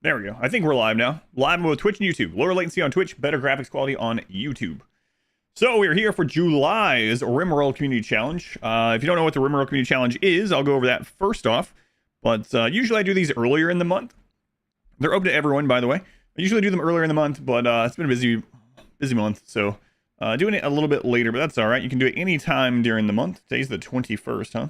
There we go. I think we're live now. Live with Twitch and YouTube. Lower latency on Twitch, better graphics quality on YouTube. So we're here for July's RimWorld Community Challenge. If you don't know what the RimWorld Community Challenge is, I'll go over that first off. But usually I do these earlier in the month. They're open to everyone, by the way. I usually do them earlier in the month, but it's been a busy month. So doing it a little bit later, but that's all right. You can do it anytime during the month. Today's the 21st, huh?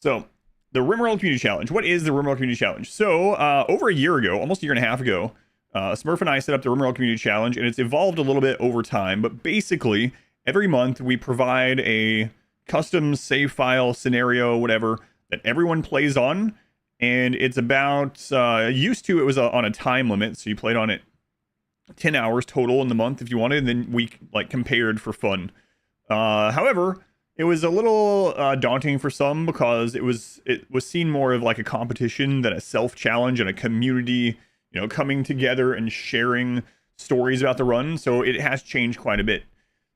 So the RimWorld Community Challenge. What is the RimWorld Community Challenge? So over a year ago, almost a year and a half ago, Smurf and I set up the RimWorld Community Challenge, and it's evolved a little bit over time. But basically, every month we provide a custom save file, scenario, whatever, that everyone plays on. And it's about, used to it was on a time limit, so you played on it 10 hours total in the month if you wanted, and then we like compared for fun. However, it was a little daunting for some because it was seen more of like a competition than a self-challenge and a community, you know, coming together and sharing stories about the run. So it has changed quite a bit.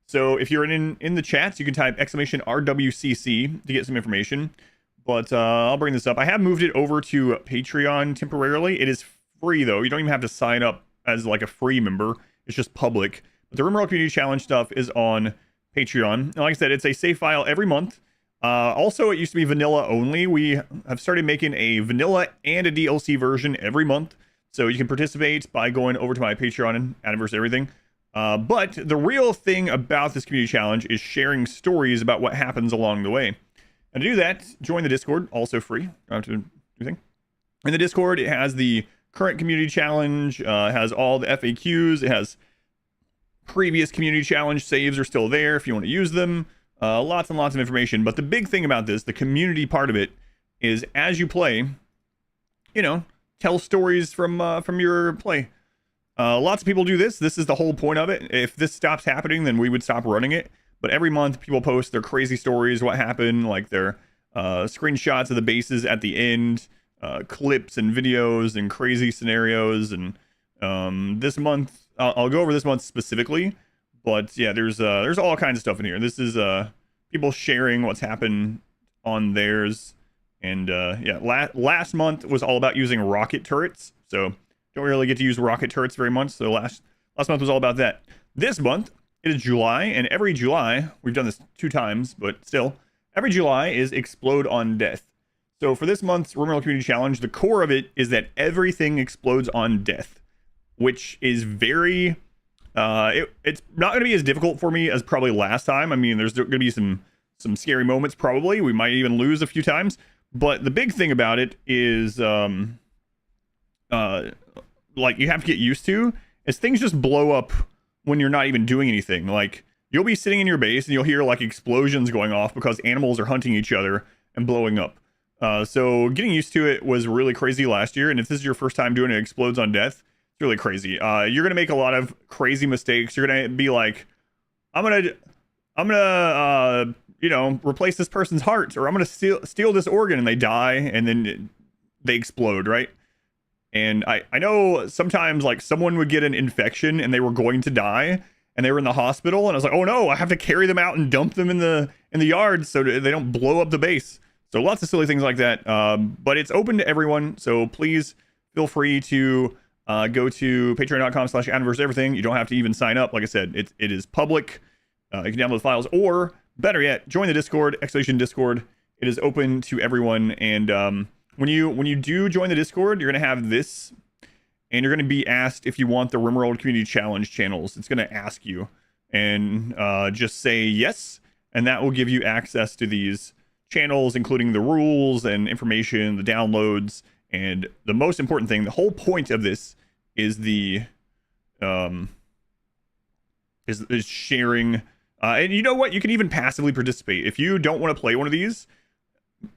So if you're in the chats, you can type exclamation RWCC to get some information. But I'll bring this up. I have moved it over to Patreon temporarily. It is free though. You don't even have to sign up as like a free member. It's just public. But the RimWorld Community Challenge stuff is on Patreon. And like I said, it's a save file every month. Also, it used to be vanilla only. We have started making a vanilla and a DLC version every month. So you can participate by going over to my Patreon and anniversary everything. But the real thing about this community challenge is sharing stories about what happens along the way. And to do that, join the Discord, also free. Don't have to do anything. In the Discord, it has the current community challenge, it has all the FAQs, it has previous community challenge saves are still there if you want to use them. Lots and lots of information. But the big thing about this, the community part of it, is as you play, you know, tell stories from your play. Lots of people do this. This is the whole point of it. If this stops happening, then we would stop running it. But every month, people post their crazy stories, what happened, like their screenshots of the bases at the end, clips and videos and crazy scenarios. And this month, I'll go over this month specifically. But yeah, there's all kinds of stuff in here. This is people sharing what's happened on theirs. And yeah, last month was all about using rocket turrets. So don't really get to use rocket turrets very much. So last month was all about that. This month, it is July, and every July, we've done this 2 times, but still, every July is Explode on Death. So for this month's RimWorld Community Challenge, the core of it is that everything explodes on death, which is very, it's not going to be as difficult for me as probably last time. I mean, there's going to be some scary moments probably. We might even lose a few times, but the big thing about it is, like you have to get used to, is things just blow up when you're not even doing anything. Like you'll be sitting in your base and you'll hear like explosions going off because animals are hunting each other and blowing up. So getting used to it was really crazy last year. And if this is your first time doing it, explodes on death, it's really crazy. You're going to make a lot of crazy mistakes. You're going to be like, I'm going to, you know, replace this person's heart, or I'm going to steal this organ, and they die and then they explode. Right. And I know sometimes like someone would get an infection and they were going to die and they were in the hospital, and I was like, oh no, I have to carry them out and dump them in the yard so they don't blow up the base. So lots of silly things like that. But it's open to everyone. So please feel free to go to patreon.com/anniversary everything. You don't have to even sign up. Like I said, it is public. You can download the files, or better yet, join the Discord, Discord. It is open to everyone. And when you do join the Discord, you're going to have this, and you're going to be asked if you want the RimWorld Community Challenge channels. It's going to ask you, and just say yes, and that will give you access to these channels, including the rules and information, the downloads, and the most important thing, the whole point of this is the is sharing. And you know what? You can even passively participate if you don't want to play one of these.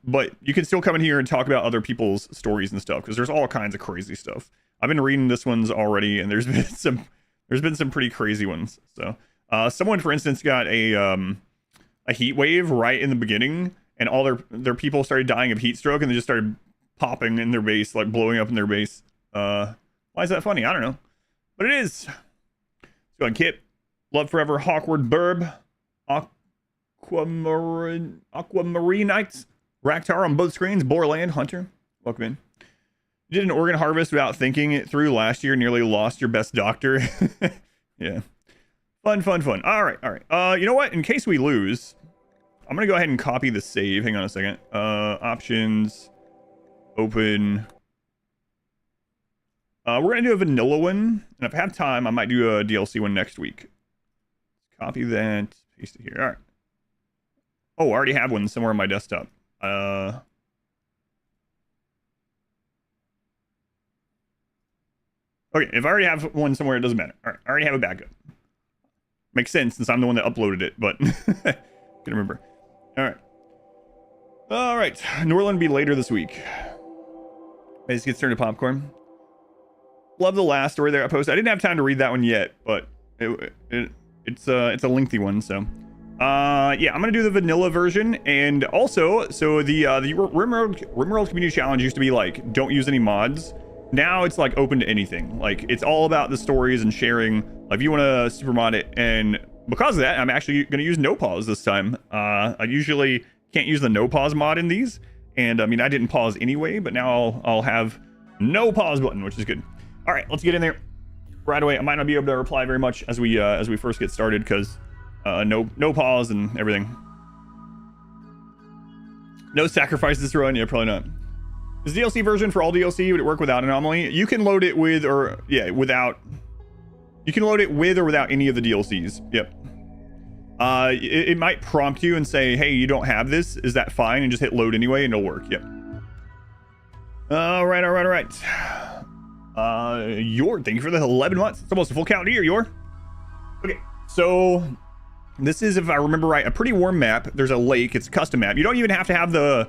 But you can still come in here and talk about other people's stories and stuff, because there's all kinds of crazy stuff. I've been reading this one's already, and there's been some pretty crazy ones. So someone, for instance, got a heat wave right in the beginning, and all their people started dying of heat stroke, and they just started popping in their base, like blowing up in their base. Why is that funny? I don't know, but it is. Let's go on, Kip. Love forever, Hawkward Burb, Aquamarine Knights. Raktar on both screens. Borland Hunter, welcome in. You did an organ harvest without thinking it through last year, nearly lost your best doctor. Yeah. Fun. All right. You know what? In case we lose, I'm going to go ahead and copy the save. Hang on a second. Options. Open. We're going to do a vanilla one. And if I have time, I might do a DLC one next week. Copy that. Paste it here. All right. Oh, I already have one somewhere on my desktop. Okay, if I already have one somewhere, it doesn't matter. All right, I already have a backup. Makes sense since I'm the one that uploaded it, but can remember. All right. Norland be later this week. Base gets turned to popcorn. Love the last story there I posted. I didn't have time to read that one yet, but it's a lengthy one. So, yeah, I'm gonna do the vanilla version, and also, so the RimWorld Community Challenge used to be like, don't use any mods. Now it's like open to anything. Like, it's all about the stories and sharing. Like, if you want to super mod it, and because of that, I'm actually going to use no pause this time. I usually can't use the no pause mod in these, and I mean, I didn't pause anyway, but now I'll have no pause button, which is good. All right, let's get in there right away. I might not be able to reply very much as we first get started because no pause and everything. No sacrifice this run. Yeah, probably not. Is the DLC version for all DLC? Would it work without anomaly? You can load it with, or yeah, without. You can load it with or without any of the DLCs. Yep. It might prompt you and say, hey, you don't have this. Is that fine? And just hit load anyway and it'll work. Yep. All right. Yor, thank you for the 11 months. It's almost a full calendar year, Yor. Okay, so this is, if I remember right, a pretty warm map. There's a lake. It's a custom map. You don't even have to have the...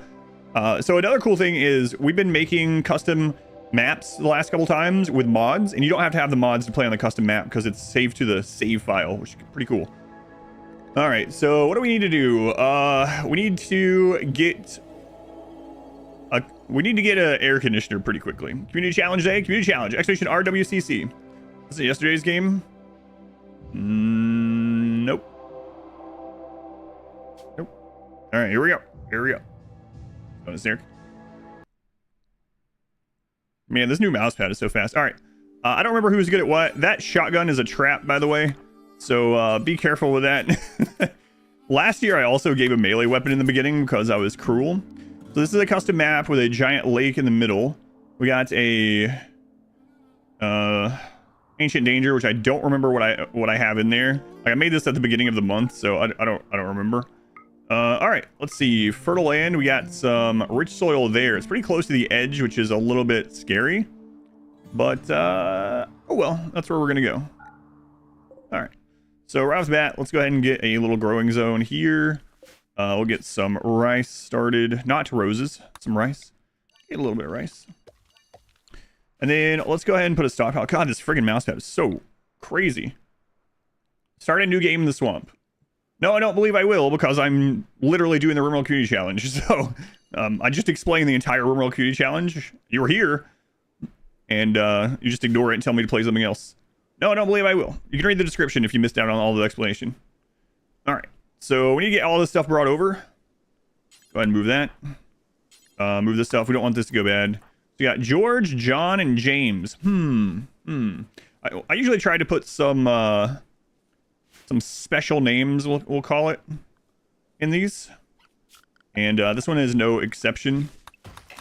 so another cool thing is we've been making custom maps the last couple times with mods, and you don't have to have the mods to play on the custom map because it's saved to the save file, which is pretty cool. All right, so what do we need to do? We need to get an air conditioner pretty quickly. Community challenge day. Community challenge. Expedition RWCC. This is yesterday's game. Nope. All right, here we go. Bonus there. Man, this new mouse pad is so fast. All right. I don't remember who's good at what. That shotgun is a trap, by the way. So be careful with that. Last year, I also gave a melee weapon in the beginning because I was cruel. So this is a custom map with a giant lake in the middle. We got a ancient danger, which I don't remember what I have in there. Like, I made this at the beginning of the month, so I don't remember. All right, let's see. Fertile land. We got some rich soil there. It's pretty close to the edge, which is a little bit scary. But, oh well, that's where we're going to go. All right. So right off the bat, let's go ahead and get a little growing zone here. We'll get some rice started. Not roses, some rice. Get a little bit of rice. And then let's go ahead and put a stockpile. God, this friggin' mouse pad is so crazy. Start a new game in the swamp. No, I don't believe I will, because I'm literally doing the RimWorld Community Challenge. So, I just explained the entire RimWorld Community Challenge. You were here, and you just ignore it and tell me to play something else. No, I don't believe I will. You can read the description if you missed out on all the explanation. All right. So, we need to get all this stuff brought over. Go ahead and move that. Move this stuff. We don't want this to go bad. So, we got George, John, and James. I usually try to put some special names, we'll call it, in these. And this one is no exception.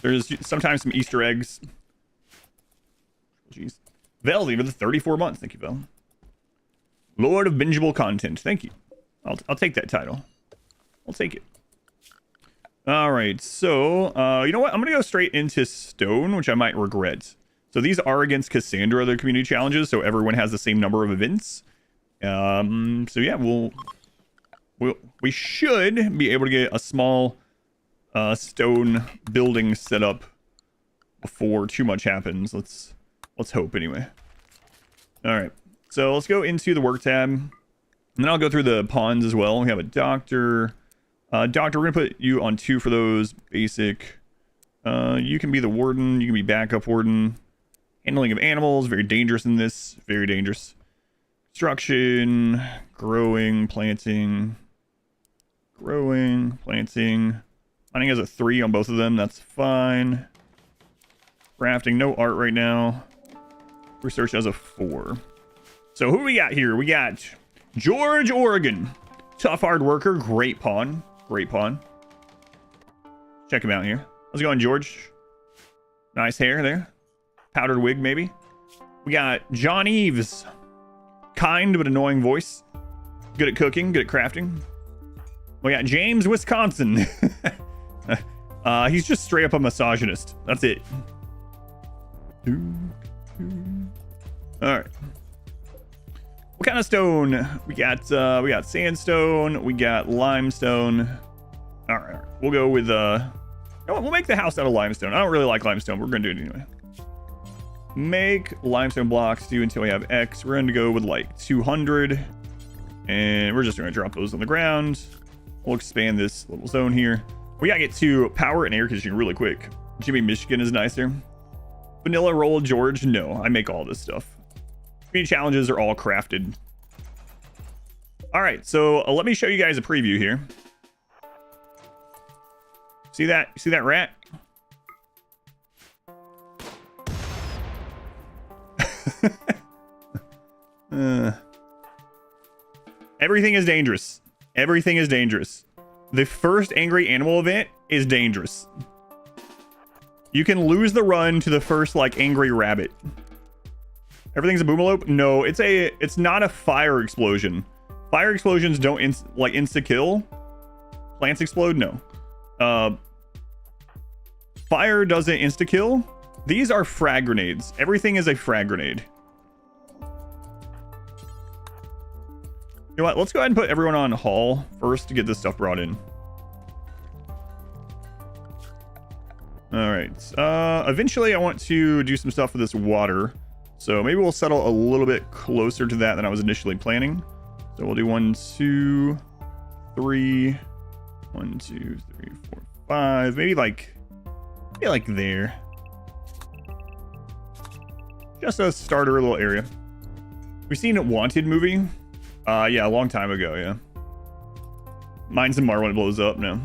There's sometimes some Easter eggs. Jeez. Vel, even the 34 months. Thank you, Vel. Lord of Bingeable Content. Thank you. I'll take that title. I'll take it. All right. So, you know what? I'm going to go straight into stone, which I might regret. So these are against Cassandra, their community challenges. So everyone has the same number of events. So yeah, we should be able to get a small stone building set up before too much happens. Let's hope anyway. All right, so let's go into the work tab, and then I'll go through the pawns as well. We have a doctor. Doctor, we're gonna put you on 2 for those basic. You can be the warden. You can be backup warden. Handling of animals, very dangerous in this. Very dangerous. Construction, growing, planting. Mining has a 3 on both of them. That's fine. Crafting, no art right now. Research as a 4. So who do we got here? We got George Oregon. Tough hard worker, great pawn. Great pawn. Check him out here. How's it going, George? Nice hair there. Powdered wig, maybe. We got John Eves. Kind but annoying voice. Good at cooking, good at crafting. We got James, Wisconsin. He's just straight up a misogynist. That's it. Alright. What kind of stone? We got sandstone, we got limestone. Alright. We'll go with we'll make the house out of limestone. I don't really like limestone, but we're gonna do it anyway. Make limestone blocks do until we have X. We're gonna go with like 200. And we're just gonna drop those on the ground. We'll expand this little zone here. We gotta get to power and air conditioning really quick. Jimmy, Michigan is nicer. Vanilla roll, George. No, I make all this stuff. Community challenges are all crafted. All right, so let me show you guys a preview here. See that? See that rat? Everything is dangerous. Everything is dangerous. The first angry animal event is dangerous. You can lose the run to the first like angry rabbit. Everything's a boomalope? No, it's not a fire explosion. Fire explosions don't insta kill. Plants explode? No. Fire doesn't insta kill. These are frag grenades. Everything is a frag grenade. You know what? Let's go ahead and put everyone on haul first to get this stuff brought in. All right. Eventually, I want to do some stuff with this water. So maybe we'll settle a little bit closer to that than I was initially planning. So we'll do 1, 2, 3. 1, 2, 3, 4, 5. Maybe like there. Just a starter little area. We've seen a Wanted movie. Yeah, a long time ago, yeah. Mine's in Mar when it blows up now.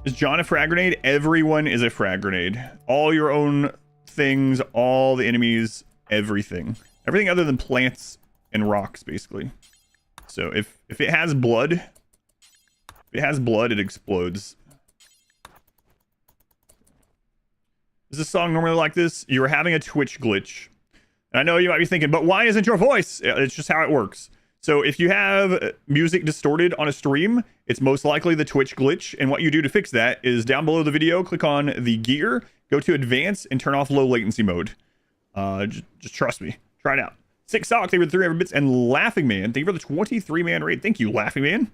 Is John a frag grenade? Everyone is a frag grenade. All your own things, all the enemies, everything. Everything other than plants and rocks, basically. So if it has blood, it explodes. Is this song normally like this? You were having a Twitch glitch. I know you might be thinking, but why isn't your voice? It's just how it works. So if you have music distorted on a stream, it's most likely the Twitch glitch. And what you do to fix that is down below the video, click on the gear, go to advanced, and turn off low latency mode. Just trust me. Try it out. Sick Sock, thank you for the 300 bits. And Laughing Man, thank you for the 23-man raid. Thank you, Laughing Man.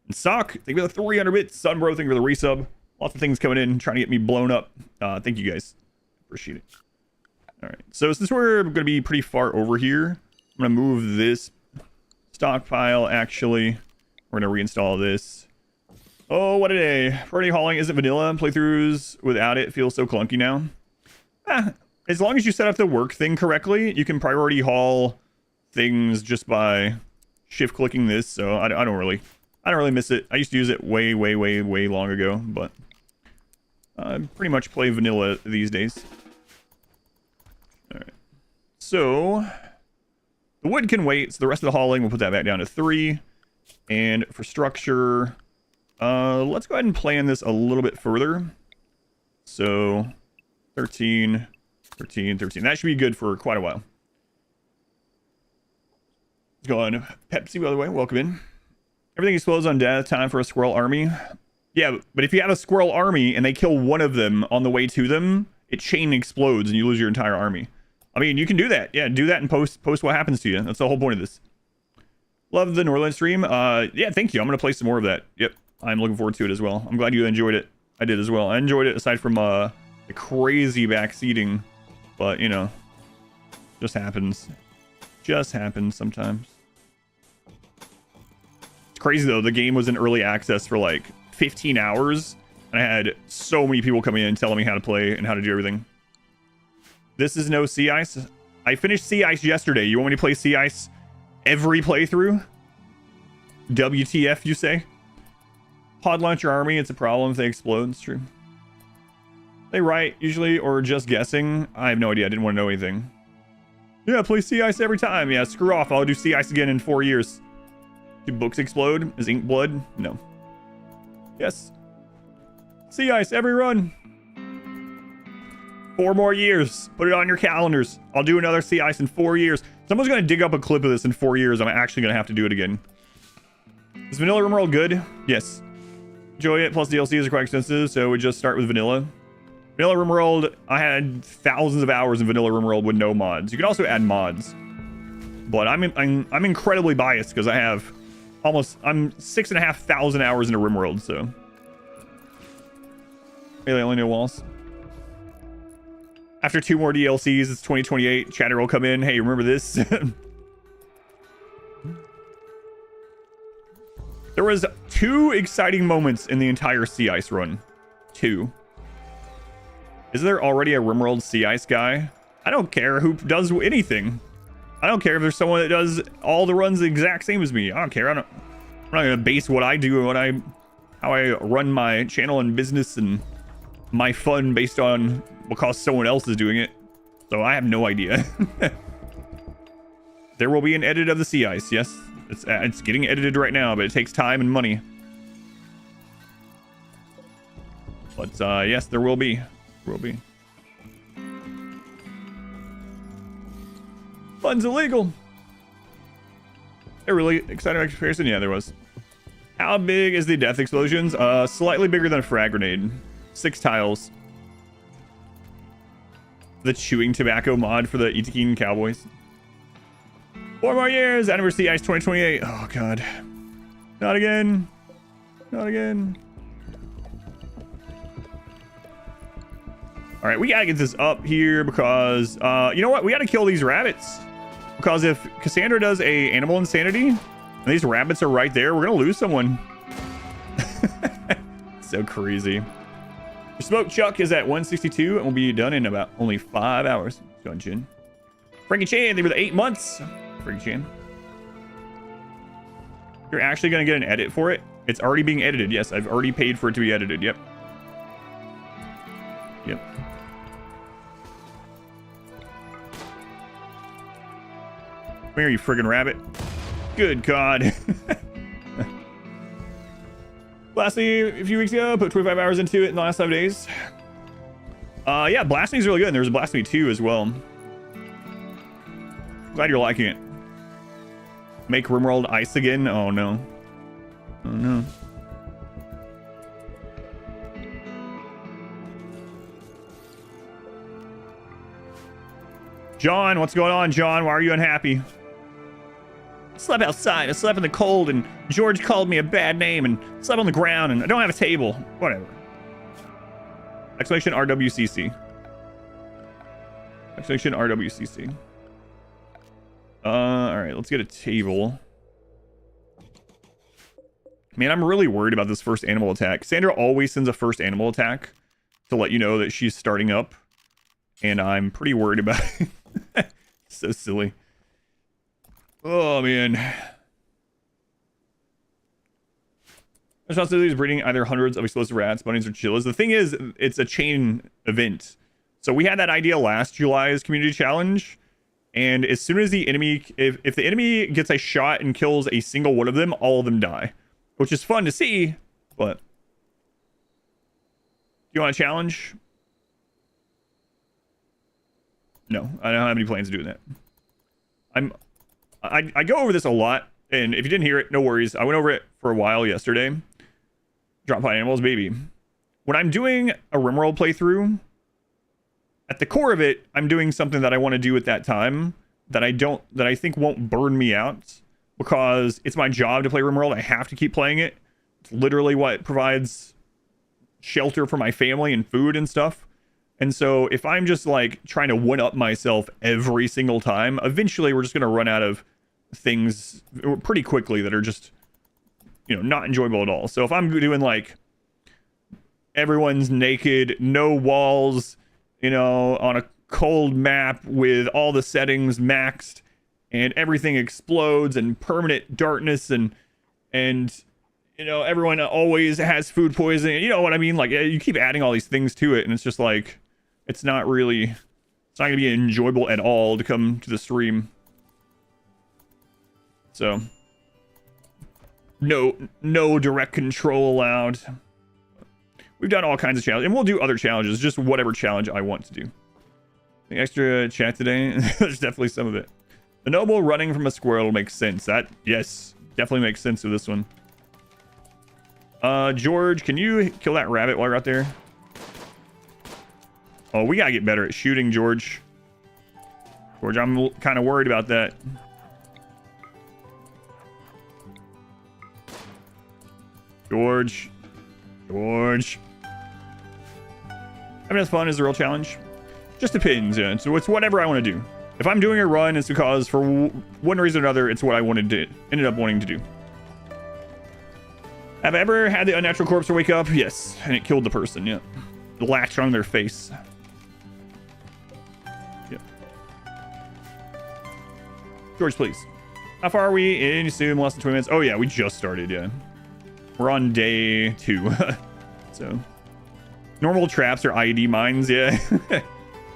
And Sock, thank you for the 300 bits. Sunbro, thank you for the resub. Lots of things coming in, trying to get me blown up. Thank you guys. Appreciate it. All right, so since we're going to be pretty far over here, I'm going to move this stockpile, actually. We're going to reinstall this. Oh, what a day. Priority hauling isn't vanilla. Playthroughs without it feel so clunky now. As long as you set up the work thing correctly, you can priority haul things just by shift-clicking this, so I don't really miss it. I used to use it way long ago, but I pretty much play vanilla these days. All right. So the wood can wait. So the rest of the hauling, we'll put that back down to 3. And for structure, let's go ahead and plan this a little bit further. So 13, 13, 13. That should be good for quite a while. Let's go on. Pepsi, by the way, welcome in. Everything explodes on death. Time for a squirrel army. Yeah, but if you have a squirrel army and they kill one of them on the way to them, it chain explodes and you lose your entire army. I mean, you can do that. Yeah, do that and post what happens to you. That's the whole point of this. Love the Northland stream. Yeah, thank you. I'm going to play some more of that. Yep, I'm looking forward to it as well. I'm glad you enjoyed it. I did as well. I enjoyed it aside from the crazy backseating. But, you know, just happens. Just happens sometimes. It's crazy, though. The game was in early access for like 15 hours. And I had so many people coming in telling me how to play and how to do everything. This is no Sea Ice. I finished Sea Ice yesterday. You want me to play Sea Ice every playthrough? WTF, you say? Pod launcher army, it's a problem if they explode. It's true. They right usually, or just guessing? I have no idea. I didn't want to know anything. Yeah, play sea ice every time. Yeah, screw off. I'll do sea ice again in 4 years. Do books explode? Is ink blood? No. Yes. Sea ice every run. 4 more years. Put it on your calendars. I'll do another sea ice in 4 years. Someone's going to dig up a clip of this in 4 years. I'm actually going to have to do it again. Is Vanilla RimWorld good? Yes. Enjoy it. Plus DLCs are quite extensive, so we just start with Vanilla. Vanilla RimWorld, I had thousands of hours in Vanilla RimWorld with no mods. You can also add mods. But I'm incredibly biased because I'm 6,500 hours into RimWorld, so. Really only no walls. After 2 more DLCs, it's 2028. Chatter will come in. Hey, remember this? There was 2 exciting moments in the entire sea ice run. 2. Is there already a RimWorld sea ice guy? I don't care who does anything. I don't care if there's someone that does all the runs the exact same as me. I don't care. I'm not gonna base what I do and how I run my channel and business and my fun based on because someone else is doing it. So I have no idea. There will be an edit of the sea ice. Yes, it's getting edited right now, but it takes time and money. But yes, there will be. Fun's illegal. A really exciting comparison. Yeah, there was. How big is the death explosions? Slightly bigger than a frag grenade. 6 tiles. The chewing tobacco mod for the Itakean Cowboys. 4 more years. Anniversary Ice 2028. Oh god. Not again. Not again. All right, we gotta get this up here because you know what? We gotta kill these rabbits. Because if Cassandra does a animal insanity and these rabbits are right there, we're gonna lose someone. So crazy. Your smoke chuck is at 162 and will be done in about only 5 hours. Going Jin. Frankie Chan, they were the 8 months. Frankie Chan. You're actually gonna get an edit for it? It's already being edited. Yes, I've already paid for it to be edited. Yep. Yep. Come here, you friggin' rabbit. Good God. Blasphemy a few weeks ago, put 25 hours into it in the last 5 days. Yeah, Blasphemy's really good, and there's a Blasphemy 2 as well. Glad you're liking it. Make RimWorld ice again? Oh no. Oh no. John, what's going on, John? Why are you unhappy? I slept outside. I slept in the cold, and George called me a bad name, and slept on the ground, and I don't have a table. Whatever. Exclamation RWCC. Exclamation RWCC. All right, let's get a table. Man, I'm really worried about this first animal attack. Sandra always sends a first animal attack to let you know that she's starting up, and I'm pretty worried about it. So silly. Oh, man. Responsibility is breeding either hundreds of explosive rats, bunnies, or chillas. The thing is, it's a chain event. So we had that idea last July's community challenge. And as soon as the enemy, if the enemy gets a shot and kills a single one of them, all of them die. Which is fun to see, but... Do you want a challenge? No, I don't have any plans of doing that. I go over this a lot, and if you didn't hear it, no worries. I went over it for a while yesterday. Drop pod animals, baby. When I'm doing a RimWorld playthrough, at the core of it, I'm doing something that I want to do at that time that I think won't burn me out because it's my job to play RimWorld. I have to keep playing it. It's literally what provides shelter for my family and food and stuff. And so if I'm just like trying to one up myself every single time, eventually we're just going to run out of things pretty quickly that are just, you know, not enjoyable at all. So if I'm doing like everyone's naked, no walls, you know, on a cold map with all the settings maxed and everything explodes and permanent darkness and you know, everyone always has food poisoning. You know what I mean? Like, you keep adding all these things to it, and it's just like, it's not going to be enjoyable at all to come to the stream. So, no direct control allowed. We've done all kinds of challenges, and we'll do other challenges, just whatever challenge I want to do. The extra chat today, there's definitely some of it. The noble running from a squirrel makes sense. That, yes, definitely makes sense with this one. George, can you kill that rabbit while you're out there? Oh, we gotta get better at shooting, George. George, I'm kind of worried about that. George. Having as fun is the real challenge. Just depends, yeah. So it's whatever I want to do. If I'm doing a run, it's because for one reason or another, it's what I ended up wanting to do. Have I ever had the unnatural corpse wake up? Yes, and it killed the person, yeah. The latch on their face. Yep. George, please. How far are we in? You assume less than 20 minutes? Oh yeah, we just started, yeah. We're on day 2. So, normal traps are IED mines, yeah.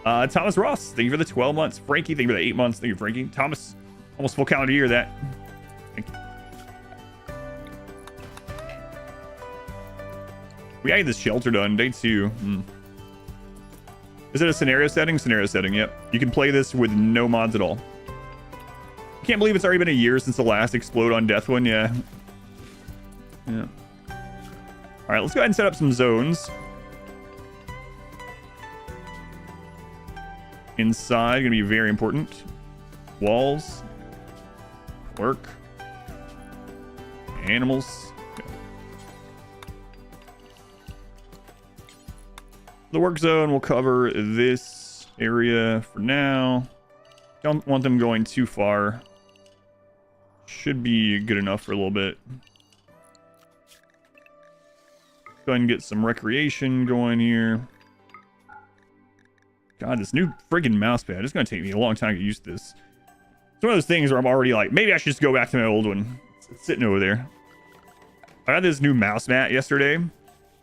Thomas Ross, thank you for the 12 months. Frankie, thank you for the 8 months. Thank you, Frankie. Thomas, almost full calendar year, that. Thank you. We gotta get this shelter done. Day 2. Is it a scenario setting? Scenario setting, yep. You can play this with no mods at all. Can't believe it's already been a year since the last Explode on Death one, yeah. Yeah. All right, let's go ahead and set up some zones. Inside, gonna be very important. Walls. Work. Animals. Okay. The work zone will cover this area for now. Don't want them going too far. Should be good enough for a little bit. Go ahead and get some recreation going here. God, this new friggin' mouse pad. It's gonna take me a long time to get used to this. It's one of those things where I'm already like, maybe I should just go back to my old one. It's sitting over there. I got this new mouse mat yesterday, and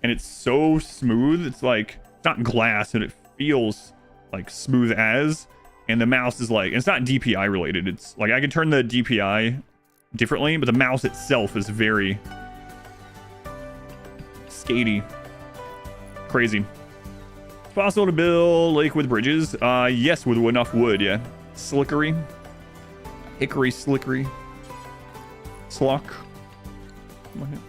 it's so smooth. It's like, it's not glass, and it feels like smooth as. And the mouse is like, it's not DPI related. It's like, I can turn the DPI differently, but the mouse itself is very skatey. Crazy. It's possible to build lake with bridges. Yes, with enough wood, yeah. Slickery. Hickory slickery. Slock. Come on here.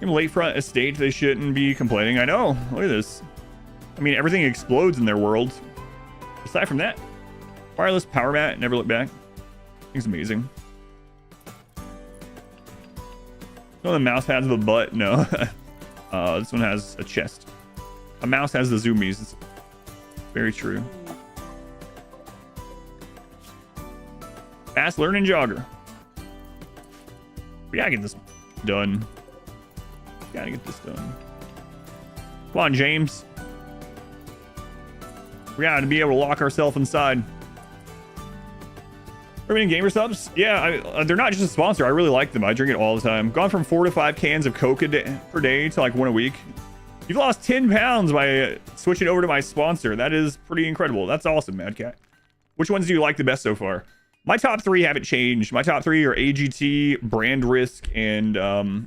In Lakefront Estate, they shouldn't be complaining. I know. Look at this. I mean, everything explodes in their world. Aside from that, wireless power mat, never look back. It's amazing. No, the mouse has the butt. No. This one has a chest. A mouse has the zoomies. It's very true. Fast learning jogger. We gotta get this done. Gotta get this done. Come on, James. We gotta be able to lock ourselves inside. Urban Gamer subs? Yeah, they're not just a sponsor. I really like them. I drink it all the time. Gone from 4 to 5 cans of Coke per day to like 1 a week. You've lost 10 pounds by switching over to my sponsor. That is pretty incredible. That's awesome, Mad Cat. Which ones do you like the best so far? My top 3 haven't changed. My top 3 are AGT, Brand Risk, and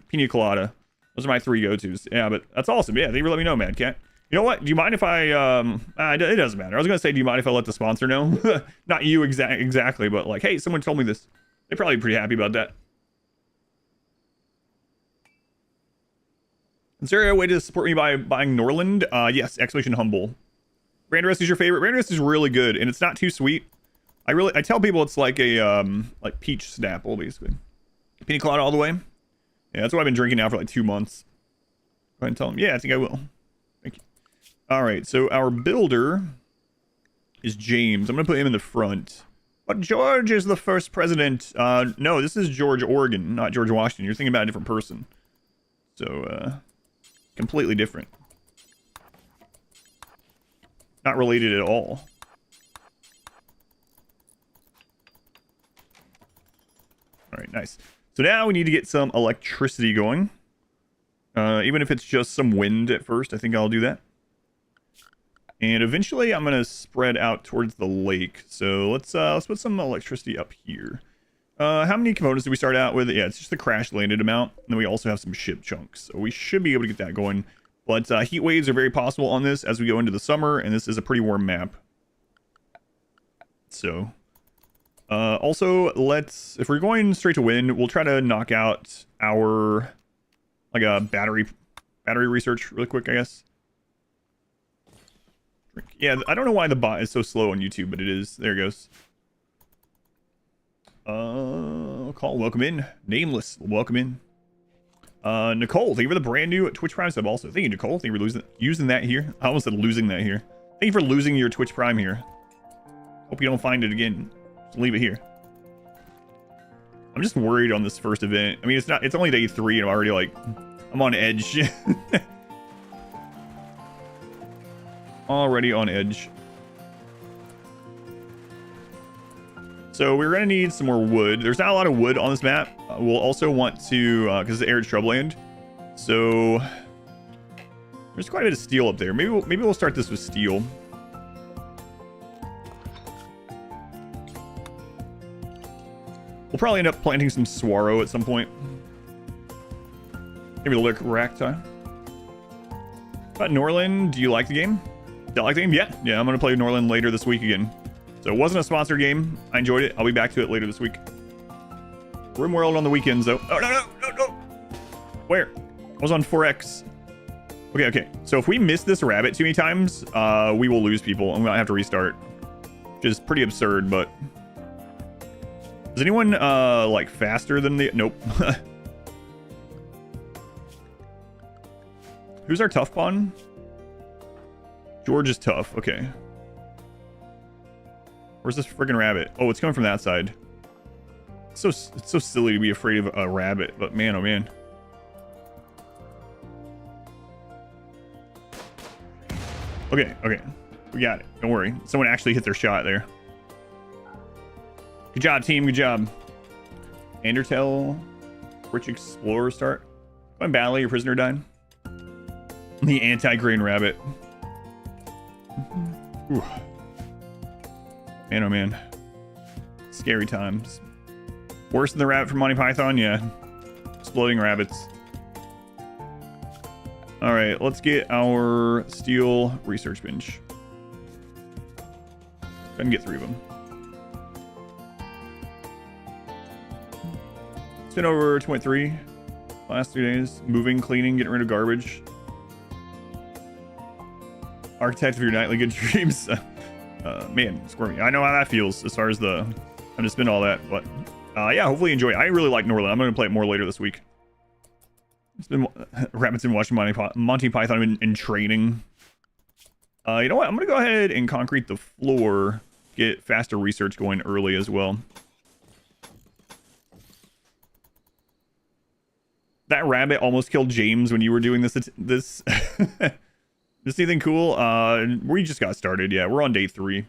Pina Colada. Those are my 3 go-tos. Yeah, but that's awesome. Yeah, they let me know, Mad Cat. You know what? Do you mind if I, it doesn't matter. I was going to say, do you mind if I let the sponsor know? Not you exactly, but like, hey, someone told me this. They're probably pretty happy about that. Is there a way to support me by buying Norland? Yes, exclamation humble. Brand Risk is your favorite. Brand Risk is really good, and it's not too sweet. I tell people it's like a, like peach Snapple, basically. Pina Colada all the way. Yeah, that's what I've been drinking now for like 2 months. Go ahead and tell them. Yeah, I think I will. Thank you. All right, so our builder is James. I'm going to put him in the front. But George is the first president. No, this is George Oregon, not George Washington. You're thinking about a different person. So, completely different. Not related at all. All right, nice. So now we need to get some electricity going. Even if it's just some wind at first, I think I'll do that. And eventually I'm going to spread out towards the lake. So let's put some electricity up here. How many components do we start out with? Yeah, it's just the crash landed amount. And then we also have some ship chunks. So we should be able to get that going. But heat waves are very possible on this as we go into the summer. And this is a pretty warm map. So also, if we're going straight to wind, we'll try to knock out our like a battery research really quick, I guess. Yeah, I don't know why the bot is so slow on YouTube, but it is. There it goes. Call, welcome in. Nameless, welcome in. Nicole, thank you for the brand new Twitch Prime sub also. Thank you, Nicole. Thank you for using that here. I almost said losing that here. Thank you for losing your Twitch Prime here. Hope you don't find it again. Just leave it here. I'm just worried on this first event. I mean, it's only day 3 and I'm already like, I'm on edge. Already on edge. So we're gonna need some more wood. There's not a lot of wood on this map. We'll also want to, because it's arid shrubland. So there's quite a bit of steel up there. Maybe we'll start this with steel. We'll probably end up planting some saguaro at some point. Maybe look rack time. About Norland, do you like the game? Do you like the game? Yeah, I'm gonna play Norland later this week again. So it wasn't a sponsored game. I enjoyed it. I'll be back to it later this week. RimWorld on the weekends though. Oh no! Where? I was on 4X. Okay. So if we miss this rabbit too many times, we will lose people and we'll have to restart. Which is pretty absurd, but is anyone like faster than the nope. Who's our tough pawn? George is tough. Okay. Where's this friggin' rabbit? Oh, it's coming from that side. It's so silly to be afraid of a rabbit, but man, oh man. Okay. We got it. Don't worry. Someone actually hit their shot there. Good job, team. Good job. Andertel. Rich Explorer start. Going badly. Your prisoner died. The anti-grain rabbit. Ooh. Man, oh man. Scary times. Worse than the rabbit from Monty Python? Yeah. Exploding rabbits. Alright, let's get our steel research bench. Go ahead and get 3 of them. It's been over 2.3 last 2 days. Moving, cleaning, getting rid of garbage. Architect of your nightly good dreams. Man, squirmy. I know how that feels as far as the I'm to spend all that, but yeah, hopefully you enjoy it. I really like Norland. I'm going to play it more later this week. It's been rabbits been watching Monty Python in training. You know what? I'm going to go ahead and concrete the floor. Get faster research going early as well. That rabbit almost killed James when you were doing this. Is anything cool? We just got started. Yeah, we're on day 3.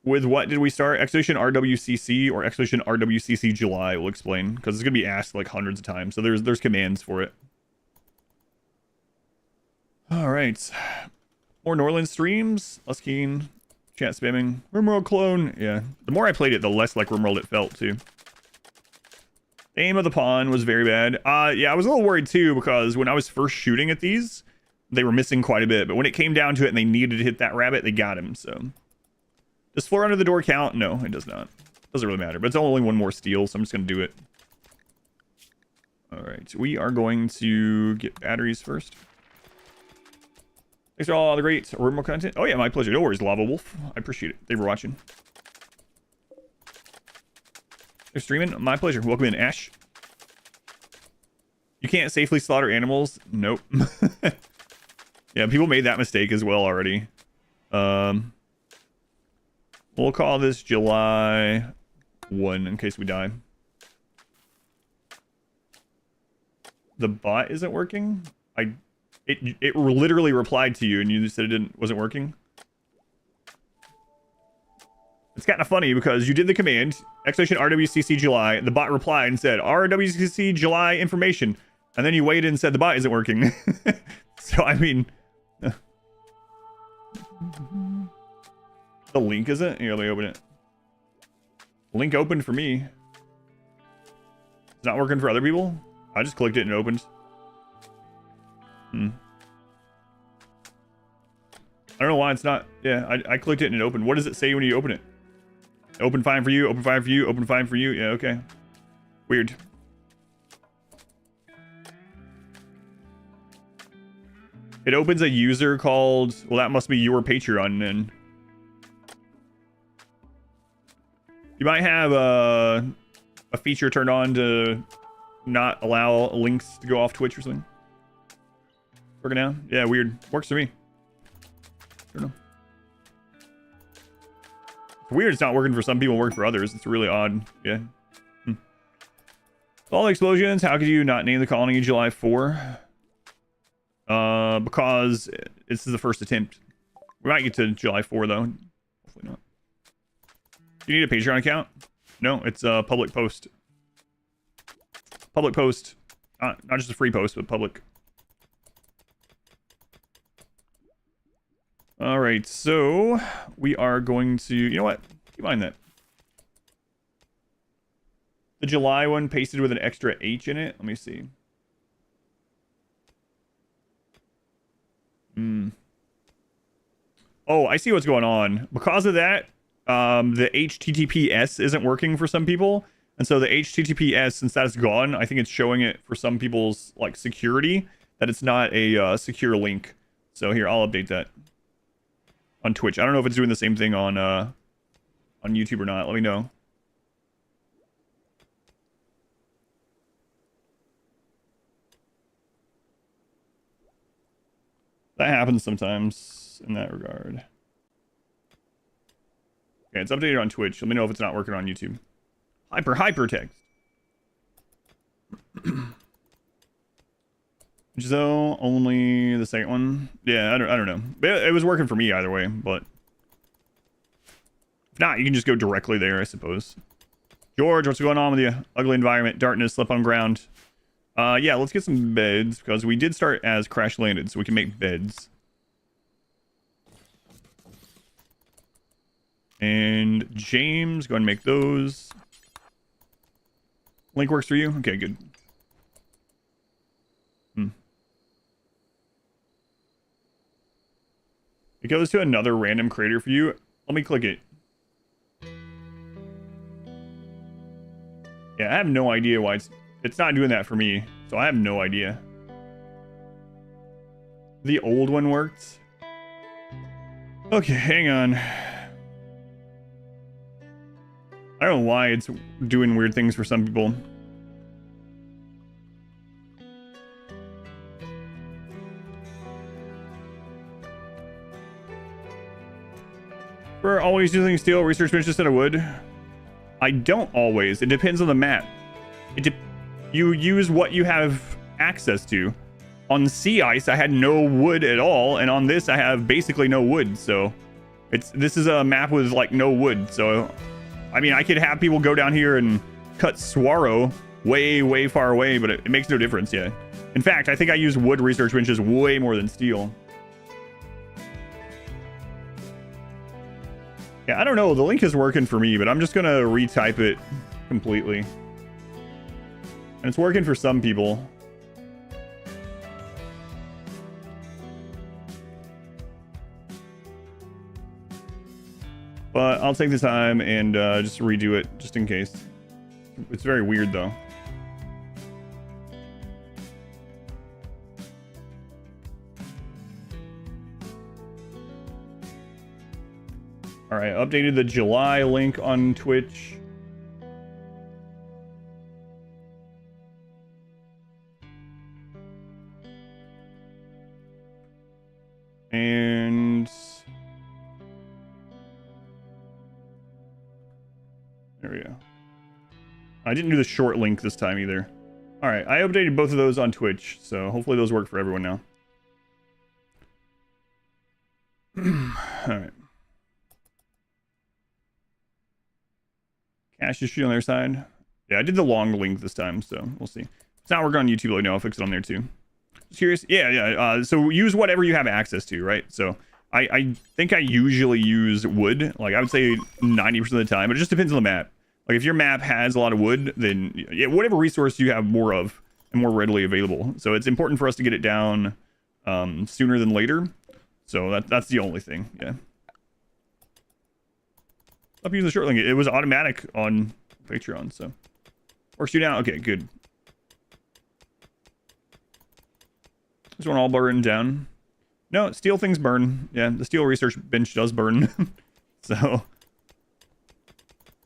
With what did we start? Expedition RWCC or Expedition RWCC July? We'll explain because it's gonna be asked like hundreds of times. So there's commands for it. All right, more Norland streams. Less keen. Chat spamming. RimWorld clone. Yeah, the more I played it, the less like RimWorld it felt too. The aim of the pawn was very bad. Yeah, I was a little worried too because when I was first shooting at these, they were missing quite a bit. But when it came down to it and they needed to hit that rabbit, they got him. So does floor under the door count? No, it does not. Doesn't really matter. But it's only 1 more steel, so I'm just going to do it. All right, we are going to get batteries first. Thanks for all the great RimWorld content. Oh yeah, my pleasure. No worries, Lava Wolf. I appreciate it. Thanks for watching. They're streaming. My pleasure. Welcome in, Ash. You can't safely slaughter animals. Nope. Yeah, people made that mistake as well already. We'll call this July 1 in case we die. The bot isn't working. it literally replied to you and you said it wasn't working. It's kind of funny because you did the command, exclamation RWCC July, the bot replied and said RWCC July information, and then you waited and said the bot isn't working. So, I mean... The link, is it? Here, let me open it. Link opened for me. It's not working for other people? I just clicked it and it opened. I don't know why it's not... Yeah, I clicked it and it opened. What does it say when you open it? Open fine for you, open fine for you, open fine for you. Yeah, okay. Weird. It opens a user called... Well, that must be your Patreon then. You might have a feature turned on to not allow links to go off Twitch or something. Working now? Yeah, weird. Works for me. I don't know. It's weird it's not working for some people, working for others. It's really odd. Yeah. All explosions. How could you not name the colony July 4? Because this is the first attempt. We might get to July 4 though. Hopefully not. Do you need a Patreon account? No, it's a public post. Public post. Not just a free post, but public. All right, so we are going to... You know what? Keep mind that. The July one pasted with an extra H in it. Let me see. Oh, I see what's going on. Because of that, the HTTPS isn't working for some people. And so the HTTPS, since that's gone, I think it's showing it for some people's like security that it's not a secure link. So here, I'll update that on Twitch. I don't know if it's doing the same thing on YouTube or not. Let me know. That happens sometimes in that regard. Okay, it's updated on Twitch. Let me know if it's not working on YouTube. Hypertext. Which though only the second one. Yeah, I don't know. It was working for me either way, but if not, you can just go directly there, I suppose. George, what's going on with you? Ugly environment, darkness, slip on ground. Yeah, let's get some beds because we did start as crash landed, so we can make beds. And James, go ahead and make those. Link works for you? Okay, good. It goes to another random crater for you. Let me click it. Yeah, I have no idea why it's not doing that for me, so I have no idea. The old one worked. Okay, hang on. I don't know why it's doing weird things for some people. We're always using steel, research bench instead of wood. I don't always. It depends on the map. You use what you have access to. On sea ice, I had no wood at all, and on this, I have basically no wood. So, this is a map with like no wood. So, I mean, I could have people go down here and cut Swaro way far away, but it makes no difference. Yeah. In fact, I think I use wood research benches way more than steel. Yeah, I don't know. The link is working for me, but I'm just gonna retype it completely. And it's working for some people. But I'll take the time and just redo it, just in case. It's very weird, though. All right, updated the July link on Twitch. And there we go. I didn't do the short link this time either. All right, I updated both of those on Twitch, so hopefully those work for everyone now. patch issue on their side. Yeah, I did the long link this time, so we'll see. It's not working on YouTube right now. I'll fix it on there too. Just curious. Yeah. So use whatever you have access to, right? So I think I usually use wood. Like I would say 90% of the time, but it just depends on the map. Like if your map has a lot of wood, then yeah, whatever resource you have more of and more readily available. So it's important for us to get it down sooner than later. So that's the only thing. Yeah. Stop using the short link. It was automatic on Patreon, so works you now. Okay, good. This one all burned down. No, steel things burn. Yeah, the steel research bench does burn. So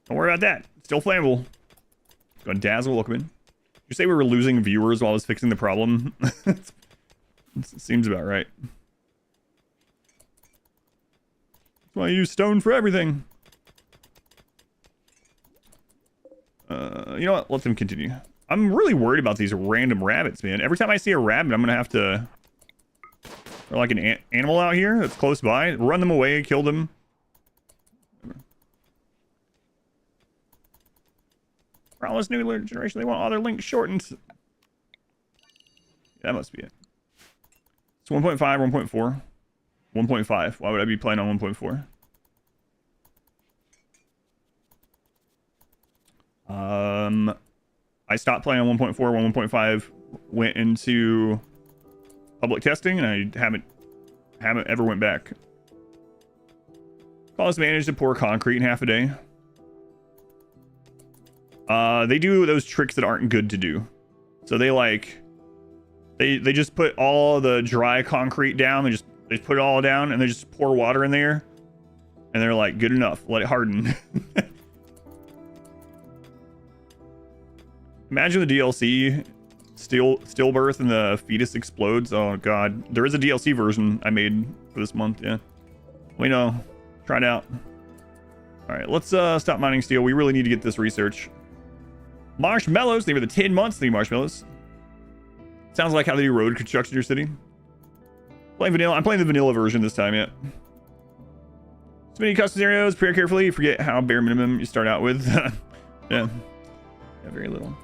don't worry about that. It's still flammable. Going to dazzle. Welcome in. You say we were losing viewers while I was fixing the problem? It seems about right. That's why I use stone for everything. You know what? Let them continue. I'm really worried about these random rabbits, man. Every time I see a rabbit, I'm gonna have to, or like an animal out here that's close by, run them away, kill them. For all this new generation, they want all their links shortened. That must be it. It's 1.5, 1.4, 1.5. Why would I be playing on 1.4? I stopped playing on 1.4 when 1.5 went into public testing, and I haven't ever went back. College managed to pour concrete in half a day. They do those tricks that aren't good to do. So they like they just put all the dry concrete down. They put it all down and they just pour water in there, and they're like, good enough, let it harden. Imagine the DLC stillbirth and the fetus explodes. Oh god, there is a DLC version I made for this month. Yeah, we know. Try it out. All right, let's stop mining steel. We really need to get this research. Marshmallows, they were the 10 months. The marshmallows. Sounds like how they do road construction in your city. Playing vanilla. I'm playing the vanilla version this time. Yeah. Too many custom scenarios. Prepare carefully. You forget how bare minimum you start out with. Yeah, very little.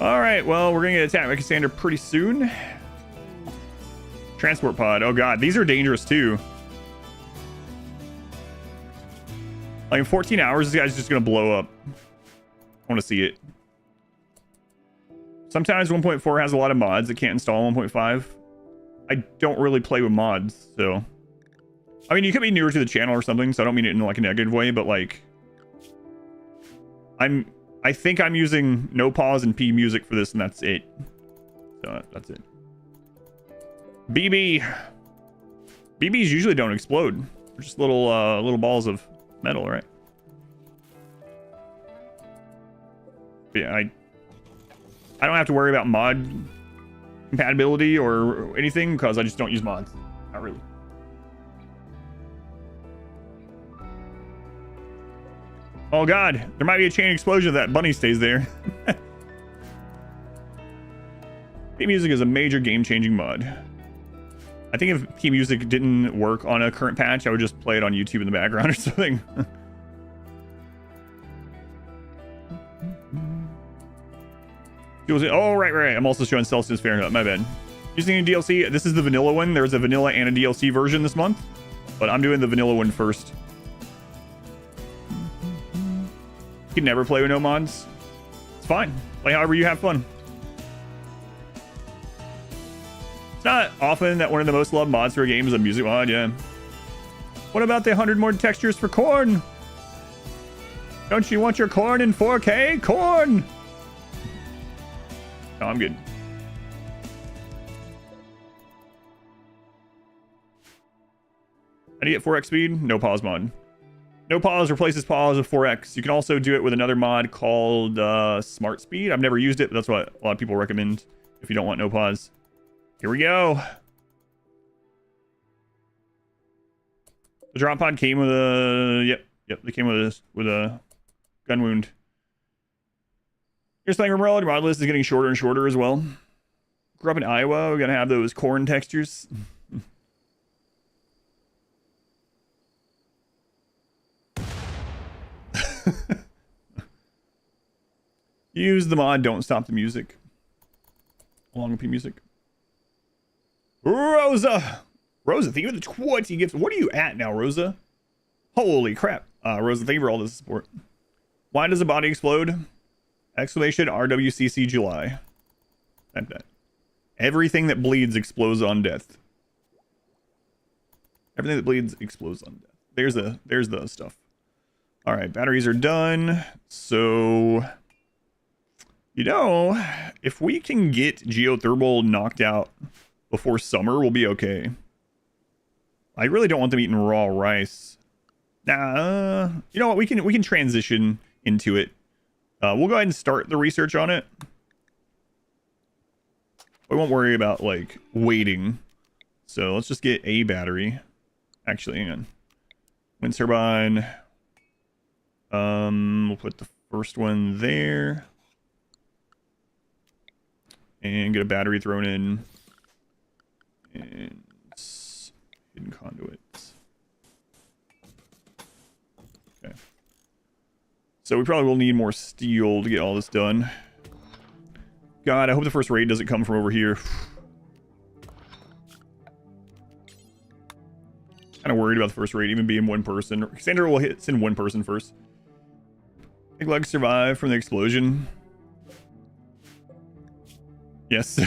All right, well, we're gonna get attacked by Cassandra pretty soon. Transport pod. Oh god, these are dangerous too. Like in 14 hours, this guy's just gonna blow up. I want to see it. Sometimes 1.4 has a lot of mods that can't install 1.5. I don't really play with mods, so. I mean, you could be newer to the channel or something, so I don't mean it in like a negative way, but like, I think I'm using no pause and P music for this, and that's it. So that's it. BBs usually don't explode. They're just little balls of metal, right? But yeah, I don't have to worry about mod compatibility or anything because I just don't use mods. Not really. Oh god, there might be a chain explosion if that bunny stays there. P music is a major game-changing mod. I think if P music didn't work on a current patch, I would just play it on YouTube in the background or something. Oh, right. I'm also showing Celsius Fahrenheit. My bad. Using a DLC. This is the vanilla one. There's a vanilla and a DLC version this month, but I'm doing the vanilla one first. You can never play with no mods. It's fine. Play however you have fun. It's not often that one of the most loved mods for a game is a music mod, yeah. What about the 100 more textures for corn? Don't you want your corn in 4K? Corn! No, I'm good. How do you get 4x speed? No pause mod. No pause replaces pause with 4x. You can also do it with another mod called Smart Speed. I've never used it, but that's what a lot of people recommend if you don't want no pause. Here we go. The drop pod came with a... Yep. They came with a gun wound. Here's playing RimWorld. Mod list is getting shorter and shorter as well. Grew up in Iowa. We're gonna have those corn textures. Use the mod, don't stop the music. Along with the music. Rosa! Rosa, thank you for the 20 gifts. What are you at now, Rosa? Holy crap. Rosa, thank you for all this support. Why does a body explode? Exclamation RWCC July. Type that. Everything that bleeds explodes on death. Everything that bleeds explodes on death. There's the stuff. All right, batteries are done. So, you know, if we can get geothermal knocked out before summer, we'll be okay. I really don't want them eating raw rice. Nah, you know what? We can transition into it. We'll go ahead and start the research on it. We won't worry about like waiting. So let's just get a battery. Actually, hang on. Wind turbine. We'll put the first one there. And get a battery thrown in. And hidden conduits. Okay. So we probably will need more steel to get all this done. God, I hope the first raid doesn't come from over here. Kind of worried about the first raid even being one person. Cassandra will send one person first. Big Legs survived from the explosion. Yes.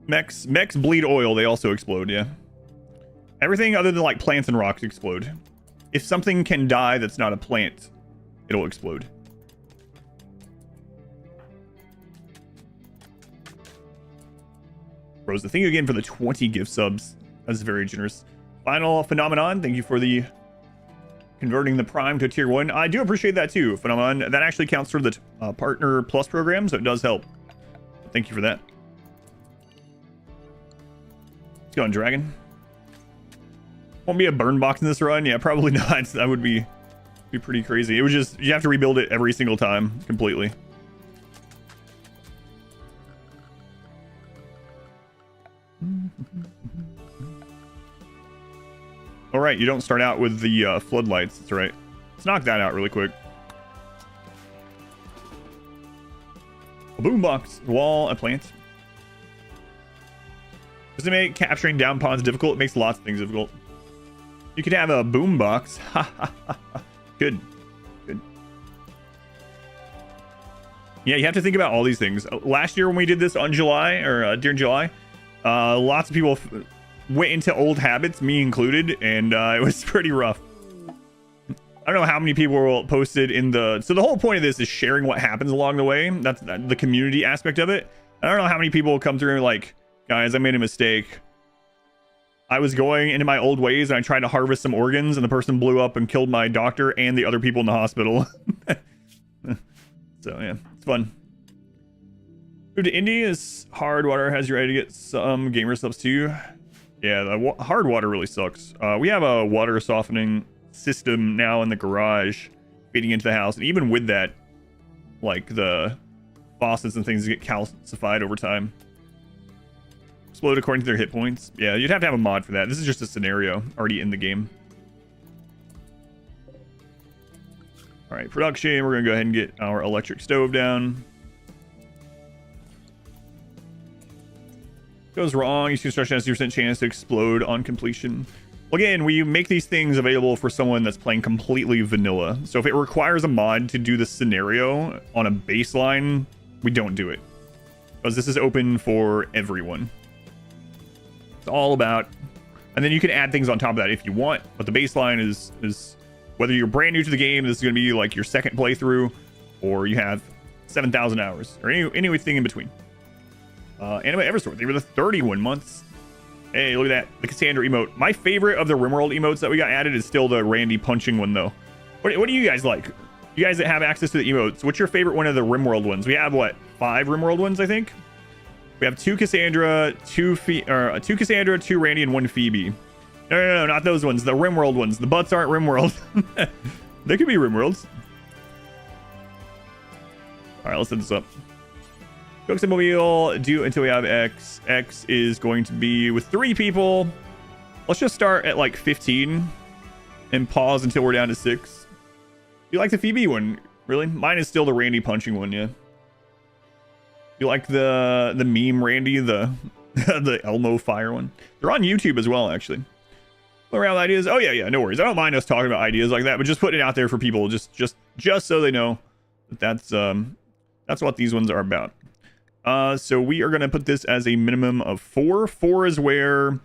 Mechs bleed oil. They also explode, yeah. Everything other than like plants and rocks explode. If something can die that's not a plant, it'll explode. Rosa, thank you again for the 20 gift subs. That's very generous. Final Phenomenon, thank you for the converting the Prime to a Tier 1. I do appreciate that too, Phenomenon. That actually counts for the Partner Plus program, so it does help. Thank you for that. Let's go on, Dragon. Won't be a burn box in this run? Yeah, probably not. That would be pretty crazy. It would just, you have to rebuild it every single time completely. All right, you don't start out with the floodlights. That's right. Let's knock that out really quick. A boombox, wall, a plant. Does it make capturing down ponds difficult? It makes lots of things difficult. You could have a boombox. Good. Good. Yeah, you have to think about all these things. Last year when we did this on July, or during July, lots of people went into old habits, me included, and it was pretty rough. I don't know how many people posted in the... So the whole point of this is sharing what happens along the way. That's the community aspect of it. I don't know how many people come through and like, guys, I made a mistake. I was going into my old ways and I tried to harvest some organs and the person blew up and killed my doctor and the other people in the hospital. So yeah, it's fun. Move to Indy is hard water. Has you ready to get some gamer subs too? Yeah, the hard water really sucks. We have a water softening system now in the garage feeding into the house, and even with that, like the faucets and things get calcified over time. Explode according to their hit points. Yeah, you'd have to have a mod for that. This is just a scenario already in the game. All right, production. We're gonna go ahead and get our electric stove down. Goes wrong. Use construction has 0% chance to explode on completion. Well, again, we make these things available for someone that's playing completely vanilla. So if it requires a mod to do the scenario on a baseline, we don't do it. Because this is open for everyone. It's all about... And then you can add things on top of that if you want. But the baseline is whether you're brand new to the game, this is going to be like your second playthrough, or you have 7,000 hours, or anything in between. Anime Everstore, they were the 31 months. Hey, look at that. The Cassandra emote. My favorite of the RimWorld emotes that we got added is still the Randy punching one, though. What do you guys like? You guys that have access to the emotes, what's your favorite one of the RimWorld ones? We have, what, 5 RimWorld ones, I think? We have 2 Cassandra, 2 Cassandra, 2 Randy, and 1 Phoebe. No, not those ones. The RimWorld ones. The butts aren't RimWorld. They could be RimWorlds. All right, let's set this up. Coaxamobile, do until we have X. X is going to be with 3 people. Let's just start at like 15 and pause until we're down to 6. You like the Phoebe one? Really? Mine is still the Randy punching one, yeah. You like the meme Randy, the the Elmo fire one? They're on YouTube as well, actually. Around ideas. Oh yeah, no worries. I don't mind us talking about ideas like that, but just putting it out there for people, just so they know that that's what these ones are about. So we are gonna put this as a minimum of 4. 4 is where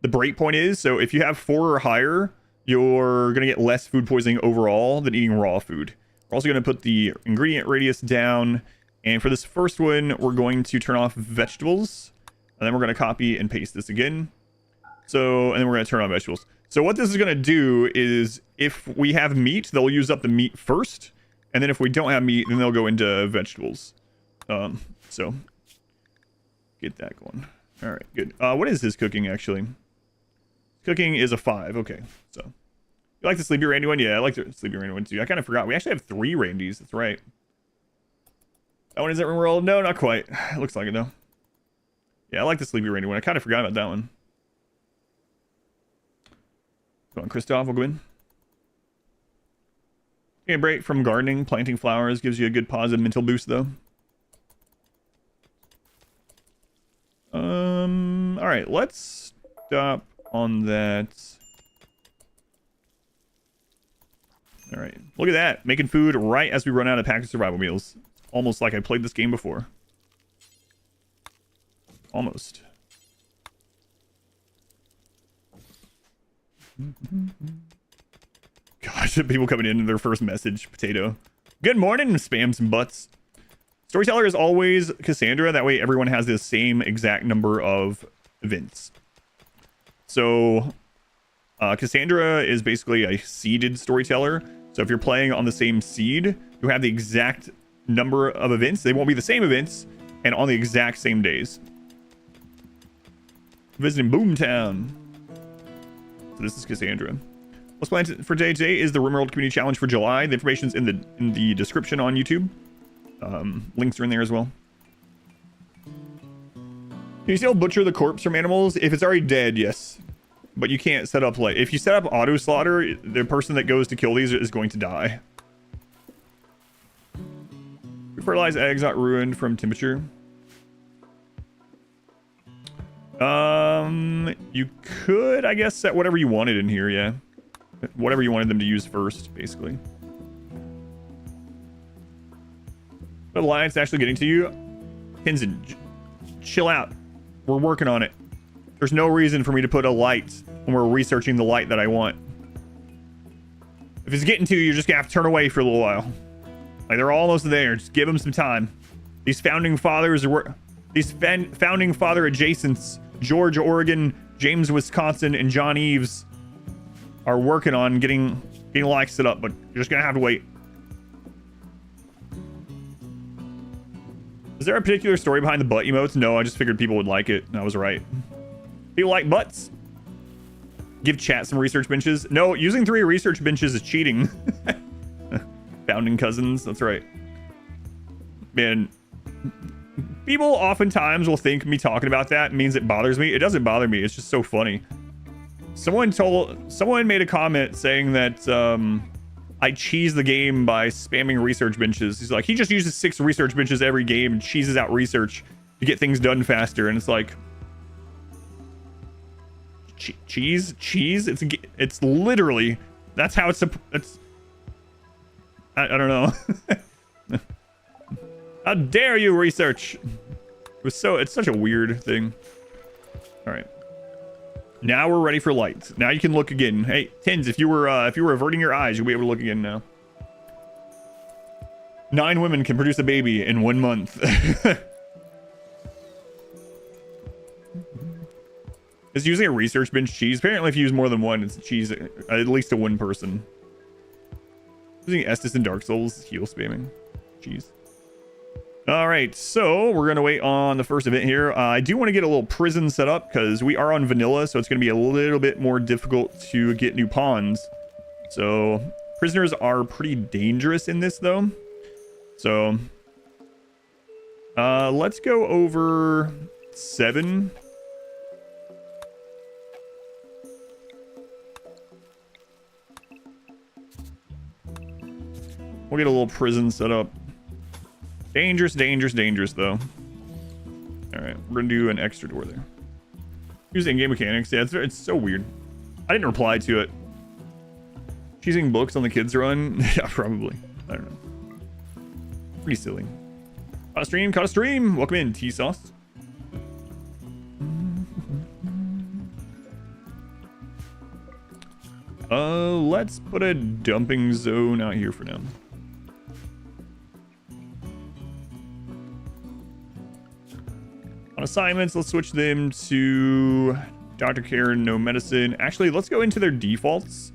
the break point is. So if you have 4 or higher, you're gonna get less food poisoning overall than eating raw food. We're also gonna put the ingredient radius down, and for this first one, we're going to turn off vegetables, and then we're gonna copy and paste this again. So, and then we're gonna turn on vegetables. So what this is gonna do is, if we have meat, they'll use up the meat first, and then if we don't have meat, then they'll go into vegetables. So get that going. All right, good. What is his cooking actually? Cooking is a 5. Okay, so you like the Sleepy Randy one? Yeah, I like the Sleepy Randy one too. I kind of forgot we actually have 3 Randys. That's right. That one isn't RimWorld? No, not quite. It looks like it though. Yeah, I like the Sleepy Randy one. I kind of forgot about that one. Come on, Christoph, we'll go in. Taking a break from gardening, planting flowers gives you a good positive mental boost though. All right, let's stop on that. All right, look at that. Making food right as we run out of packaged survival meals. Almost like I played this game before. Almost. Gosh, people coming in their first message. Potato. Good morning, spam some butts. Storyteller is always Cassandra. That way everyone has the same exact number of events. So Cassandra is basically a seeded storyteller. So if you're playing on the same seed, you have the exact number of events. They won't be the same events and on the exact same days. Visiting Boomtown. So this is Cassandra. What's planned for today is the RimWorld Community Challenge for July. The information's in the description on YouTube. Links are in there as well. Can you still butcher the corpse from animals? If it's already dead, yes. But you can't set up like... If you set up auto slaughter, the person that goes to kill these is going to die. Fertilized eggs not ruined from temperature. You could, I guess, set whatever you wanted in here, yeah. Whatever you wanted them to use first, basically. The line's actually getting to you. Hinson, chill out. We're working on it. There's no reason for me to put a light when we're researching the light that I want. If it's getting to you, you're just gonna have to turn away for a little while. Like, they're almost there. Just give them some time. These founding fathers were... These founding father adjacents, George, Oregon, James, Wisconsin, and John Eves, are working on getting lights set up, but you're just gonna have to wait. Is there a particular story behind the butt emotes? No, I just figured people would like it, and I was right. People like butts? Give chat some research benches? No, using 3 research benches is cheating. Founding cousins, that's right. Man, people oftentimes will think me talking about that means it bothers me. It doesn't bother me, it's just so funny. Someone made a comment saying that I cheese the game by spamming research benches. He's like, he just uses 6 research benches every game and cheeses out research to get things done faster. And it's like, cheese? It's literally, that's how it's I don't know. How dare you research? It's such a weird thing. All right. Now we're ready for lights. Now you can look again. Hey, Tins, if you were averting your eyes, you'll be able to look again now. 9 women can produce a baby in 1 month. Is using a research bench cheese? Apparently, if you use more than one, it's cheese at least to 1 person. Using Estus in Dark Souls, heal spamming. Cheese. All right, so we're gonna wait on the first event here. I do want to get a little prison set up because we are on vanilla, so it's gonna be a little bit more difficult to get new pawns. So prisoners are pretty dangerous in this though. So let's go over 7. We'll get a little prison set up. Dangerous, dangerous, dangerous, though. All right, we're gonna do an extra door there. Use in-game mechanics. Yeah, it's so weird. I didn't reply to it. Choosing books on the kids run? Yeah, probably. I don't know. Pretty silly. Caught a stream, caught a stream. Welcome in, T-Sauce. Let's put a dumping zone out here for now. On assignments, let's switch them to Dr. Care, no medicine. Actually, let's go into their defaults.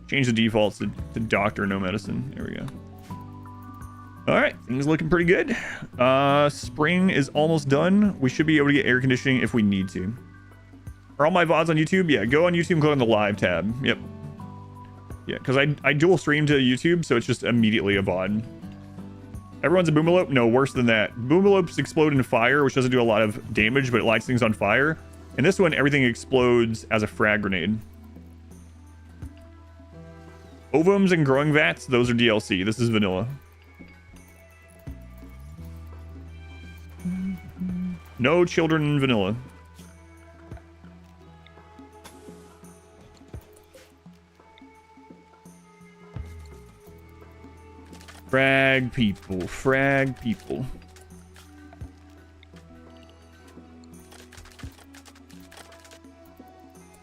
Change the defaults to Doctor, no medicine. There we go. All right, things looking pretty good. Spring is almost done. We should be able to get air conditioning if we need to. Are all my VODs on YouTube? Yeah, go on YouTube and click on the live tab. Yep. Yeah, because I dual stream to YouTube, so it's just immediately a VOD. Everyone's a boomalope? No, worse than that. Boomalopes explode in fire, which doesn't do a lot of damage, but it lights things on fire. And this one, everything explodes as a frag grenade. Ovums and growing vats, those are DLC. This is vanilla. No children in vanilla. Frag people, frag people.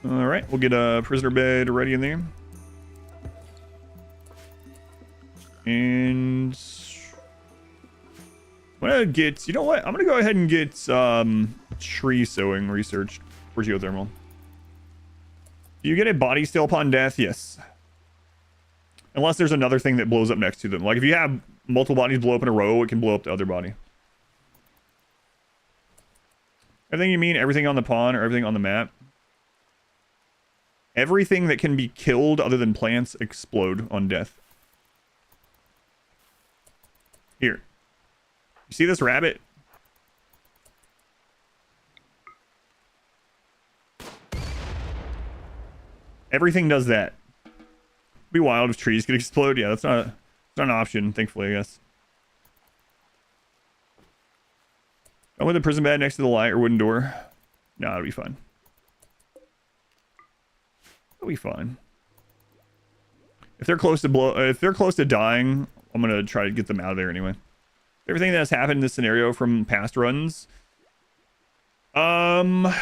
All right, we'll get a prisoner bed ready in there. And I'm gonna get, you know what? I'm gonna go ahead and get tree sowing researched for geothermal. Do you get a body still upon death? Yes. Unless there's another thing that blows up next to them. Like if you have multiple bodies blow up in a row, it can blow up the other body. Everything you mean? Everything on the pawn or everything on the map? Everything that can be killed other than plants explode on death. Here. You see this rabbit? Everything does that. Be wild if trees could explode. Yeah, that's not an option, thankfully, I guess. I want the prison bed next to the light or wooden door. No, it'll be fine. It'll be fine. If they're close to dying, I'm gonna try to get them out of there anyway. Everything that's happened in this scenario from past runs. I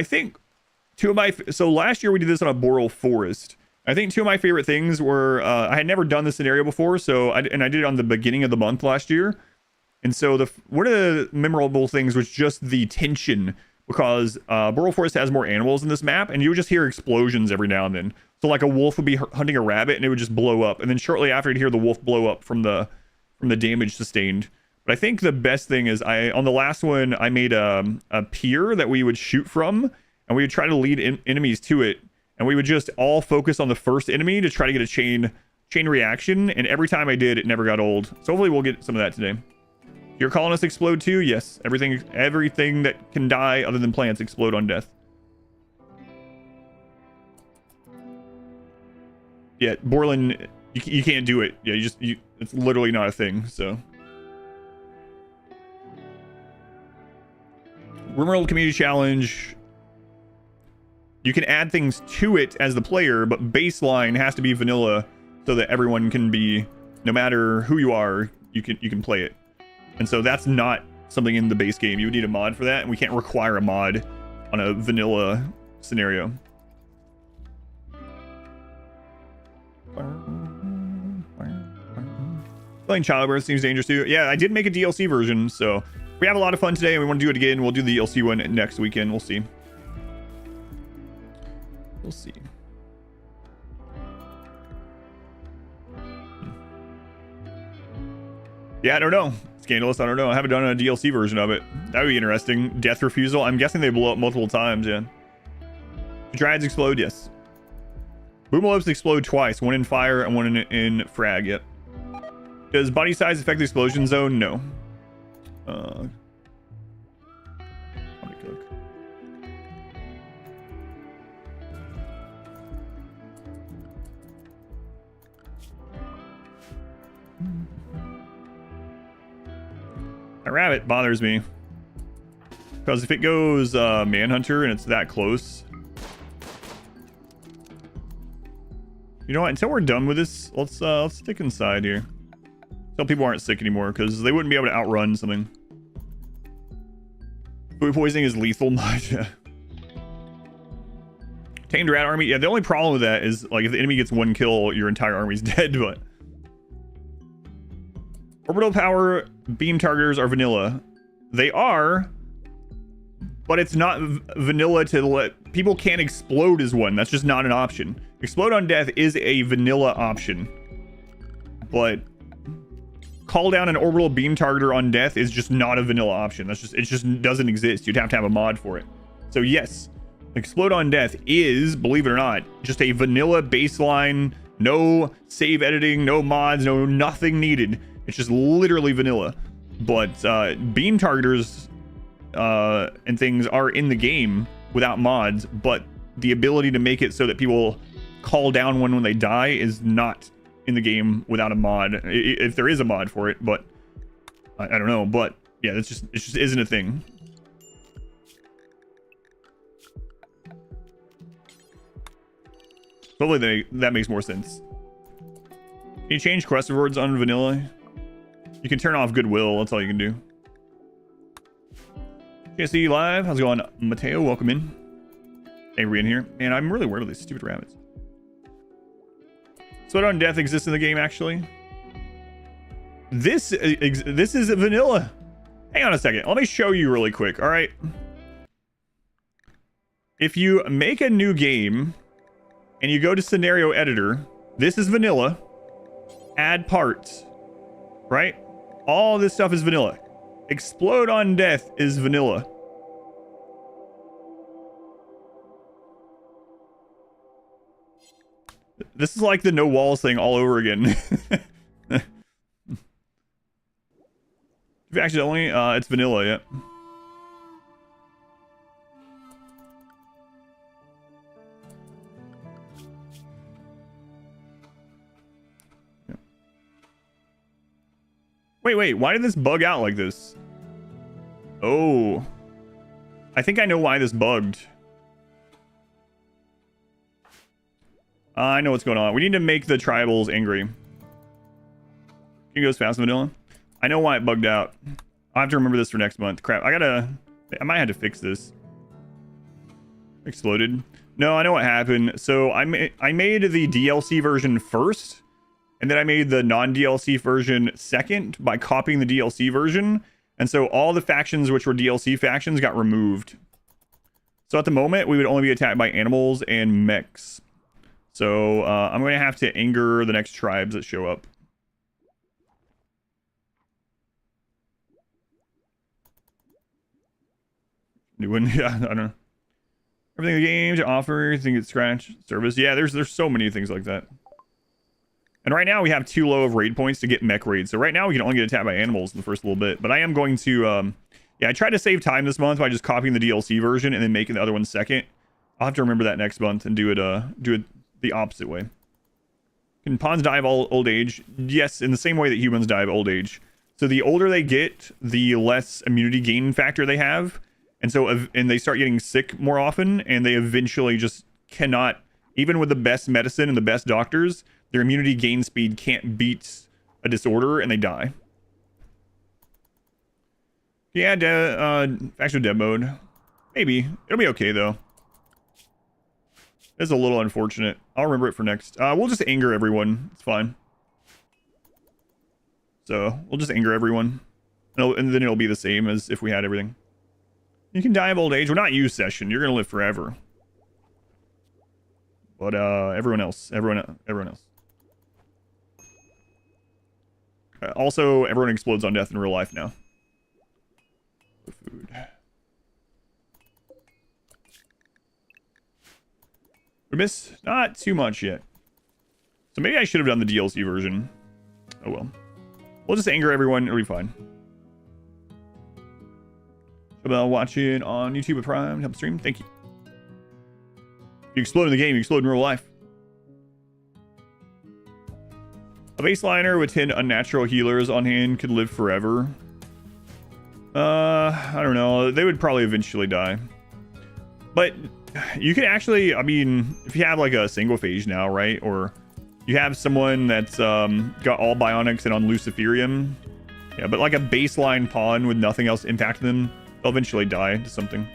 think two of my, so last year we did this on a Boreal Forest. I think two of my favorite things were, I had never done this scenario before, so I did it on the beginning of the month last year. And so one of the memorable things was just the tension, because Boreal Forest has more animals in this map, and you would just hear explosions every now and then. So like a wolf would be hunting a rabbit, and it would just blow up. And then shortly after, you'd hear the wolf blow up from the damage sustained. But I think the best thing is, on the last one, I made a pier that we would shoot from, and we would try to lead enemies to it. And we would just all focus on the first enemy to try to get a chain reaction. And every time I did, it never got old. So hopefully we'll get some of that today. Your colonists explode too? Yes. Everything that can die other than plants explode on death. Yeah, Borland, you can't do it. Yeah, it's literally not a thing, so. RimWorld Community Challenge. You can add things to it as the player, but baseline has to be vanilla so that everyone can be, no matter who you are, you can play it. And so that's not something in the base game. You would need a mod for that, and we can't require a mod on a vanilla scenario. Playing Childbirth seems dangerous too. Yeah, I did make a DLC version, so we have a lot of fun today, and we want to do it again. We'll do the DLC one next weekend. We'll see. We'll see. Yeah, I don't know. Scandalous, I don't know. I haven't done a DLC version of it. That would be interesting. Death Refusal. I'm guessing they blow up multiple times, yeah. Dryads explode, yes. Boomalopes explode twice. One in fire and one in frag, yep. Does body size affect the explosion zone? No. How to cook. That rabbit bothers me. Because if it goes Manhunter and it's that close... You know what? Until we're done with this, let's stick inside here. Until people aren't sick anymore, because they wouldn't be able to outrun something. Food poisoning is lethal. Tamed rat army. Yeah, the only problem with that is, like, if the enemy gets one kill, your entire army's dead, but... Orbital power beam targeters are vanilla. They are, but it's not vanilla to let... People can't explode as one. That's just not an option. Explode on death is a vanilla option. But... Call down an orbital beam targeter on death is just not a vanilla option. That's just... It just doesn't exist. You'd have to have a mod for it. So yes, Explode on death is, believe it or not, just a vanilla baseline. No save editing, no mods, no nothing needed. It's just literally vanilla. But beam targeters and things are in the game without mods, but the ability to make it so that people call down one when they die is not in the game without a mod. If there is a mod for it, but I don't know. But yeah, it just isn't a thing. Hopefully that makes more sense. Can you change quest rewards on vanilla? You can turn off goodwill. That's all you can do. JC live. How's it going, Mateo? Welcome in. Hey, we're in here. Man, I'm really worried about these stupid rabbits. Sweat on death exists in the game, actually. This is vanilla. Hang on a second. Let me show you really quick. All right. If you make a new game and you go to scenario editor, this is vanilla. Add parts, right? All this stuff is vanilla. Explode on death is vanilla. This is like the no walls thing all over again. Actually, only it's vanilla, yeah. Wait, why did this bug out like this? Oh. I think I know why this bugged. I know what's going on. We need to make the tribals angry. It goes fast vanilla. I know why it bugged out. I'll have to remember this for next month. Crap, I might have to fix this. Exploded. No, I know what happened. So I made the DLC version first. And then I made the non-DLC version second by copying the DLC version. And so all the factions which were DLC factions got removed. So at the moment, we would only be attacked by animals and mechs. So I'm going to have to anger the next tribes that show up. New one, yeah, I don't know. Everything in the game to offer, you think it's scratch service. Yeah, there's so many things like that. And right now we have too low of raid points to get mech raids. So right now we can only get attacked by animals in the first little bit. But I am going to, yeah, I tried to save time this month by just copying the DLC version and then making the other one second. I'll have to remember that next month and do it the opposite way. Can pawns die of old age? Yes, in the same way that humans die of old age. So the older they get, the less immunity gain factor they have. And so, and they start getting sick more often, and they eventually just cannot, even with the best medicine and the best doctors, their immunity gain speed can't beat a disorder, and they die. Yeah, actual dev mode. Maybe. It'll be okay, though. It's a little unfortunate. I'll remember it for next. We'll just anger everyone. It's fine. So, we'll just anger everyone. And then it'll be the same as if we had everything. You can die of old age. Well, not you, Session. You're going to live forever. But everyone else. Everyone else. Also, everyone explodes on death in real life now. Food. We missed not too much yet. So maybe I should have done the DLC version. Oh well. We'll just anger everyone. It'll be fine. About watching on YouTube at Prime. Help stream. Thank you. If you explode in the game, you explode in real life. A baseliner with 10 unnatural healers on hand could live forever. I don't know. They would probably eventually die. But you can actually, I mean, if you have like a single phase now, right? Or you have someone that's got all bionics and on Luciferium. Yeah, but like a baseline pawn with nothing else impacting them, they'll eventually die to something.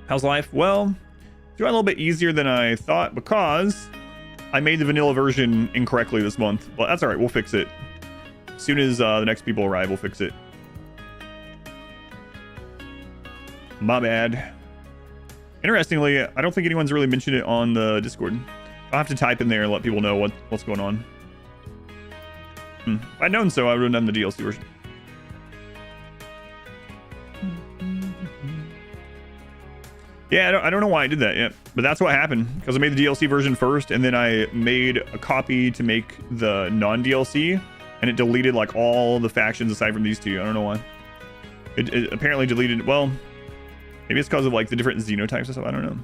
How's life? Well, it's going a little bit easier than I thought because I made the vanilla version incorrectly this month. But that's all right. We'll fix it. As soon as the next people arrive, we'll fix it. My bad. Interestingly, I don't think anyone's really mentioned it on the Discord. I'll have to type in there and let people know what's going on. If I'd known so, I would have done the DLC version. Yeah, I don't know why I did that yet, but that's what happened because I made the DLC version first, and then I made a copy to make the non-DLC, and it deleted like all the factions aside from these two. I don't know why. It apparently deleted. Well, maybe it's because of like the different xenotypes and stuff. I don't know.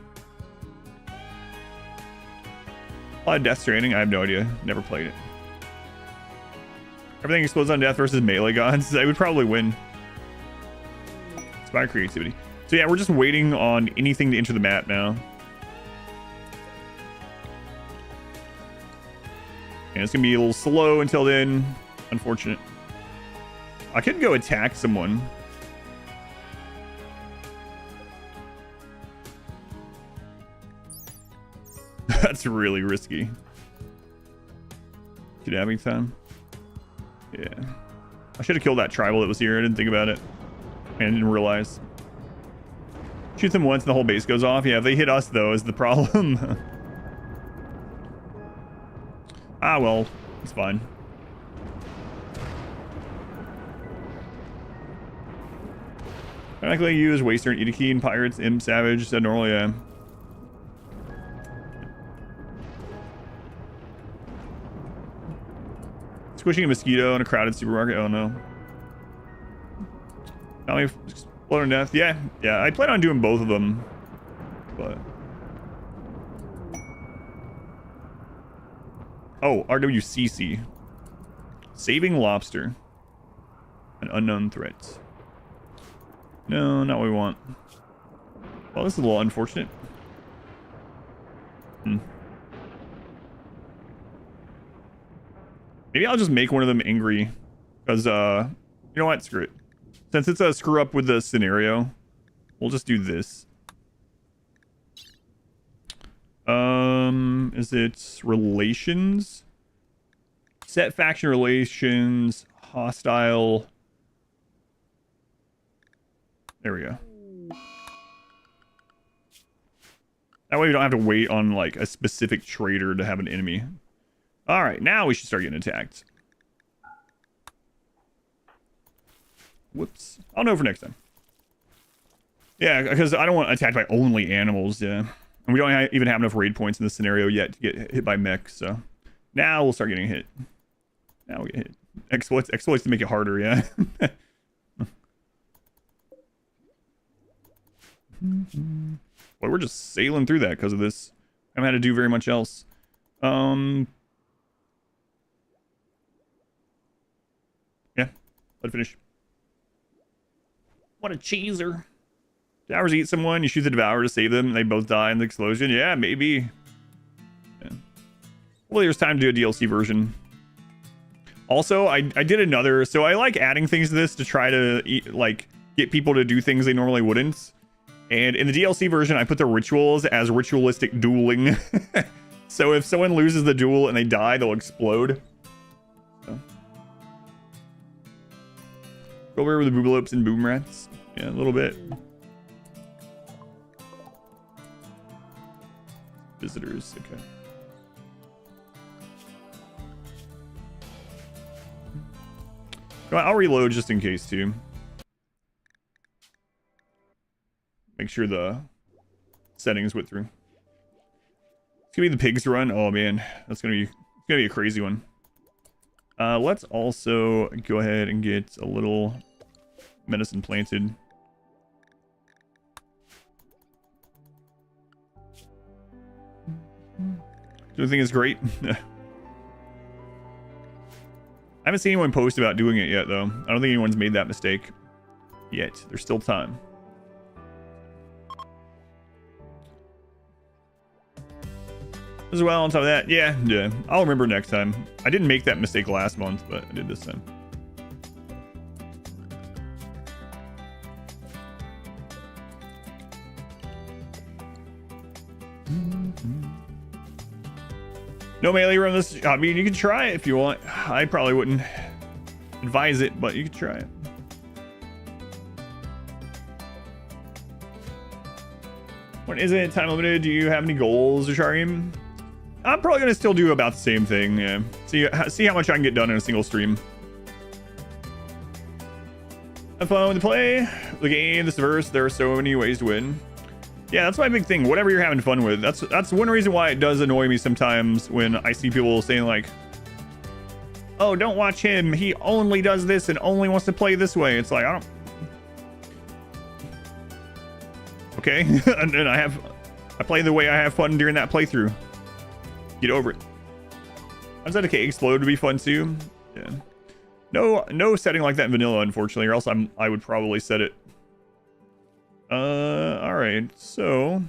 A lot of Death Stranding. I have no idea. Never played it. Everything explodes on death versus melee gods. I would probably win. It's my creativity. So yeah, we're just waiting on anything to enter the map now. And it's gonna be a little slow until then. Unfortunate. I could go attack someone. That's really risky. Kidnapping time. Yeah. I should have killed that tribal that was here. I didn't think about it. And I didn't realize. Shoot them once and the whole base goes off. Yeah, if they hit us, though, is the problem. Ah, well. It's fine. Technically use Waster and Edikeen, Pirates, Imp, Savage, said normally, yeah. Squishing a mosquito in a crowded supermarket. Oh no. Now we explode death. Yeah, I plan on doing both of them, but oh, RWCC, saving lobster, an unknown threat. No, not what we want. Well, this is a little unfortunate. Maybe I'll just make one of them angry. Because, you know what? Screw it. Since it's a screw up with the scenario, we'll just do this. Is it relations? Set faction relations, hostile. There we go. That way we don't have to wait on, like, a specific trader to have an enemy. Alright, now we should start getting attacked. Whoops. I'll know for next time. Yeah, because I don't want attacked by only animals, yeah. And we don't even have enough raid points in this scenario yet to get hit by mechs, so... Now we'll start getting hit. Now we'll get hit. Exploits to make it harder, yeah. Well, we're just sailing through that because of this. I haven't had to do very much else. Yeah, let it finish. What a cheeser. Devours eat someone, you shoot the Devourer to save them, and they both die in the explosion. Yeah, maybe. Yeah. Well, there's time to do a DLC version. Also, I did another, so I like adding things to this to try to like get people to do things they normally wouldn't. And in the DLC version, I put the rituals as ritualistic dueling. So if someone loses the duel and they die, they'll explode. So. Go over with the boobalopes and boom rats. Yeah, a little bit. Visitors, okay. I'll reload just in case too. Make sure the settings went through. It's gonna be the pigs run. Oh man, that's gonna be a crazy one. Let's also go ahead and get a little medicine planted. Do you think it's great? I haven't seen anyone post about doing it yet, though. I don't think anyone's made that mistake yet. There's still time. As well, on top of that, yeah, I'll remember next time. I didn't make that mistake last month, but I did this time. No melee run this. I mean, you can try it if you want. I probably wouldn't advise it, but you can try it. When is it time limited? Do you have any goals, Sharim? I'm probably gonna still do about the same thing. Yeah. See how much I can get done in a single stream. Have fun with the play, the game, this verse. There are so many ways to win. Yeah, that's my big thing. Whatever you're having fun with. That's one reason why it does annoy me sometimes when I see people saying like, "Oh, don't watch him. He only does this and only wants to play this way." It's like, I don't. Okay, and I play the way I have fun during that playthrough. Get over it. I just had a cake explode to be fun too. Yeah. No setting like that in vanilla, unfortunately, or else I would probably set it. All right, so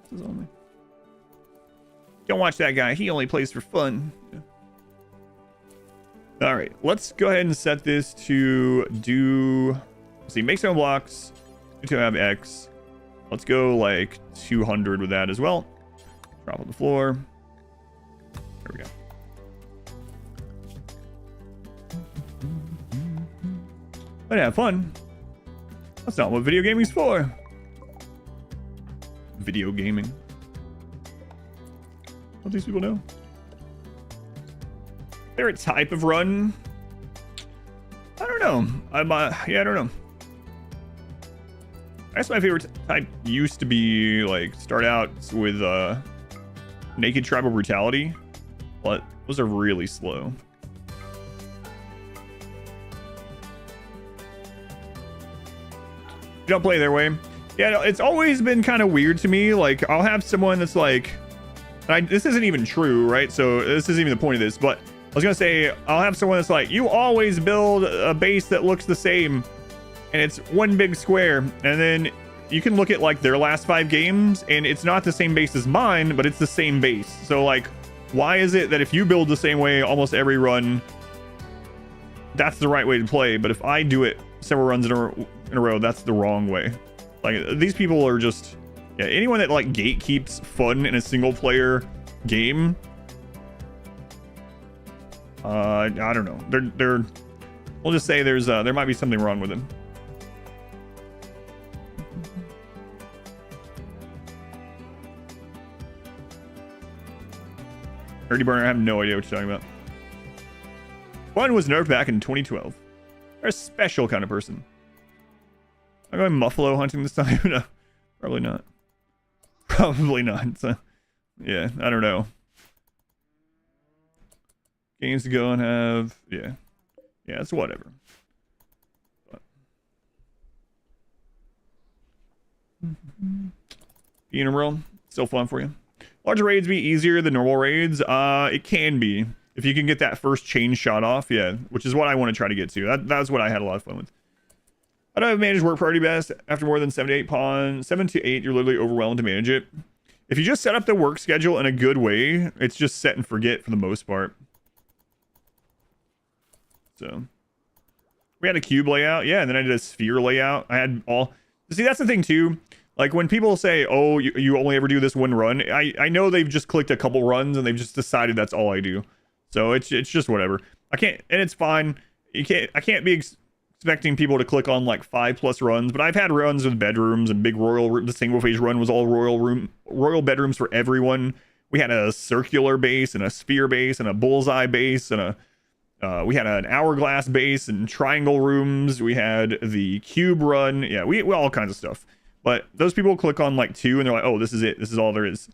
this is on me. Don't watch that guy. He only plays for fun. Yeah. All right, let's go ahead and set this to do. Let's see, make some blocks. To have X. Let's go like 200 with that as well. Drop on the floor. There we go. But have fun. That's not what video gaming's for. Video gaming. What these people know? Favorite type of run? I don't know. Yeah, I don't know. I guess my favorite type used to be like start out with naked tribal brutality, but those are really slow. You don't play their way. Yeah, it's always been kind of weird to me. Like I'll have someone that's like, this isn't even true, right? So this isn't even the point of this, but I was gonna say I'll have someone that's like, you always build a base that looks the same. And it's one big square, and then you can look at like their last 5 games and it's not the same base as mine, but it's the same base. So like, why is it that if you build the same way almost every run, that's the right way to play, but if I do it several runs in a row, that's the wrong way? Like these people are just, yeah, anyone that like gatekeeps fun in a single player game, I don't know, they're we'll just say there might be something wrong with them. Dirty Burner, I have no idea what you're talking about. One was nerfed back in 2012. They're a special kind of person. I'm going Muffalo hunting this time. No, probably not. Probably not. So, yeah, I don't know. Games to go and have. Yeah, it's whatever. But. Being a world, still fun for you. Larger raids be easier than normal raids? It can be. If you can get that first chain shot off, yeah. Which is what I want to try to get to. That's what I had a lot of fun with. How do I manage work priority best? After more than 7 to 8 pawns, 7 to 8, you're literally overwhelmed to manage it. If you just set up the work schedule in a good way, it's just set and forget for the most part. So, we had a cube layout. Yeah, and then I did a sphere layout. I had all... See, that's the thing too. Like when people say, oh, you only ever do this one run, I know they've just clicked a couple runs and they've just decided that's all I do. So it's just whatever. I can't, and it's fine. I can't be expecting people to click on like 5+ runs, but I've had runs with bedrooms and big royal, the single phase run was all royal bedrooms for everyone. We had a circular base and a sphere base and a bullseye base and we had an hourglass base and triangle rooms. We had the cube run. Yeah, we all kinds of stuff. But those people click on like 2 and they're like, oh, this is it. This is all there is.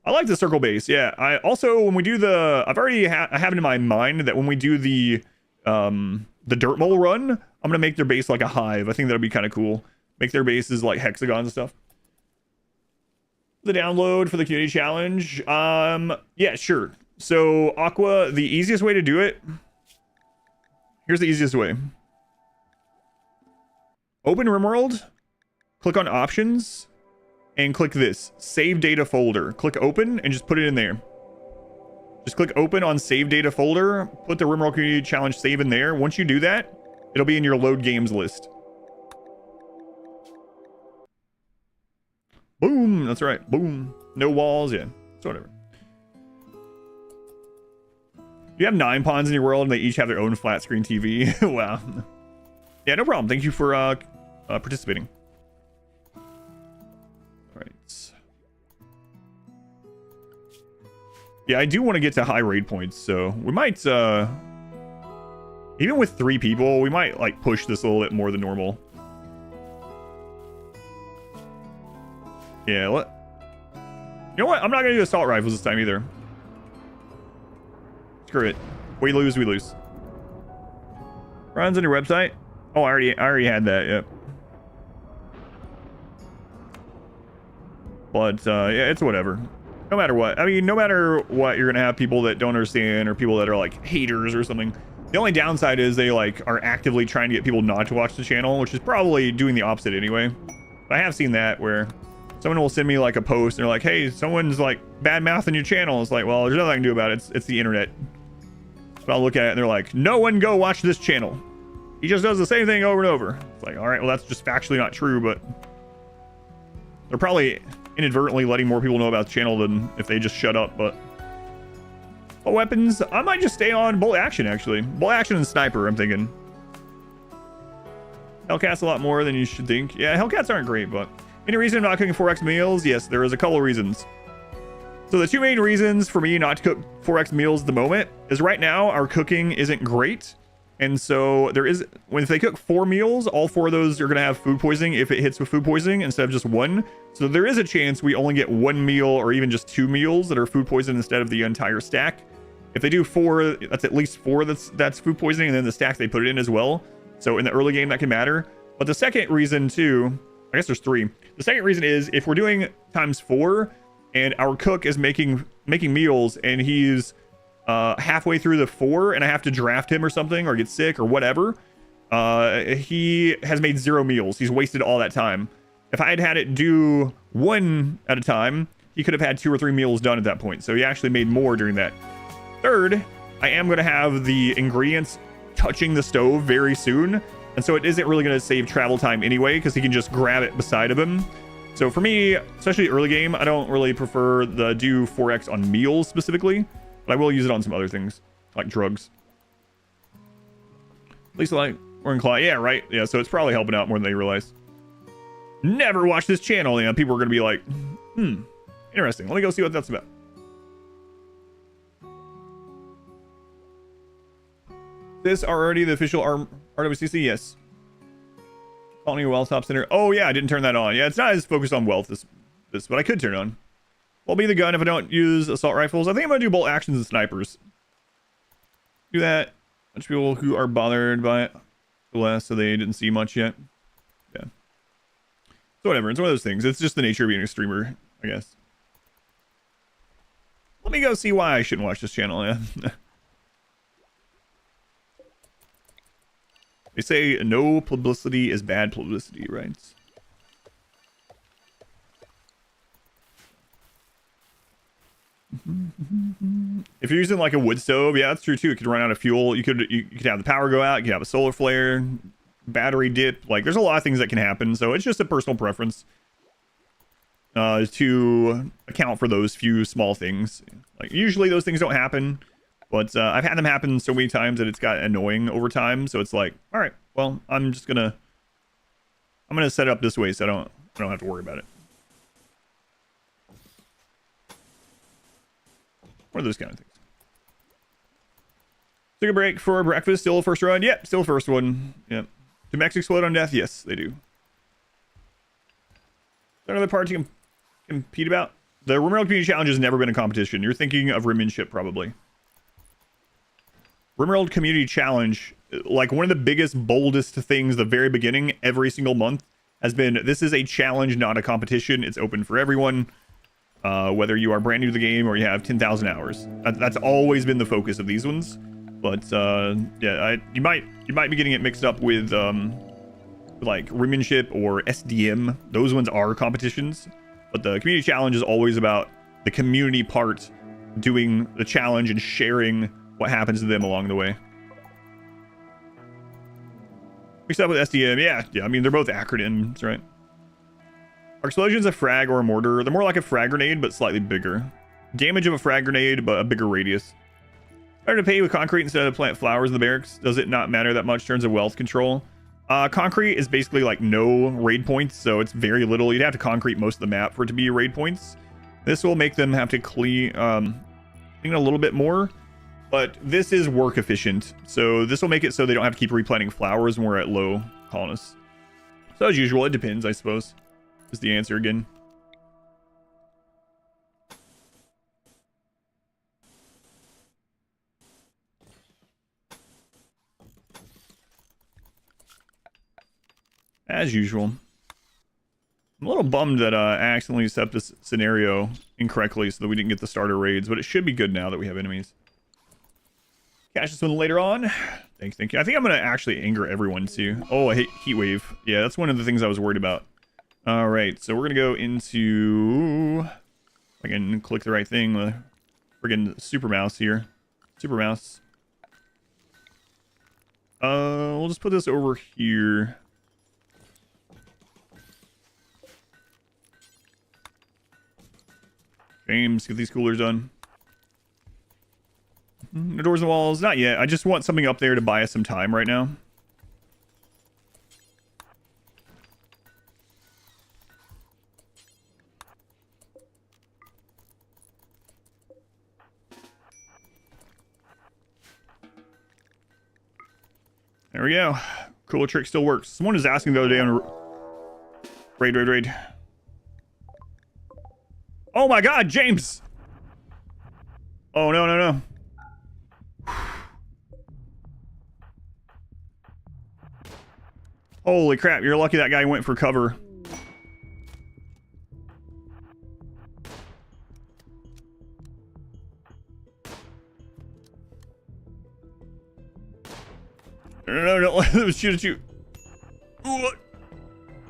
I like the circle base. Yeah. I also, when we do I have it in my mind that when we do the dirt mole run, I'm going to make their base like a hive. I think that'll be kind of cool. Make their bases like hexagons and stuff. The download for the community challenge. Yeah, sure. So Aqua, the easiest way to do it. Here's the easiest way. Open RimWorld, click on options, and click this save data folder. Click open and just put it in there. Just click open on save data folder, put the RimWorld Community Challenge save in there. Once you do that, it'll be in your load games list. Boom, that's right, boom. No walls, yeah, so whatever. You have 9 pawns in your world and they each have their own flat screen TV. Wow. Yeah, no problem. Thank you for participating. All right. Yeah, I do want to get to high raid points, so we might, even with 3 people, we might like push this a little bit more than normal. Yeah, you know what? I'm not gonna do assault rifles this time either. Screw it. We lose, we lose. Runs on your website. Oh, I already had that. Yep. But yeah, it's whatever. No matter what. I mean, no matter what, you're gonna have people that don't understand or people that are like haters or something. The only downside is they like are actively trying to get people not to watch the channel, which is probably doing the opposite anyway. But I have seen that where someone will send me like a post and they're like, hey, someone's like bad mouthing your channel. It's like, well, there's nothing I can do about it. It's the internet. But I'll look at it and they're like, no one go watch this channel. He just does the same thing over and over. It's like, all right, well, that's just factually not true, but they're probably inadvertently letting more people know about the channel than if they just shut up. But weapons, I might just stay on bolt action, actually. Bolt action and sniper, I'm thinking. Hellcats a lot more than you should think. Yeah, Hellcats aren't great, but any reason I'm not cooking 4x meals? Yes, there is a couple of reasons. So the 2 main reasons for me not to cook 4x meals at the moment is right now our cooking isn't great. And so there is, if they cook 4 meals, all 4 of those are going to have food poisoning if it hits with food poisoning instead of just 1. So there is a chance we only get 1 meal or even just 2 meals that are food poisoning instead of the entire stack. If they do 4, that's at least 4 that's food poisoning, and then the stack they put it in as well. So in the early game that can matter. But the second reason too, I guess there's 3. The second reason is if we're doing times 4 and our cook is making meals and he's halfway through the 4 and I have to draft him or something or get sick or whatever, he has made 0 meals. He's wasted all that time. If I had it do 1 at a time, he could have had 2 or 3 meals done at that point. So he actually made more during that. Third, I am going to have the ingredients touching the stove very soon. And so it isn't really going to save travel time anyway, because he can just grab it beside of him. So for me, especially early game, I don't really prefer the do 4x on meals specifically, but I will use it on some other things, like drugs. At least like we're inclined. Yeah, right. Yeah, so it's probably helping out more than they realize. Never watch this channel. You know, people are going to be like, interesting. Let me go see what that's about. This already the official RWCC? Yes. Calling Wealth Top Center. Oh yeah, I didn't turn that on. Yeah, it's not as focused on wealth this, but I could turn it on. I'll be the gun if I don't use assault rifles. I think I'm gonna do bolt actions and snipers. Do that. A bunch of people who are bothered by it less, so they didn't see much yet. Yeah. So whatever. It's one of those things. It's just the nature of being a streamer, I guess. Let me go see why I shouldn't watch this channel. Yeah. They say no publicity is bad publicity, right? If you're using like a wood stove, yeah, that's true too. It could run out of fuel. You could have the power go out. You could have a solar flare, battery dip. Like there's a lot of things that can happen. So it's just a personal preference to account for those few small things. Like usually those things don't happen. But I've had them happen so many times that it's got annoying over time. So it's like, all right, well, I'm gonna set it up this way so I don't have to worry about it. One of those kind of things. Took a break for breakfast. Still first run. Yep, still first one. Yep. Do mechs explode on death? Yes, they do. Is there another part you can compete about? The RimWorld Community Challenge has never been a competition. You're thinking of Rimmanship probably. RimWorld Community Challenge, like one of the biggest, boldest things the very beginning, every single month, has been, this is a challenge, not a competition. It's open for everyone. whether you are brand new to the game or you have 10,000 hours. That's always been the focus of these ones. But yeah, you might be getting it mixed up with like Rimmanship or SDM. Those ones are competitions, but the community challenge is always about the community part doing the challenge and sharing what happens to them along the way. Mixed up with SDM, yeah. I mean, they're both acronyms, right? Are explosions a frag or a mortar? They're more like a frag grenade, but slightly bigger. Damage of a frag grenade, but a bigger radius. Better to pay with concrete instead of plant flowers in the barracks. Does it not matter that much in terms of wealth control? Concrete is basically like no raid points, so it's very little. You'd have to concrete most of the map for it to be raid points. This will make them have to clean a little bit more, but this is work efficient. So this will make it so they don't have to keep replanting flowers when we're at low colonists. So as usual, it depends, I suppose. Is the answer again. As usual. I'm a little bummed that I accidentally set this scenario incorrectly so that we didn't get the starter raids, but it should be good now that we have enemies. Catch this one later on. Thank you. I think I'm going to actually anger everyone too. Oh, I hate heat wave. Yeah, that's one of the things I was worried about. All right, so we're going to go into... If I can click the right thing, the friggin' super mouse here. Super mouse. We'll just put this over here. James, get these coolers done. No doors and walls, not yet. I just want something up there to buy us some time right now. There we go. Cooler trick still works. Someone was asking the other day on raid. Oh my god, James! Oh, no. Holy crap, you're lucky that guy went for cover. No, don't let them shoot at you. Ooh,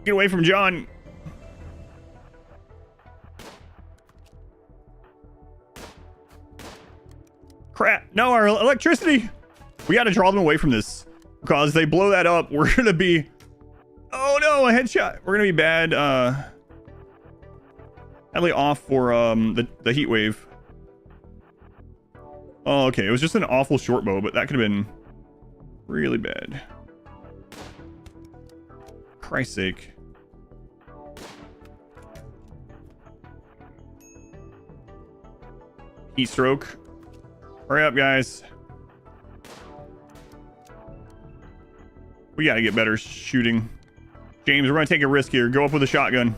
get away from John. Crap. No, our electricity. We got to draw them away from this. Because they blow that up, we're going to be... Oh no, a headshot. We're going to be bad. Badly off for the heat wave. Oh, okay. It was just an awful short bow, but that could have been really bad. Christ's sake. Heat stroke. Hurry up, guys. We gotta get better shooting. James, we're gonna take a risk here. Go up with a shotgun.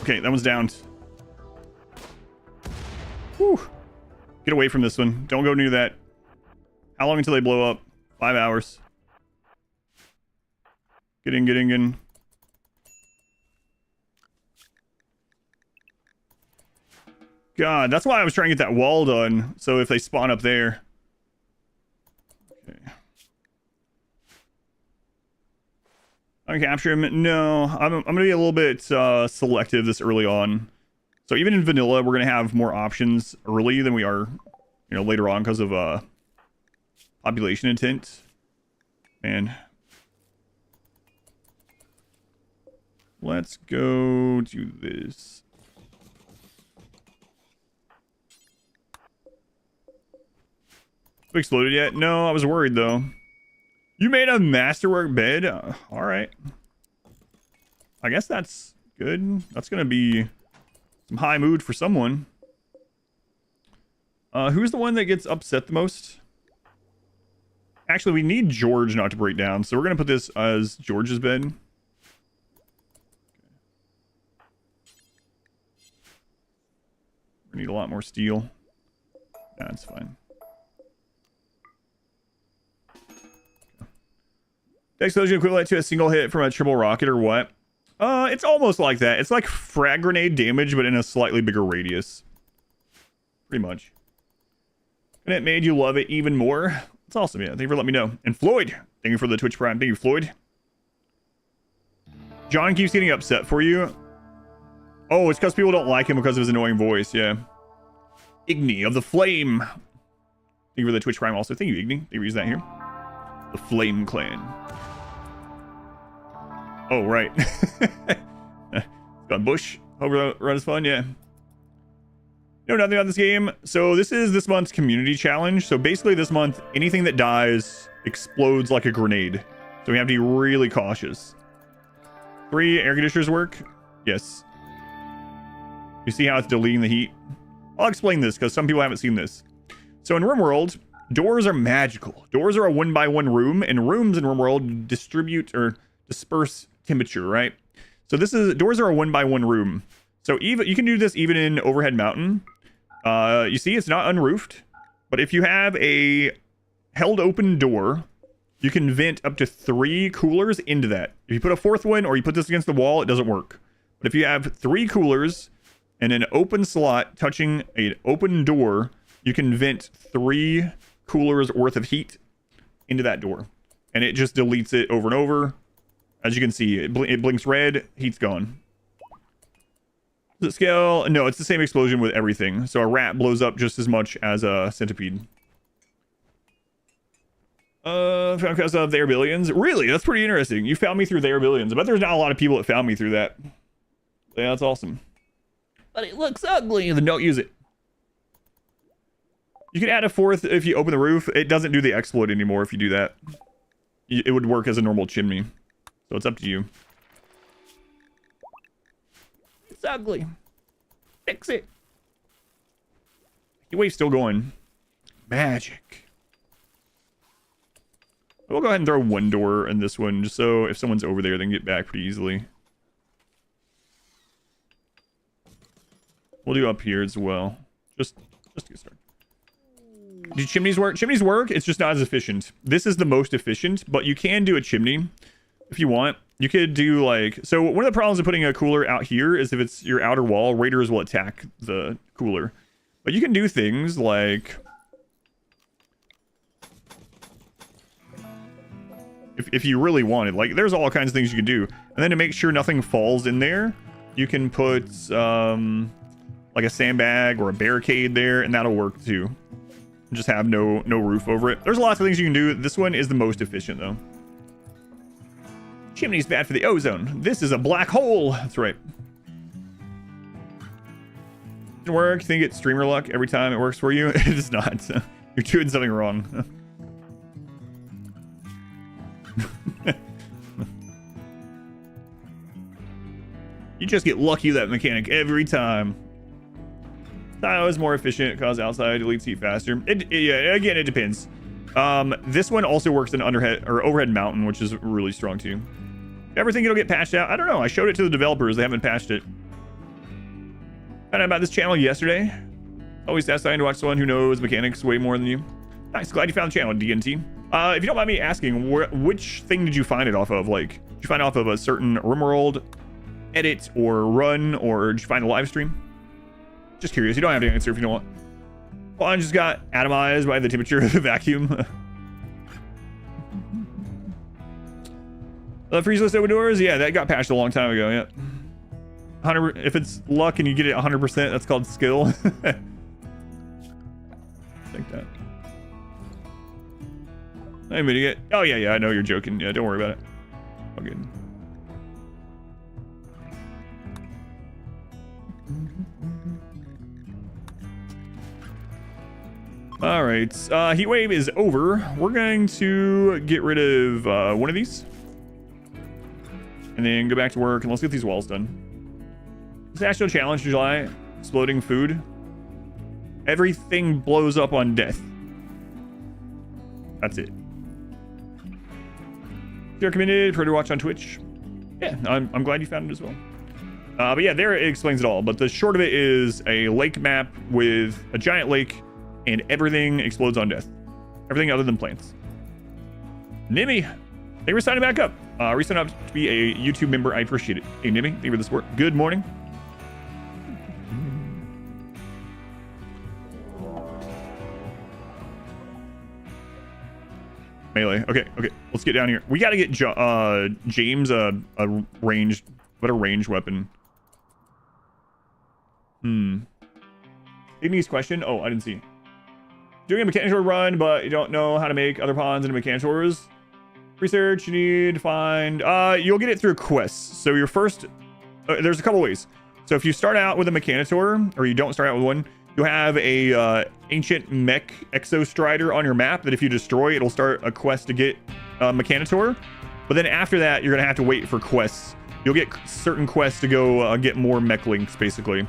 Okay, that one's down. Whew. Get away from this one. Don't go near that. How long until they blow up? 5 hours. Get in. God, that's why I was trying to get that wall done. So if they spawn up there. Okay. I can capture him. No, I'm going to be a little bit selective this early on. So even in vanilla, we're going to have more options early than we are, later on because of population intent. Man. Let's go do this. Exploded yet? No, I was worried though. You made a masterwork bed? All right. I guess that's good. That's gonna be some high mood for someone. Who's the one that gets upset the most? Actually, we need George not to break down, so we're gonna put this as George's bed. We need a lot more steel. That's fine. The explosion equivalent to a single hit from a triple rocket or what? It's almost like that. It's like frag grenade damage, but in a slightly bigger radius. Pretty much. And it made you love it even more. It's awesome, yeah. Thank you for letting me know. And Floyd, thank you for the Twitch Prime. Thank you, Floyd. John keeps getting upset for you. Oh, it's because people don't like him because of his annoying voice, yeah. Igni of the Flame. Thank you for the Twitch Prime also. Thank you, Igni. They use that here. The Flame Clan. Oh, right. Got Bush. Hope run is fun, yeah. Know nothing about this game. So this is this month's community challenge. So basically this month, anything that dies explodes like a grenade. So we have to be really cautious. 3 air conditioners work? Yes. You see how it's deleting the heat? I'll explain this because some people haven't seen this. So in RimWorld, doors are magical. Doors are a 1x1 room, and rooms in RimWorld distribute or disperse temperature, right? So this is doors are a 1x1 room. So even you can do this even in Overhead Mountain. You see it's not unroofed, but if you have a held open door, you can vent up to 3 coolers into that. If you put a 4th one or you put this against the wall, it doesn't work. But if you have 3 coolers and an open slot touching an open door, you can vent 3 coolers worth of heat into that door. And it just deletes it over and over. As you can see, it blinks red, heat's gone. Does it scale? No, it's the same explosion with everything. So a rat blows up just as much as a centipede. Found because of their billions. Really? That's pretty interesting. You found me through their billions. I bet there's not a lot of people that found me through that. Yeah, that's awesome. But it looks ugly. Then don't use it. You can add a 4th if you open the roof. It doesn't do the exploit anymore if you do that. It would work as a normal chimney. So it's up to you. It's ugly. Fix it. Heat wave's still going. Magic. We'll go ahead and throw 1 door in this one, just so if someone's over there, they can get back pretty easily. We'll do up here as well. Just to get started. Do chimneys work? Chimneys work. It's just not as efficient. This is the most efficient, but you can do a chimney if you want. You could do like... So one of the problems of putting a cooler out here is if it's your outer wall, raiders will attack the cooler. But you can do things like... If you really wanted, like there's all kinds of things you can do. And then to make sure nothing falls in there, you can put like a sandbag or a barricade there, and that'll work too. Just have no roof over it. There's lots of things you can do. This one is the most efficient though. Chimney's bad for the ozone. This is a black hole. That's right. Didn't work. You think it's streamer luck every time it works for you? It is not. You're doing something wrong. You just get lucky with that mechanic every time. Tile is more efficient, cause outside deletes heat faster. Yeah, again, it depends. This one also works in Overhead Mountain, which is really strong too. Ever think it'll get patched out? I don't know. I showed it to the developers. They haven't patched it. Found out about this channel yesterday. Always satisfying to watch someone who knows mechanics way more than you. Nice. Glad you found the channel, DNT. If you don't mind me asking, which thing did you find it off of? Like, did you find it off of a certain RimWorld edit or run, or did you find a live stream? Just curious. You don't have to answer if you don't want. Well, I just got atomized by the temperature of the vacuum. The freezeless open doors, yeah, that got patched a long time ago. Yeah, 100. If it's luck and you get it 100%, that's called skill. Think that. I'm an idiot. Oh yeah, I know you're joking. Yeah, don't worry about it. All good. All right, heat wave is over. We're going to get rid of one of these, and then go back to work, and let's get these walls done. This National Challenge July, exploding food. Everything blows up on death. That's it. If you're committed, prefer to watch on Twitch. Yeah, I'm glad you found it as well. But yeah, there it explains it all. But the short of it is a lake map with a giant lake, and everything explodes on death. Everything other than plants. Nimmy, Thank you for signing back up. Resign up to be a YouTube member. I appreciate it. Hey, Nimmy, thank you for the support. Good morning. Melee. Okay. Let's get down here. We got to get James a better range weapon. Ignis question. Oh, I didn't see. Doing a mechanical run, but you don't know how to make other pawns into mechanitors. Research, you need to find... you'll get it through quests. So your first... there's a couple ways. So if you start out with a mechanitor, or you don't start out with one, you'll have a ancient mech exostrider on your map that if you destroy, it'll start a quest to get mechanitor. But then after that, you're going to have to wait for quests. You'll get certain quests to go get more mech links, basically.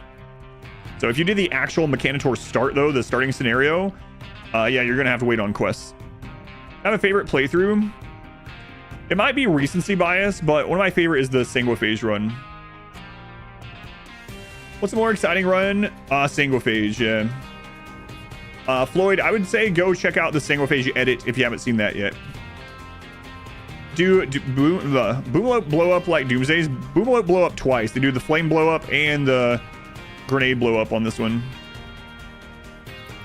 So if you did the actual mechanitor start, though, the starting scenario, yeah, you're going to have to wait on quests. I have a favorite playthrough. It might be recency bias, but one of my favorite is the Sanguiphage run. What's a more exciting run? Sanguiphage, yeah. Floyd, I would say go check out the Sanguiphage edit if you haven't seen that yet. Do Boomlope blow up like Doomsday's? Boomlope blow up twice. They do the flame blow up and the grenade blow up on this one.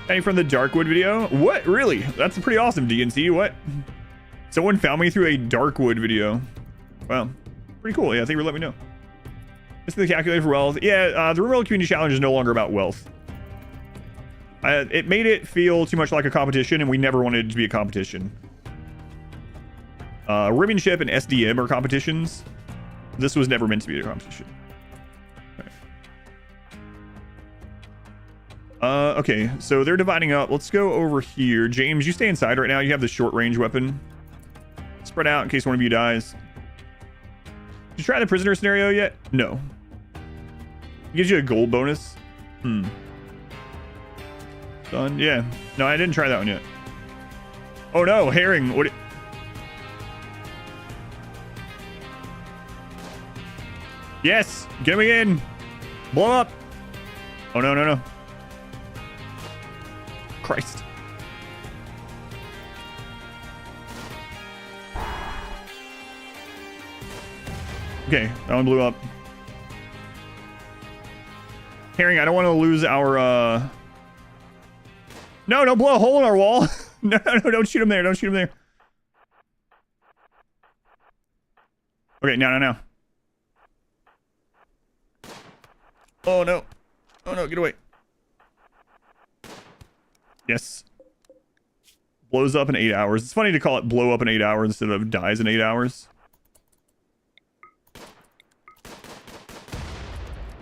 Any from the Darkwood video? What? Really? That's pretty awesome, DNC. What? Someone found me through a Darkwood video. Wow. Pretty cool. Yeah, thank you for letting me know. This is the calculator for wealth. Yeah, the RimWorld Community Challenge is no longer about wealth. It made it feel too much like a competition, and we never wanted it to be a competition. Ribbonship and SDM are competitions. This was never meant to be a competition. Okay, so they're dividing up. Let's go over here. James, you stay inside right now. You have the short range weapon. Spread out in case one of you dies. Did you try the prisoner scenario yet? No. It gives you a gold bonus. Done. Yeah. No, I didn't try that one yet. Oh no, herring. What? Yes. Get me in. Blow up. Oh no, no, no. Christ. Okay, that one blew up. Herring, I don't want to lose our, No, don't blow a hole in our wall. No, don't shoot him there. Don't shoot him there. Okay, no. Oh, no. Oh, no, get away. Yes. Blows up in 8 hours. It's funny to call it blow up in 8 hours instead of dies in 8 hours.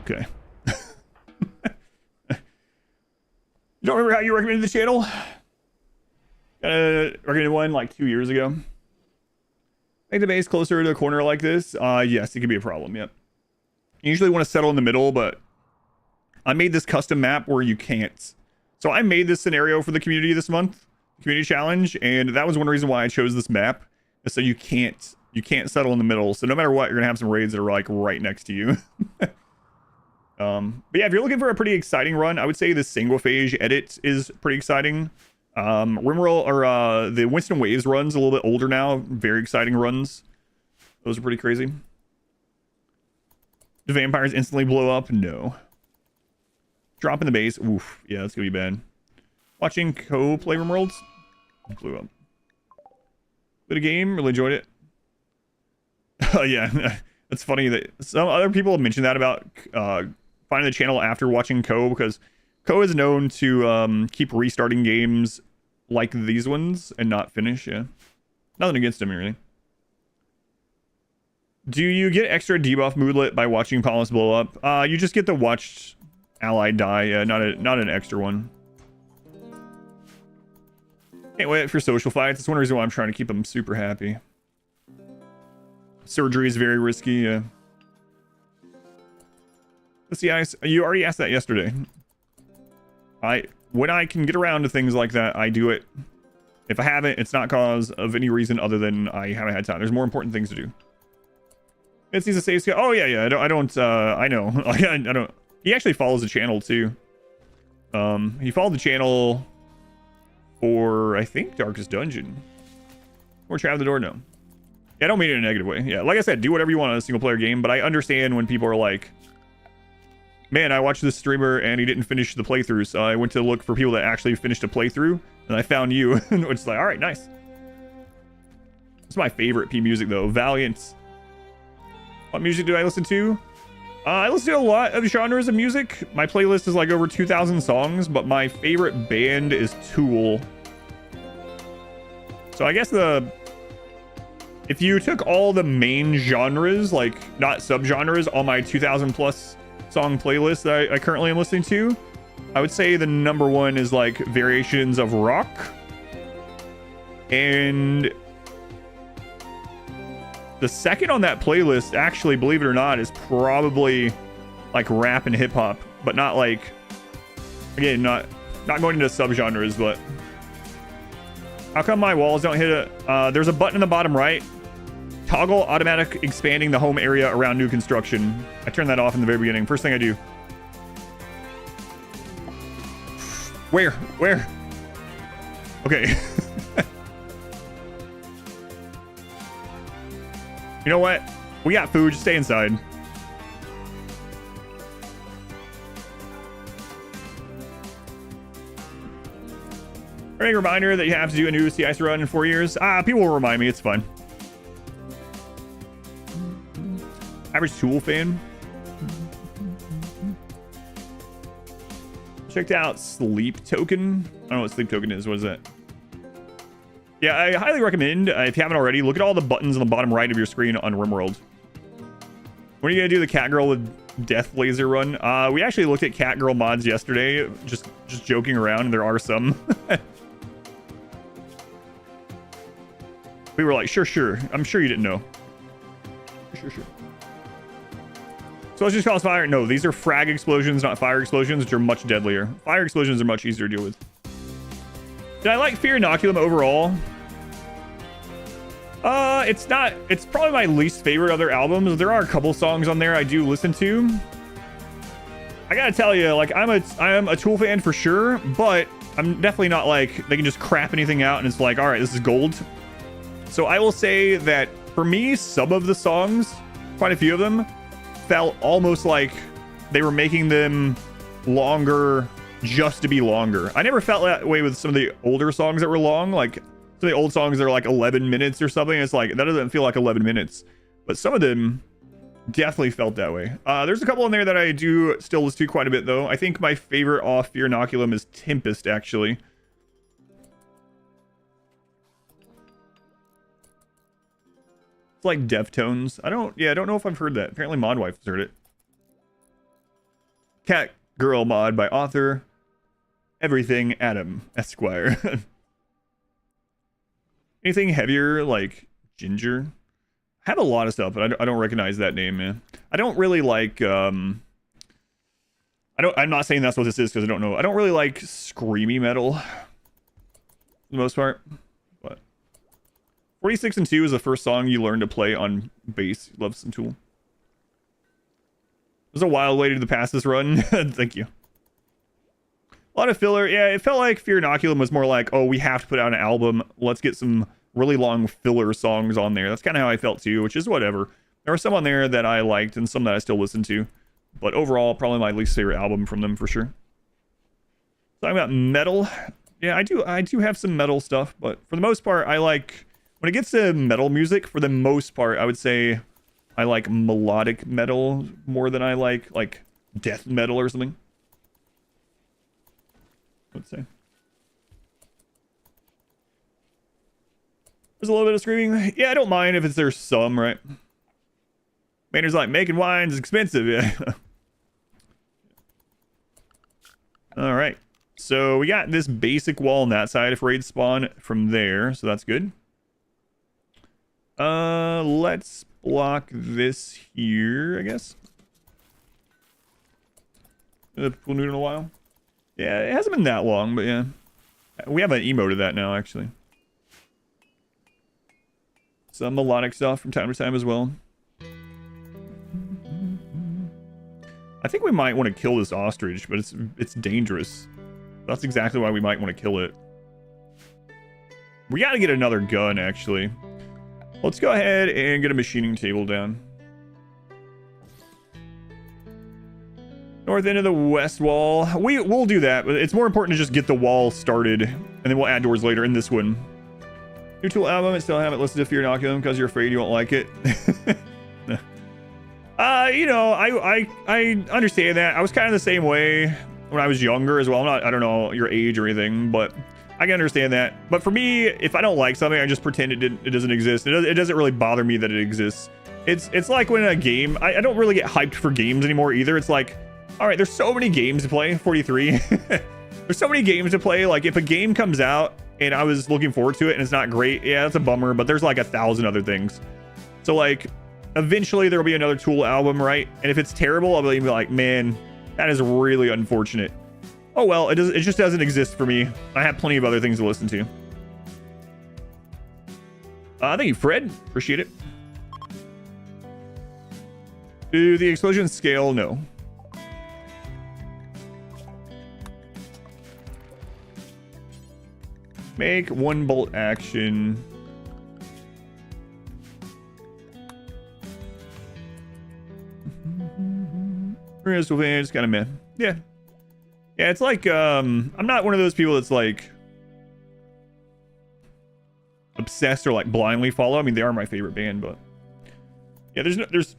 Okay. You don't remember how you recommended the channel? Recommended one like 2 years ago. Make the base closer to the corner like this. Yes, it could be a problem. Yep. You usually want to settle in the middle, but I made this custom map where you can't. So I made this scenario for the community this month, community challenge, and that was one reason why I chose this map. So you can't settle in the middle. So no matter what, you're gonna have some raids that are like right next to you. But yeah, if you're looking for a pretty exciting run, I would say the Sanguiphage edit is pretty exciting. RimWorld or the Winston Waves runs a little bit older now, very exciting runs. Those are pretty crazy. Do vampires instantly blow up? No. Drop in the base. Oof. Yeah, that's gonna be bad. Watching co-play RimWorlds. Blew up. Good a game. Really enjoyed it. Yeah, it's funny that some other people have mentioned that about finding the channel after watching Co, because Co is known to keep restarting games like these ones and not finish. Yeah, nothing against him or anything. Do you get extra debuff moodlet by watching Paulus blow up? You just get the watched ally die. Yeah, not an extra one. Can't wait for social fights. That's one reason why I'm trying to keep them super happy. Surgery is very risky. Yeah. Let's see, you already asked that yesterday. When I can get around to things like that, I do it. If I haven't, it's not cause of any reason other than I haven't had time. There's more important things to do. It's a safe scale. Oh yeah. I know. I don't. He actually follows the channel too. He followed the channel for, I think, Darkest Dungeon. Or Trav the Door, no. Yeah, I don't mean it in a negative way. Yeah, like I said, do whatever you want on a single player game, but I understand when people are like, man, I watched this streamer and he didn't finish the playthrough, so I went to look for people that actually finished a playthrough, and I found you, which is like, all right, nice. It's my favorite P music though, Valiant. What music do I listen to? I listen to a lot of genres of music. My playlist is like over 2,000 songs, but my favorite band is Tool. So I guess if you took all the main genres, like not subgenres, on my 2,000 plus song playlist that I currently am listening to, I would say the number one is like variations of rock. And the second on that playlist, actually, believe it or not, is probably like rap and hip hop, but not like, again, not going into subgenres, but how come my walls don't hit it? There's a button in the bottom right. Toggle automatic expanding the home area around new construction. I turned that off in the very beginning. First thing I do. Where? Okay. You know what? We got food. Just stay inside. A reminder that you have to do a new sea ice run in 4 years. People will remind me. It's fun. Average Tool fan. Checked out Sleep Token. I don't know what Sleep Token is. What is that? Yeah, I highly recommend, if you haven't already, look at all the buttons on the bottom right of your screen on RimWorld. When are you going to do the Catgirl with Death Laser run? We actually looked at Catgirl mods yesterday, just joking around, and there are some. We were like, sure. I'm sure you didn't know. Sure. So let's just call this fire. No, these are frag explosions, not fire explosions, which are much deadlier. Fire explosions are much easier to deal with. Did I like Fear Inoculum overall? It's probably my least favorite of their albums. There are a couple songs on there I do listen to. I gotta tell you, like, I am a Tool fan for sure, but I'm definitely not like they can just crap anything out and it's like, all right, this is gold. So I will say that for me, some of the songs, quite a few of them, felt almost like they were making them longer just to be longer. I never felt that way with some of the older songs that were long. Like some of the old songs that are like 11 minutes or something. It's like, that doesn't feel like 11 minutes. But some of them definitely felt that way. There's a couple in there that I do still listen to quite a bit though. I think my favorite off Fear Inoculum is Tempest, actually. It's like Deftones. I don't know if I've heard that. Apparently Modwife has heard it. Cat Girl mod by author Everything Adam Esquire. Anything heavier like Ginger? I have a lot of stuff, but I don't recognize that name, man. I don't really like I'm not saying that's what this is because I don't know. I don't really like screamy metal for the most part. 46 and 2 is the first song you learn to play on bass. Love some Tool. There's a wild way to pass this run. Thank you. A lot of filler. Yeah, it felt like Fear Inoculum was more like, oh, we have to put out an album. Let's get some really long filler songs on there. That's kind of how I felt too, which is whatever. There were some on there that I liked and some that I still listen to. But overall, probably my least favorite album from them for sure. Talking about metal. Yeah, I do have some metal stuff, but for the most part, I like... When it gets to metal music, for the most part, I would say I like melodic metal more than I like death metal or something. Let's say. There's a little bit of screaming. Yeah, I don't mind if there's some, right? Maynard's like, making wines is expensive, yeah. All right. So we got this basic wall on that side if raids spawn from there, so that's good. Let's block this here, I guess. Pool noodle in a while. Yeah, it hasn't been that long, but yeah. We have an emote of that now, actually. Some melodic stuff from time to time as well. I think we might want to kill this ostrich, but it's dangerous. That's exactly why we might want to kill it. We gotta get another gun, actually. Let's go ahead and get a machining table down. North end of the west wall. We'll do that, but it's more important to just get the wall started, and then we'll add doors later in this one. New tool album, I still haven't listened to Fear Inoculum because you're afraid you won't like it. You know, I understand that. I was kind of the same way when I was younger as well. I don't know your age or anything, but I can understand that. But for me, if I don't like something, I just pretend it doesn't exist. It doesn't really bother me that it exists. It's like when a game, I don't really get hyped for games anymore either. It's like, all right, there's so many games to play, 43. There's so many games to play. Like if a game comes out and I was looking forward to it and it's not great, yeah, that's a bummer, but there's like 1,000 other things. So like eventually there'll be another Tool album, right? And if it's terrible, I'll be like, man, that is really unfortunate. Oh well, it just doesn't exist for me. I have plenty of other things to listen to. Thank you, Fred. Appreciate it. To the explosion scale, no. Make one bolt action. It's kind of meh. Yeah. Yeah, it's like, I'm not one of those people that's like obsessed or like blindly follow. I mean, they are my favorite band, but yeah, there's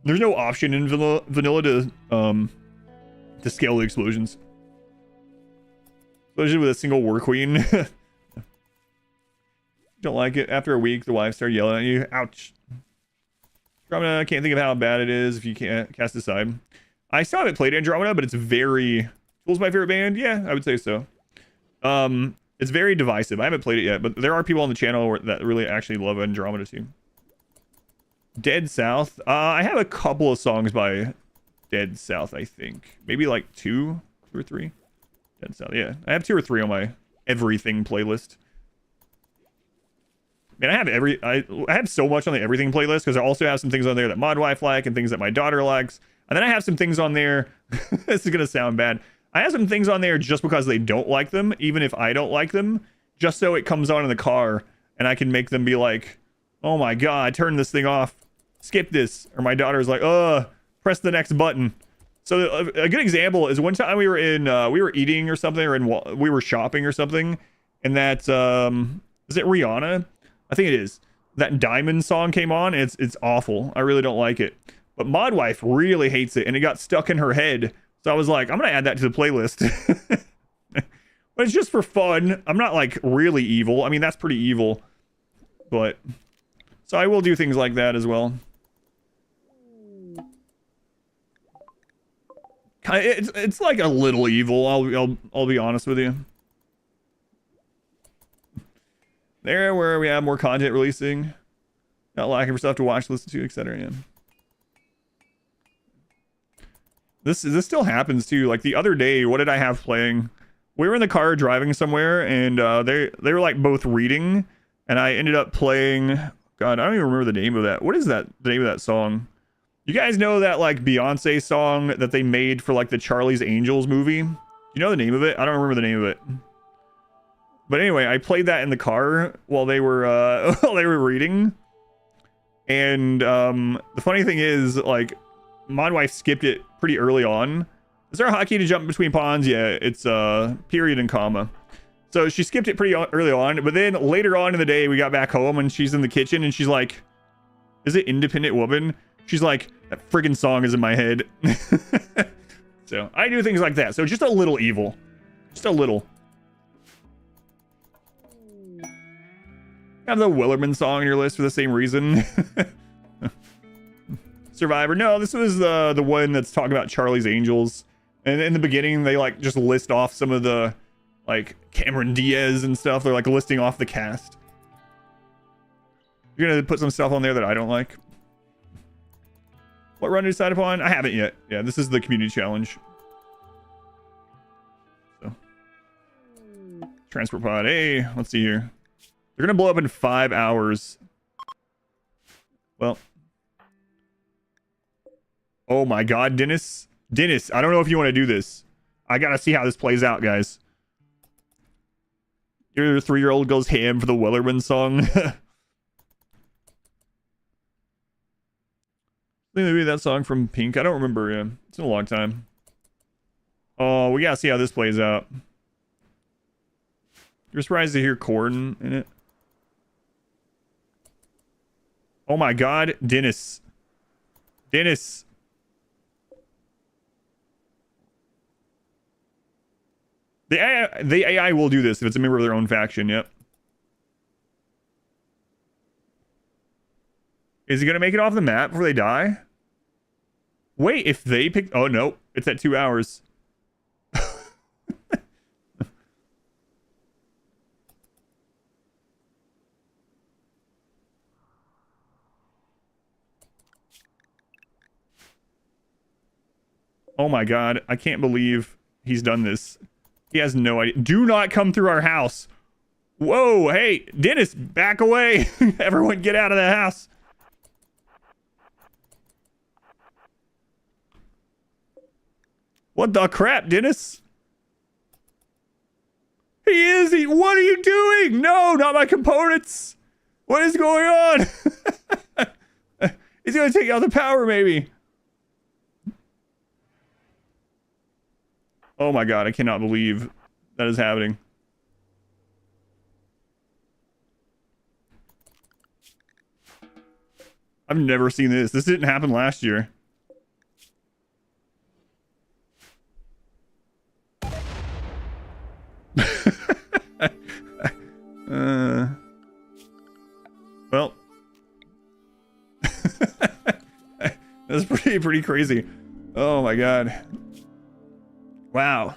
no option in vanilla to scale the explosions. Explosion with a single war queen. Don't like it. After a week, the wife started yelling at you. Ouch. Andromeda, I can't think of how bad it is if you can't cast aside. I still haven't played Andromeda, but it's very... Tool's my favorite band? Yeah, I would say so. It's very divisive. I haven't played it yet, but there are people on the channel that really actually love Andromeda too. Dead South. I have a couple of songs by Dead South, I think. Maybe like two or three. Dead South, yeah. I have 2 or 3 on my everything playlist. Man, I have so much on the everything playlist because I also have some things on there that Modwife like and things that my daughter likes. And then I have some things on there. This is going to sound bad. I have some things on there just because they don't like them, even if I don't like them, just so it comes on in the car and I can make them be like, oh my God, turn this thing off. Skip this. Or my daughter's like, press the next button. So a good example is one time we were eating or something, or we were shopping or something. And that, is it Rihanna? I think it is. That Diamond song came on. And it's awful. I really don't like it. But Modwife really hates it, and it got stuck in her head. So I was like, I'm going to add that to the playlist. But it's just for fun. I'm not like really evil. I mean, that's pretty evil. But so I will do things like that as well. It's like a little evil. I'll be honest with you. There where we have more content releasing, not lacking for stuff to watch, listen to, etc. Yeah. This still happens too. Like the other day, what did I have playing? We were in the car driving somewhere, and they were like both reading, and I ended up playing. God, I don't even remember the name of that. What is that? The name of that song? You guys know that like Beyonce song that they made for like the Charlie's Angels movie? You know the name of it? I don't remember the name of it. But anyway, I played that in the car while they were while they were reading. And the funny thing is, like, Modwife skipped it pretty early on. Is there a hotkey to jump between pawns? Yeah, it's period and comma. So she skipped it pretty early on, but then later on in the day, we got back home and she's in the kitchen and she's like, is it Independent Woman? She's like, that friggin' song is in my head. So I do things like that. So just a little evil. Just a little. Have the Willerman song on your list for the same reason. Survivor. No, this was the one that's talking about Charlie's Angels. And in the beginning, they like just list off some of the like Cameron Diaz and stuff. They're like listing off the cast. You're gonna put some stuff on there that I don't like. What run to decide upon? I haven't yet. Yeah, this is the community challenge. So transport pod. Hey, let's see here. They're gonna blow up in 5 hours. Well. Oh my God, Dennis. Dennis, I don't know if you want to do this. I gotta see how this plays out, guys. Your 3-year-old goes ham for the Wellerman song. think maybe that song from Pink. I don't remember. Yeah, it's been a long time. Oh, we gotta see how this plays out. You're surprised to hear corn in it. Oh my God, Dennis. Dennis. The AI will do this if it's a member of their own faction. Yep. Is he gonna make it off the map before they die? Wait, if they pick... Oh, no. It's at 2 hours. Oh my God. I can't believe he's done this. He has no idea. Do not come through our house. Whoa, hey, Dennis, back away. Everyone get out of the house. What the crap, Dennis? He is. What are you doing? No, not my components. What is going on? He's going to take out the power, maybe. Oh my God, I cannot believe that is happening. I've never seen this. This didn't happen last year. Well, that's pretty crazy. Oh my God. Wow.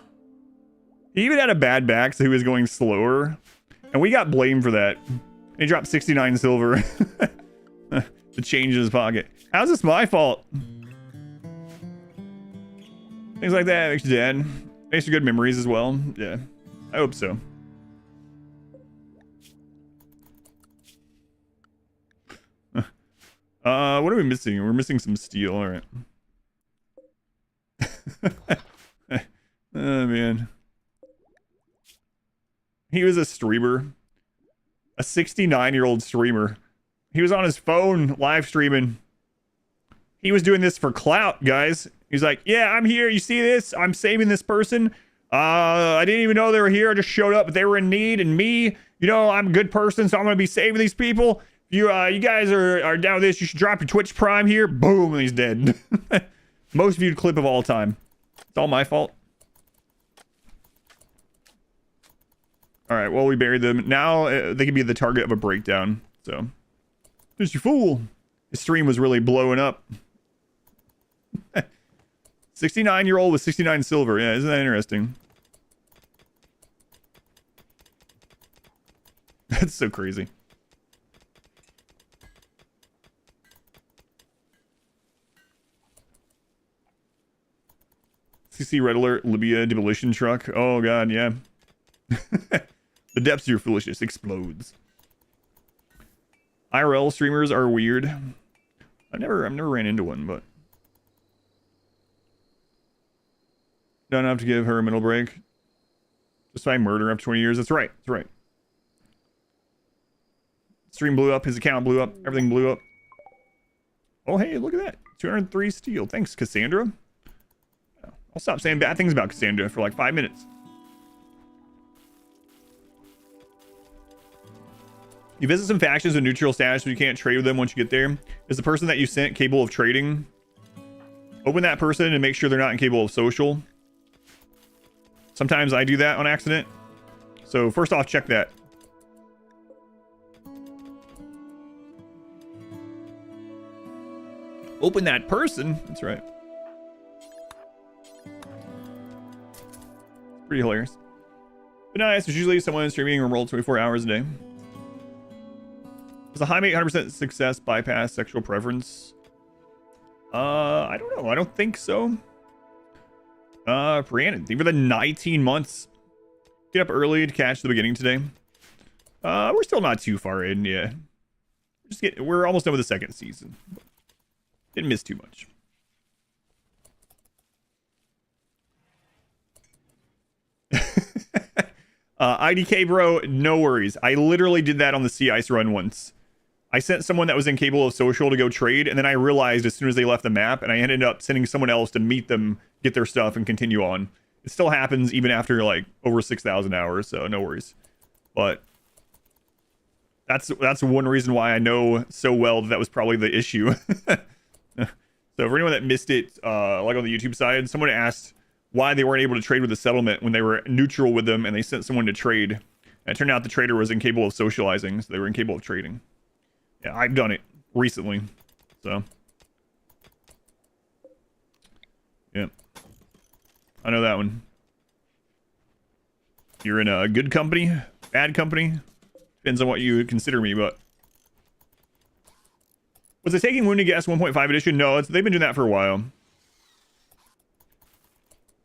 He even had a bad back, so he was going slower, and we got blamed for that. He dropped 69 silver to change in his pocket. How's this my fault? Things like that makes you dead. Makes you good memories as well. Yeah, I hope so. What are we missing? We're missing some steel. All right. Oh, man. He was a streamer. A 69-year-old streamer. He was on his phone live streaming. He was doing this for clout, guys. He's like, yeah, I'm here. You see this? I'm saving this person. I didn't even know they were here. I just showed up, but they were in need. And me, you know, I'm a good person, so I'm going to be saving these people. You guys are down with this. You should drop your Twitch Prime here. Boom, and he's dead. Most viewed clip of all time. It's all my fault. All right, well, we buried them. Now they can be the target of a breakdown. So, just you fool. His stream was really blowing up. 69-year-old with 69 silver. Yeah, isn't that interesting? That's so crazy. CC Red Alert, Libya demolition truck. Oh, God, yeah. The depths of your foolishness explodes. IRL streamers are weird. I've never ran into one, but don't have to give her a middle break. Just by murder after 20 years. That's right. That's right. Stream blew up. His account blew up. Everything blew up. Oh, hey, look at that. 203 steel. Thanks, Cassandra. I'll stop saying bad things about Cassandra for like 5 minutes. You visit some factions with neutral status, but you can't trade with them once you get there. Is the person that you sent capable of trading? Open that person and make sure they're not incapable of social. Sometimes I do that on accident. So first off, check that. Open that person. That's right. Pretty hilarious. But nice. There's usually someone streaming RimWorld 24 hours a day. Does a high mate 100% success bypass sexual preference? I don't know. I don't think so. Brandon, thank you for the 19 months. Get up early to catch the beginning today. We're still not too far in, yeah. We're almost done with the second season. Didn't miss too much. IDK bro, no worries. I literally did that on the sea ice run once. I sent someone that was incapable of social to go trade, and then I realized as soon as they left the map, and I ended up sending someone else to meet them, get their stuff, and continue on. It still happens even after like over 6,000 hours, so no worries. But that's one reason why I know so well that was probably the issue. So for anyone that missed it, like on the YouTube side, someone asked why they weren't able to trade with the settlement when they were neutral with them, and they sent someone to trade. And it turned out the trader was incapable of socializing, so they were incapable of trading. Yeah, I've done it recently, so yeah, I know that one. You're in a good company, bad company, depends on what you consider me. But was it taking Wounded Guest 1.5 edition? No, they've been doing that for a while.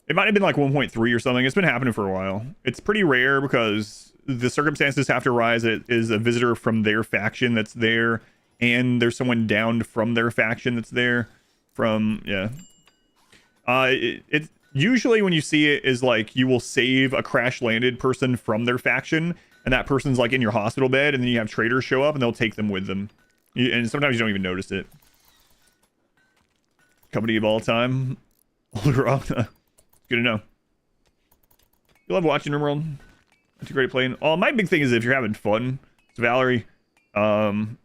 It might have been like 1.3 or something. It's been happening for a while. It's pretty rare because the circumstances have to arise. It is a visitor from their faction that's there, and there's someone downed from their faction that's there. Yeah. It's usually when you see it is like you will save a crash landed person from their faction, and that person's like in your hospital bed, and then you have traders show up and they'll take them with them. And sometimes you don't even notice it. Company of all time. Good to know. You love watching RimWorld. That's a great playing. Oh, my big thing is if you're having fun, so Valerie, you don't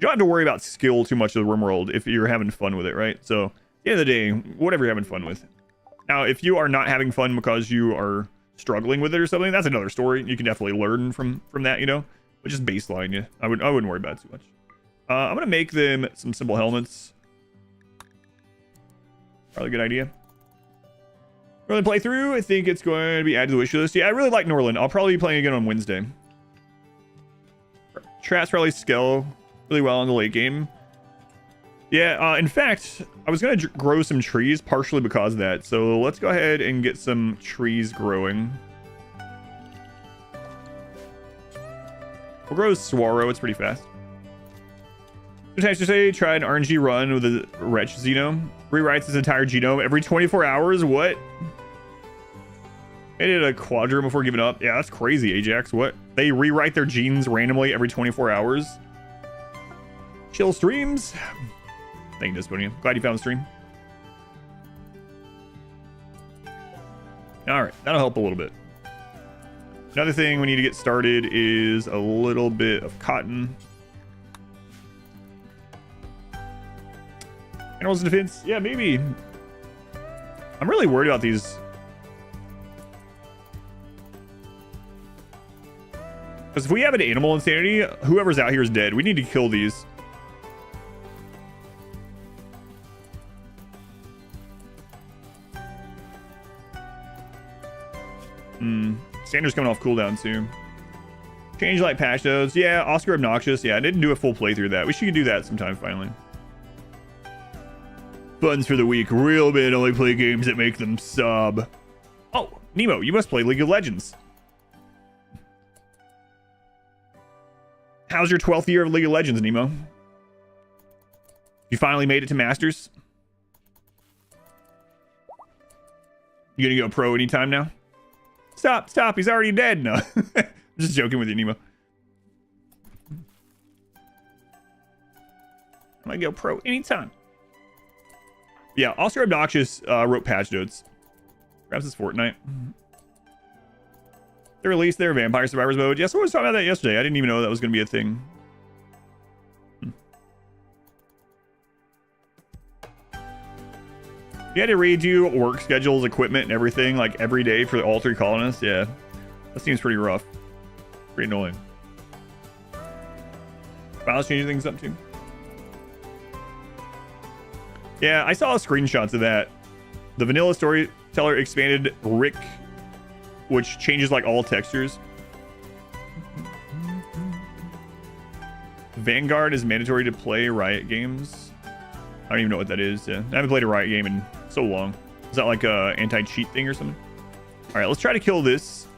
have to worry about skill too much of the RimWorld if you're having fun with it, right? So at the end of the day, whatever you're having fun with. Now, if you are not having fun because you are struggling with it or something, that's another story. You can definitely learn from that, you know. But just baseline, yeah. I wouldn't worry about it too much. I'm gonna make them some simple helmets. Probably a good idea. Norland playthrough, I think it's going to be added to the wish list. Yeah, I really like Norland. I'll probably be playing again on Wednesday. Trats probably scale really well in the late game. Yeah, in fact, I was going to grow some trees partially because of that. So let's go ahead and get some trees growing. We'll grow Saguaro. It's pretty fast. Sometimes to say, try an RNG run with a Wretch Xeno. Rewrites his entire genome every 24 hours. What? They did a quadrum before giving up. Yeah, that's crazy, Ajax. What? They rewrite their genes randomly every 24 hours. Chill streams. Thank you, Disponia. Glad you found the stream. All right, that'll help a little bit. Another thing we need to get started is a little bit of cotton. Animals in defense? Yeah, maybe. I'm really worried about these. Because if we have an animal insanity, whoever's out here is dead. We need to kill these. Sanders coming off cooldown too. Change light patch those. Yeah, Oscar Obnoxious. Yeah, I didn't do a full playthrough of that. We should do that sometime finally. Buttons for the week. Real men only play games that make them sub. Oh, Nemo, you must play League of Legends. How's your 12th year of League of Legends, Nemo? You finally made it to Masters? You gonna go pro anytime now? Stop, he's already dead. No. I'm just joking with you, Nemo. I might go pro anytime. Yeah, Oscar Obnoxious wrote patch notes. Perhaps it's Fortnite. They released their Vampire Survivors mode. Yes, I was talking about that yesterday. I didn't even know that was going to be a thing. You had to redo work schedules, equipment, and everything, like every day for all 3 colonists. Yeah, that seems pretty rough. Pretty annoying. Files changing things up too. Yeah, I saw screenshots of that. The vanilla storyteller expanded Rick, which changes like all textures. Vanguard is mandatory to play Riot games. I don't even know what that is. Yeah, I haven't played a Riot game in so long. Is that like a anti-cheat thing or something? All right, let's try to kill this.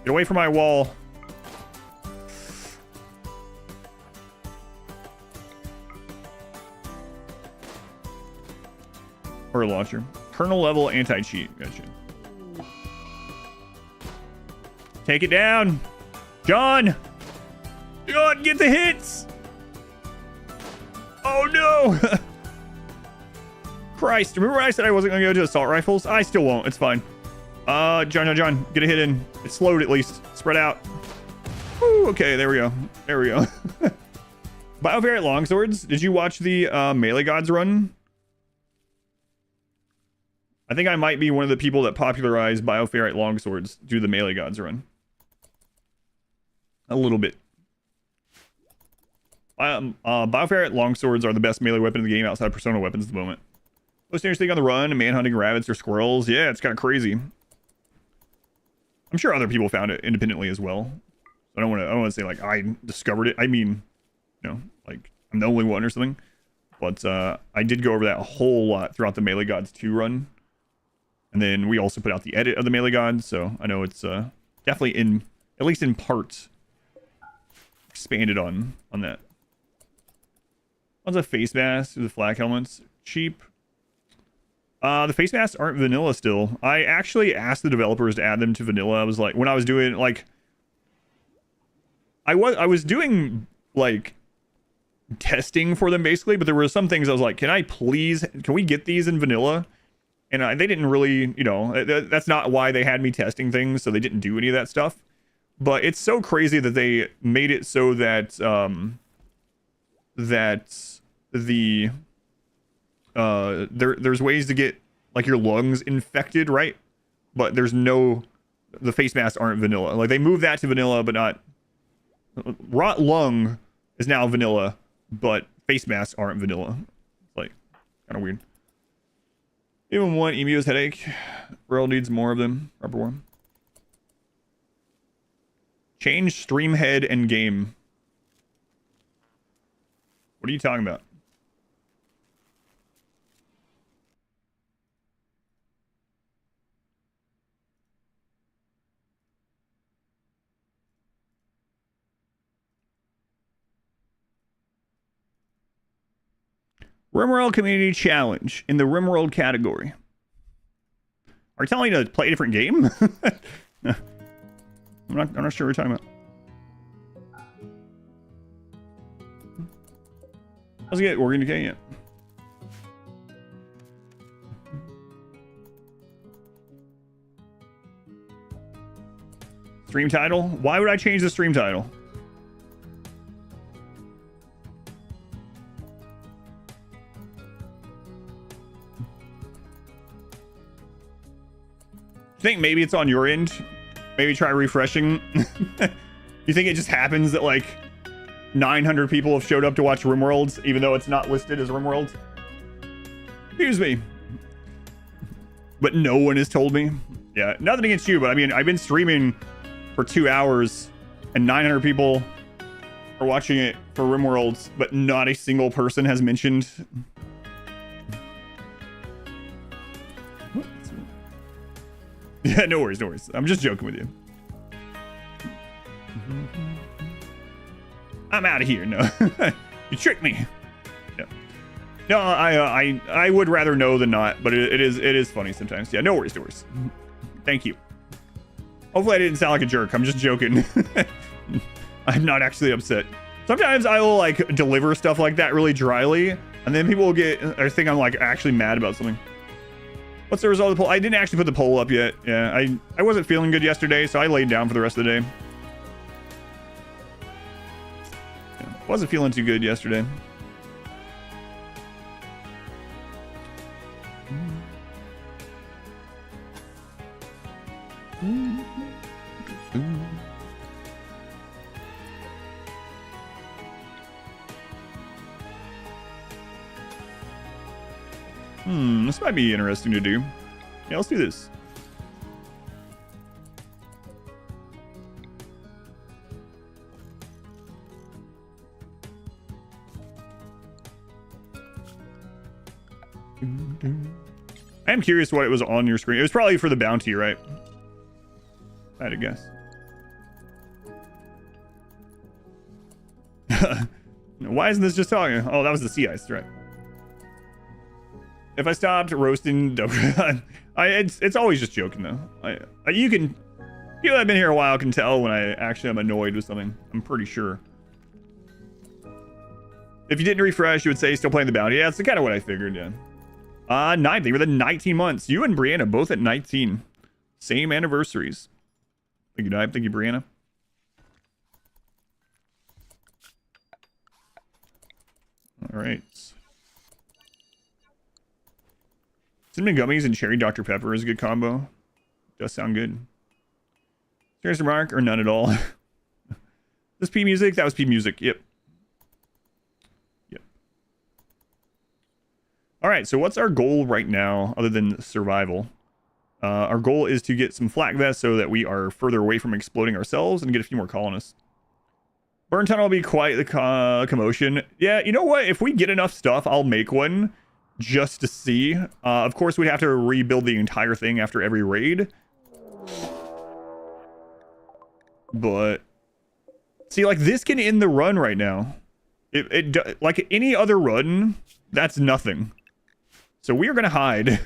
Get away from my wall. Or a launcher. Kernel level anti-cheat. Gotcha. Take it down. John! John, get the hits! Oh no! Christ, remember I said I wasn't gonna go to assault rifles? I still won't, it's fine. John, get a hit in. It's slowed at least. Spread out. Woo, okay, there we go. There we go. Bioferrite longswords. Did you watch the melee gods run? I think I might be one of the people that popularized bioferrite longswords do the melee gods run. A little bit. Bioferrite longswords are the best melee weapon in the game outside persona weapons at the moment. Most dangerous thing on the run, manhunting rabbits or squirrels. Yeah, it's kind of crazy. I'm sure other people found it independently as well. I don't want to say like I discovered it. I mean, you know, like I'm the only one or something. But I did go over that a whole lot throughout the Melee Gods 2 run. And then we also put out the edit of the Melee Gods, so I know it's definitely at least in part, expanded on that. What's a face mask with the flak helmets? Cheap. The face masks aren't vanilla still. I actually asked the developers to add them to vanilla. I was like, when I was doing like, I was doing like testing for them basically, but there were some things I was like, can we get these in vanilla? And they didn't really, you know, that's not why they had me testing things, so they didn't do any of that stuff. But it's so crazy that they made it so that there's ways to get like your lungs infected, right? But the face masks aren't vanilla. Like they moved that to vanilla, but not rot lung is now vanilla, but face masks aren't vanilla. It's like kind of weird. Even one emu's headache. World needs more of them. Rubber one. Change stream head and game. What are you talking about? RimWorld Community Challenge in the RimWorld category. Are you telling me to play a different game? I'm not sure what you're talking about. Let's get Oregon Decay yet. Stream title? Why would I change the stream title? You think maybe it's on your end? Maybe try refreshing? You think it just happens that like 900 people have showed up to watch RimWorlds even though it's not listed as RimWorlds? Excuse me. But no one has told me. Yeah, nothing against you, but I mean, I've been streaming for 2 hours and 900 people are watching it for RimWorlds, but not a single person has mentioned. Yeah, no worries, no worries. I'm just joking with you. I'm out of here. No, you tricked me. Yeah. No, I would rather know than not, but it is funny sometimes. Yeah, no worries, no worries. Thank you. Hopefully I didn't sound like a jerk. I'm just joking. I'm not actually upset. Sometimes I will like deliver stuff like that really dryly, and then people will think I'm like actually mad about something. What's the result of the poll? I didn't actually put the poll up yet. Yeah, I wasn't feeling good yesterday, so I laid down for the rest of the day. Yeah, wasn't feeling too good yesterday. This might be interesting to do. Yeah, let's do this. I am curious what it was on your screen. It was probably for the bounty, right? I had to guess. Why isn't this just talking? Oh, that was the sea ice, right? If I stopped roasting, it's always just joking though. You can People that have been here a while can tell when I actually am annoyed with something. I'm pretty sure. If you didn't refresh, you would say still playing the bounty. Yeah, that's kind of what I figured, yeah. 9, they were the 19 months. You and Brianna both at 19. Same anniversaries. Thank you, Dive. Thank you, Brianna. All right. Cinnamon gummies and cherry Dr. Pepper is a good combo. Does sound good. Serious remark or none at all? This P music? That was P music. Yep. Yep. All right. So what's our goal right now other than survival? Our goal is to get some flak vests so that we are further away from exploding ourselves and get a few more colonists. Burn tunnel will be quite the commotion. Yeah, you know what? If we get enough stuff, I'll make one just to see. Of course, we'd have to rebuild the entire thing after every raid. But see, like this can end the run right now. It like any other run, that's nothing. So we are gonna hide.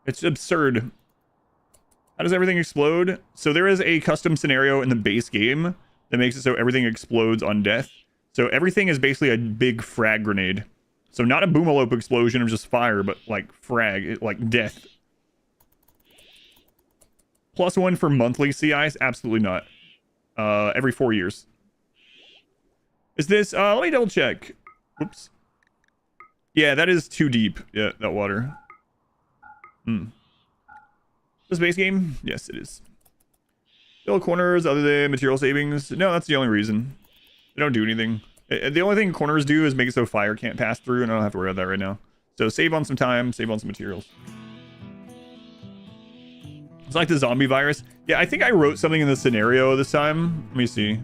It's absurd. How does everything explode? So there is a custom scenario in the base game that makes it so everything explodes on death. So everything is basically a big frag grenade. So not a boomalope explosion of just fire, but like frag, like death. +1 for monthly CIs? Absolutely not. Every 4 years. Is this, let me double check. Oops. Yeah, that is too deep. Yeah, that water. This base game? Yes, it is. Fill corners other than material savings? No, that's the only reason. They don't do anything. The only thing corners do is make it so fire can't pass through, and I don't have to worry about that right now. So save on some time, save on some materials. It's like the zombie virus. Yeah, I think I wrote something in the scenario this time. Let me see.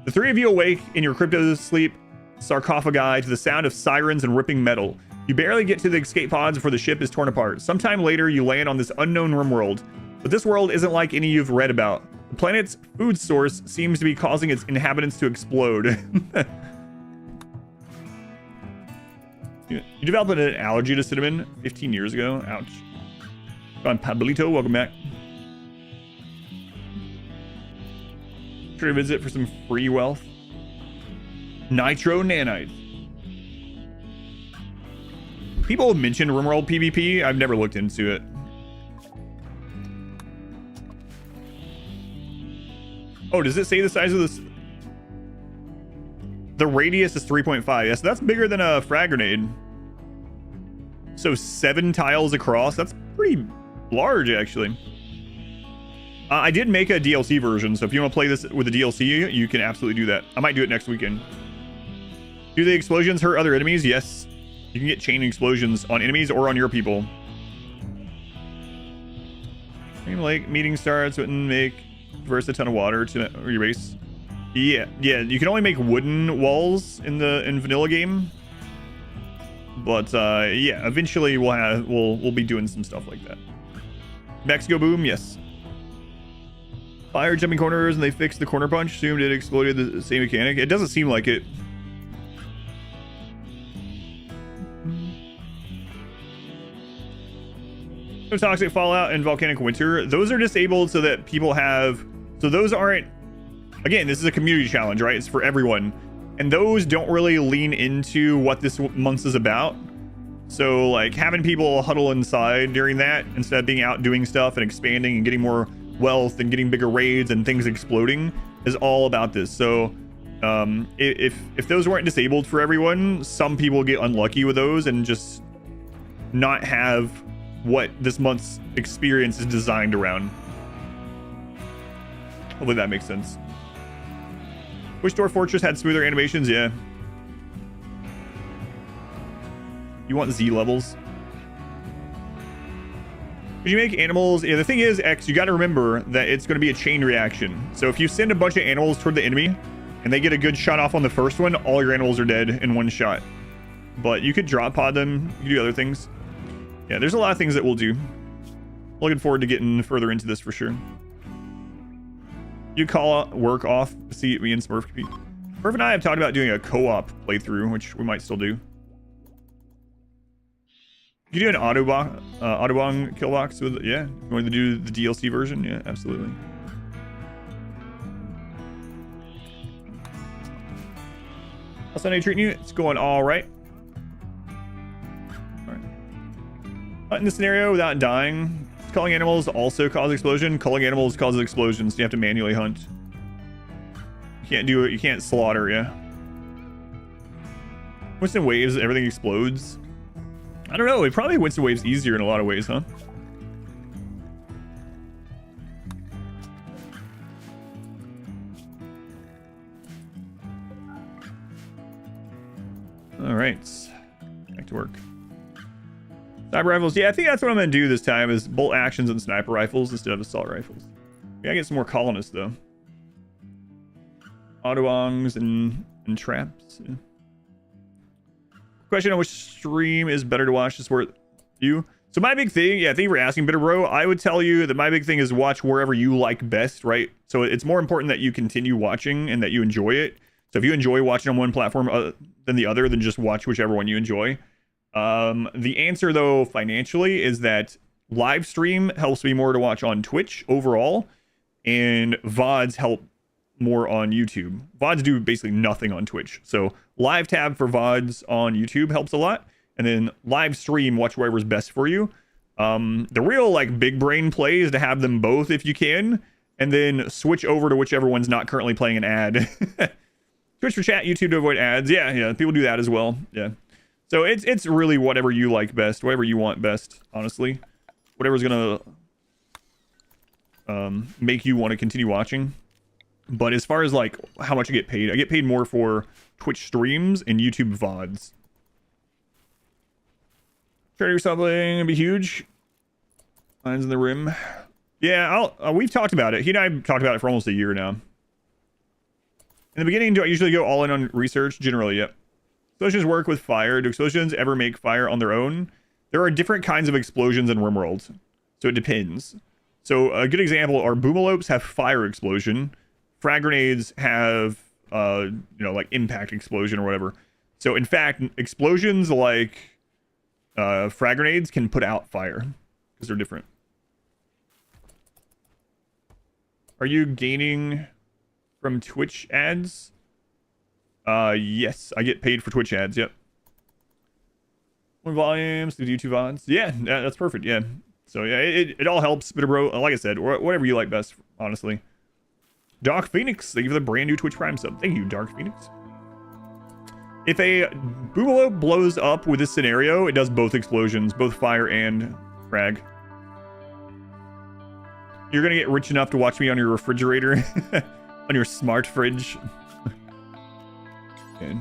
The three of you awake in your crypto sleep sarcophagi to the sound of sirens and ripping metal. You barely get to the escape pods before the ship is torn apart. Sometime later, you land on this unknown RimWorld. But this world isn't like any you've read about. The planet's food source seems to be causing its inhabitants to explode. You developed an allergy to cinnamon 15 years ago. Ouch. On Pablito, welcome back. Sure to visit for some free wealth. Nitro nanites. People have mentioned RimWorld PvP. I've never looked into it. Oh, does it say the size of this? The radius is 3.5. Yes, that's bigger than a frag grenade. So 7 tiles across. That's pretty large, actually. I did make a DLC version, so if you want to play this with the DLC, you can absolutely do that. I might do it next weekend. Do the explosions hurt other enemies? Yes. You can get chain explosions on enemies or on your people. Like meeting starts wouldn't make verse a ton of water to your base. Yeah, you can only make wooden walls in vanilla game. But yeah, eventually we'll be doing some stuff like that. Mexico boom, yes. Fire jumping corners and they fixed the corner punch. Assumed it exploded the same mechanic. It doesn't seem like it. So toxic fallout and volcanic winter, those are disabled so that people have, so those aren't, again, this is a community challenge, right? It's for everyone. And those don't really lean into what this month is about. So like having people huddle inside during that instead of being out doing stuff and expanding and getting more wealth and getting bigger raids and things exploding is all about this. So if those weren't disabled for everyone, some people get unlucky with those and just not have what this month's experience is designed around. Hopefully that makes sense. Wish Door Fortress had smoother animations, yeah. You want Z levels? Could you make animals? Yeah, the thing is, X, you got to remember that it's going to be a chain reaction. So if you send a bunch of animals toward the enemy and they get a good shot off on the first one, all your animals are dead in one shot. But you could drop pod them. You could do other things. Yeah, there's a lot of things that we'll do. Looking forward to getting further into this for sure. You call work off. See me and Smurf compete. Smurf and I have talked about doing a co-op playthrough, which we might still do. You can do an Autobahn kill box with, yeah. If you want to do the DLC version, yeah, absolutely. How's Sunday treating you? It's going all right. All right. In this scenario without dying, culling animals also cause explosion. Culling animals causes explosions. So you have to manually hunt. You can't do it. You can't slaughter, yeah. Winston waves, everything explodes. I don't know. It probably Winston waves easier in a lot of ways, huh? All right, back to work. Sniper rifles. Yeah, I think that's what I'm gonna do this time is bolt actions and sniper rifles instead of assault rifles. We gotta get some more colonists though. Autobongs and traps. Yeah. Question on which stream is better to watch to support you. So my big thing, yeah, thank you for asking, Bitter Bro. I would tell you that my big thing is watch wherever you like best, right? So it's more important that you continue watching and that you enjoy it. So if you enjoy watching on one platform than the other, then just watch whichever one you enjoy. The answer though, financially, is that live stream helps me more to watch on Twitch overall, and VODs help more on YouTube. VODs do basically nothing on Twitch. So live tab for VODs on YouTube helps a lot. And then live stream, watch whatever's best for you. The real like big brain play is to have them both if you can, and then switch over to whichever one's not currently playing an ad. Twitch for chat, YouTube to avoid ads. Yeah, people do that as well. Yeah. So it's really whatever you like best, whatever you want best, honestly. Whatever's gonna make you want to continue watching. But as far as like how much I get paid more for Twitch streams and YouTube VODs. Try to do something, it'd be huge. Lines in the rim. Yeah, we've talked about it. He and I talked about it for almost a year now. In the beginning, do I usually go all in on research? Generally, yep. Explosions work with fire. Do explosions ever make fire on their own? There are different kinds of explosions in RimWorld, so it depends. So a good example are boomalopes have fire explosion. Frag grenades have, like impact explosion or whatever. So in fact, explosions like frag grenades can put out fire because they're different. Are you gaining from Twitch ads? Yes, I get paid for Twitch ads. Yep. One volumes, do YouTube VODs. Yeah, that's perfect. Yeah. So yeah, it all helps. But bro, like I said, whatever you like best, honestly. Dark Phoenix, thank you for the brand new Twitch Prime sub. Thank you, Dark Phoenix. If a boomalope blows up with this scenario, it does both explosions, both fire and frag. You're gonna get rich enough to watch me on your refrigerator, on your smart fridge. Okay.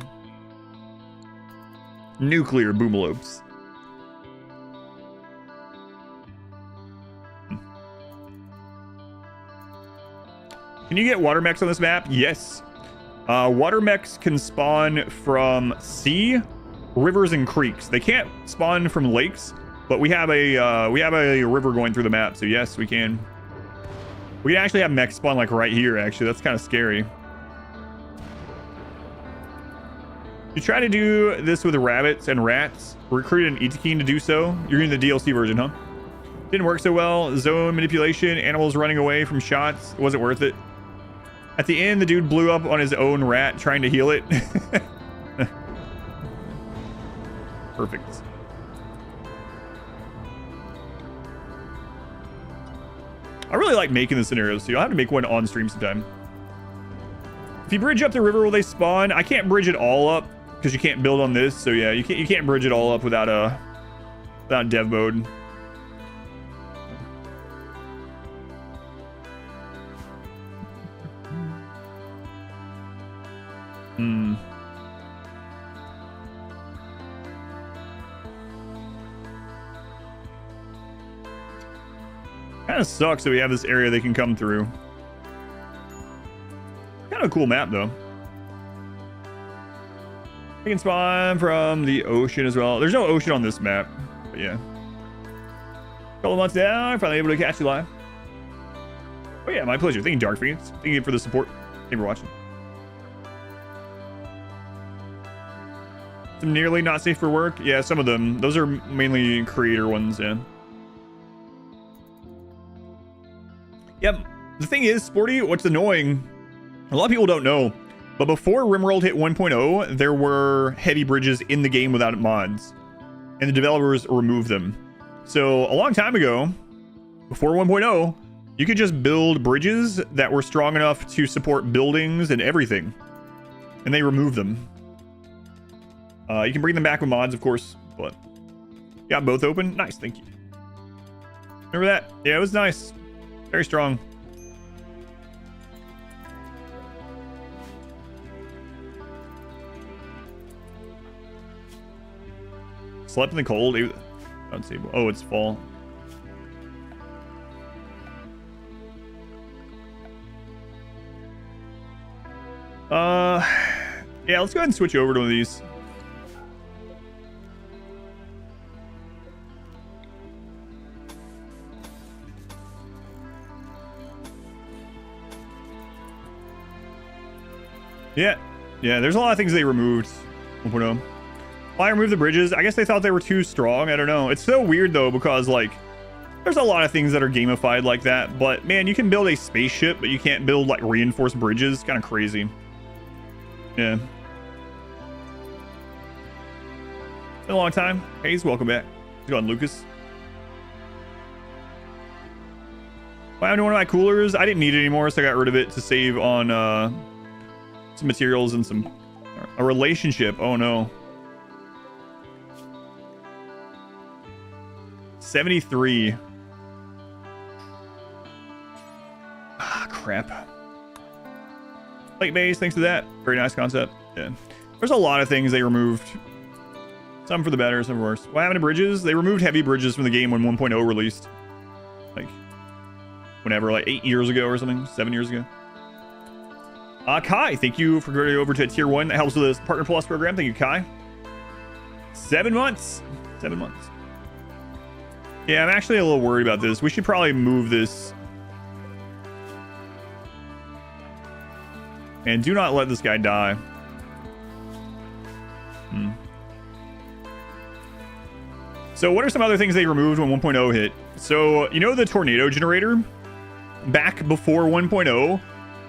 Nuclear boomalopes. Can you get water mechs on this map? Yes. Water mechs can spawn from sea, rivers, and creeks. They can't spawn from lakes, but we have a river going through the map, so yes, we can. We can actually have mechs spawn like right here. Actually, that's kind of scary. You try to do this with rabbits and rats. Recruit an Itakeen to do so. You're getting the DLC version, huh? Didn't work so well. Zone manipulation, animals running away from shots. It wasn't worth it. At the end, the dude blew up on his own rat trying to heal it. Perfect. I really like making the scenarios too. I'll have to make one on stream sometime. If you bridge up the river, will they spawn? I can't bridge it all up because you can't build on this. So yeah, you can't bridge it all up without dev mode. Kind of sucks that we have this area they can come through. Kind of a cool map though. They can spawn from the ocean as well. There's no ocean on this map, but yeah. Couple months down, finally able to catch you live. Oh yeah, my pleasure. Thank you, Dark Phoenix. Thank you for the support. Thank you for watching. Some nearly not safe for work. Yeah, some of them. Those are mainly creator ones, yeah. Yep. The thing is, Sporty, what's annoying, a lot of people don't know, but before RimWorld hit 1.0, there were heavy bridges in the game without mods, and the developers removed them. So a long time ago, before 1.0, you could just build bridges that were strong enough to support buildings and everything, and they removed them. You can bring them back with mods, of course, but got both open. Nice, thank you. Remember that? Yeah, it was nice. Very strong. Slept in the cold. Unstable. Oh, it's fall. Yeah, let's go ahead and switch over to one of these. Yeah, there's a lot of things they removed. 1.0. Why remove the bridges? I guess they thought they were too strong. I don't know. It's so weird though, because like there's a lot of things that are gamified like that, but man, you can build a spaceship, but you can't build like reinforced bridges. Kind of crazy. Yeah. Been a long time. Hayes, welcome back. How's it going, Lucas? What happened to one of my coolers? I didn't need it anymore, so I got rid of it to save on some materials and a relationship. Oh no. 73. Ah, crap. Lake base, thanks to that. Very nice concept. Yeah. There's a lot of things they removed. Some for the better, some for worse. What happened to bridges? They removed heavy bridges from the game when 1.0 released. Like, whenever, like 8 years ago or something, 7 years ago. Kai, thank you for going over to tier 1. That helps with the Partner Plus program. Thank you, Kai. 7 months. 7 months. Yeah, I'm actually a little worried about this. We should probably move this. And do not let this guy die. So what are some other things they removed when 1.0 hit? So, you know the tornado generator? Back before 1.0,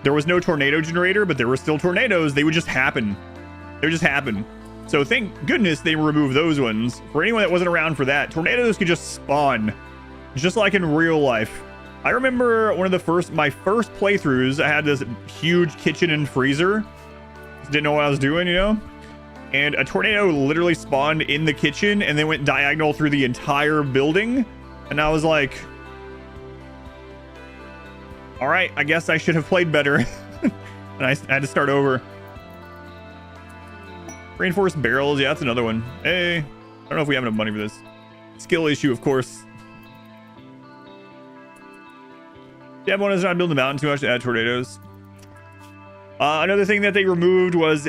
there was no tornado generator, but there were still tornadoes. They would just happen. They would just happen. So thank goodness they removed those ones. For anyone that wasn't around for that, tornadoes could just spawn. Just like in real life. I remember my first playthroughs, I had this huge kitchen and freezer. Just didn't know what I was doing, you know? And a tornado literally spawned in the kitchen and then went diagonal through the entire building. And I was like, all right, I guess I should have played better. And I had to start over. Reinforced barrels. Yeah, that's another one. Hey, I don't know if we have enough money for this. Skill issue, of course. Yeah, everyone is not building the mountain too much to add tornadoes. Another thing that they removed was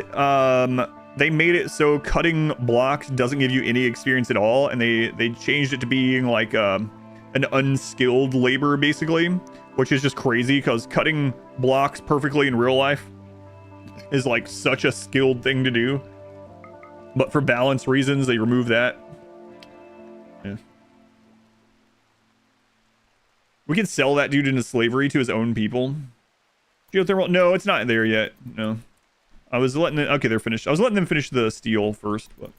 they made it so cutting blocks doesn't give you any experience at all, and they changed it to being like an unskilled labor basically, which is just crazy because cutting blocks perfectly in real life is like such a skilled thing to do. But for balance reasons, they removed that. Yeah. We can sell that dude into slavery to his own people. Geothermal? No, it's not there yet. No. I was letting it... Okay, they're finished. I was letting them finish the steel first, but...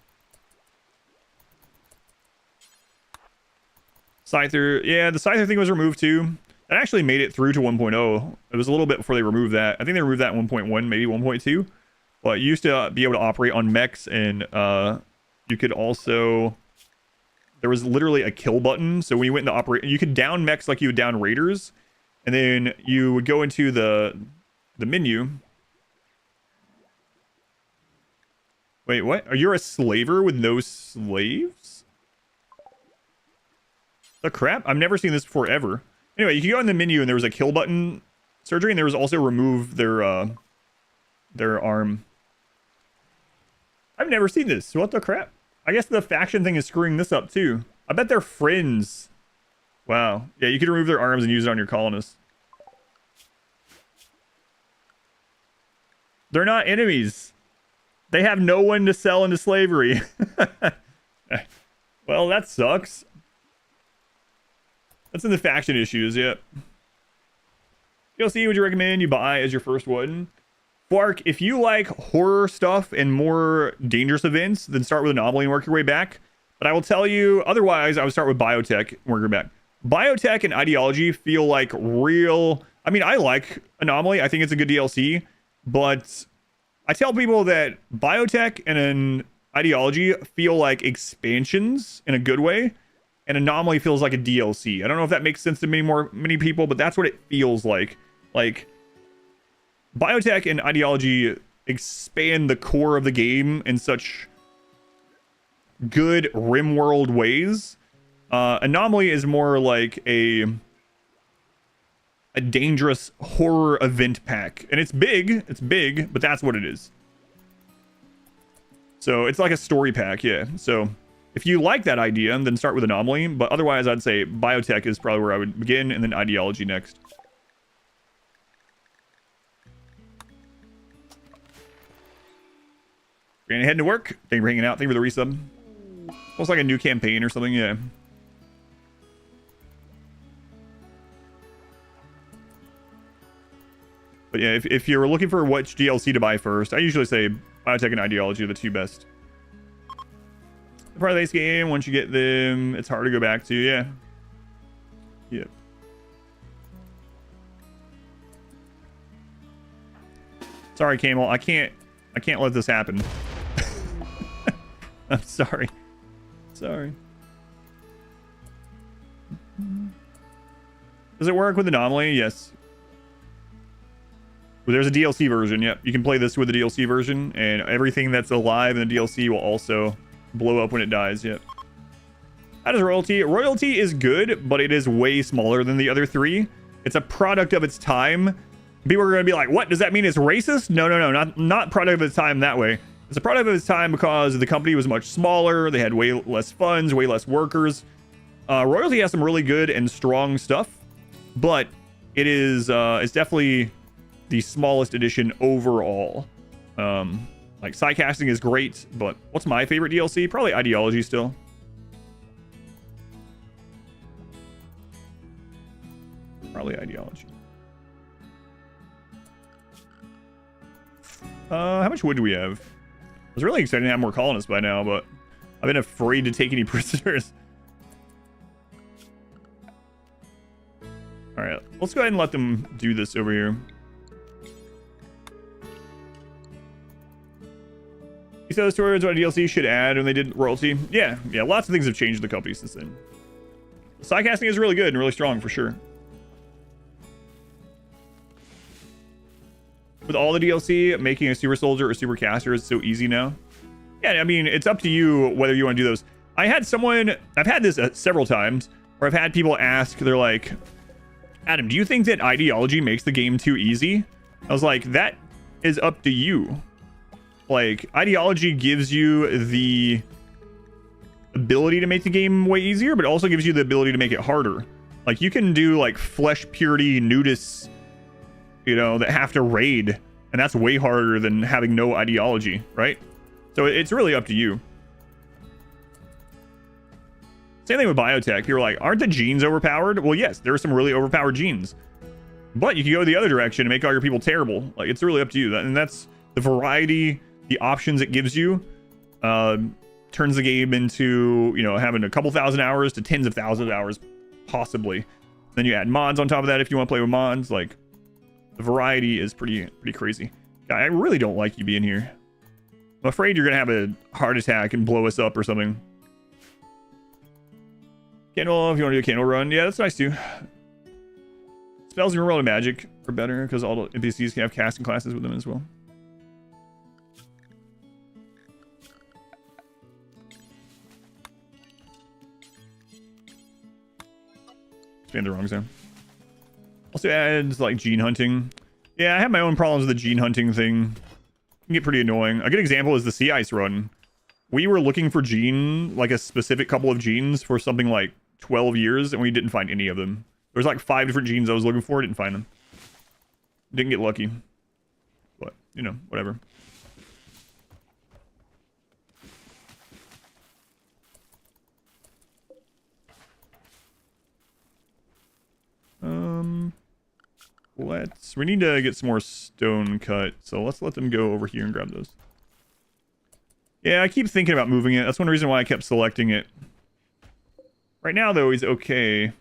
Scyther. Yeah, the Scyther thing was removed too. That actually made it through to 1.0. It was a little bit before they removed that. I think they removed that in 1.1, maybe 1.2. But you used to be able to operate on mechs, and you could also... There was literally a kill button. So when you went into operate... You could down mechs like you would down raiders. And then you would go into the menu... Wait, what? Are you a slaver with no slaves? The crap? I've never seen this before, ever. Anyway, you can go in the menu and there was a kill button surgery, and there was also remove their arm. I've never seen this. What the crap? I guess the faction thing is screwing this up too. I bet they're friends. Wow. Yeah, you could remove their arms and use it on your colonists. They're not enemies. They have no one to sell into slavery. Well, that sucks. That's in the faction issues, yep. DLC, would you recommend you buy as your first one? Quark, if you like horror stuff and more dangerous events, then start with Anomaly and work your way back. But I will tell you, otherwise, I would start with Biotech and work your way back. Biotech and Ideology feel like real... I mean, I like Anomaly. I think it's a good DLC. But I tell people that Biotech and an Ideology feel like expansions in a good way. And Anomaly feels like a DLC. I don't know if that makes sense to many people, but that's what it feels like. Like, Biotech and Ideology expand the core of the game in such good RimWorld ways. Anomaly is more like a dangerous horror event pack. And it's big, but that's what it is. So it's like a story pack, yeah. So if you like that idea, then start with Anomaly. But otherwise, I'd say Biotech is probably where I would begin, and then Ideology next. We're heading to work. Thank you for hanging out. Thank you for the resub. Almost like a new campaign or something, yeah. But yeah, if you're looking for which DLC to buy first, I usually say Biotech and Ideology are the two best. The part of this game, once you get them, it's hard to go back to, yeah. Yep. Sorry, Camel. I can't let this happen. I'm sorry. Sorry. Does it work with Anomaly? Yes. Well, there's a DLC version. Yep. You can play this with the DLC version, and everything that's alive in the DLC will also blow up when it dies. Yep. How does Royalty? Royalty is good, but it is way smaller than the other three. It's a product of its time. People are going to be like, what? Does that mean it's racist? No, not product of its time that way. It's a product of its time because the company was much smaller. They had way less funds, way less workers. Royalty has some really good and strong stuff, but it is it's definitely the smallest edition overall. Like sidecasting is great, but what's my favorite DLC? Probably Ideology still. Probably Ideology. How much wood do we have? I was really excited to have more colonists by now, but I've been afraid to take any prisoners. All right, let's go ahead and let them do this over here. You said the story what a DLC should add when they did Royalty. Yeah, lots of things have changed in the company since then. Sidecasting is really good and really strong for sure. With all the DLC, making a super soldier or super caster is so easy now. Yeah, I mean, it's up to you whether you want to do those. I've had this several times, where I've had people ask, they're like, Adam, do you think that Ideology makes the game too easy? I was like, that is up to you. Like, Ideology gives you the ability to make the game way easier, but it also gives you the ability to make it harder. Like, you can do, like, flesh purity nudists, you know, that have to raid, and that's way harder than having no ideology, right? So it's really up to you. Same thing with Biotech. People are like, aren't the genes overpowered? Well, yes, there are some really overpowered genes, but you can go the other direction and make all your people terrible. Like, it's really up to you. And that's the variety, the options it gives you, turns the game into, you know, having a couple thousand hours to tens of thousands of hours, possibly. Then you add mods on top of that if you want to play with mods. Like, the variety is pretty crazy. I really don't like you being here. I'm afraid you're gonna have a heart attack and blow us up or something. Candle, if you want to do a candle run, yeah, that's nice too. Spells in RimWorld and Magic are better because all the NPCs can have casting classes with them as well. Expand the wrong zone. Also adds like gene hunting. Yeah, I have my own problems with the gene hunting thing. It can get pretty annoying. A good example is the sea ice run. We were looking for like a specific couple of genes for something like 12 years, and we didn't find any of them. There was like 5 different genes I was looking for, didn't find them. Didn't get lucky. But, you know, whatever. We need to get some more stone cut, so let's let them go over here and grab those. Yeah, I keep thinking about moving it. That's one reason why I kept selecting it. Right now, though, he's okay.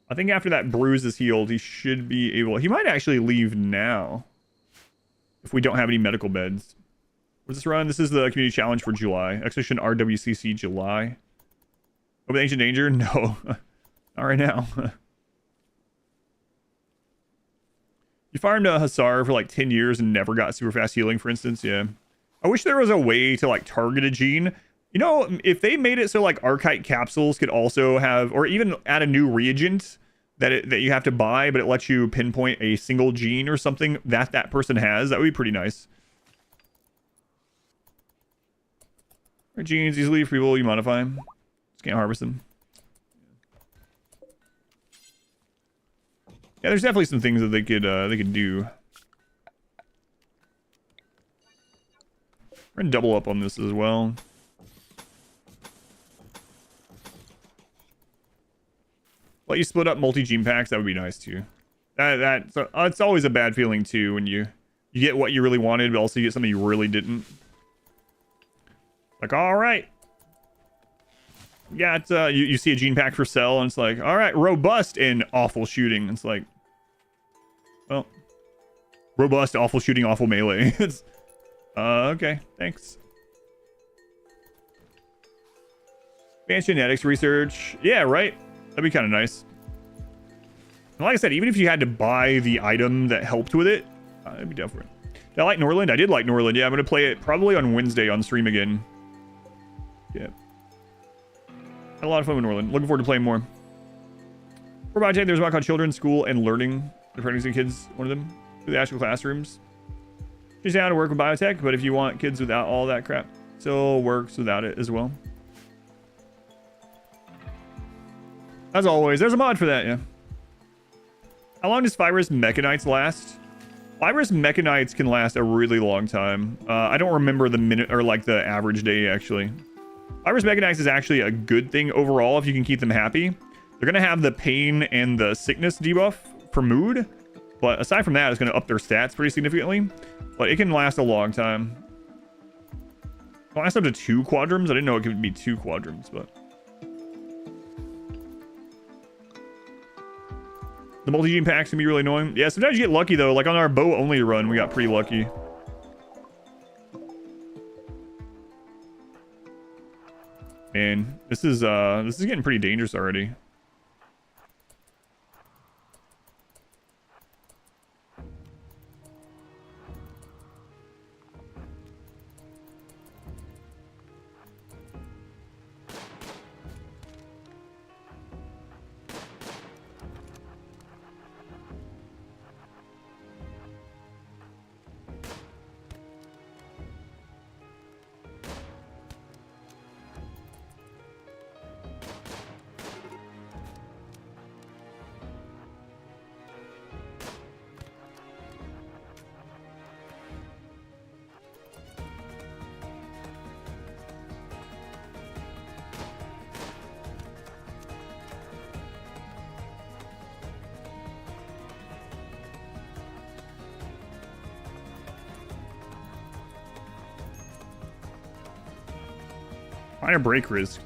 I think after that bruise is healed, he should be able... He might actually leave now. If we don't have any medical beds. What's this run? This is the community challenge for July. Expedition RWCC July. Over the Ancient Danger? No. Not right now. You farmed a Hussar for like 10 years and never got super fast healing, for instance. Yeah. I wish there was a way to like target a gene. You know, if they made it so like Archite capsules could also have, or even add a new reagent that you have to buy, but it lets you pinpoint a single gene or something that person has, that would be pretty nice. Our genes easily freeable, you modify them. Just can't harvest them. Yeah, there's definitely some things that they could do. We're gonna double up on this as well. Let you split up multi-gene packs, that would be nice too. So, it's always a bad feeling too when you get what you really wanted, but also you get something you really didn't. Like, all right. Yeah, you see a gene pack for sale, and it's like, all right, robust and awful shooting. It's like, well, robust, awful shooting, awful melee. It's, okay, thanks. Advanced genetics research. Yeah, right. That'd be kind of nice. And like I said, even if you had to buy the item that helped with it, it'd be different. Did I like Norland? I did like Norland. Yeah, I'm going to play it probably on Wednesday on stream again. Yeah. Had a lot of fun with Norland. Looking forward to playing more. For Biotech, there's a mod called Children's School and Learning. The pregnancy kids, one of them, through the actual classrooms. She's down to work with Biotech, but if you want kids without all that crap, still works without it as well. As always, there's a mod for that, yeah. How long does Fibrous Mechanites last? Fibrous Mechanites can last a really long time. I don't remember the minute or like the average day, actually. Fibrous Mechanites is actually a good thing overall if you can keep them happy. They're going to have the pain and the sickness debuff for mood. But aside from that, it's going to up their stats pretty significantly. But it can last a long time. It can last up to 2 quadrums. I didn't know it could be 2 quadrums, but... The multi-gene packs can be really annoying. Yeah, sometimes you get lucky, though. Like on our bow-only run, we got pretty lucky. Man, this is getting pretty dangerous already. Minor break risk.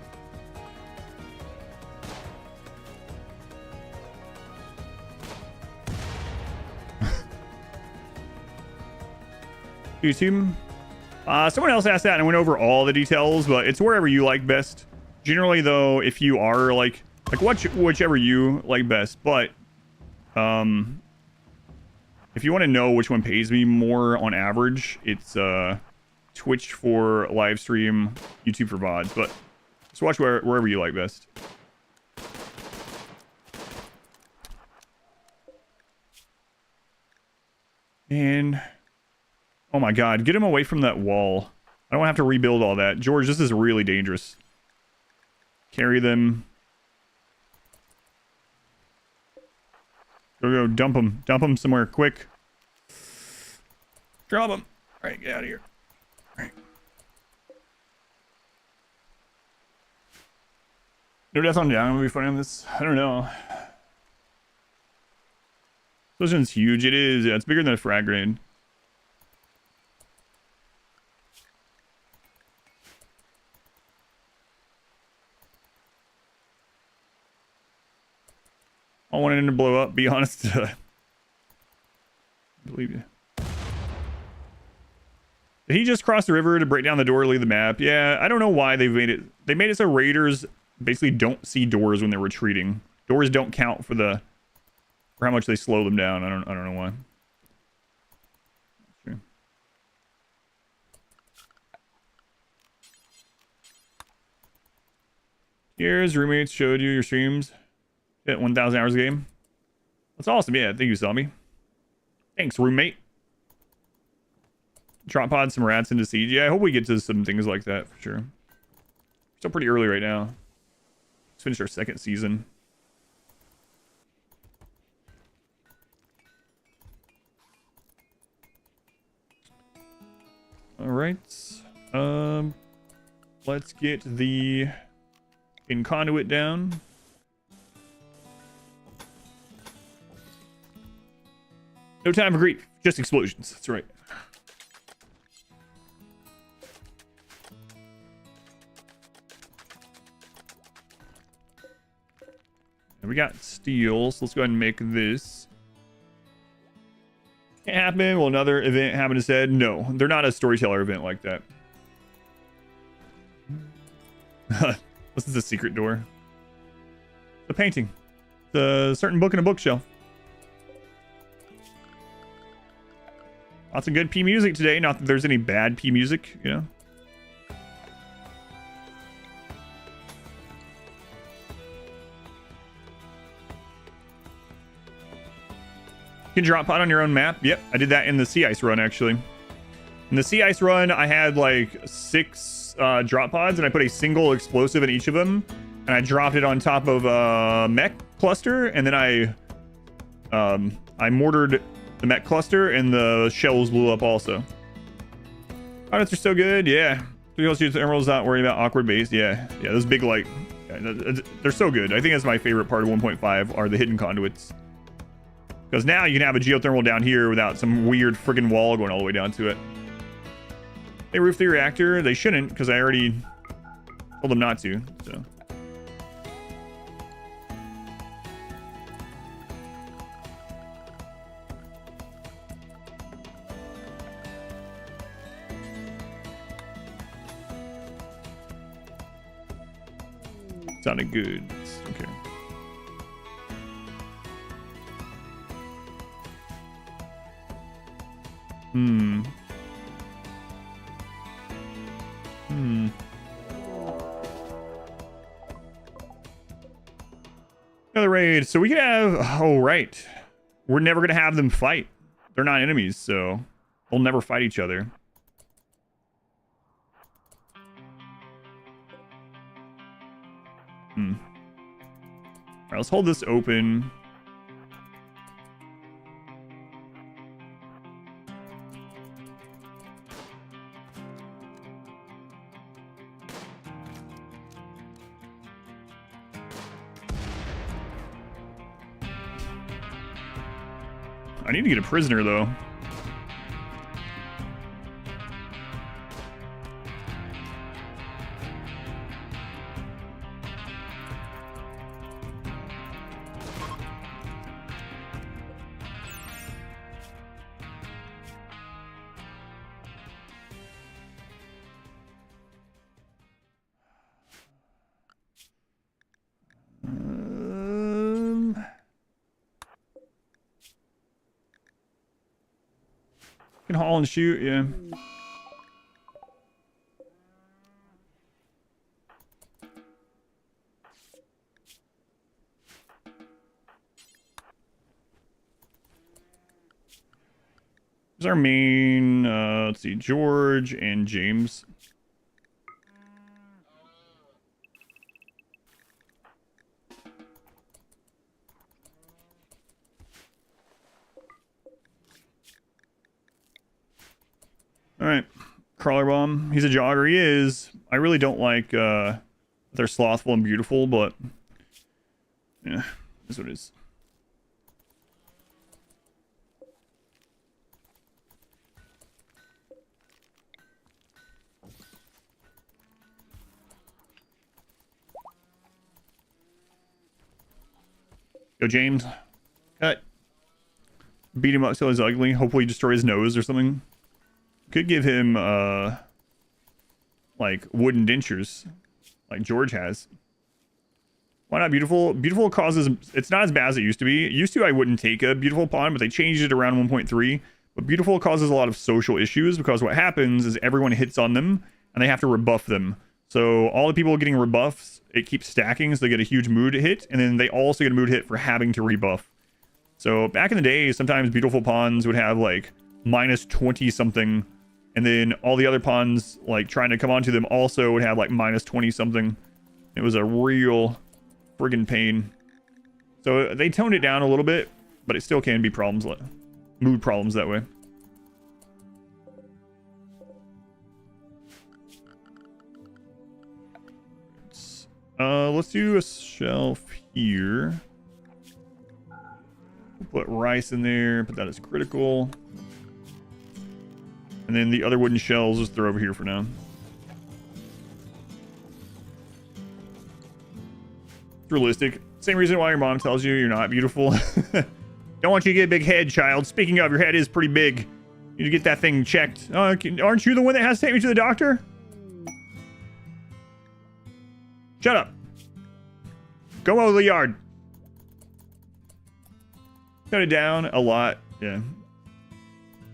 YouTube. Someone else asked that and I went over all the details, but it's wherever you like best. Generally, though, if you are like whichever you like best, but if you want to know which one pays me more on average, it's Twitch for live stream, YouTube for VODs, but just watch wherever you like best. And oh my god, get him away from that wall. I don't have to rebuild all that. George, this is really dangerous. Carry them. Go, dump them. Dump them somewhere, quick. Drop them. All right, get out of here. All right. No death on down would be funny on this. I don't know. Explosion's huge. It is. Yeah, it's bigger than a frag grenade. I wanted him to blow up, be honest. I believe you. Did he just cross the river to break down the door, leave the map? Yeah, I don't know why they've made it. They made it so raiders basically don't see doors when they're retreating. Doors don't count for how much they slow them down. I don't know why. Sure. Here's roommates showed you your streams. Hit 1,000 hours a game. That's awesome. Yeah, thank you, Zombie. Thanks, roommate. Drop pod some rats into siege. Yeah, I hope we get to some things like that for sure. Still pretty early right now. Let's finish our second season. All right. Let's get the conduit down. No time for grief, just explosions. That's right. And we got steel, so let's go ahead and make this. Can't happen. Will another event happen instead? No, they're not a storyteller event like that. This is a secret door. The painting. The certain book in a bookshelf. Lots of good P music today. Not that there's any bad P music, you know. You can drop pod on your own map. Yep, I did that in the sea ice run, actually. In the sea ice run, I had like 6 drop pods, and I put a single explosive in each of them, and I dropped it on top of a mech cluster, and then I mortared the mech cluster, and the shells blew up also. Audits are so good, yeah. Emerald's not worried about awkward base. Yeah, those big light. Yeah, they're so good. I think that's my favorite part of 1.5 are the hidden conduits. Because now you can have a geothermal down here without some weird friggin' wall going all the way down to it. They roof the reactor. They shouldn't, because I already told them not to. So. Sounded good. Okay. Another raid. So we can have... Oh, right. We're never going to have them fight. They're not enemies, so they'll never fight each other. Alright, let's hold this open. I need to get a prisoner, though. Can haul and shoot, yeah. Here's our main, let's see, George and James. All right, Crawler Bomb. He's a jogger. He is. I really don't like they're slothful and beautiful, but yeah, that's what it is. Go, James. Cut. Beat him up till he's ugly. Hopefully destroy his nose or something. Could give him, like, wooden dentures. Like George has. Why not beautiful? Beautiful causes... It's not as bad as it used to be. Used to, I wouldn't take a beautiful pawn, but they changed it around 1.3. But beautiful causes a lot of social issues because what happens is everyone hits on them and they have to rebuff them. So all the people getting rebuffs, it keeps stacking, so they get a huge mood hit, and then they also get a mood hit for having to rebuff. So back in the day, sometimes beautiful pawns would have like minus 20 something, and then all the other pawns like trying to come onto them also would have like minus 20 something. It was a real friggin' pain. So they toned it down a little bit, but it still can be problems, mood problems that way. Let's do a shelf here. We'll put rice in there, put that as critical. And then the other wooden shells, just throw over here for now. It's realistic. Same reason why your mom tells you you're not beautiful. Don't want you to get a big head, child. Speaking of, your head is pretty big. You need to get that thing checked. Aren't you the one that has to take me to the doctor? Shut up. Go over the yard. Cut it down a lot. Yeah.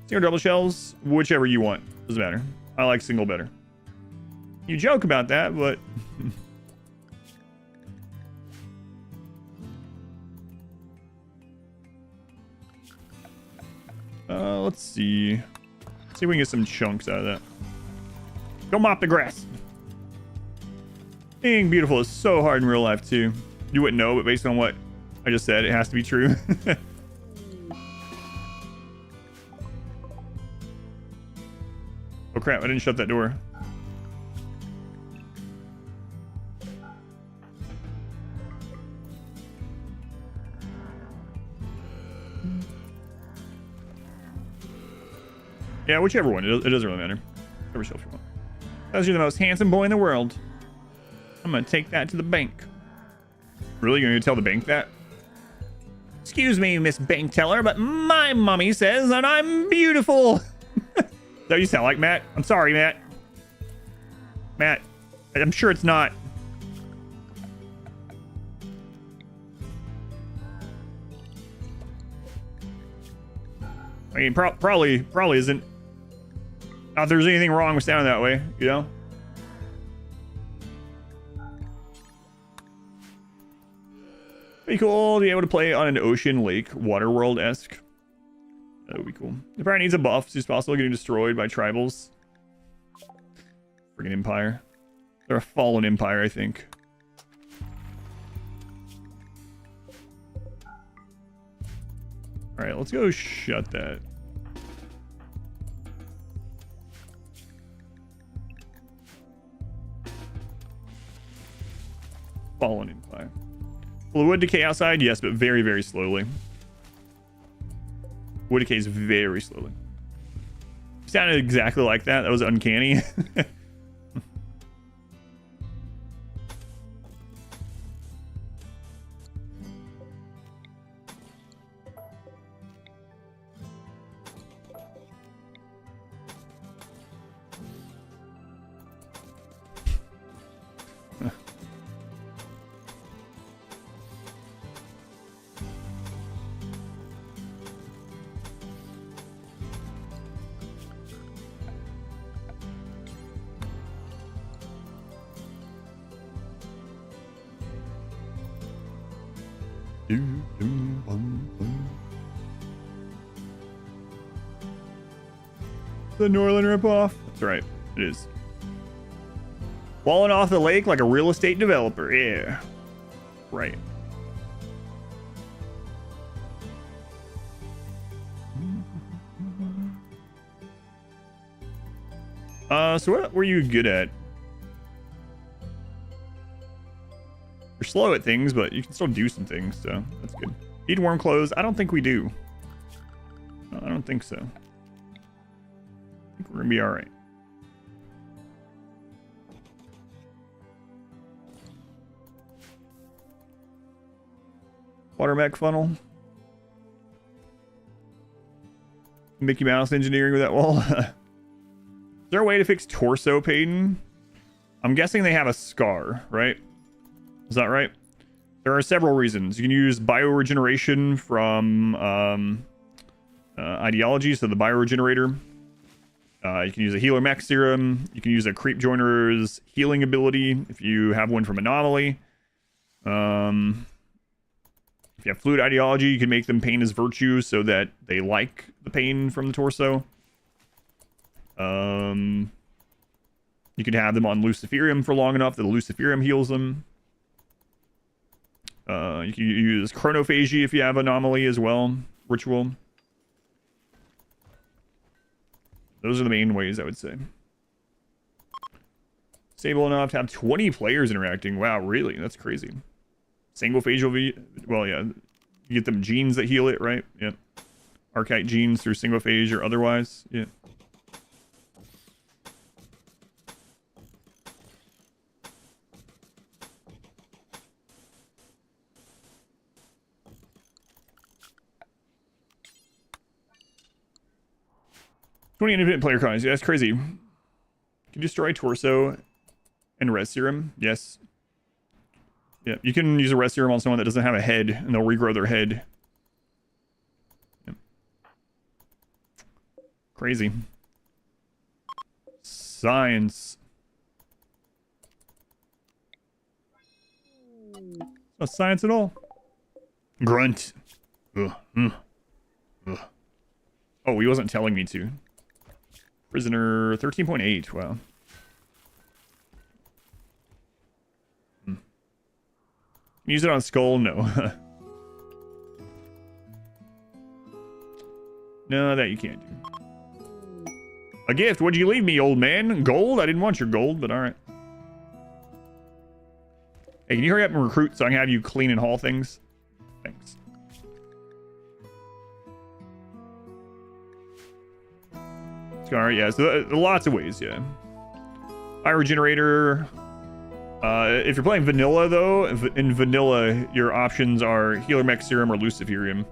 Single double shells, whichever you want. Doesn't matter. I like single better. You joke about that, but... let's see. See if we can get some chunks out of that. Go mop the grass. Being beautiful is so hard in real life, too. You wouldn't know, but based on what I just said, it has to be true. Oh, crap. I didn't shut that door. Yeah, whichever one. It doesn't really matter. Whichever shelf you want. Because you're the most handsome boy in the world. I'm going to take that to the bank. Really? You're going to tell the bank that? Excuse me, Miss Bank Teller, but my mommy says that I'm beautiful. That you sound like, Matt? I'm sorry, Matt. Matt, I'm sure it's not. I mean, probably isn't. Not if there's anything wrong with sounding that way, you know? Pretty cool to be able to play on an ocean, lake, water world-esque. That would be cool. It probably needs a buff. It's possible getting destroyed by tribals. Friggin' Empire. They're a fallen empire, I think. Alright, let's go shut that. Fallen empire. Will the wood decay outside? Yes, but very, very slowly. Wood decays very slowly. It sounded exactly like that. That was uncanny. The Norland ripoff? That's right. It is. Walling off the lake like a real estate developer. Yeah. Right. So what were you good at? You're slow at things, but you can still do some things, so that's good. Need warm clothes? I don't think we do. No, I don't think so. I think we're gonna be all right. Water mech funnel. Mickey Mouse engineering with that wall. Is there a way to fix torso pain? I'm guessing they have a scar, right? Is that right? There are several reasons. You can use bioregeneration from ideology, so the bioregenerator. You can use a healer mech serum. You can use a creep joiner's healing ability if you have one from anomaly. If you have fluid ideology, you can make them pain as virtue so that they like the pain from the torso. You can have them on luciferium for long enough that the luciferium heals them. You can use chronophagy if you have anomaly as well. Ritual. Those are the main ways, I would say. Stable enough to have 20 players interacting. Wow, really? That's crazy. Single phageal well, yeah. You get them genes that heal it, right? Yeah. Archite genes through single phage or otherwise. Yeah. $20 independent player coins. Yeah, that's crazy. Can you destroy torso and res serum? Yes. Yeah, you can use a res serum on someone that doesn't have a head, and they'll regrow their head. Yep. Crazy. Science. Not science at all. Grunt. Ugh. Ugh. Oh, he wasn't telling me to. Prisoner 13.8. Wow. Use it on skull? No. No, that you can't do. A gift? What'd you leave me, old man? Gold? I didn't want your gold, but alright. Hey, can you hurry up and recruit so I can have you clean and haul things? Thanks. Alright, yeah, so lots of ways, yeah. Fire regenerator. If you're playing vanilla, though, in vanilla, your options are healer mech serum or luciferium.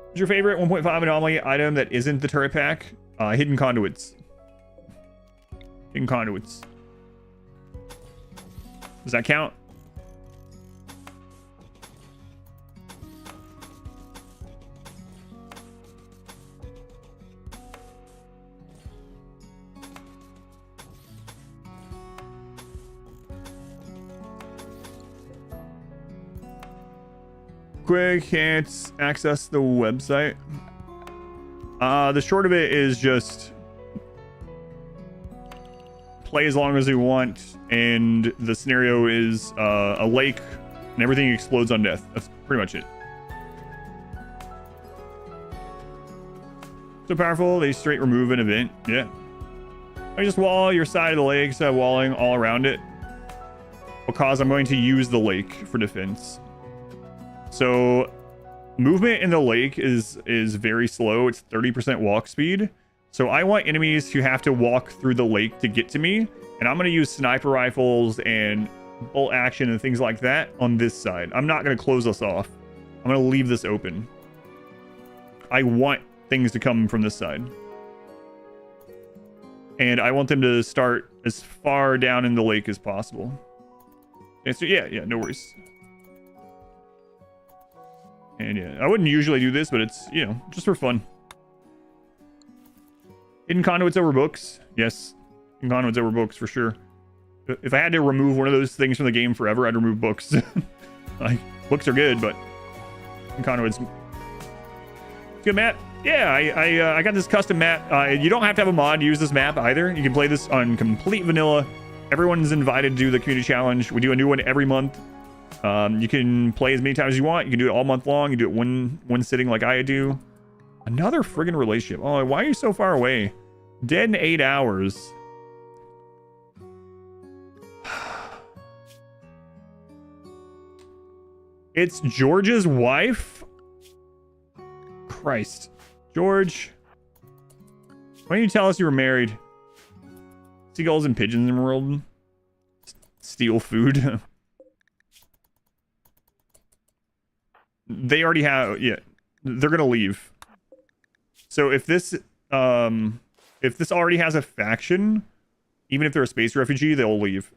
What's your favorite 1.5 anomaly item that isn't the turret pack? Hidden conduits. Hidden conduits. Does that count? Quick, can't access the website. The short of it is just play as long as you want, and the scenario is a lake and everything explodes on death. That's pretty much it. So powerful, they straight remove an event. Yeah. I just wall your side of the lake, so walling all around it. Because I'm going to use the lake for defense. So movement in the lake is very slow. It's 30% walk speed. So I want enemies who have to walk through the lake to get to me. And I'm going to use sniper rifles and bolt action and things like that on this side. I'm not going to close us off. I'm going to leave this open. I want things to come from this side. And I want them to start as far down in the lake as possible. And so, yeah, no worries. And yeah, I wouldn't usually do this, but it's, you know, just for fun. Hidden conduits over books. Yes. Hidden conduits over books for sure. If I had to remove one of those things from the game forever, I'd remove books. Like, books are good, but hidden conduits. Good map. Yeah, I got this custom map. You don't have to have a mod to use this map either. You can play this on complete vanilla. Everyone's invited to do the community challenge. We do a new one every month. You can play as many times as you want. You can do it all month long. You do it one sitting like I do. Another friggin' relationship. Oh, why are you so far away? Dead in 8 hours. It's George's wife? Christ. George. Why didn't you tell us you were married? Seagulls and pigeons in the world. Steal food. They already have, yeah, they're gonna leave. So if this already has a faction, even if they're a space refugee, they'll leave.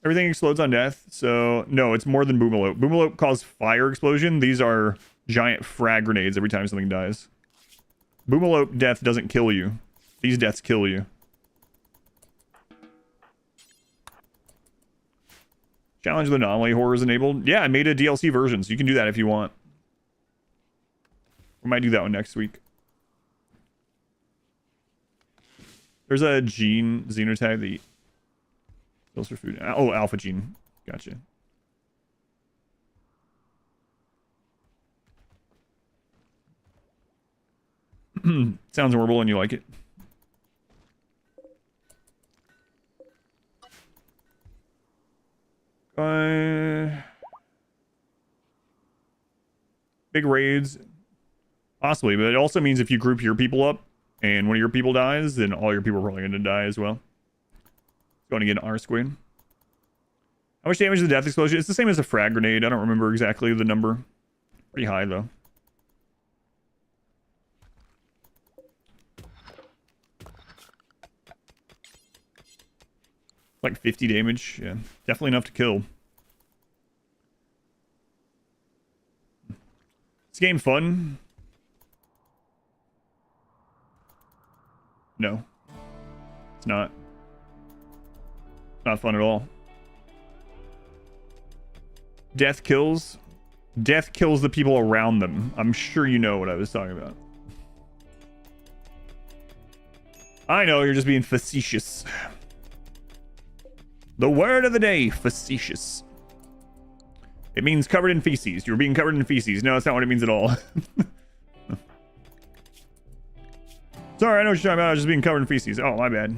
Everything explodes on death, so no, it's more than Boomalope. Boomalope caused fire explosion. These are giant frag grenades every time something dies. Boomalope death doesn't kill you. These deaths kill you. Challenge the anomaly horrors enabled. Yeah, I made a DLC version, so you can do that if you want. We might do that one next week. There's a gene xenotype that kills for food. Oh, alpha gene. Gotcha. Sounds horrible and you like it. Big raids. Possibly, but it also means if you group your people up and one of your people dies, then all your people are probably going to die as well. Going to get an R squared. How much damage is the death explosion? It's the same as a frag grenade. I don't remember exactly the number. Pretty high, though. Like 50 damage. Yeah, definitely enough to kill. This game fun? No. It's not. Not fun at all. Death kills. Death kills the people around them. I'm sure you know what I was talking about. I know, you're just being facetious. The word of the day, facetious. It means covered in feces. You're being covered in feces. No, that's not what it means at all. Sorry, I know what you're talking about. I was just being covered in feces. Oh, my bad.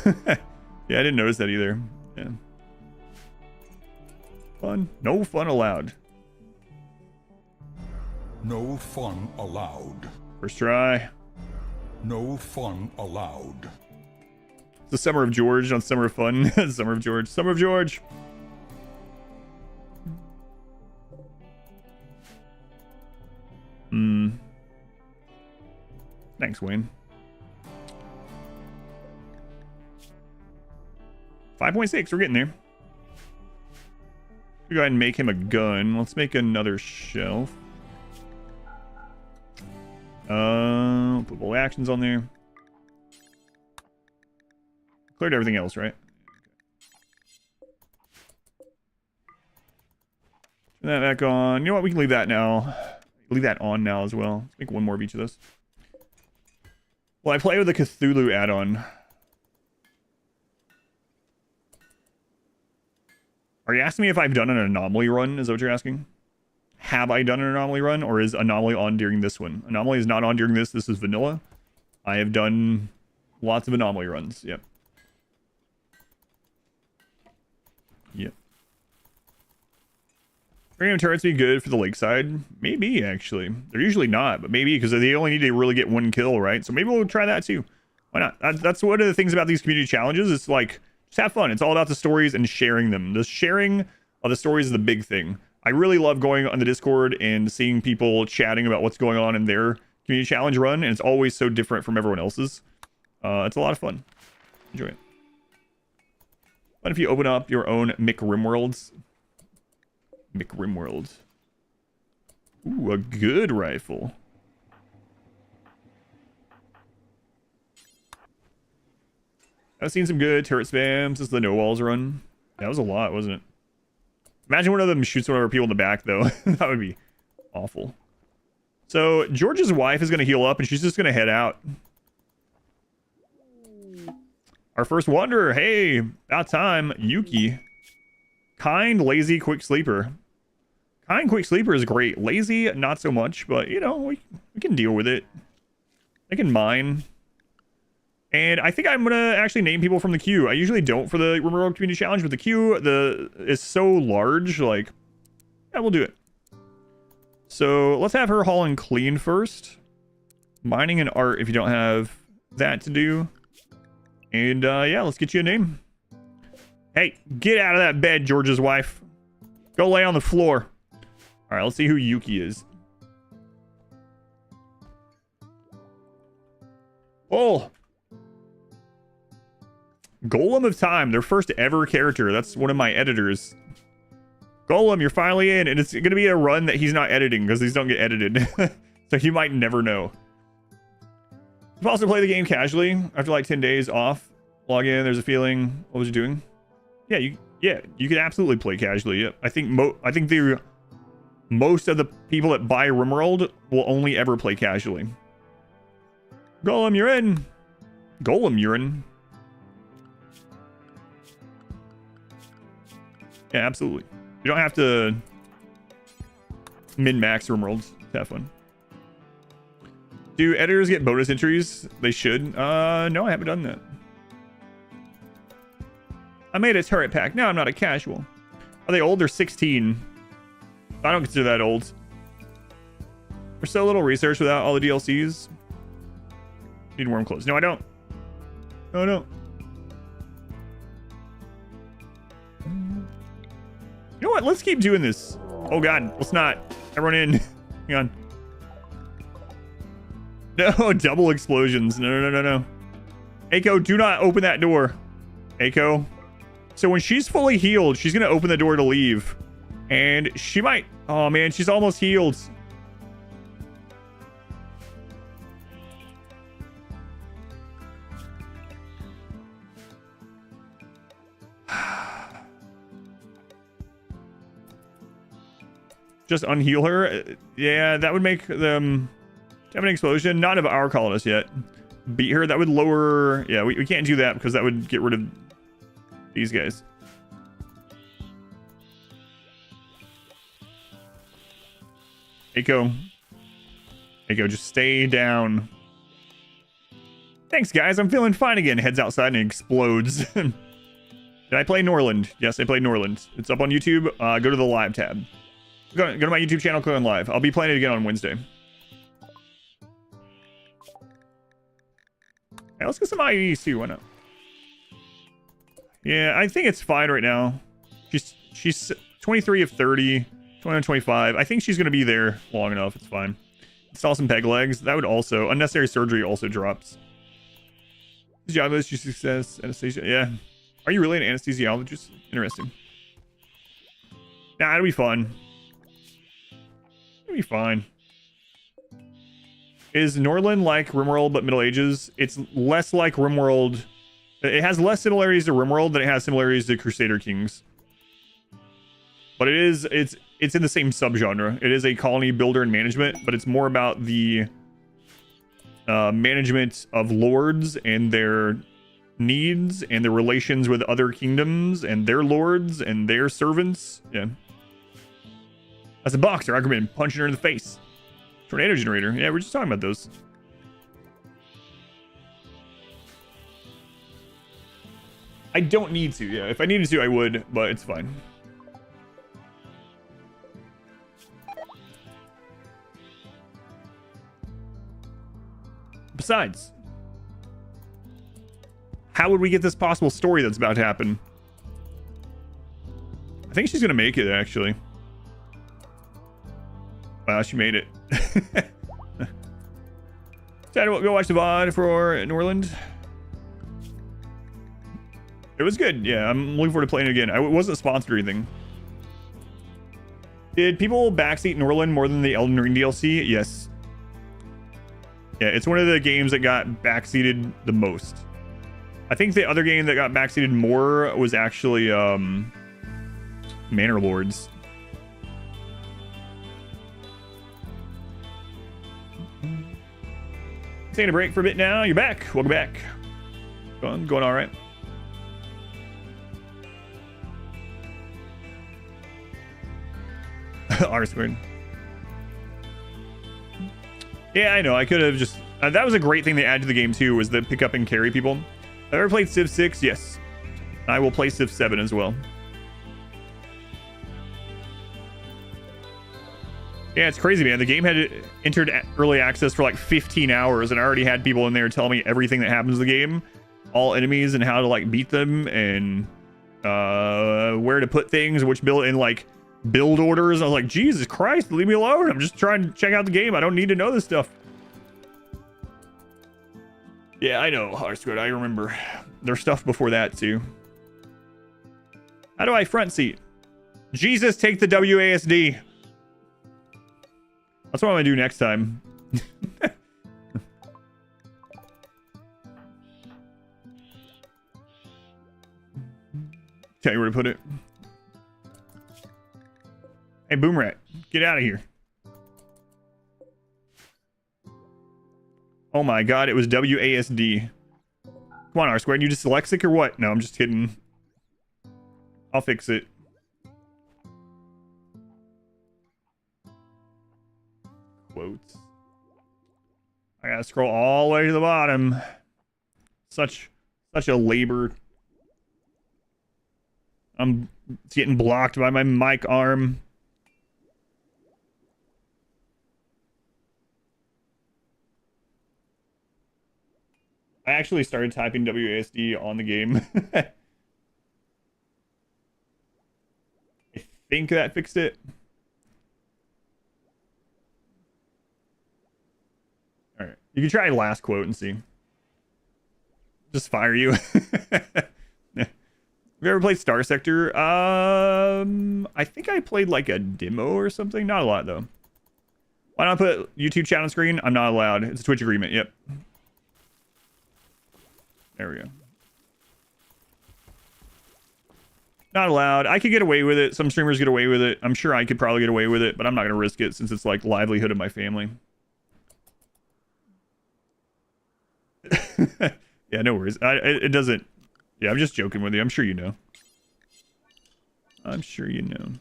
Yeah, I didn't notice that either. Yeah. Fun. No fun allowed. No fun allowed. First try. No fun allowed. It's the Summer of George on Summer of Fun. Summer of George. Summer of George. Thanks, Wayne. 5.6, we're getting there. We'll go ahead and make him a gun. Let's make another shelf. Put all actions on there. Cleared everything else, right? Turn that back on. You know what? We can leave that now. Leave that on now as well. Let's make one more of each of those. Well, I play with the Cthulhu add-on. Are you asking me if I've done an anomaly run? Is that what you're asking? Have I done an anomaly run, or is anomaly on during this one? Anomaly is not on during this. This is vanilla. I have done lots of anomaly runs. Yep. Yep. Random turrets be good for the Lakeside? Maybe, actually. They're usually not, but maybe, because they only need to really get one kill, right? So maybe we'll try that too. Why not? That's one of the things about these community challenges. It's like, just have fun. It's all about the stories and sharing them. The sharing of the stories is the big thing. I really love going on the Discord and seeing people chatting about what's going on in their community challenge run, and it's always so different from everyone else's. It's a lot of fun. Enjoy it. Fun if you open up your own RimWorlds. RimWorld. Ooh, a good rifle. I've seen some good turret spams. This is the no walls run. That was a lot, wasn't it? Imagine one of them shoots one of our people in the back, though. That would be awful. So, George's wife is going to heal up, and she's just going to head out. Our first wanderer. Hey, about time. Yuki. Kind, lazy, quick sleeper. Kind, quick sleeper is great. Lazy, not so much, but, you know, we can deal with it. I can mine. And I think I'm going to actually name people from the queue. I usually don't for the RimWorld Community Challenge, but the queue is so large, like, yeah, we'll do it. So let's have her haul and clean first. Mining and art if you don't have that to do. And yeah, let's get you a name. Hey, get out of that bed, George's wife. Go lay on the floor. All right, let's see who Yuki is. Oh. Golem of Time, their first ever character. That's one of my editors. Golem, you're finally in, and it's going to be a run that he's not editing because these don't get edited. So you might never know. You can also play the game casually after like 10 days off. Log in, there's a feeling. What was you doing? Yeah, you can absolutely play casually. Yeah. I think most of the people that buy RimWorld will only ever play casually. Golem, you're in. Golem, you're in. Yeah, absolutely. You don't have to min-max RimWorlds to have fun. Do editors get bonus entries? They should. No, I haven't done that. I made a turret pack. No, I'm not a casual. Are they old? They're 16. I don't consider that old. There's so little research without all the DLCs. Need warm clothes. No, I don't. No, I don't. You know what? Let's keep doing this. Oh, God. Let's not. Everyone in. Hang on. No, double explosions. No. Aiko, do not open that door. Aiko. So when she's fully healed, she's going to open the door to leave. And she might... Oh, man. She's almost healed. Just unheal her. Yeah, that would make them have an explosion. Not of our colonists yet. Beat her. That would lower... Yeah, we can't do that because that would get rid of these guys. Aiko, just stay down. Thanks, guys. I'm feeling fine again. Heads outside and explodes. Did I play Norland? Yes, I played Norland. It's up on YouTube. Go to the live tab. Go to my YouTube channel, click on live. I'll be playing it again on Wednesday. Hey, let's get some IEC. Why not? Yeah, I think it's fine right now. She's 23 of 30, 21, 25. I think she's going to be there long enough. It's fine. Install some peg legs. That would also... Unnecessary surgery also drops. Job is your success. Anesthesia. Yeah. Are you really an anesthesiologist? Interesting. Nah, it'll be fun. It'll be fine. Is Norland like RimWorld but Middle Ages? It's less like RimWorld. It has less similarities to RimWorld than it has similarities to Crusader Kings. But it's in the same subgenre. It is a colony builder and management, but it's more about the management of lords and their needs and their relations with other kingdoms and their lords and their servants. Yeah. As a boxer, I could have been punching her in the face. Tornado generator. Yeah, we're just talking about those. I don't need to. Yeah, if I needed to, I would, but it's fine. Besides, how would we get this possible story that's about to happen? I think she's gonna make it, actually. Wow, she made it. Go watch the VOD for Norland. It was good. Yeah, I'm looking forward to playing it again. I wasn't sponsored or anything. Did people backseat Norland more than the Elden Ring DLC? Yes. Yeah, it's one of the games that got backseated the most. I think the other game that got backseated more was actually Manor Lords. Taking a break for a bit now. You're back. Welcome back. Going all right. R squared. Yeah, I know. I could have just... that was a great thing they added to the game, too, was the pick up and carry people. Have I ever played Civ 6? Yes. I will play Civ 7 as well. Yeah, it's crazy, man. The game had entered early access for like 15 hours, and I already had people in there telling me everything that happens in the game, all enemies, and how to like beat them, and where to put things, which build in like build orders. I was like, Jesus Christ, leave me alone. I'm just trying to check out the game. I don't need to know this stuff. Yeah, I know, Hearthstone. I remember. There's stuff before that too. How do I front seat? Jesus, take the WASD. That's what I'm gonna do next time. Tell you where to put it. Hey, Boomrat, get out of here. Oh my god, it was WASD. Come on, R-Squared, you dyslexic or what? No, I'm just kidding. I'll fix it. Quotes. I gotta scroll all the way to the bottom. Such a labor. I'm getting blocked by my mic arm. I actually started typing WASD on the game. I think that fixed it. All right, you can try last quote and see. Just fire you. Have you ever played Star Sector? I think I played like a demo or something. Not a lot though. Why not put YouTube chat on screen? I'm not allowed. It's a Twitch agreement. Yep. There we go. Not allowed. I could get away with it. Some streamers get away with it. I'm sure I could probably get away with it, but I'm not going to risk it since it's like livelihood of my family. Yeah, no worries. It doesn't... Yeah, I'm just joking with you. I'm sure you know. I'm sure you know.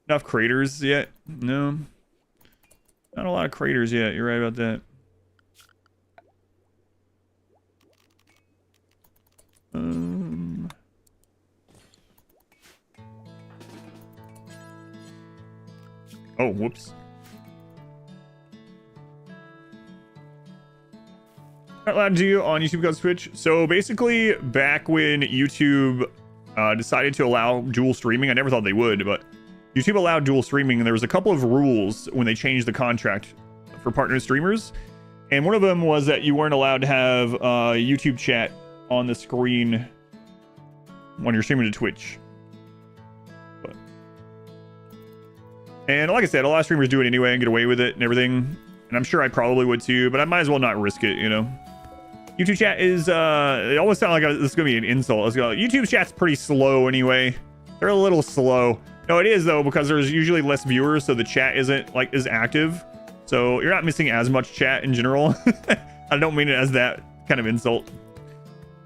Enough craters yet? No. Not a lot of craters yet. You're right about that. Oh, whoops. Not allowed to do on YouTube because Twitch. So basically, back when YouTube decided to allow dual streaming, I never thought they would, but YouTube allowed dual streaming, and there was a couple of rules when they changed the contract for partner streamers. And one of them was that you weren't allowed to have YouTube chat on the screen when you're streaming to Twitch. But, and like I said, a lot of streamers do it anyway and get away with it and everything. And I'm sure I probably would too, but I might as well not risk it, you know? YouTube chat is, it almost sounds like this is going to be an insult. Let's go. YouTube chat's pretty slow anyway. They're a little slow. No, it is though, because there's usually less viewers, so the chat isn't like as active. So you're not missing as much chat in general. I don't mean it as that kind of insult.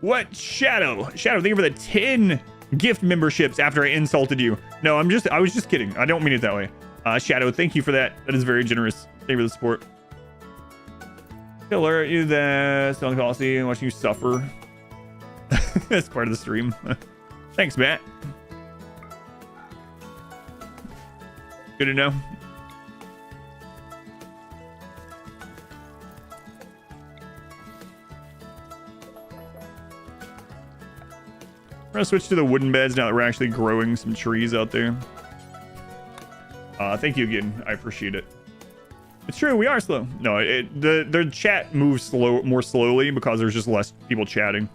What? Shadow, thank you for the 10 gift memberships after I insulted you. No, I was just kidding. I don't mean it that way. Shadow, thank you for that. That is very generous. Thank you for the support. To alert you that selling policy and watching you suffer. That's part of the stream. Thanks, Matt. Good to know. We're gonna switch to the wooden beds now that we're actually growing some trees out there. Thank you again. I appreciate it. It's true, we are slow. No, the chat moves more slowly because there's just less people chatting.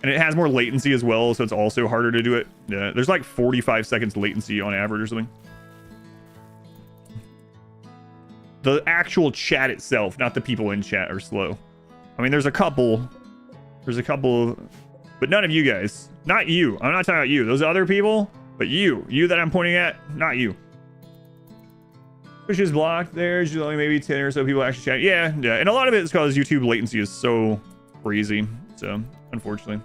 And it has more latency as well, so it's also harder to do it. Yeah, there's like 45 seconds latency on average or something. The actual chat itself, not the people in chat, are slow. I mean, there's a couple, but none of you guys. Not you. I'm not talking about you. Those other people, but you that I'm pointing at, not you. Which is blocked. There's only maybe 10 or so people actually chat. Yeah, and a lot of it is because YouTube latency is so crazy. So, unfortunately.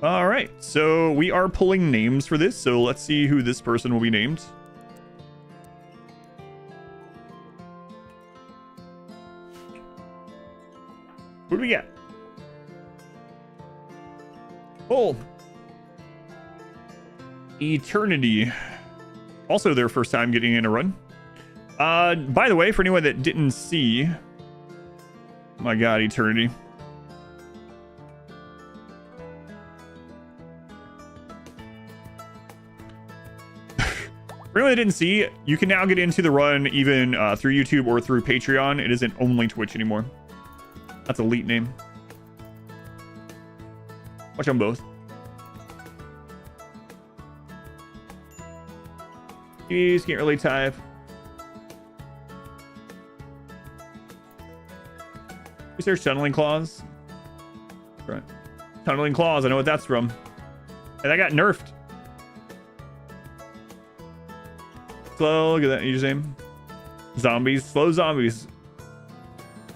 All right, so we are pulling names for this. So let's see who this person will be named. Who do we get? Oh. Eternity. Also their first time getting in a run. By the way, for anyone that didn't see... My god, Eternity. For anyone that didn't see, you can now get into the run even through YouTube or through Patreon. It isn't only Twitch anymore. That's elite name. Watch on both. Jeez, can't really type. Research tunneling claws. Right. Tunneling claws, I know what that's from. And that got nerfed. Slow, look at that username. Zombies, slow zombies.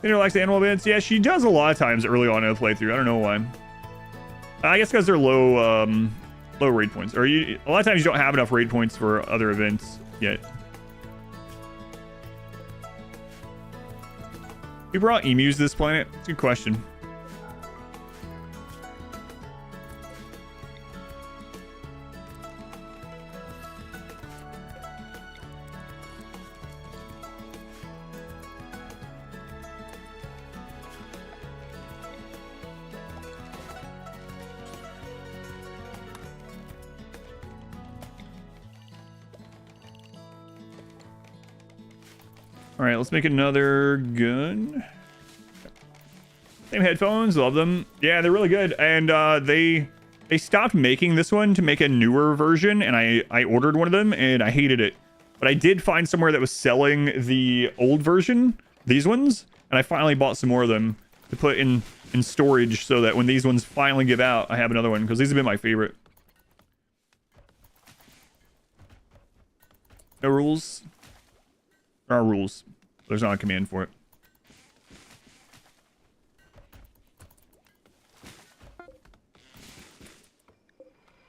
Cinder likes animal bits. Yeah, she does a lot of times early on in the playthrough. I don't know why. I guess because they're low raid points. Or a lot of times you don't have enough raid points for other events yet. We brought emus to this planet? It's a good question. All right, let's make another gun. Same headphones, love them. Yeah, they're really good. And they stopped making this one to make a newer version, and I ordered one of them, and I hated it. But I did find somewhere that was selling the old version, these ones, and I finally bought some more of them to put in storage so that when these ones finally give out, I have another one, because these have been my favorite. No rules. There are rules. There's not a command for it.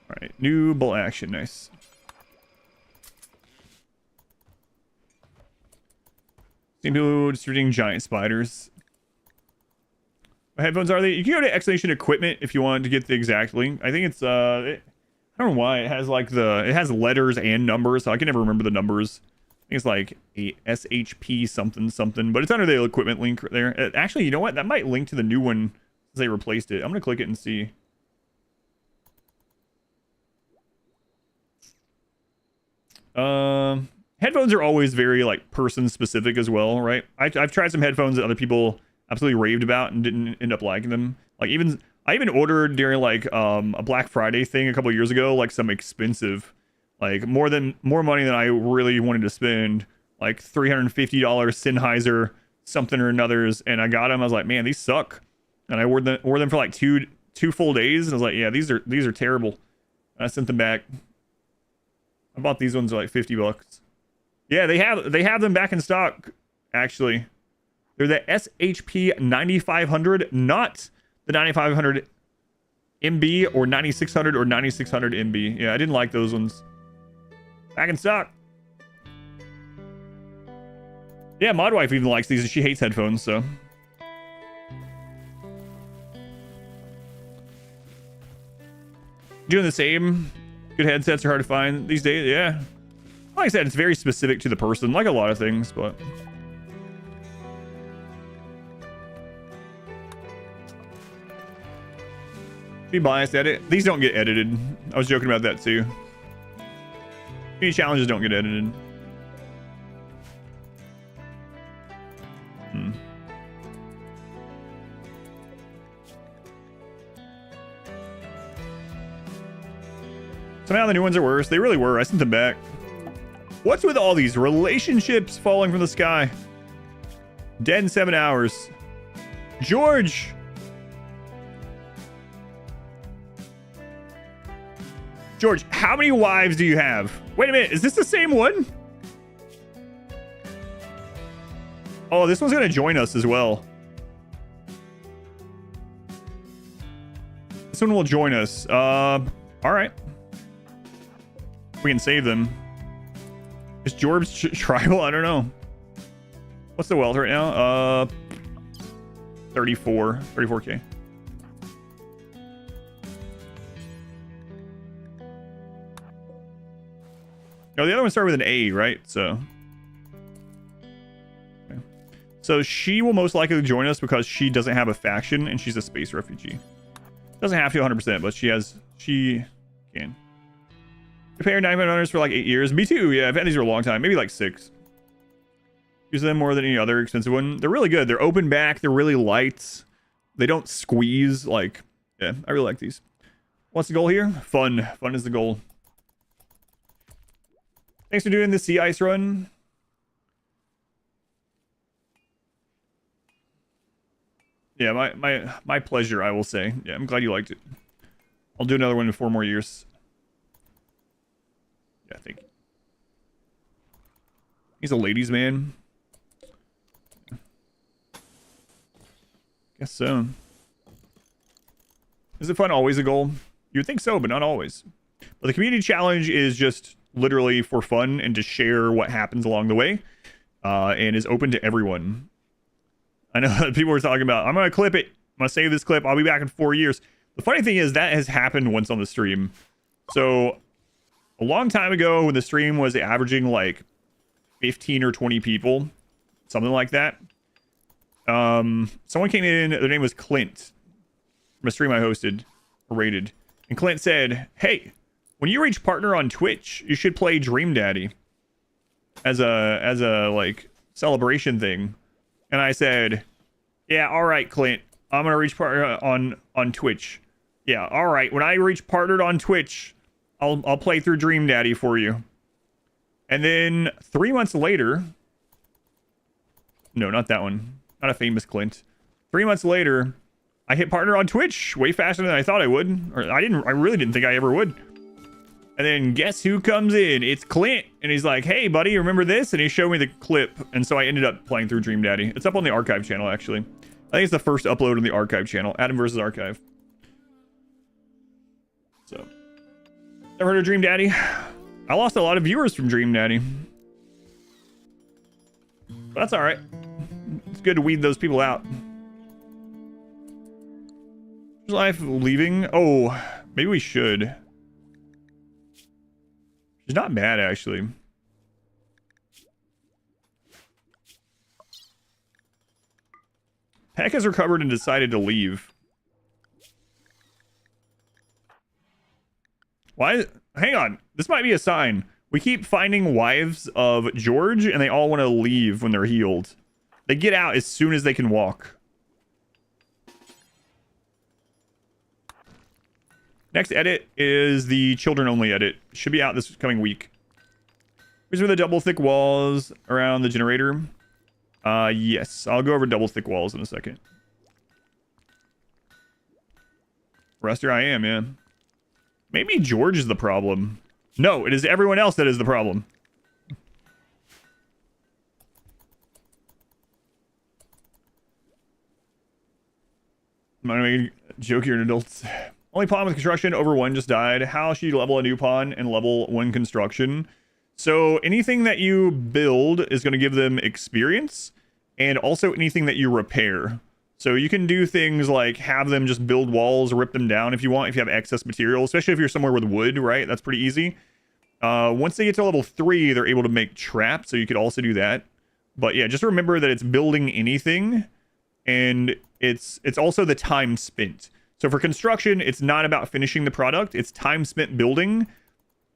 Alright, new bolt action, nice. Seem to be distributing giant spiders. What headphones are they? You can go to Explanation Equipment if you want to get the exact link. I think it's I don't know why it has like it has letters and numbers, so I can never remember the numbers. I think it's like a SHP something something, but it's under the equipment link right there. Actually, you know what? That might link to the new one since they replaced it. I'm gonna click it and see. Headphones are always very like person specific as well, right? I've tried some headphones that other people absolutely raved about and didn't end up liking them. Like I even ordered during like a Black Friday thing a couple years ago, like some expensive, like more money than I really wanted to spend, like $350 Sennheiser something or another's, and I got them. I was like, man, these suck. And I wore them for like two full days, and I was like, yeah, these are terrible. And I sent them back. I bought these ones for like $50. Yeah, they have them back in stock. Actually, they're the SHP 9500, not the 9500 MB or 9600 or 9600 MB. Yeah, I didn't like those ones. Back in stock. Yeah, Modwife even likes these, and she hates headphones, so. Doing the same. Good headsets are hard to find these days, yeah. Like I said, it's very specific to the person, like a lot of things, but. Be biased at it. These don't get edited. I was joking about that too. Any challenges don't get edited. Somehow the new ones are worse. They really were. I sent them back. What's with all these relationships falling from the sky? Dead in 7 hours. George! George, how many wives do you have? Wait a minute, is this the same one? Oh, this one's gonna join us as well. This one will join us. Alright. We can save them. Is Jorb's tribal? I don't know. What's the wealth right now? 34K. No, the other one started with an A, right? So, okay. So she will most likely join us because she doesn't have a faction and she's a space refugee. Doesn't have to 100%, but she can. Prepare 900 for like 8 years. Me too. Yeah, I've had these for a long time, maybe like 6. Use them more than any other expensive one. They're really good. They're open back. They're really light. They don't squeeze. Like, yeah, I really like these. What's the goal here? Fun. Fun is the goal. Thanks for doing the sea ice run. Yeah, my pleasure, I will say. Yeah, I'm glad you liked it. I'll do another one in 4 more years. Yeah, thank you. He's a ladies' man. Guess so. Is it fun always a goal? You'd think so, but not always. But the community challenge is just literally for fun and to share what happens along the way, and is open to everyone. I know people were talking about, I'm going to clip it. I'm going to save this clip. I'll be back in 4 years. The funny thing is that has happened once on the stream. So a long time ago when the stream was averaging like 15 or 20 people, something like that. Someone came in, their name was Clint, from a stream I hosted or rated. And Clint said, hey, when you reach partner on Twitch, you should play Dream Daddy as a like celebration thing. And I said, yeah, all right, Clint, I'm going to reach partner on Twitch. Yeah, all right. When I reach partnered on Twitch, I'll play through Dream Daddy for you. And then 3 months later, no, not that one. Not a famous Clint. 3 months later, I hit partner on Twitch way faster than I thought I would. Or I really didn't think I ever would. And then guess who comes in? It's Clint. And he's like, hey, buddy, remember this? And he showed me the clip. And so I ended up playing through Dream Daddy. It's up on the archive channel, actually. I think it's the first upload on the archive channel. Adam vs. Archive. So, never heard of Dream Daddy? I lost a lot of viewers from Dream Daddy. But that's all right. It's good to weed those people out. Life leaving? Oh, maybe we should. She's not bad, actually. Peck has recovered and decided to leave. Why? Hang on. This might be a sign. We keep finding wives of George, and they all want to leave when they're healed. They get out as soon as they can walk. Next edit is the children-only edit. Should be out this coming week. These are the double thick walls around the generator. Yes, I'll go over double thick walls in a second. Ruster, I am, yeah. Maybe George is the problem. No, it is everyone else that is the problem. I'm gonna make a joke here in adults. Only pawn with construction over 1 just died. How should you level a new pawn and level 1 construction? So anything that you build is going to give them experience, and also anything that you repair. So you can do things like have them just build walls, rip them down if you want, if you have excess material, especially if you're somewhere with wood, right? That's pretty easy. Once they get to level 3, they're able to make traps, so you could also do that. But yeah, just remember that it's building anything, and it's also the time spent. So for construction, it's not about finishing the product. It's time spent building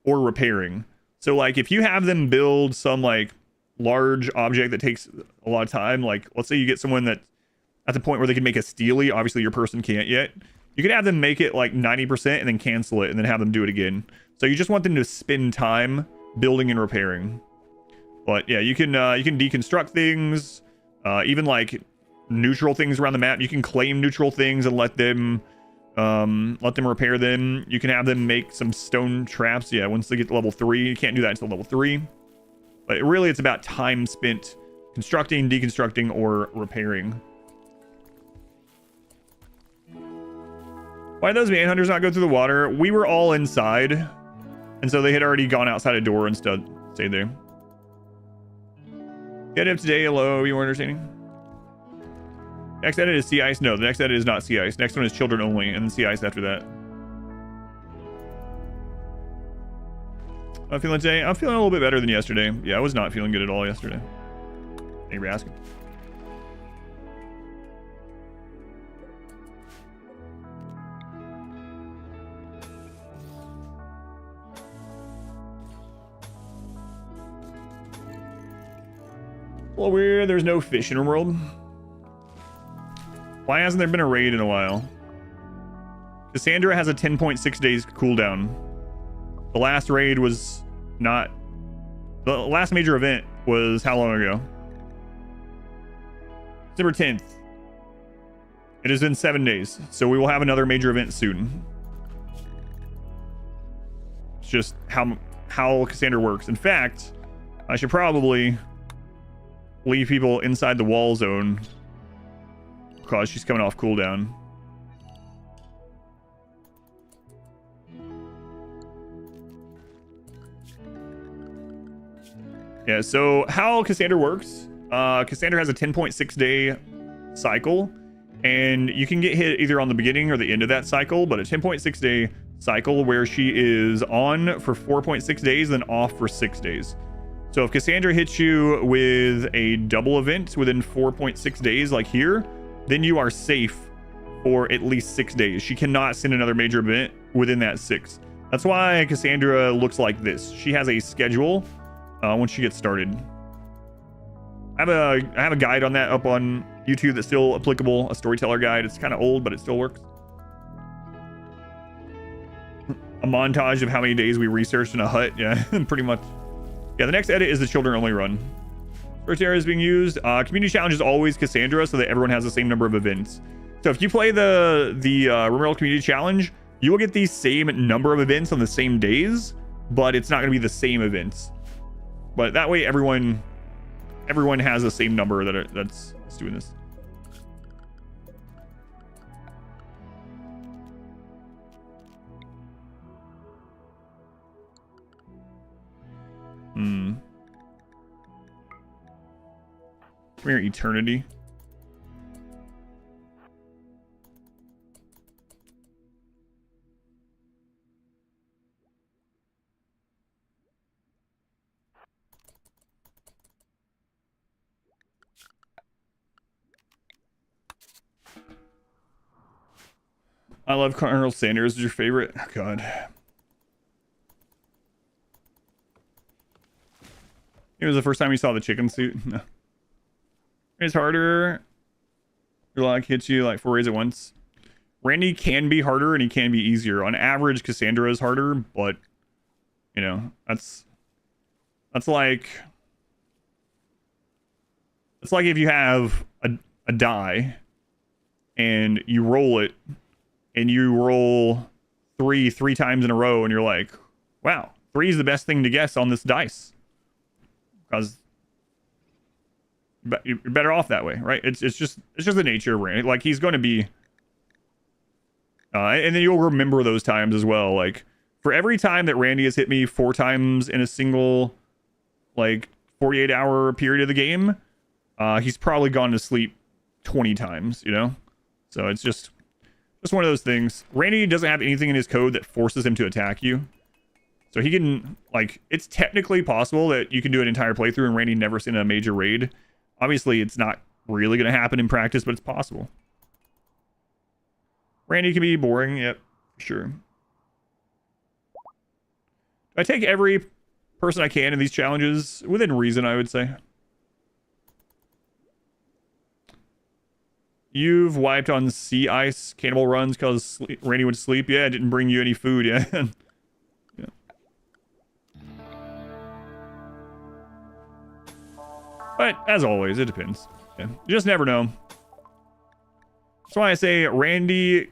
or repairing. So like if you have them build some like large object that takes a lot of time, like let's say you get someone that at the point where they can make a steely, obviously your person can't yet. You can have them make it like 90% and then cancel it and then have them do it again. So you just want them to spend time building and repairing. But yeah, you can deconstruct things, even like neutral things around the map. You can claim neutral things and let them repair them. You can have them make some stone traps. Yeah, once they get to level 3, you can't do that until level 3. But really, it's about time spent constructing, deconstructing, or repairing. Why did those manhunters not go through the water? We were all inside, and so they had already gone outside a door and stayed there. Get up today, hello, you were understanding? Next edit is sea ice. No, the next edit is not sea ice. Next one is children only, and then sea ice after that. I'm feeling today. I'm feeling a little bit better than yesterday. Yeah, I was not feeling good at all yesterday. Thank you for asking. Well, weird. There's no fish in RimWorld. Why hasn't there been a raid in a while? Cassandra has a 10.6 days cooldown. The last raid was not... The last major event was how long ago? December 10th. It has been 7 days, so we will have another major event soon. It's just how Cassandra works. In fact, I should probably leave people inside the wall zone because she's coming off cooldown. Yeah, so how Cassandra works, Cassandra has a 10.6 day cycle, and you can get hit either on the beginning or the end of that cycle, but a 10.6 day cycle where she is on for 4.6 days, then off for 6 days. So if Cassandra hits you with a double event within 4.6 days, like here, then you are safe for at least 6 days. She cannot send another major event within that 6. That's why Cassandra looks like this. She has a schedule when she gets started. I have a guide on that up on YouTube that's still applicable, a storyteller guide. It's kind of old, but it still works. A montage of how many days we researched in a hut. Yeah, pretty much. Yeah, the next edit is the children only run. First area is being used. Community challenge is always Cassandra, so that everyone has the same number of events. So if you play the RimWorld Community Challenge, you will get the same number of events on the same days, but it's not going to be the same events. But that way, everyone has the same number that's doing this. Come here, eternity. I love Colonel Sanders. Is your favorite? Oh, God. It was the first time you saw the chicken suit. No. It's harder. Your lock hits you like 4 ways at once. Randy can be harder and he can be easier. On average, Cassandra is harder, but you know, that's like it's like if you have a die and you roll it and you roll three times in a row and you're like, wow, 3 is the best thing to guess on this dice. Because you're better off that way, right? It's just the nature of Randy. Like, he's going to be and then you'll remember those times as well. Like, for every time that Randy has hit me 4 times in a single like 48-hour period of the game, he's probably gone to sleep 20 times, you know? So it's just one of those things. Randy doesn't have anything in his code that forces him to attack you. So he can, like, it's technically possible that you can do an entire playthrough and Randy never send a major raid. Obviously, it's not really going to happen in practice, but it's possible. Randy can be boring, yep, for sure. I take every person I can in these challenges within reason, I would say. You've wiped on sea ice cannibal runs because Randy would sleep. Yeah, it didn't bring you any food. Yeah. Yeah. But as always, it depends. Yeah. You just never know. That's why I say Randy.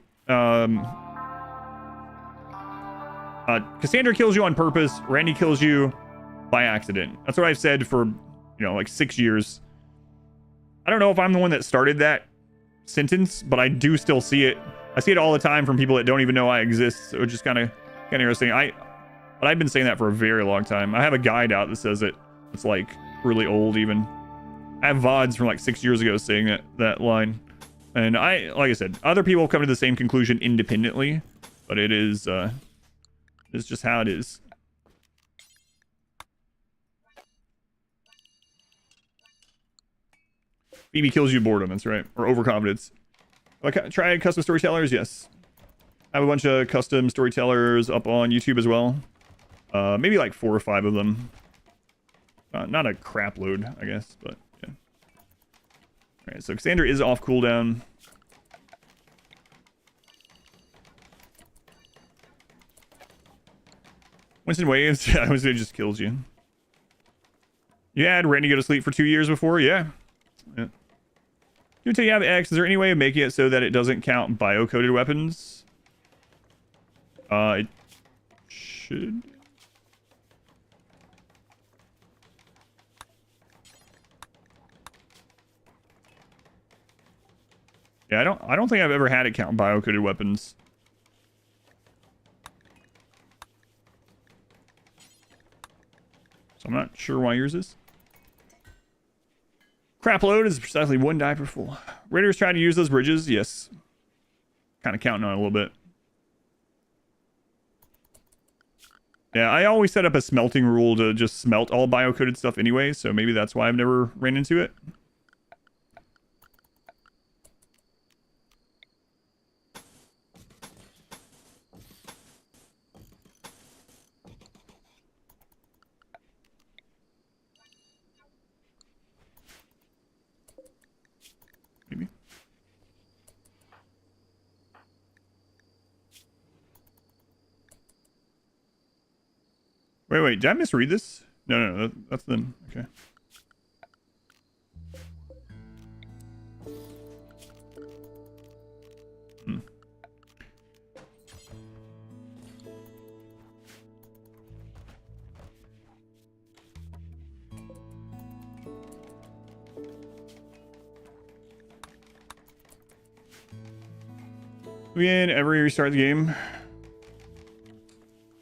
Cassandra kills you on purpose. Randy kills you by accident. That's what I've said for, you know, like 6 years. I don't know if I'm the one that started that sentence, but I do still see it. I see it all the time from people that don't even know I exist. So it's just kind of interesting. But I've been saying that for a very long time. I have a guide out that says it. It's like really old even. I have VODs from like 6 years ago saying that line. And like I said, other people come to the same conclusion independently, but it's just how it is. BB kills you boredom, that's right. Or overconfidence. Try custom storytellers, yes. I have a bunch of custom storytellers up on YouTube as well. Maybe like 4 or 5 of them. Not a crap load, I guess, but yeah. Alright, so Cassandra is off cooldown. Winston waves. I would say it just kills you. You had Randy go to sleep for 2 years before? Yeah. Until you have X, is there any way of making it so that it doesn't count bio-coded weapons? It should. Yeah, I don't think I've ever had it count bio-coded weapons. So I'm not sure why yours is. Crap load is precisely 1 die per full. Raiders trying to use those bridges? Yes. Kind of counting on it a little bit. Yeah, I always set up a smelting rule to just smelt all bio-coded stuff anyway, so maybe that's why I've never ran into it. Maybe. Wait, did I misread this? No, that's them. Okay. We in every restart the game?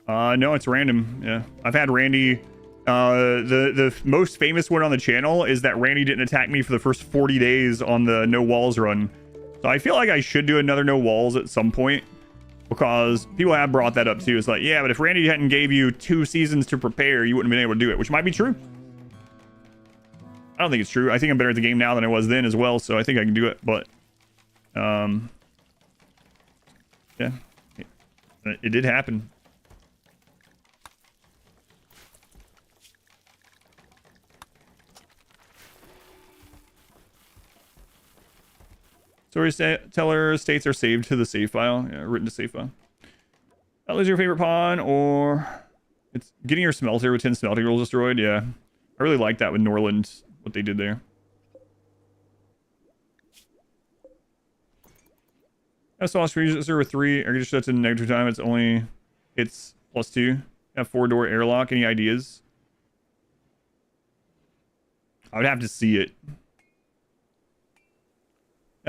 No, it's random. Yeah, I've had Randy. The most famous one on the channel is that Randy didn't attack me for the first 40 days on the no walls run. So I feel like I should do another no walls at some point, because people have brought that up too. It's like, yeah, but if Randy hadn't gave you 2 seasons to prepare, you wouldn't have been able to do it, which might be true. I don't think it's true. I think I'm better at the game now than I was then as well, so I think I can do it. But yeah, it did happen. Storyteller states are saved to the save file. Yeah, written to save file. That was your favorite pawn, or it's getting your smelter with 10 smelting rolls destroyed. Yeah, I really like that with Norland, what they did there. That's lost register with 3. I just that's in negative time. It's +2. Have 4-door airlock. Any ideas? I would have to see it.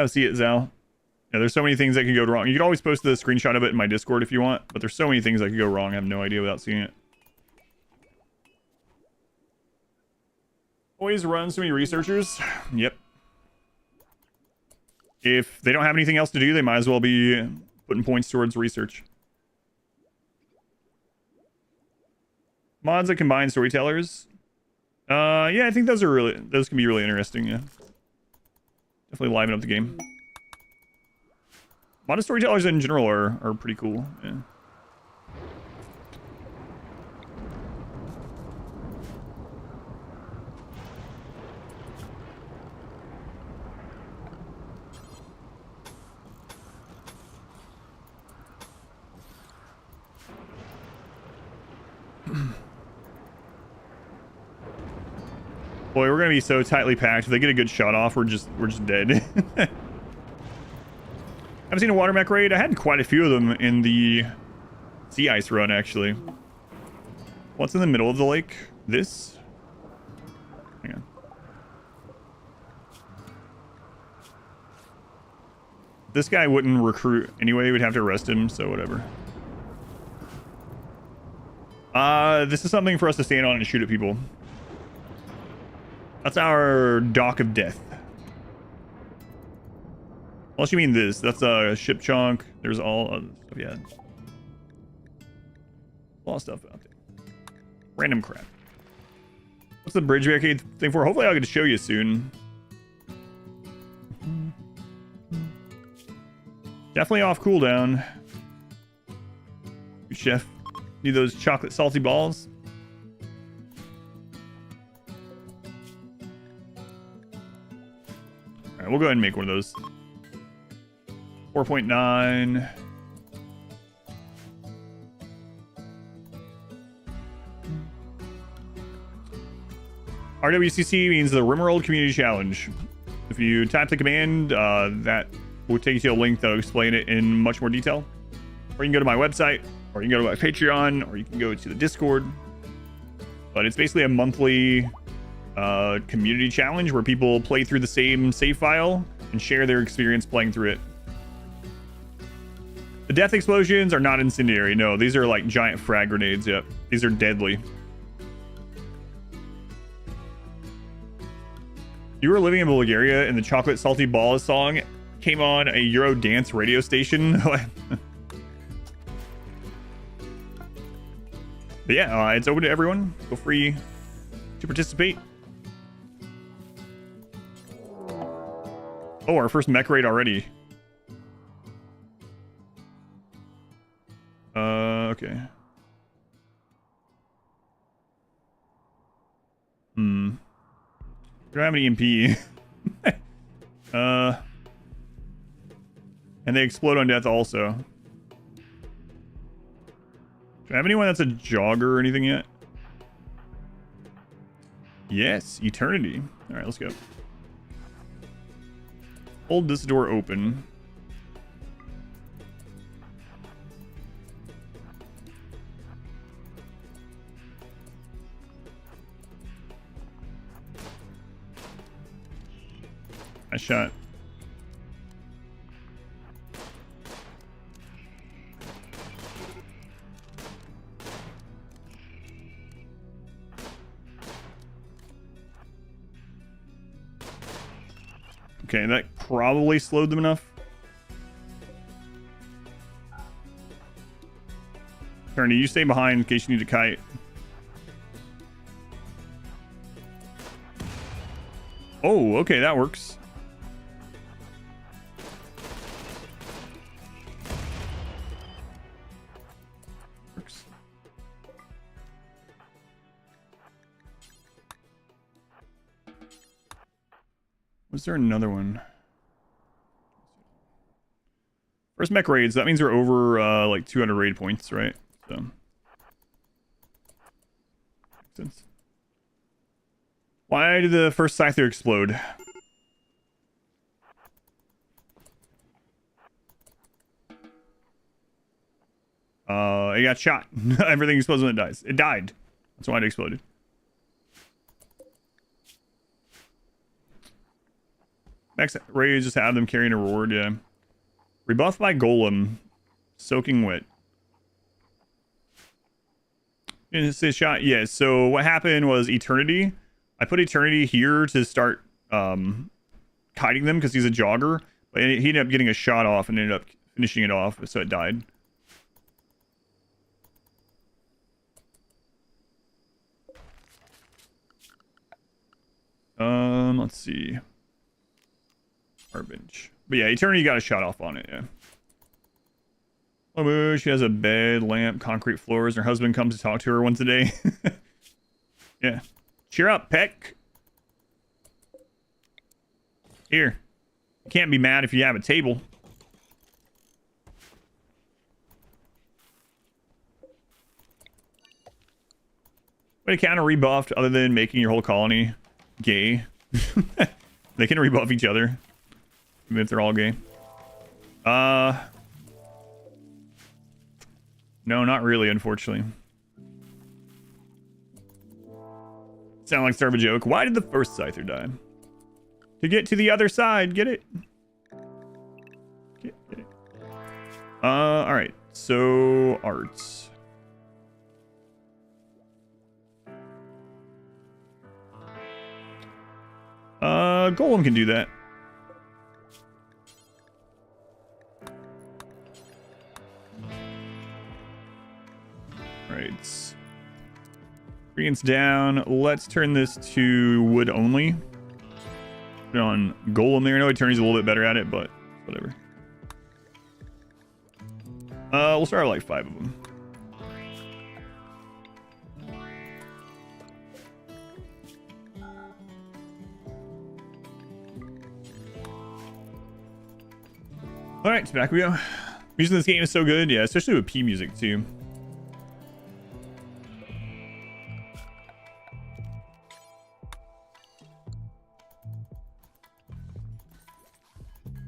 See it, Zal. Yeah, there's so many things that can go wrong. You can always post the screenshot of it in my Discord if you want, but there's so many things that could go wrong. I have no idea without seeing it. Always run so many researchers. Yep. If they don't have anything else to do, they might as well be putting points towards research. Mods that combine storytellers. Yeah, I think those can be really interesting. Yeah. Definitely liven up the game. A lot of storytellers in general are pretty cool. Yeah. Boy, we're gonna be so tightly packed. If they get a good shot off, we're just dead. I've seen a water mech raid. I had quite a few of them in the sea ice run, actually. What's in the middle of the lake? This? Hang on. This guy wouldn't recruit anyway. We'd have to arrest him, so whatever. This is something for us to stand on and shoot at people. That's our dock of death. Unless you mean this. That's a ship chunk. There's all other stuff. Yeah. A lot of stuff out there. Random crap. What's the bridge barricade thing for? Hopefully I'll get to show you soon. Definitely off cooldown. Chef. Need those chocolate salty balls. Alright, we'll go ahead and make one of those. 4.9. RWCC means the RimWorld Community Challenge. If you type the command, that will take you to a link that'll explain it in much more detail. Or you can go to my website, or you can go to my Patreon, or you can go to the Discord. But it's basically a monthly community challenge where people play through the same save file and share their experience playing through it. The death explosions are not incendiary. No, these are like giant frag grenades. Yep, these are deadly. You were living in Bulgaria and the Chocolate Salty Balls song came on a Euro dance radio station. But yeah, it's open to everyone. Feel free to participate. Oh, our first mech raid already. Okay. We don't have an EMP. And they explode on death also. Do I have anyone that's a jogger or anything yet? Yes, Eternity. Alright, let's go. Hold this door open. Nice shot. Okay, that probably slowed them enough. Ernie, you stay behind in case you need a kite. Oh, okay, that works. Was there another one? First mech raids. That means we're over like 200 raid points, right? So makes sense. Why did the first Scyther explode? It got shot. Everything explodes when it dies. It died. That's why it exploded. Next raids just have them carrying a reward, yeah. Rebuffed by Golem. Soaking wet. It's a shot, yeah. So what happened was Eternity. I put Eternity here to start kiting them because he's a jogger. But he ended up getting a shot off and ended up finishing it off, so it died. Let's see. Garbage. But yeah, Eternity got a shot off on it, yeah. Oh, she has a bed, lamp, concrete floors, and her husband comes to talk to her once a day. Yeah. Cheer up, Peck. Here. You can't be mad if you have a table. Way to counter rebuffed other than making your whole colony gay. They can rebuff each other. Even if they're all gay. No, not really, unfortunately. Sound like start of a joke. Why did the first Scyther die? To get to the other side. Get it? Get it. Alright. So, arts. Golem can do that. right. Ingredients down. Let's turn this to wood only. Put on golem there. I know Eternity's a little bit better at it, but whatever. We'll start with like 5 of them. All right, back we go. Music in this game is so good, yeah, especially with P music too.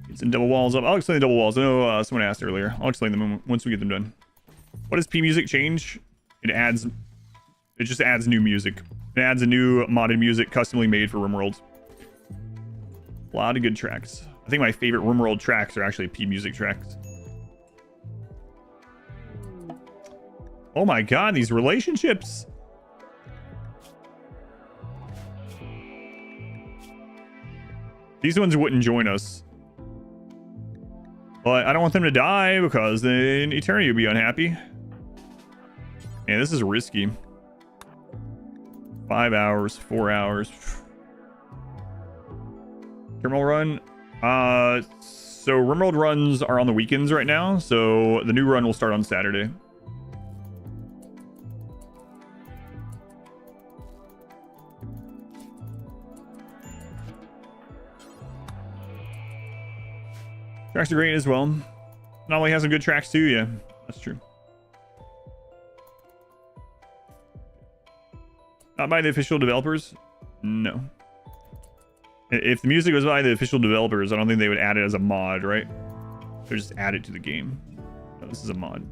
Get some double walls up. I'll explain the double walls. I know someone asked earlier. I'll explain them once we get them done. What does P music change? It just adds new music. It adds a new modded music customly made for RimWorld. A lot of good tracks. I think my favorite RimWorld tracks are actually P music tracks. Oh my god, these relationships. These ones wouldn't join us. But I don't want them to die because then Eternity would be unhappy. Man, this is risky. 5 hours, 4 hours. Terminal run. So RimWorld runs are on the weekends right now, so the new run will start on Saturday. Tracks are great as well. Anomaly has some good tracks too, yeah, that's true. Not by the official developers? No. If the music was by the official developers, I don't think they would add it as a mod, right? They would just add it to the game. No, this is a mod.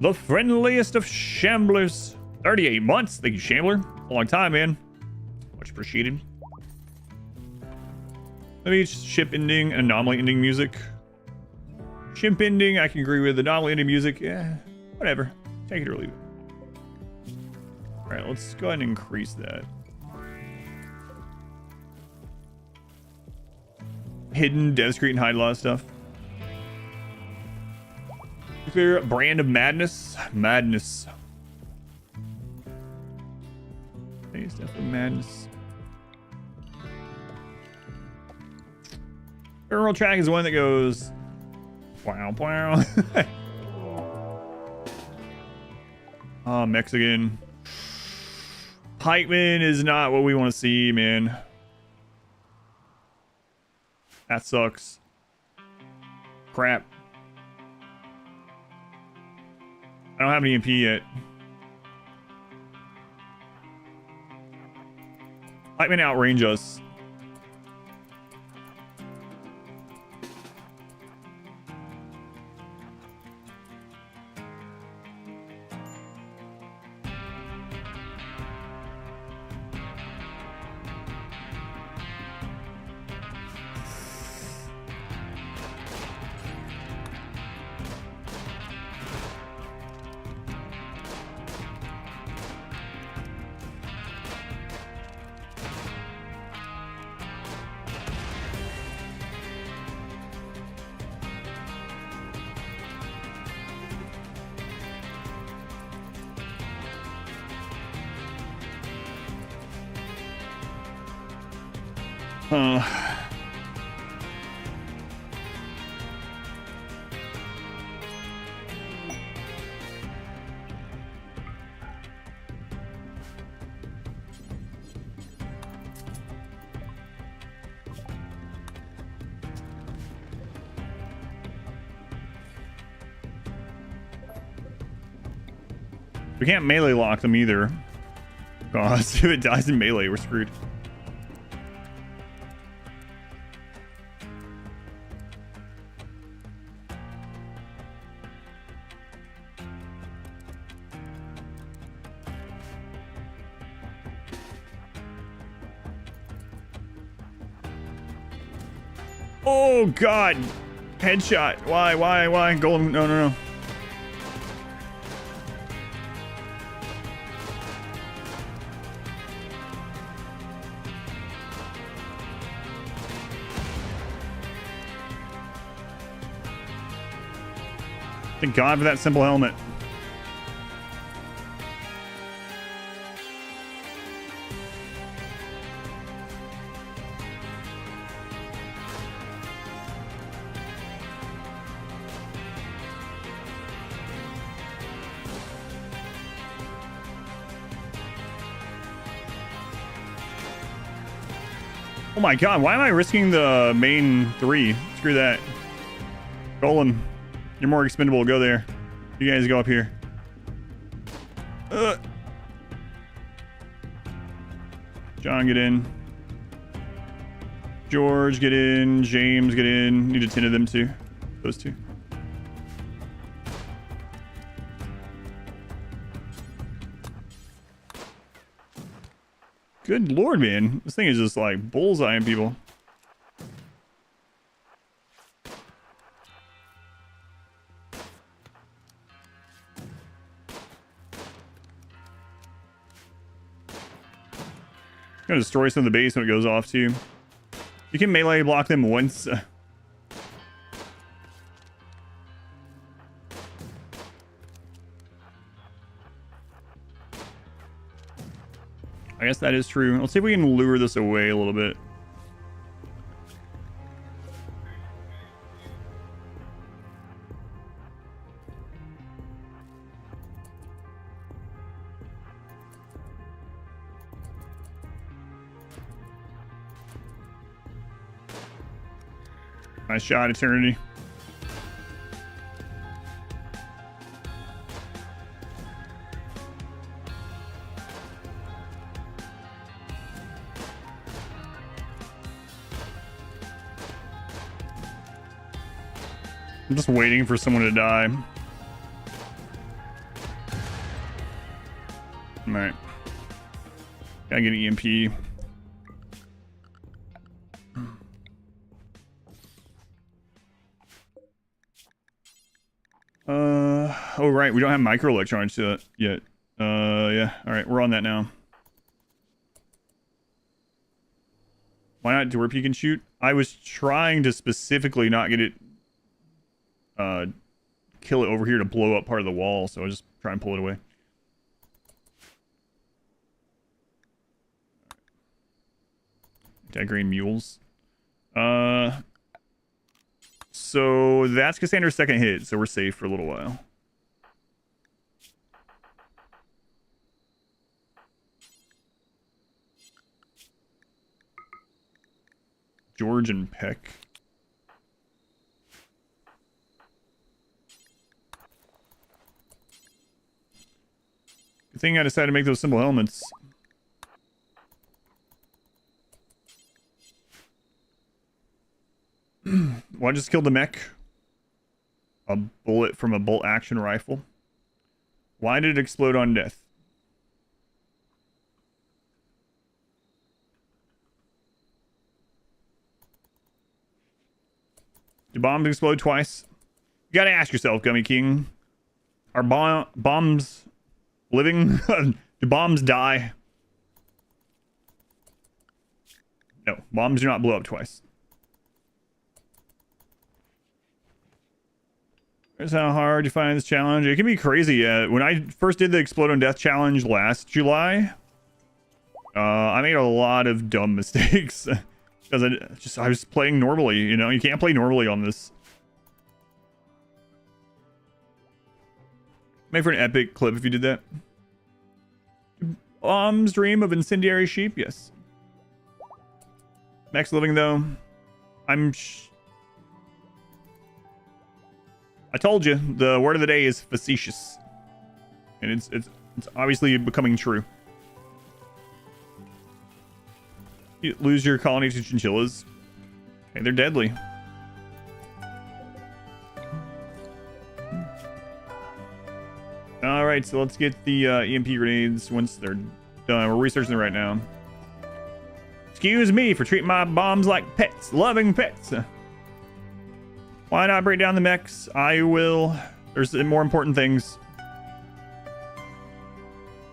The friendliest of shamblers. 38 months. Thank you, Shambler. A long time, man. Much appreciated. Let me ship ending, anomaly ending music. Ship ending, I can agree with. Anomaly ending music, yeah, whatever. Take it or leave it. Alright, let's go ahead and increase that. Hidden, desecrate, and hide a lot of stuff. Clear brand of madness. Madness. It's definitely madness. Earl track is the one that goes wow wow. Oh, Mexican. Pikeman is not what we want to see, man. That sucks. Crap. I don't have an EMP yet. Pikeman outrange us. We can't melee lock them either. Because if it dies in melee, we're screwed. Oh god! Headshot. Why? Golem. No. Thank God for that simple helmet. Oh my God, why am I risking the main 3? Screw that. Golem, you're more expendable. Go there. You guys go up here. John, get in. George, get in. James, get in. Need a 10 of them too. Those 2. Good lord, man. This thing is just like bullseyeing people. It's gonna destroy some of the base when it goes off too. You can melee block them once. I guess that is true. Let's see if we can lure this away a little bit. Nice shot, Eternity. I'm just waiting for someone to die. Alright. Gotta get an EMP. Oh right, we don't have microelectronics yet. Yeah. Alright, we're on that now. Why not dwarf you can shoot? I was trying to specifically not get it kill it over here to blow up part of the wall, so I'll just try and pull it away. Green mules. So that's Cassandra's second hit, so we're safe for a little while. George and Peck. Good thing I decided to make those simple helmets. Well, I just killed the mech. A bullet from a bolt action rifle. Why did it explode on death? Do bombs explode twice? You gotta ask yourself, Gummy King. Are bombs living? Do bombs die? No, bombs do not blow up twice. Here's how hard you find this challenge. It can be crazy. When I first did the Explode on Death challenge last July, I made a lot of dumb mistakes. Because I was playing normally, you know? You can't play normally on this. Make for an epic clip if you did that. Bombs dream of incendiary sheep? Yes. Max living, though. I told you, the word of the day is facetious. And it's obviously becoming true. You lose your colony to chinchillas. Okay, they're deadly. Alright, so let's get the EMP grenades once they're done. We're researching them right now. Excuse me for treating my bombs like pets. Loving pets. Why not break down the mechs? I will. There's more important things.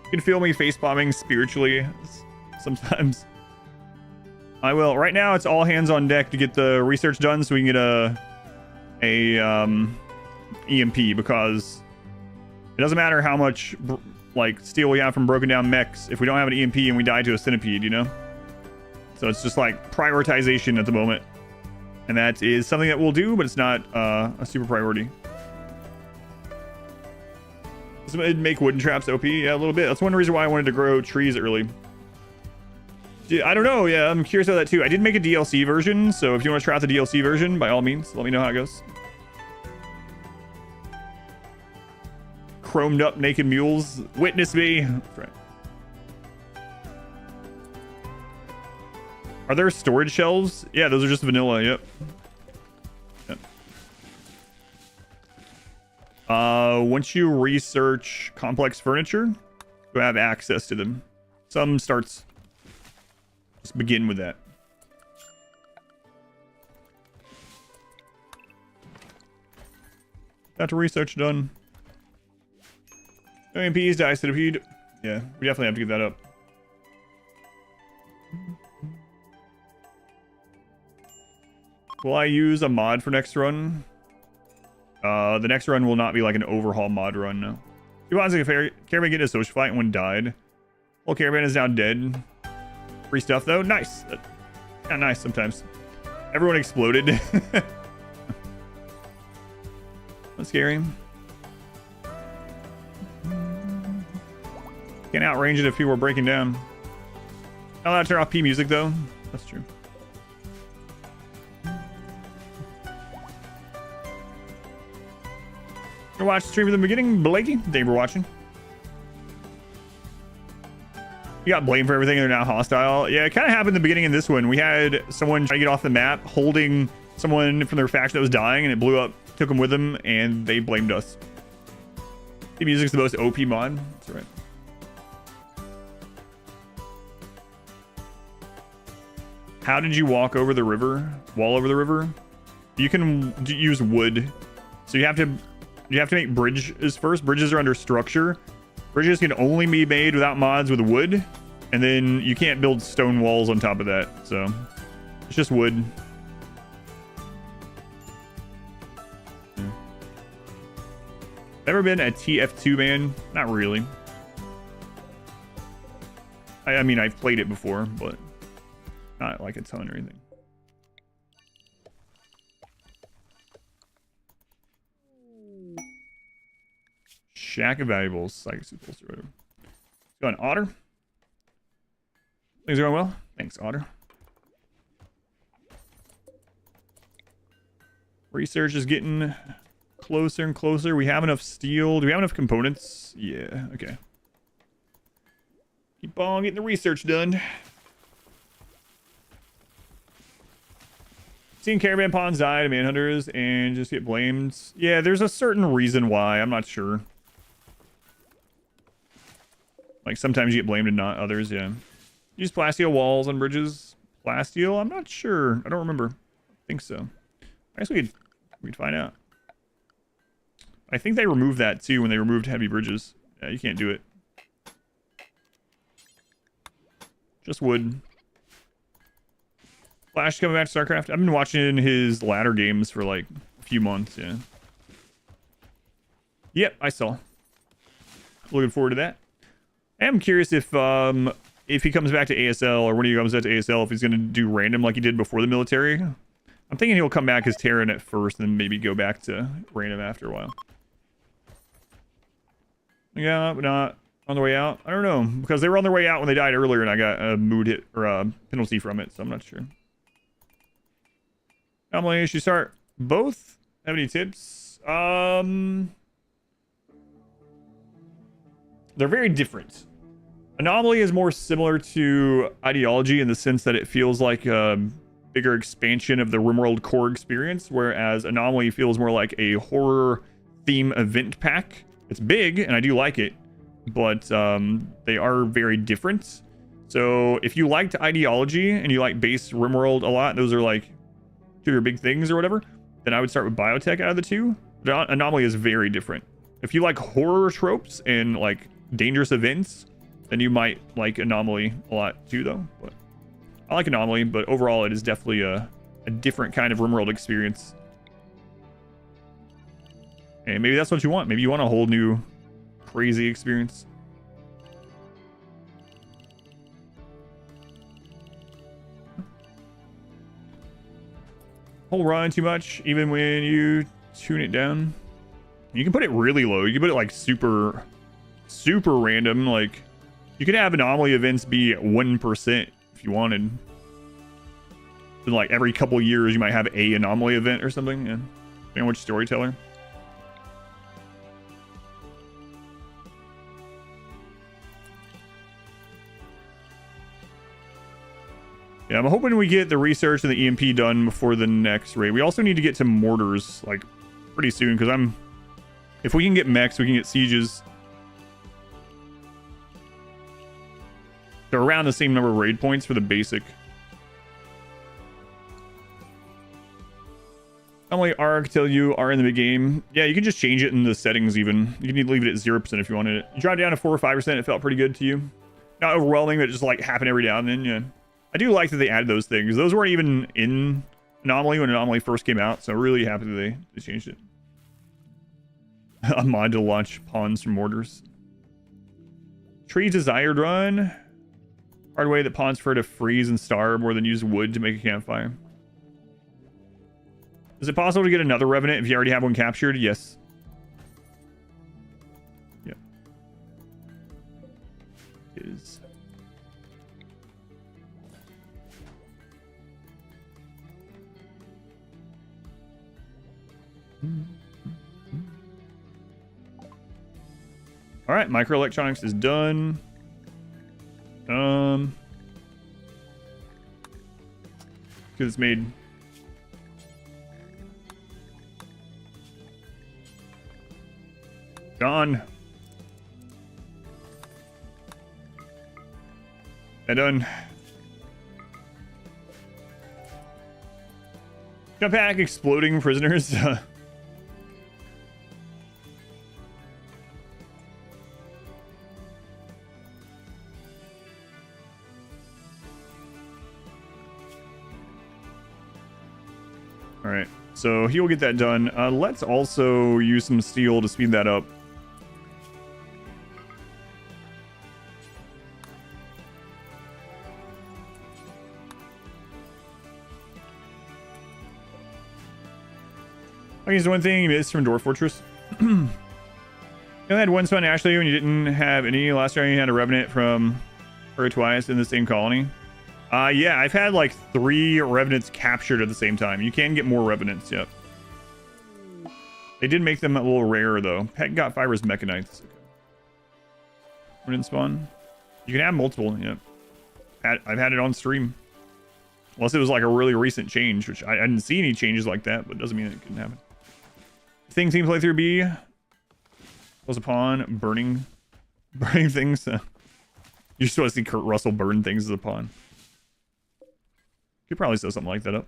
You can feel me face-bombing spiritually sometimes. I will. Right now, it's all hands on deck to get the research done so we can get a EMP, because it doesn't matter how much like steel we have from broken down mechs if we don't have an EMP and we die to a centipede, you know? So it's just like prioritization at the moment. And that is something that we'll do, but it's not a super priority. Does it make wooden traps OP? Yeah, a little bit. That's one reason why I wanted to grow trees early. I don't know. Yeah, I'm curious about that too. I did make a DLC version, so if you want to try out the DLC version, by all means, let me know how it goes. Chromed up naked mules. Witness me. That's right. Are there storage shelves? Yeah, those are just vanilla. Yep. Once you research complex furniture, you have access to them. Some starts. Just begin with that. Got the research done. AMPs, die centipede. Yeah, we definitely have to get that up. Will I use a mod for next run? The next run will not be like an overhaul mod run, no. Two bonds like a caravan get in a social fight and one died. Whole caravan is now dead. Free stuff though, nice. Yeah, nice sometimes. Everyone exploded. That's scary. Can't outrange it if people are breaking down. Not allowed to turn off P music though. That's true. Watch the stream from the beginning, Blakey. Thank you for watching. You got blamed for everything and they're now hostile. Yeah, it kind of happened in the beginning in this one. We had someone try to get off the map holding someone from their faction that was dying and it blew up, took them with them, and they blamed us. The music's the most OP mod. That's right. How did you walk over the river? Wall over the river? You can use wood. So you have to make bridges first. Bridges are under structure. Bridges can only be made without mods with wood, and then you can't build stone walls on top of that. So it's just wood. Ever been a TF2 man? Not really. I mean, I've played it before, but not like a ton or anything. Shack of valuables. Psychic bolster. Go on, Otter. Things are going well. Thanks, Otter. Research is getting closer and closer. We have enough steel. Do we have enough components? Yeah, okay. Keep on getting the research done. Seeing caravan pawns die to manhunters and just get blamed. Yeah, there's a certain reason why. I'm not sure. Like sometimes you get blamed and not others, yeah. Use plasteel walls on bridges. Plasteel? I'm not sure. I don't remember. I think so. I guess we'd find out. I think they removed that too when they removed heavy bridges. Yeah, you can't do it. Just wood. Flash coming back to StarCraft. I've been watching his ladder games for like a few months, yeah. Yep, I saw. Looking forward to that. I am curious if he comes back to ASL, or when he comes back to ASL, if he's going to do random like he did before the military. I'm thinking he'll come back as Terran at first, and then maybe go back to random after a while. Yeah, but not on the way out. I don't know, because they were on their way out when they died earlier, and I got a mood hit or a penalty from it, so I'm not sure. Emily, should you start both? Have any tips? They're very different. Anomaly is more similar to Ideology in the sense that it feels like a bigger expansion of the RimWorld core experience, whereas Anomaly feels more like a horror theme event pack. It's big, and I do like it, but they are very different. So if you liked Ideology and you like base RimWorld a lot, those are like two of your big things or whatever, then I would start with Biotech out of the two. Anomaly is very different. If you like horror tropes and like dangerous events, then you might like Anomaly a lot too, though. But I like Anomaly, but overall it is definitely a different kind of RimWorld experience. Hey, maybe that's what you want. Maybe you want a whole new crazy experience. Whole run too much, even when you tune it down. You can put it really low. You can put it like super random. Like you could have anomaly events be 1% if you wanted. And like every couple years, you might have a anomaly event or something. Yeah, depending on which storyteller. Yeah, I'm hoping we get the research and the EMP done before the next raid. We also need to get to mortars like pretty soon because if we can get mechs, we can get sieges. They're around the same number of raid points for the basic. Only arc till you are in the game. Yeah, you can just change it in the settings even. You can leave it at 0% if you wanted it. You drop down to 4 or 5%, it felt pretty good to you. Not overwhelming, but just like happen every now and then, yeah. I do like that they added those things. Those weren't even in Anomaly when Anomaly first came out, so really happy that they changed it. A mod to launch pawns from mortars. Tree desired run. Hard way that pawns prefer to freeze and starve more than use wood to make a campfire. Is it possible to get another Revenant if you already have one captured? Yes. Yeah. It is. All right, microelectronics is done. Because it's made. Done. That done. Jump pack exploding prisoners. All right, so he'll get that done. Let's also use some steel to speed that up. I guess one thing you missed from Dwarf Fortress. You had one spawn Ashley when you didn't have any. Last time you had a Revenant from her twice in the same colony. Yeah, I've had like 3 Revenants captured at the same time. You can get more Revenants, yep. They did make them a little rarer though. Pet got fibers mechanites. Revenant spawn. You can have multiple, yep. I've had it on stream. Unless it was like a really recent change, which I didn't see any changes like that, but it doesn't mean it couldn't happen. Thing team playthrough B was upon burning things. You just want to see Kurt Russell burn things as a pawn. Could probably set something like that up.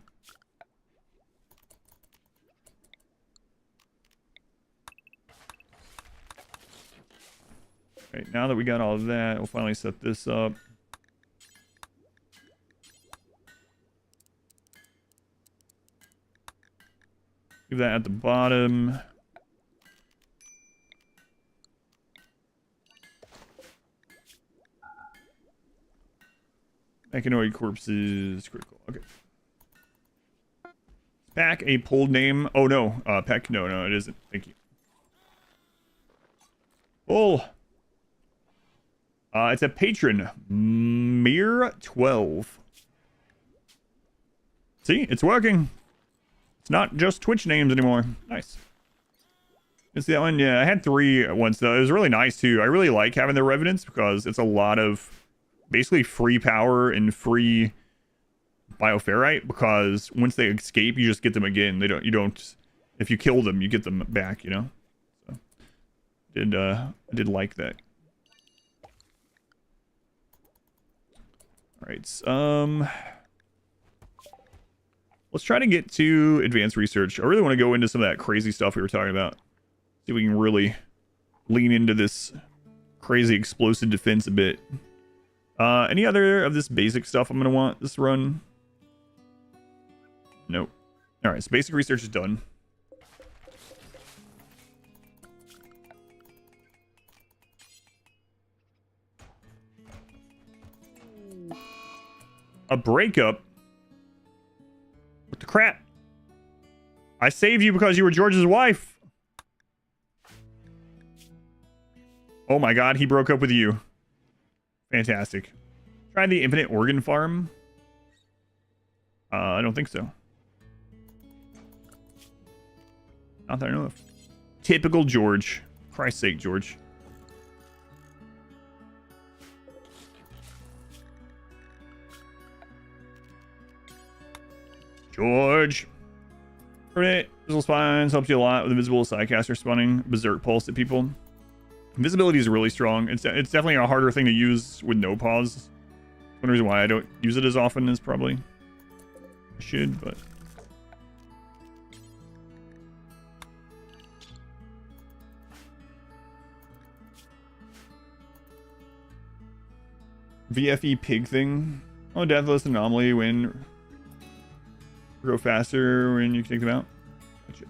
Right, now that we got all of that, we'll finally set this up. Leave that at the bottom. Mechanoid corpses, critical. Okay. Pack a pulled name. Oh no, Peck. No, it isn't. Thank you. Pull. It's a patron. Mere 12. See, it's working. It's not just Twitch names anymore. Nice. You see that one? Yeah, I had 3 at once though. It was really nice too. I really like having the Revenants because it's a lot of basically free power and free bioferrite, because once they escape you just get them again. You don't if you kill them you get them back, you know. So I did like that. All right, let's try to get to advanced research. I really want to go into some of that crazy stuff we were talking about. See if we can really lean into this crazy explosive defense a bit. Any other of this basic stuff I'm going to want this run? Nope. All right, so basic research is done. A breakup? What the crap? I saved you because you were George's wife. Oh my god, he broke up with you. Fantastic. Try the infinite organ farm? I don't think so. Not that I know of. Typical George. Christ's sake, George. George. Permanent visible spines helps you a lot with invisible sidecaster spawning berserk pulse at people. Invisibility is really strong. It's definitely a harder thing to use with no pause. One reason why I don't use it as often as probably I should, but VFE pig thing. Oh, deathless anomaly when grow faster when you can take them out. Gotcha.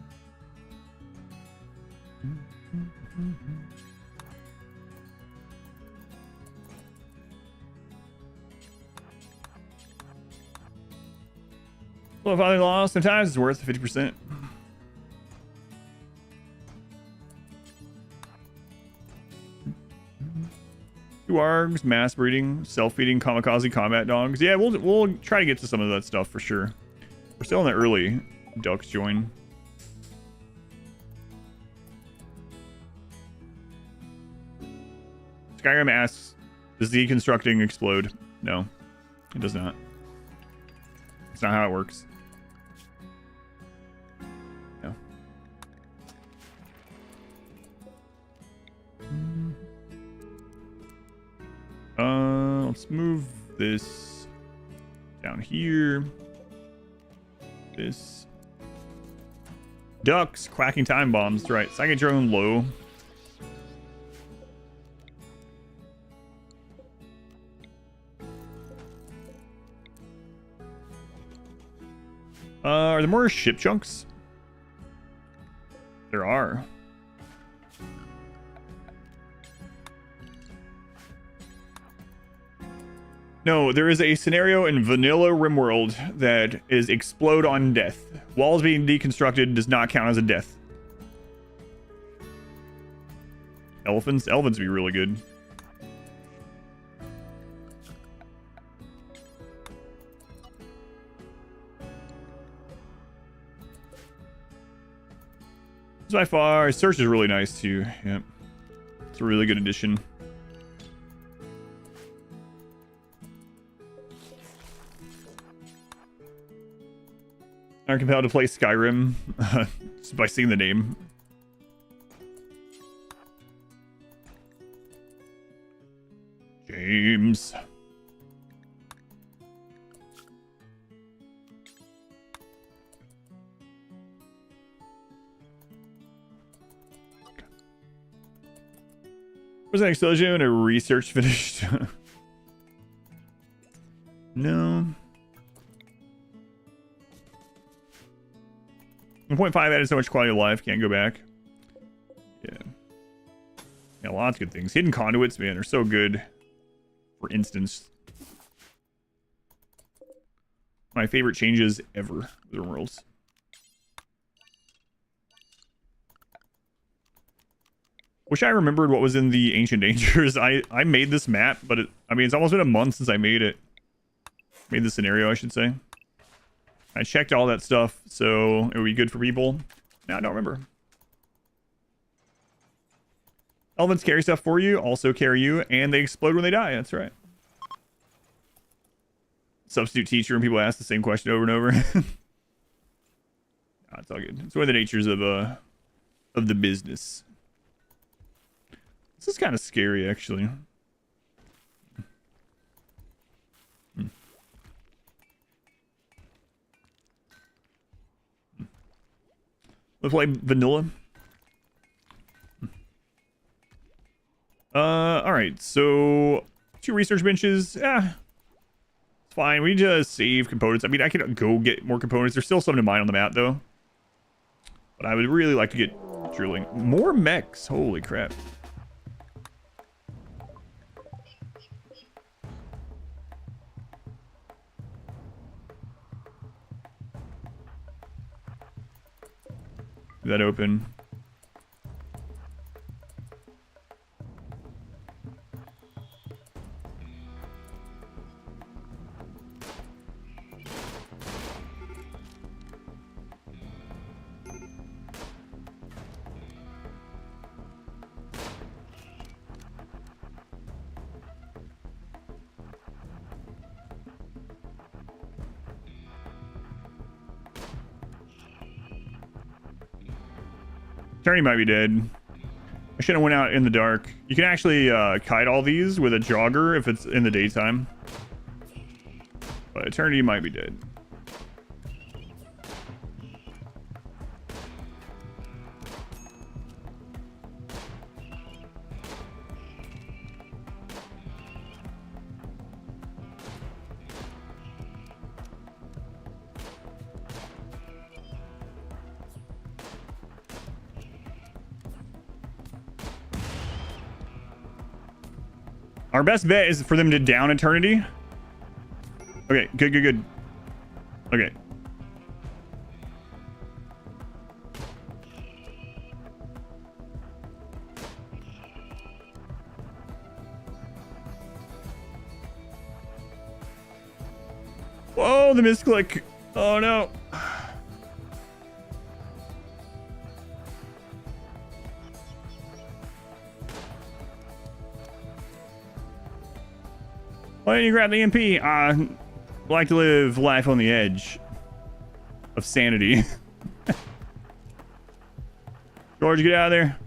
Well, if I lost, sometimes it's worth 50%. Two args, mass breeding, self-feeding kamikaze combat dogs. Yeah, we'll try to get to some of that stuff for sure. We're still in the early ducks join. Skyrim asks, does deconstructing explode? No, it does not. It's not how it works. No. Let's move this down here. This. Ducks, quacking time bombs. That's right. Psychic drone low. Are there more ship chunks? There are. No, there is a scenario in vanilla RimWorld that is explode on death. Walls being deconstructed does not count as a death. Elephants would be really good. By far, search is really nice too. Yep, it's a really good addition. I'm compelled to play Skyrim just by seeing the name. James. Was that explosion a research finished? No. 1.5 added so much quality of life, can't go back. Yeah. Yeah, lots of good things. Hidden conduits, man, are so good. For instance. My favorite changes ever with the worlds. Wish I remembered what was in the Ancient Dangers. I made this map, but I mean, it's almost been a month since I made it. Made the scenario, I should say. I checked all that stuff, so it would be good for people. Now I don't remember. Elephants carry stuff for you, also carry you, and they explode when they die. That's right. Substitute teacher, and people ask the same question over and over. No, it's all good. It's one of the natures of the business. This is kind of scary, actually. Let's play vanilla. All right. So 2 research benches. Yeah, it's fine. We need to save components. I mean, I can go get more components. There's still some to mine on the map, though. But I would really like to get drilling more mechs. Holy crap. Leave that open. Attorney might be dead. I should have went out in the dark. You can actually kite all these with a jogger if it's in the daytime. But Eternity might be dead. Our best bet is for them to down Eternity. Okay, good. Okay. Whoa, the misclick. Oh no. Why didn't you grab the MP? I like to live life on the edge of sanity. George, get out of there.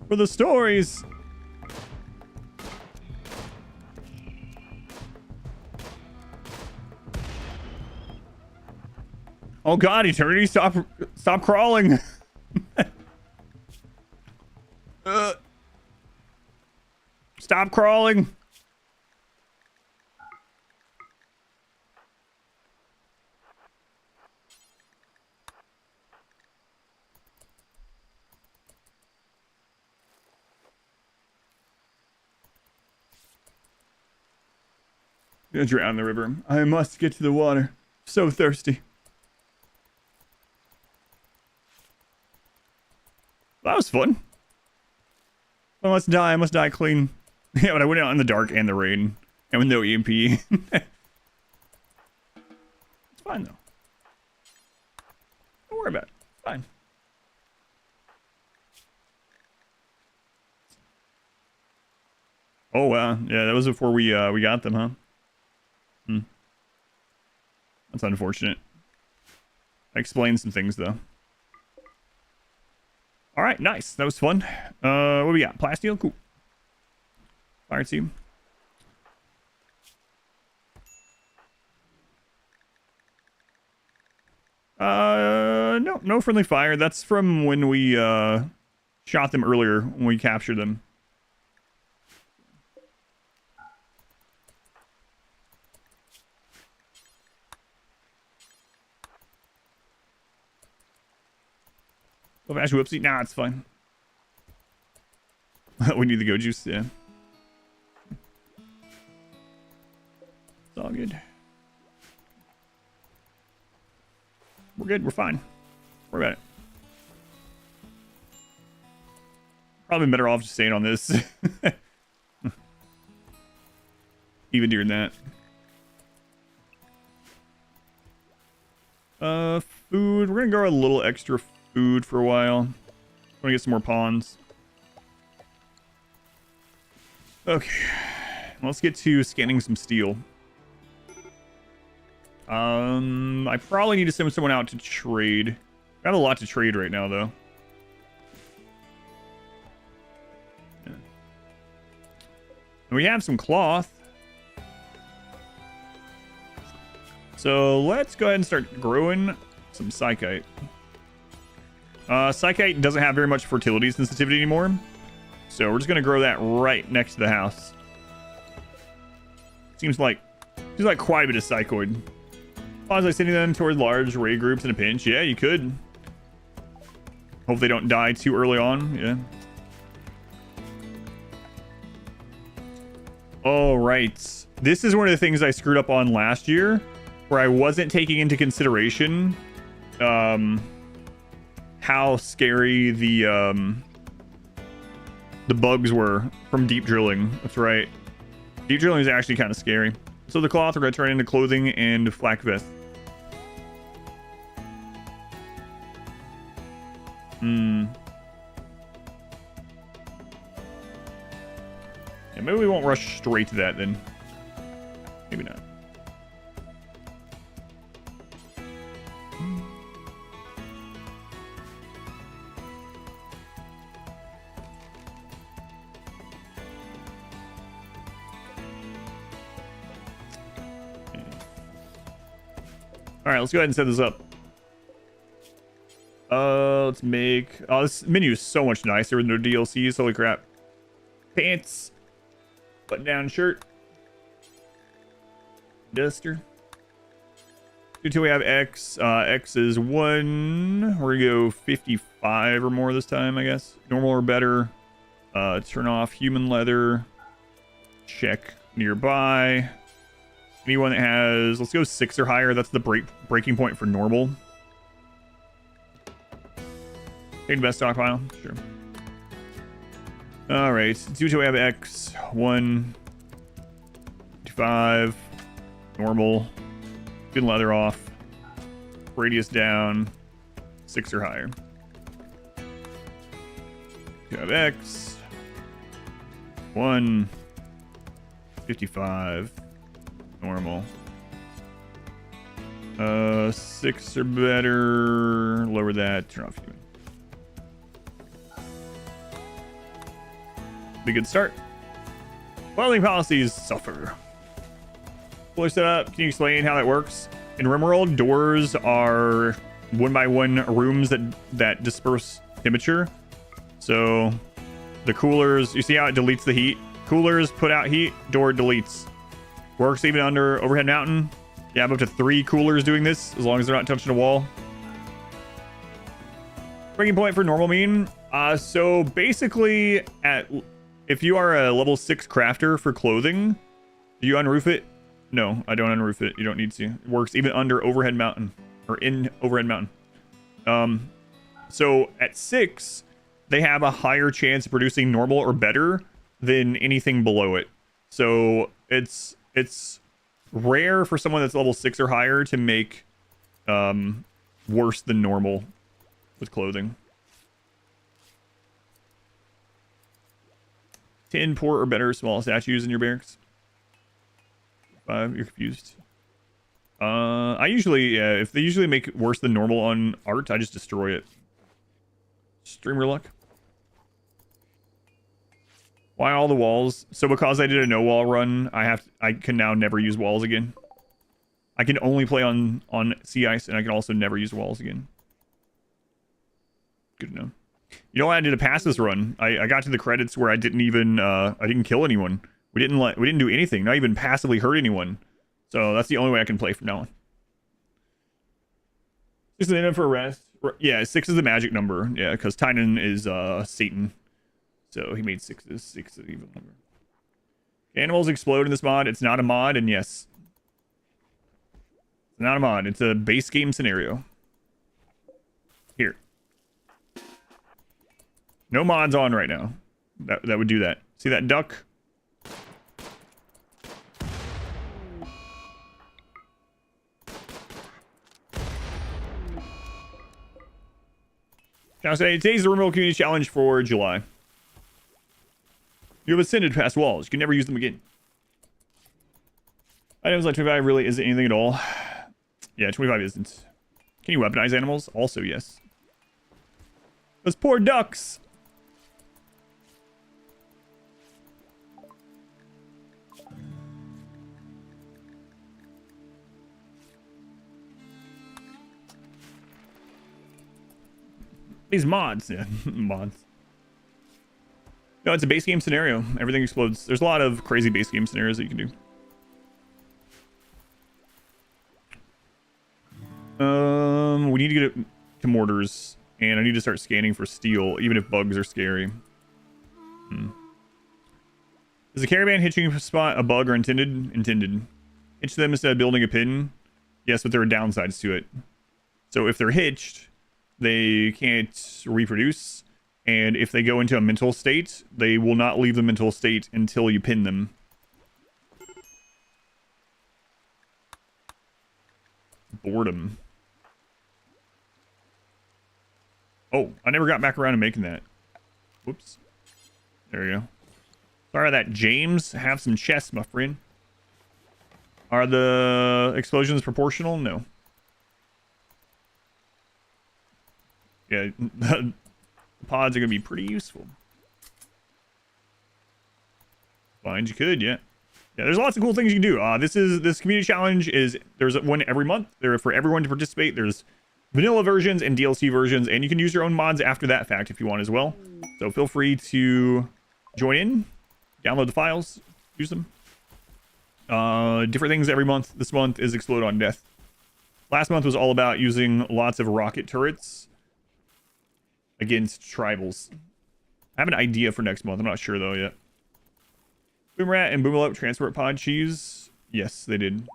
For the stories. Oh God, Eternity, stop crawling. Stop crawling. I'm gonna drown in the river. I must get to the water. So thirsty. That was fun. I must die clean. Yeah, but I went out in the dark and the rain. And with no EMP. It's fine, though. Don't worry about it. It's fine. Oh, wow. Yeah, that was before we got them, huh? That's unfortunate. That explains some things, though. All right, nice. That was fun. What do we got? Plasteel? Cool. Fire team. No friendly fire. That's from when we shot them earlier when we captured them. Oh, Ash, whoopsie. Nah, it's fine. We need the go juice, yeah. It's all good. We're good, we're fine. Worry about it. Probably better off just staying on this. Even during that. Food. We're gonna go a little extra food for a while. Want to get some more pawns. Okay, let's get to scanning some steel. I probably need to send someone out to trade. Got a lot to trade right now, though. Yeah. We have some cloth. So let's go ahead and start growing some psychite. Psychite doesn't have very much fertility sensitivity anymore. So we're just going to grow that right next to the house. Seems like quite a bit of psychoid. I was like sending them toward large raid groups in a pinch. Yeah, you could. Hope they don't die too early on. Yeah. All right. This is one of the things I screwed up on last year, where I wasn't taking into consideration how scary the bugs were from deep drilling. That's right. Deep drilling is actually kind of scary. So the cloth, we're going to turn into clothing and flak vest. Yeah, maybe we won't rush straight to that then. Maybe not. All right, let's go ahead and set this up. Let's make... Oh, this menu is so much nicer with no DLCs. Holy crap. Pants. Button-down shirt. Duster. Until we have X. X is 1. We're going to go 55 or more this time, I guess. Normal or better. Turn off human leather. Check nearby. Anyone that has... Let's go 6 or higher. That's the breaking point for normal. Take the best stockpile. Sure. All right. See what we have. X. 1. 55. Normal. Good leather off. Radius down. 6 or higher. You have X. 1. 55. Normal. 6 or better. Lower that. Turn off human. Be a good start. Welding policies suffer. Cooler setup. Can you explain how that works? In RimWorld, doors are 1x1 rooms that disperse temperature. So the coolers, you see how it deletes the heat? Coolers put out heat, door deletes. Works even under overhead mountain. You have up to 3 coolers doing this, as long as they're not touching a wall. Breaking point for normal mean. So basically, if you are a level 6 crafter for clothing, do you unroof it? No, I don't unroof it. You don't need to. It works even under overhead mountain, or in overhead mountain. So at 6, they have a higher chance of producing normal or better than anything below it. So it's rare for someone that's level 6 or higher to make worse than normal with clothing. 10 poor or better small statues in your barracks. 5, you're confused. I usually, if they usually make it worse than normal on art, I just destroy it. Streamer luck. Why all the walls? So because I did a no wall run, I can now never use walls again. I can only play on sea ice, and I can also never use walls again. Good to know. You know what I did to pass this run? I got to the credits where I didn't even I didn't kill anyone. We didn't do anything, not even passively hurt anyone. So that's the only way I can play from now on. 6 is the minimum for a rest. Yeah, 6 is the magic number. Yeah, because Tynan is Satan. So he made 6s. 6 is an even number. Animals explode in this mod. It's not a mod, and yes. It's not a mod. It's a base game scenario. Here. No mods on right now. That would do that. See that duck? Now say today's the RimWorld Community Challenge for July. You have ascended past walls. You can never use them again. Items like 25 really isn't anything at all. Yeah, 25 isn't. Can you weaponize animals? Also, yes. Those poor ducks. These mods. Yeah, mods. No, it's a base game scenario. Everything explodes. There's a lot of crazy base game scenarios that you can do. We need to get it to mortars. And I need to start scanning for steel, even if bugs are scary. Is the caravan hitching spot a bug or intended? Intended. Hitch them instead of building a pin? Yes, but there are downsides to it. So if they're hitched, they can't reproduce. And if they go into a mental state, they will not leave the mental state until you pin them. Boredom. Oh, I never got back around to making that. Whoops. There you go. Sorry about that, James. Have some chests, my friend. Are the explosions proportional? No. Yeah, the pods are going to be pretty useful. Find you could, yeah. Yeah, there's lots of cool things you can do. This community challenge is, there's one every month. They're for everyone to participate. There's vanilla versions and DLC versions, and you can use your own mods after that fact if you want as well. So feel free to join in, download the files, use them. Different things every month. This month is Explode on Death. Last month was all about using lots of rocket turrets against tribals. I have an idea for next month. I'm not sure though yet. Boomrat and Boomalop transport pod cheese. Yes, they did.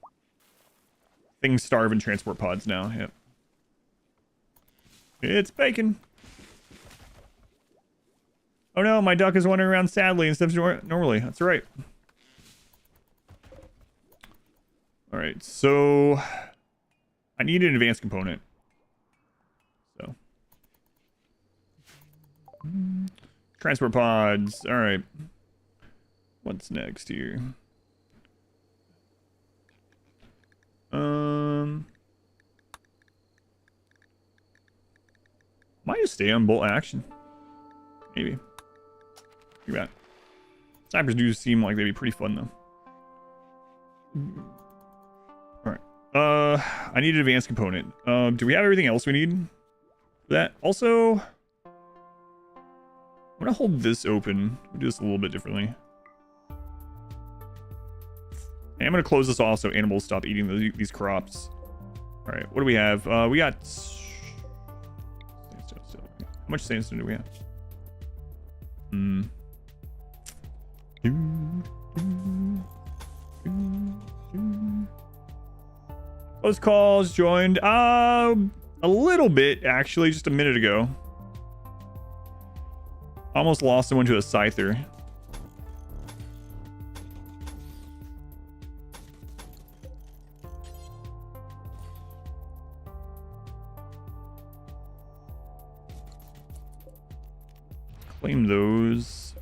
Things starve in transport pods now. Yep. It's bacon. Oh no, my duck is wandering around sadly instead of normally. That's right. Alright, so I need an advanced component. So transport pods. Alright. What's next here? Might just stay on bolt action. Maybe. Think about it. Snipers do seem like they'd be pretty fun though. Alright. I need an advanced component. Do we have everything else we need for that? Also, I'm gonna hold this open. We'll do this a little bit differently. And I'm gonna close this off so animals stop eating these crops. Alright, what do we have? We got... How much sandstone do we have? Close calls joined. A little bit, actually, just a minute ago. Almost lost someone to a scyther. Claim those.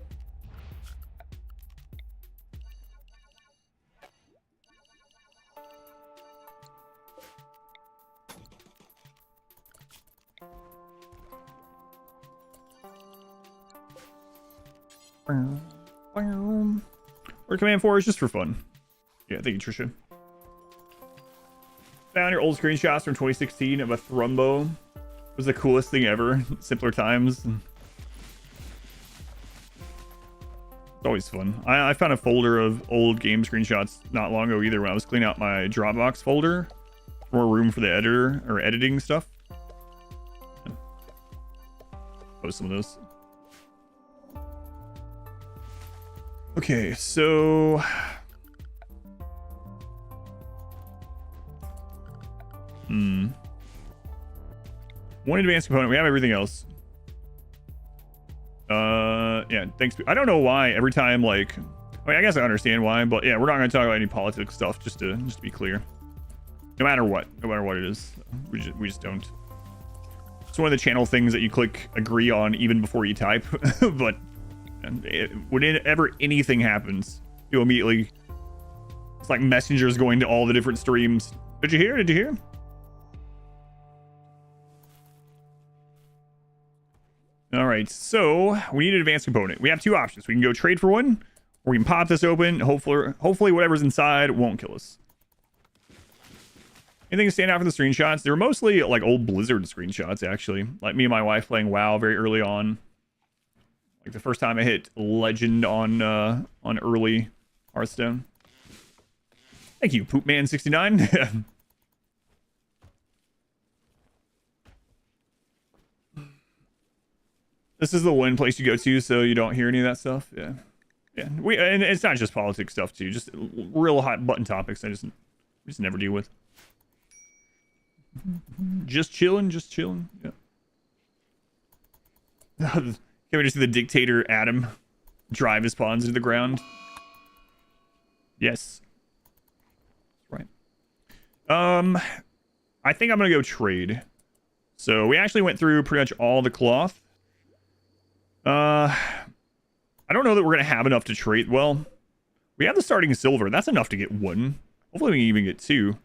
Or command 4 is just for fun. Yeah, thank you, Trisha. Found your old screenshots from 2016 of a Thrumbo. It was the coolest thing ever. Simpler times. It's always fun. I found a folder of old game screenshots not long ago either when I was cleaning out my Dropbox folder. More room for the editor or editing stuff. Post some of those. Okay, so one advanced component. We have everything else. Yeah, thanks. I don't know why every time, like, I mean, I guess I understand why, but yeah, we're not going to talk about any politics stuff, just to be clear. No matter what it is, we just don't. It's one of the channel things that you click agree on even before you type, but whenever anything happens, you immediately, it's like messengers going to all the different streams. Did you hear? Did you hear? All right, so we need an advanced component. We have two options. We can go trade for one, or we can pop this open. Hopefully whatever's inside won't kill us. Anything to stand out for the screenshots? They were mostly like old Blizzard screenshots, actually. Like me and my wife playing WoW very early on. Like the first time I hit Legend on early Hearthstone. Thank you, Poopman69. This is the one place you go to so you don't hear any of that stuff. Yeah. Yeah. And it's not just politics stuff too, just real hot button topics I just never deal with. Just chilling. Yeah. Can we just see the dictator Adam drive his pawns into the ground? Yes. Right. I think I'm gonna go trade. So we actually went through pretty much all the cloth. I don't know that we're gonna have enough to trade. Well, we have the starting silver. That's enough to get one. Hopefully we can even get two.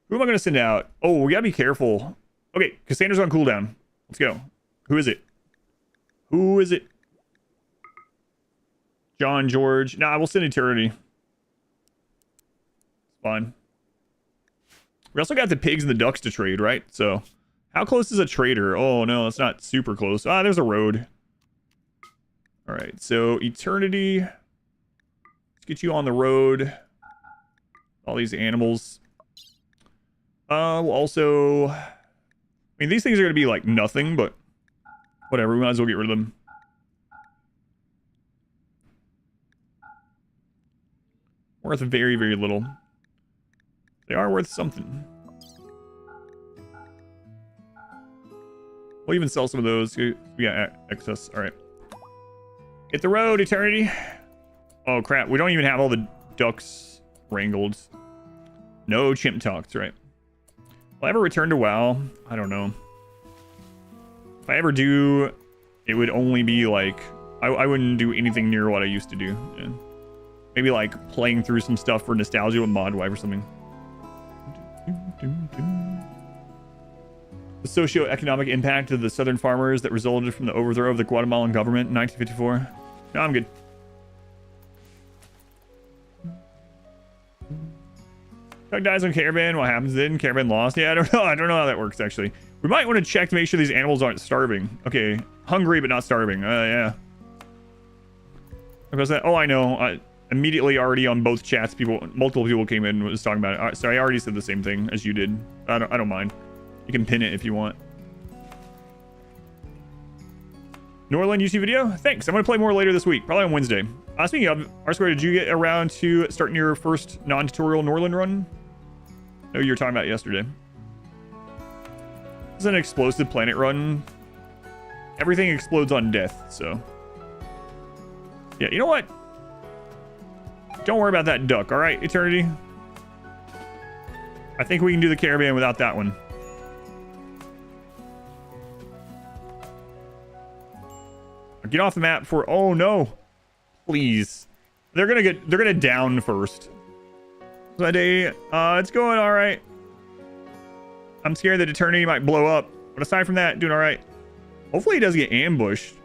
Who am I gonna send out? Oh, we gotta be careful. Okay, Cassandra's on cooldown. Let's go. Who is it? Who is it? John, George. Nah, we'll send Eternity. It's fine. We also got the pigs and the ducks to trade, right? So, how close is a trader? Oh, no, it's not super close. Ah, there's a road. All right, so Eternity. Let's get you on the road. All these animals. We'll also... I mean, these things are going to be, like, nothing, but... whatever, we might as well get rid of them. Worth very, very little. They are worth something. We'll even sell some of those. We got excess. All right. Hit the road, Eternity. Oh, crap. We don't even have all the ducks wrangled. No chimp talks, right? Will I ever return to WoW? I don't know. If I ever do, it would only be like... I wouldn't do anything near what I used to do. Yeah. Maybe like playing through some stuff for nostalgia with Modwife or something. The socio-economic impact of the southern farmers that resulted from the overthrow of the Guatemalan government in 1954. No, I'm good. Doug dies on caravan. What happens then? Caravan lost. Yeah, I don't know. I don't know how that works, actually. We might want to check to make sure these animals aren't starving. Okay. Hungry, but not starving. Yeah. Because that... oh, I know. Immediately already on both chats, multiple people came in and was talking about it. All right, so I already said the same thing as you did. I don't mind. You can pin it if you want. Norland UC video? Thanks. I'm going to play more later this week. Probably on Wednesday. Speaking of, R-Square, did you get around to starting your first non-tutorial Norland run? No, you were talking about yesterday. This is an explosive planet run. Everything explodes on death, so... yeah, you know what? Don't worry about that duck, alright, Eternity? I think we can do the caravan without that one. Get off the map for... oh no! Please. They're gonna down first. My day, it's going alright. I'm scared that Eternity might blow up. But aside from that, doing alright. Hopefully he does get ambushed.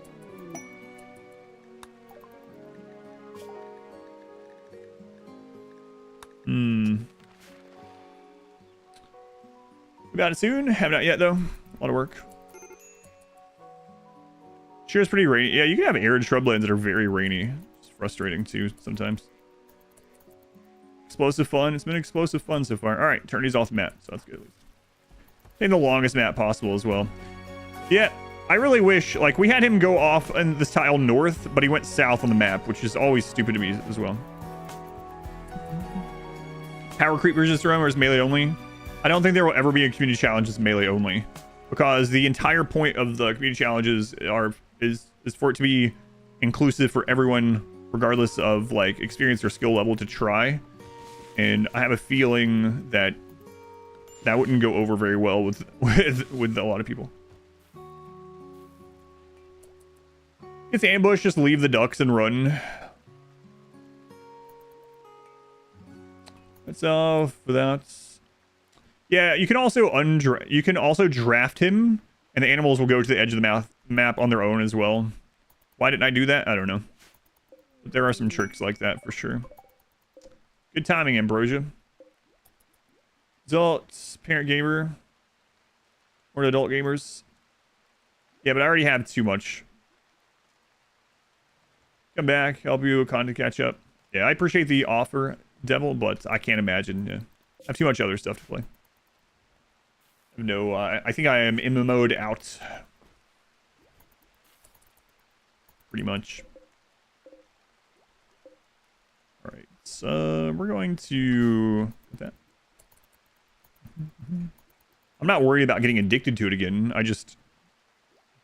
We got it soon. Have not yet though. A lot of work. Sure, it's pretty rainy. Yeah, you can have arid shrublands that are very rainy. It's frustrating too sometimes. Explosive fun. It's been explosive fun so far. All right, Eternity's off the map, so that's good. And the longest map possible as well. Yeah, I really wish like we had him go off in this tile north, but he went south on the map, which is always stupid to me as well. Power creep versus roam or is melee only? I don't think there will ever be a community challenge that's melee only, because the entire point of the community challenges is for it to be inclusive for everyone, regardless of like experience or skill level, to try. And I have a feeling that that wouldn't go over very well with a lot of people. It's ambush, just leave the ducks and run. That's off without. Yeah, you can also draft him, and the animals will go to the edge of the map on their own as well. Why didn't I do that? I don't know. But there are some tricks like that for sure. Good timing, Ambrosia. Adult, parent gamer, or adult gamers. Yeah, but I already have too much. Come back, help you, content catch up. Yeah, I appreciate the offer, Devil, but I can't imagine. Yeah. I have too much other stuff to play. No, I think I am MMO'd out. pretty much. All right, so we're going to put that. I'm not worried about getting addicted to it again. I just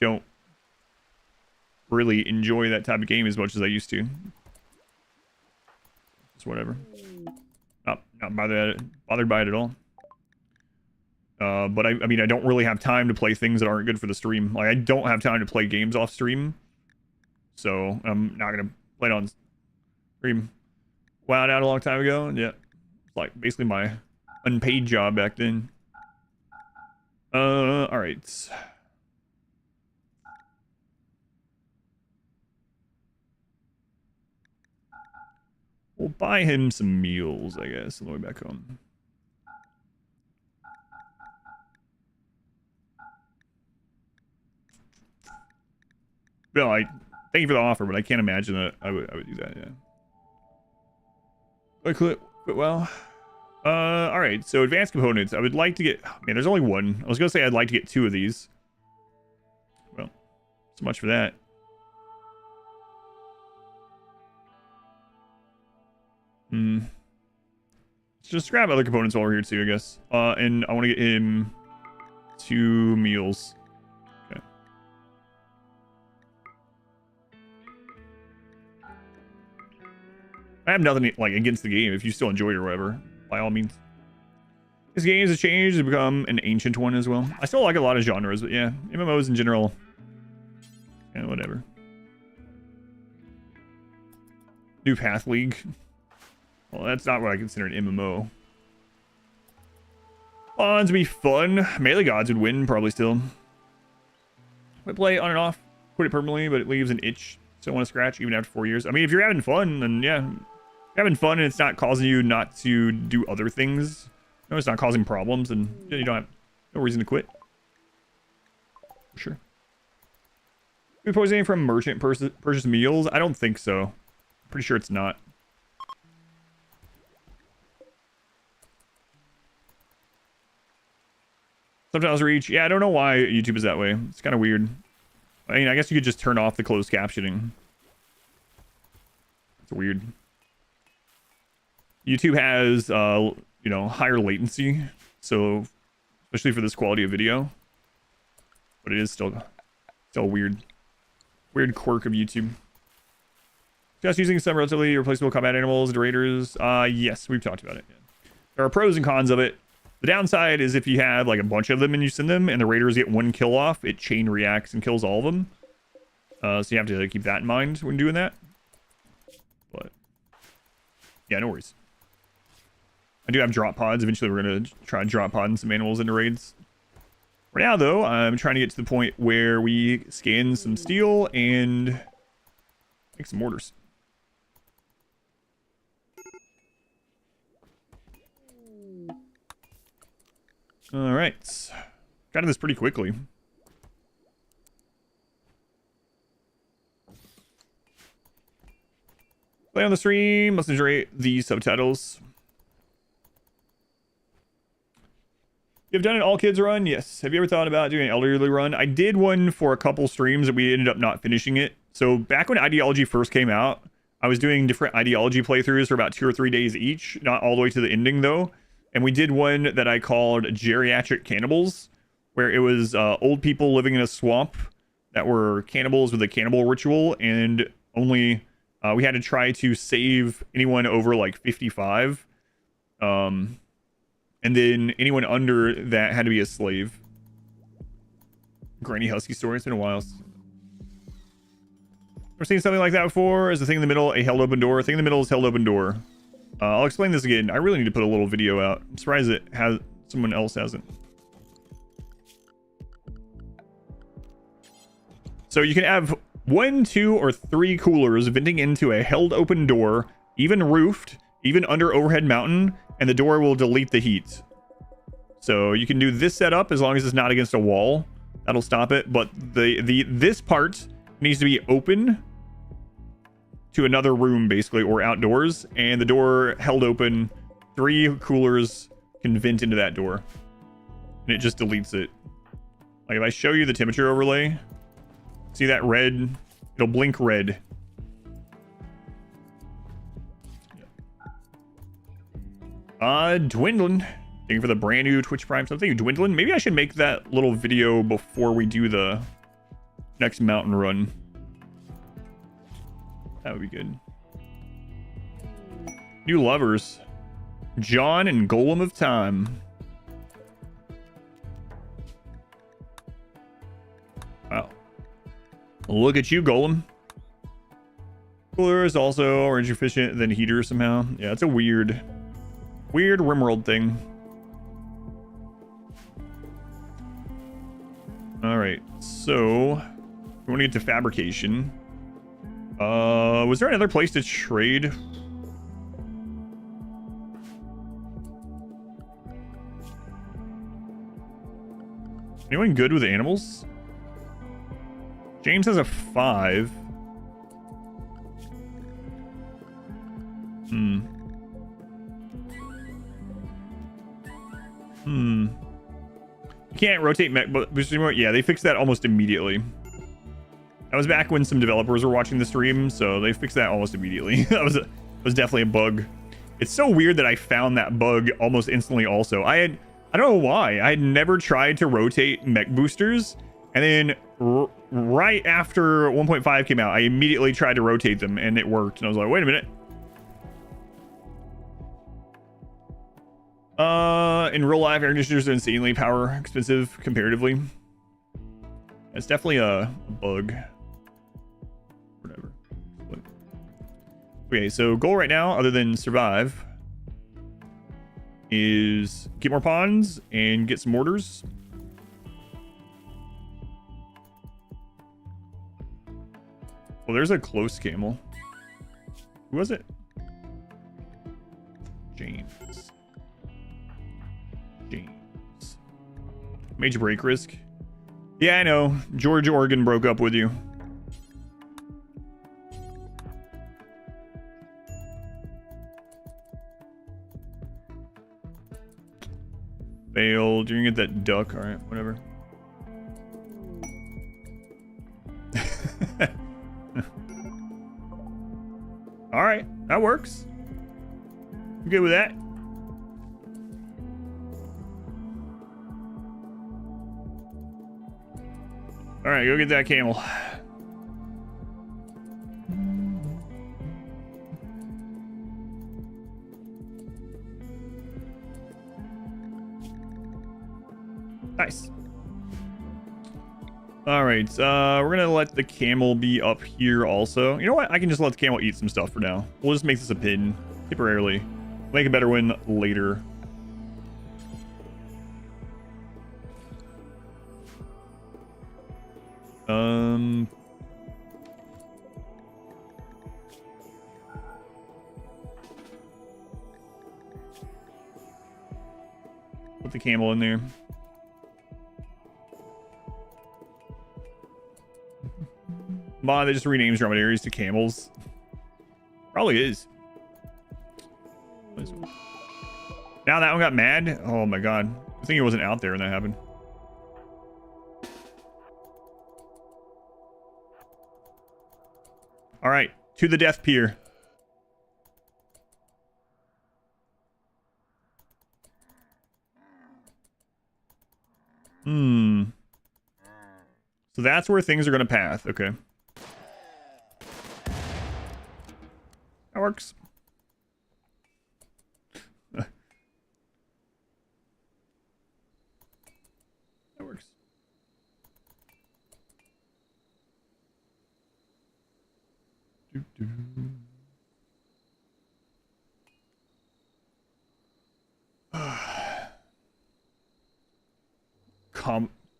don't really enjoy that type of game as much as I used to. It's whatever. Not bothered by it at all. But I mean, I don't really have time to play things that aren't good for the stream. Like, I don't have time to play games off stream. So, I'm not going to play it on stream. Wowed out a long time ago. Yeah. It's like basically my unpaid job back then. Alright. We'll buy him some meals, I guess, on the way back home. Well, thank you for the offer, but I can't imagine that I would do that, yeah. I quit well. Alright, so advanced components. I would like to get... Man, there's only one. I was gonna say I'd like to get 2 of these. Well, so much for that. Let's just grab other components while we're here too, I guess. And I want to get him 2 meals. Okay. I have nothing like against the game if you still enjoy it or whatever, by all means. This game has changed to become an ancient one as well. I still like a lot of genres, but yeah, MMOs in general, yeah, whatever. New Path League. Well, that's not what I consider an MMO. Pawns would be fun. Melee Gods would win, probably still. I play on and off. Quit it permanently, but it leaves an itch. Still want to scratch even after 4 years. I mean, if you're having fun, then yeah. If you're having fun and it's not causing you not to do other things. No, it's not causing problems, and yeah, you don't have no reason to quit. For sure. Food poisoning from merchant purchase meals? I don't think so. Pretty sure it's not. Subtitles reach. Yeah, I don't know why YouTube is that way. It's kind of weird. I mean, I guess you could just turn off the closed captioning. It's weird. YouTube has, you know, higher latency. So, especially for this quality of video. But it is still weird. Weird quirk of YouTube. Just using some relatively replaceable combat animals and raiders. Yes, we've talked about it. Yeah. There are pros and cons of it. The downside is if you have like a bunch of them and you send them and the raiders get 1 kill off, it chain reacts and kills all of them. So you have to keep that in mind when doing that. But yeah, no worries. I do have drop pods. Eventually we're going to try and drop pod some animals into raids. For now though, I'm trying to get to the point where we scan some steel and make some mortars. All right, got to this pretty quickly. Play on the stream, must enjoy the subtitles. You've done an all kids run? Yes. Have you ever thought about doing an elderly run? I did one for a couple streams that we ended up not finishing it. So back when Ideology first came out, I was doing different Ideology playthroughs for about 2 or 3 days each, not all the way to the ending though. And we did one that I called Geriatric Cannibals, where it was old people living in a swamp that were cannibals with a cannibal ritual, and only we had to try to save anyone over like 55. And then anyone under that had to be a slave. Granny Husky story. It's been a while. Ever seen something like that before? Is the thing in the middle a held open door? The thing in the middle is held open door. I'll explain this again. I really need to put a little video out. I'm surprised it has someone else hasn't. So you can have 1, 2, or 3 coolers venting into a held open door, even roofed, even under overhead mountain, and the door will delete the heat. So you can do this setup as long as it's not against a wall. That'll stop it. But this part needs to be open to another room basically, or outdoors, and the door held open. 3 coolers can vent into that door, and it just deletes it. Like if I show you the temperature overlay, see that red It'll blink red. Dwindlin. Thank you for the brand new Twitch Prime. So thank you, Dwindlin. Maybe I should make that little video before we do the next mountain run. That would be good. New lovers. John and Golem of Time. Wow. Look at you, Golem. Cooler is also orange efficient than heater somehow. Yeah, it's a weird RimWorld thing. Alright, so we want to get to fabrication. Was there another place to trade? Anyone good with animals? James has a 5. You can't rotate mech boosters anymore. Yeah, they fixed that almost immediately. That was back when some developers were watching the stream, so they fixed that almost immediately. that was definitely a bug. It's so weird that I found that bug almost instantly also. I don't know why. I had never tried to rotate mech boosters, and then right after 1.5 came out, I immediately tried to rotate them, and it worked. And I was like, wait a minute. In real life, air conditioners are insanely power expensive comparatively. It's definitely a bug. Whatever. Okay, so goal right now, other than survive, is get more pawns and get some mortars. Well, there's a close camel. Who was it? James. Major break risk. Yeah, I know. George Oregon broke up with you. Failed. You're gonna get that duck. All right, whatever. All right, that works. I'm good with that. All right, go get that camel. Nice. All right, we're gonna let the camel be up here also. You know what? I can just let the camel eat some stuff for now. We'll just make this a pin temporarily. Make a better one later. Put the camel in there. Mod, they just renames dromedaries to camels. Probably is. Now that one got mad? Oh my god. I think it wasn't out there when that happened. All right, to the death pier. So that's where things are going to path. Okay. That works. That works.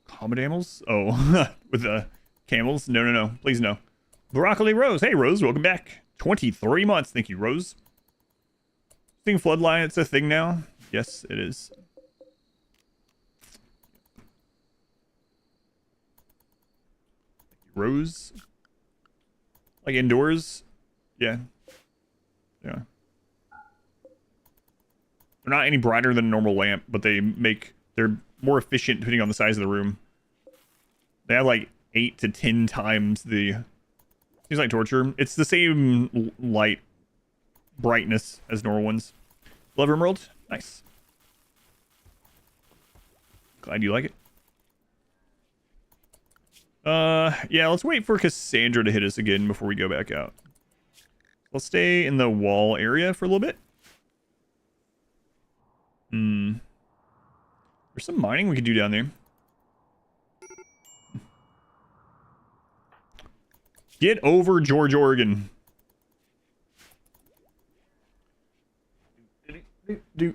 Commodamels? Oh, with the camels? No. Please no. Broccoli Rose. Hey, Rose, welcome back. 23 months. Thank you, Rose. Think Floodline, it's a thing now? Yes, it is. Rose. Like indoors? Yeah. Yeah. They're not any brighter than a normal lamp, but they're more efficient depending on the size of the room. They have like 8 to 10 times the Seems like torture. It's the same light brightness as normal ones. Love RimWorld. Nice. Glad you like it. Yeah, let's wait for Cassandra to hit us again before we go back out. Let's stay in the wall area for a little bit. There's some mining we could do down there. Get over George, Oregon. Do.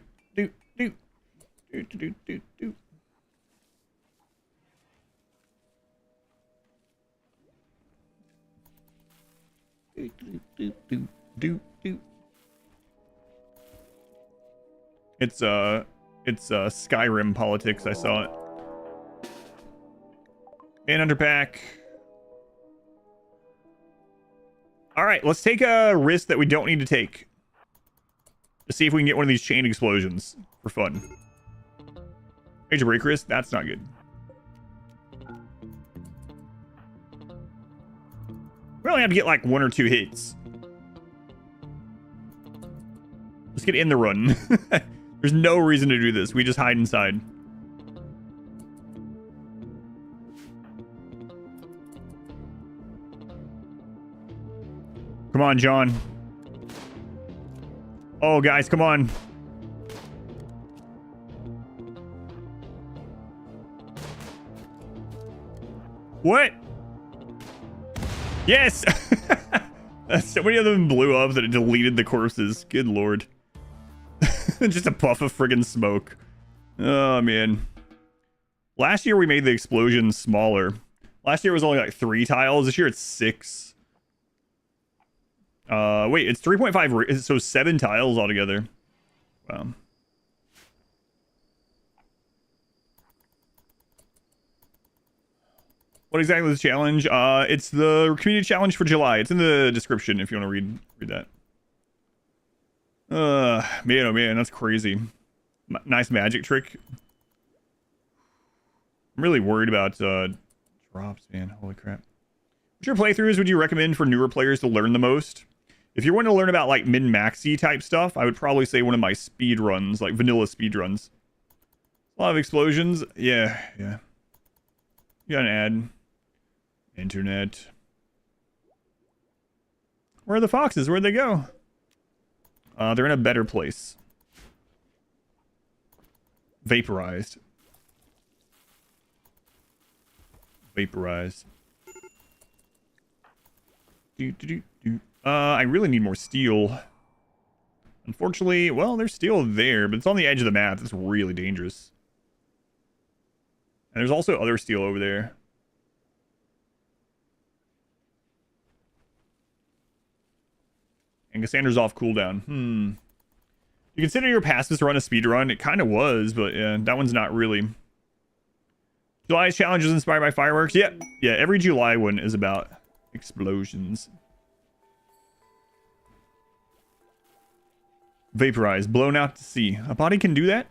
It's Skyrim politics. I saw it. Manhunter pack. All right, let's take a risk that we don't need to take. To see if we can get one of these chain explosions for fun. Major break risk. That's not good. We only have to get like 1 or 2 hits. Let's get in the run. There's no reason to do this. We just hide inside. Come on, John. Oh, guys, come on. What? Yes! So many of them blew up that it deleted the corpses. Good lord. Just a puff of friggin' smoke. Oh, man. Last year we made the explosion smaller. Last year it was only like 3 tiles. This year it's 6. Wait, it's 3.5, so 7 tiles altogether. Wow. What exactly is the challenge? It's the community challenge for July. It's in the description if you want to read that. Man, oh man, that's crazy. Nice magic trick. I'm really worried about drops, man. Holy crap. Which your playthroughs would you recommend for newer players to learn the most? If you're wanting to learn about like min-maxy type stuff, I would probably say one of my speed runs, like vanilla speed runs. A lot of explosions. Yeah. You got an ad. Internet. Where are the foxes? Where'd they go? They're in a better place. Vaporized. I really need more steel. Unfortunately, well, there's steel there, but it's on the edge of the map. It's really dangerous. And there's also other steel over there. And Cassandra's off cooldown. You consider your past run a speed run? It kind of was, but yeah, that one's not really. July's challenge is inspired by fireworks. Yeah, every July one is about explosions. Vaporized, blown out to sea. A body can do that?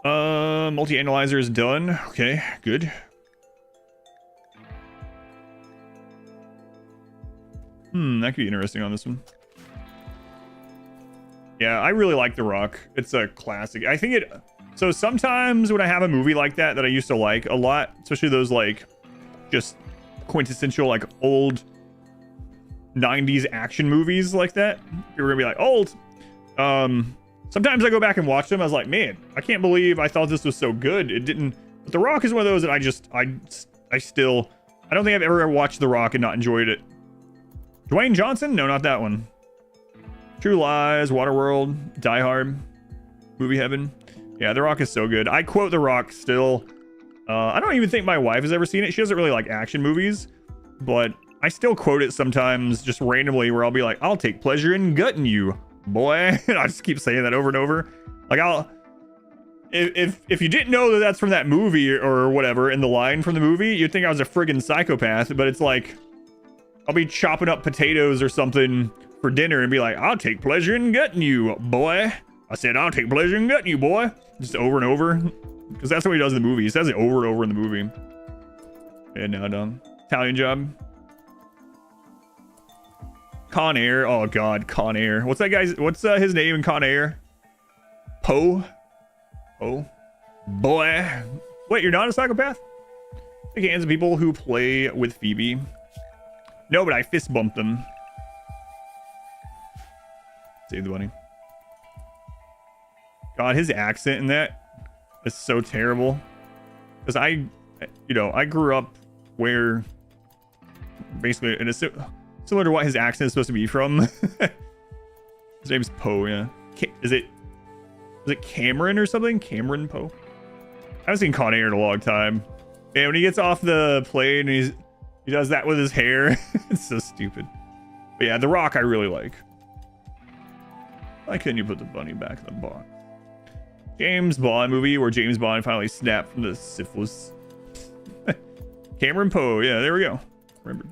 Multi-analyzer is done. Okay, good. That could be interesting on this one. Yeah, I really like The Rock. It's a classic. I think it... So sometimes when I have a movie like that I used to like a lot, especially those like just quintessential like old 90s action movies like that, you're gonna be like, old. Sometimes I go back and watch them. I was like, man, I can't believe I thought this was so good. It didn't... But The Rock is one of those that I don't think I've ever watched The Rock and not enjoyed it. Dwayne Johnson? No, not that one. True Lies, Waterworld, Die Hard, Movie Heaven. Yeah, The Rock is so good. I quote The Rock still. I don't even think my wife has ever seen it. She doesn't really like action movies, but I still quote it sometimes just randomly where I'll be like, I'll take pleasure in gutting you, boy. And I just keep saying that over and over. Like if you didn't know that that's from that movie or whatever in the line from the movie, you'd think I was a friggin' psychopath, but it's like, I'll be chopping up potatoes or something for dinner and be like, I'll take pleasure in gutting you, boy. I said, I'll take pleasure in gutting you, boy. Just over and over. Because that's what he does in the movie. He says it over and over in the movie. Yeah, now done. Italian job. Con Air. Oh god, Con Air. What's that guy's? What's his name in Con Air? Poe. Oh, boy. Wait, you're not a psychopath? Big hands of people who play with Phoebe. No, but I fist bumped them. Save the bunny. God, his accent in that is so terrible. Because I grew up where basically it is similar to what his accent is supposed to be from. His name's Poe, yeah. Is it Cameron or something? Cameron Poe? I haven't seen Con Air in a long time. Yeah, when he gets off the plane and he does that with his hair. It's so stupid. But yeah, The Rock I really like. Why couldn't you put the bunny back in the box? James Bond movie where James Bond finally snapped from the syphilis. Cameron Poe, yeah, there we go. Remember.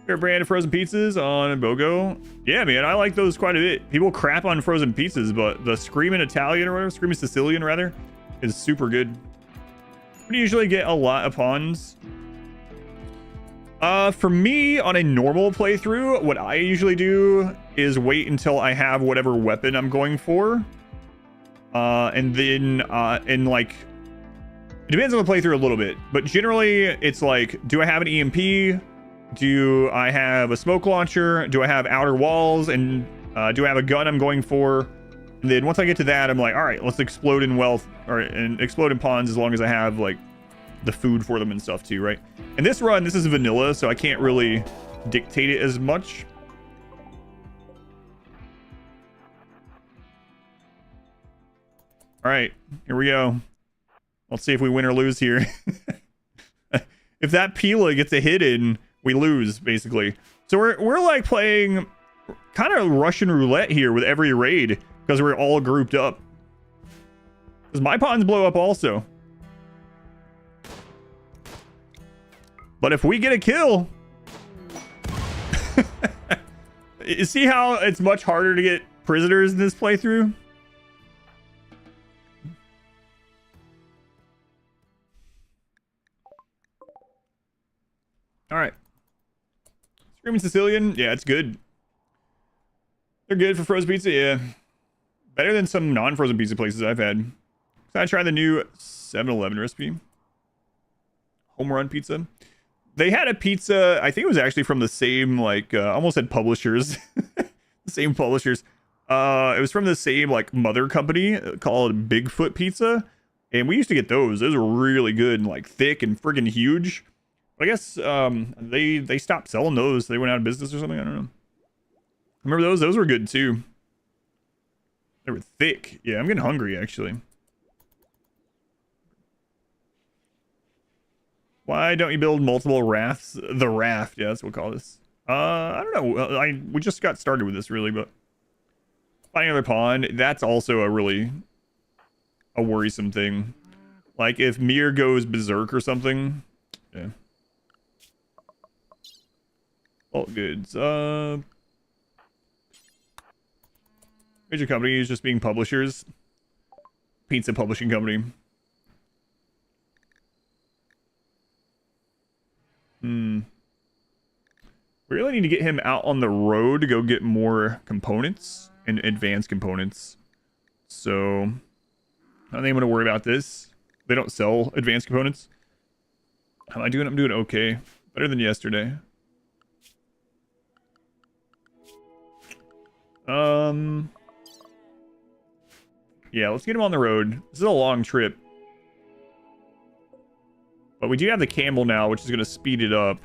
Favorite brand of frozen pizzas on BOGO? Yeah, man, I like those quite a bit. People crap on frozen pizzas, but the Screamin' Italian or whatever, Screamin' Sicilian rather, is super good. We usually get a lot of pawns. For me, on a normal playthrough, what I usually do is wait until I have whatever weapon I'm going for. And then, it depends on the playthrough a little bit, but generally it's like, do I have an EMP? Do I have a smoke launcher? Do I have outer walls? And do I have a gun I'm going for? And then once I get to that, I'm like, all right, let's explode in wealth and explode in pawns as long as I have like the food for them and stuff too, right? And this run, this is vanilla, so I can't really dictate it as much. All right, here we go. Let's see if we win or lose here. If that Pila gets a hit in, we lose, basically. So we're like playing kind of Russian roulette here with every raid because we're all grouped up. Because my pawns blow up also. But if we get a kill... You see how it's much harder to get prisoners in this playthrough? All right. Screaming Sicilian. Yeah, it's good. They're good for frozen pizza. Yeah. Better than some non-frozen pizza places I've had. So I tried the new 7-Eleven recipe. Home run pizza. They had a pizza. I think it was actually from the same, like, almost said publishers. The same publishers. It was from the same, like, mother company called Bigfoot Pizza. And we used to get those. Those were really good and, like, thick and friggin' huge. I guess they stopped selling those. They went out of business or something. I don't know. Remember those? Those were good too. They were thick. Yeah, I'm getting hungry actually. Why don't you build multiple rafts? The raft. Yeah, that's what we'll call this. I don't know. We just got started with this really, but finding another pond. That's also a worrisome thing. Like if Mir goes berserk or something. Yeah. All goods. Major companies just being publishers. Pizza publishing company. We really need to get him out on the road to go get more components and advanced components. So I don't think I'm going to worry about this. They don't sell advanced components. How am I doing? I'm doing okay. Better than yesterday. Yeah, let's get him on the road. This is a long trip. But we do have the camel now, which is going to speed it up.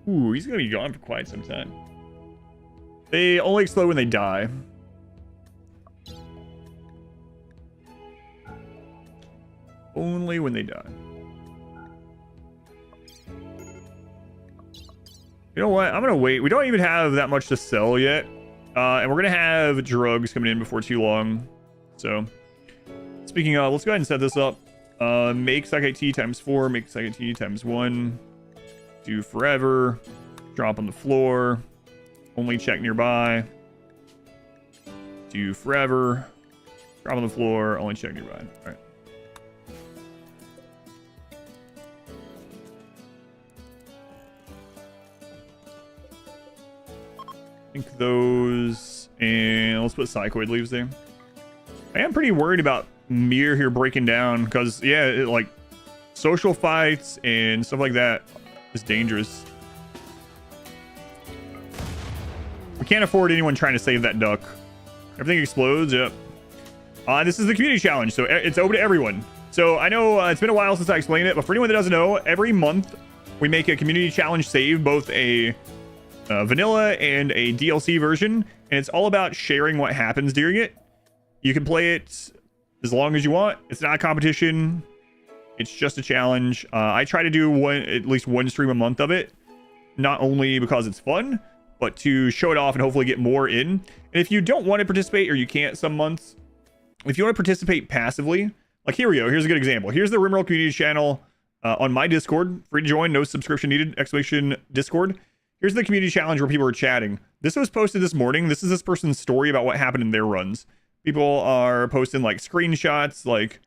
Ooh, he's going to be gone for quite some time. They only explode when they die. Only when they die. You know what? I'm going to wait. We don't even have that much to sell yet. And we're going to have drugs coming in before too long. So, speaking of, let's go ahead and set this up. Make Psychic T times 4. Make Psychic T times 1. Do forever. Drop on the floor. Only check nearby. Do forever. Drop on the floor. Only check nearby. All right. I think those, and let's put Psychoid leaves there. I am pretty worried about Mir here breaking down because, yeah, like social fights and stuff like that is dangerous. We can't afford anyone trying to save that duck. Everything explodes. Yep. This is the community challenge, so it's open to everyone. So I know it's been a while since I explained it, but for anyone that doesn't know, every month we make a community challenge save, both a vanilla and a DLC version, and it's all about sharing what happens during it. You can play it as long as you want. It's not a competition. It's just a challenge. I try to do at least one stream a month of it, not only because it's fun, but to show it off and hopefully get more in. And if you don't want to participate, or you can't some months, if you want to participate passively, like here we go. Here's a good example. Here's the RimWorld Community channel on my Discord. Free to join, no subscription needed, exclamation Discord. Here's the community challenge where people are chatting. This was posted this morning. This is this person's story about what happened in their runs. People are posting like screenshots, like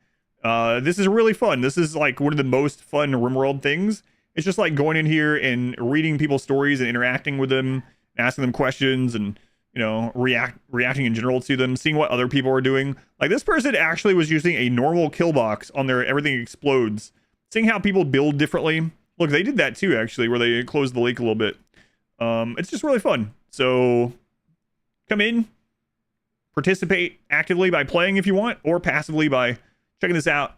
this is really fun. This is like one of the most fun RimWorld things. It's just like going in here and reading people's stories and interacting with them, asking them questions, and reacting in general to them, seeing what other people are doing. Like this person actually was using a normal kill box on their everything explodes, seeing how people build differently. Look, they did that too, actually, where they closed the lake a little bit. It's just really fun. So come in, participate actively by playing if you want, or passively by checking this out,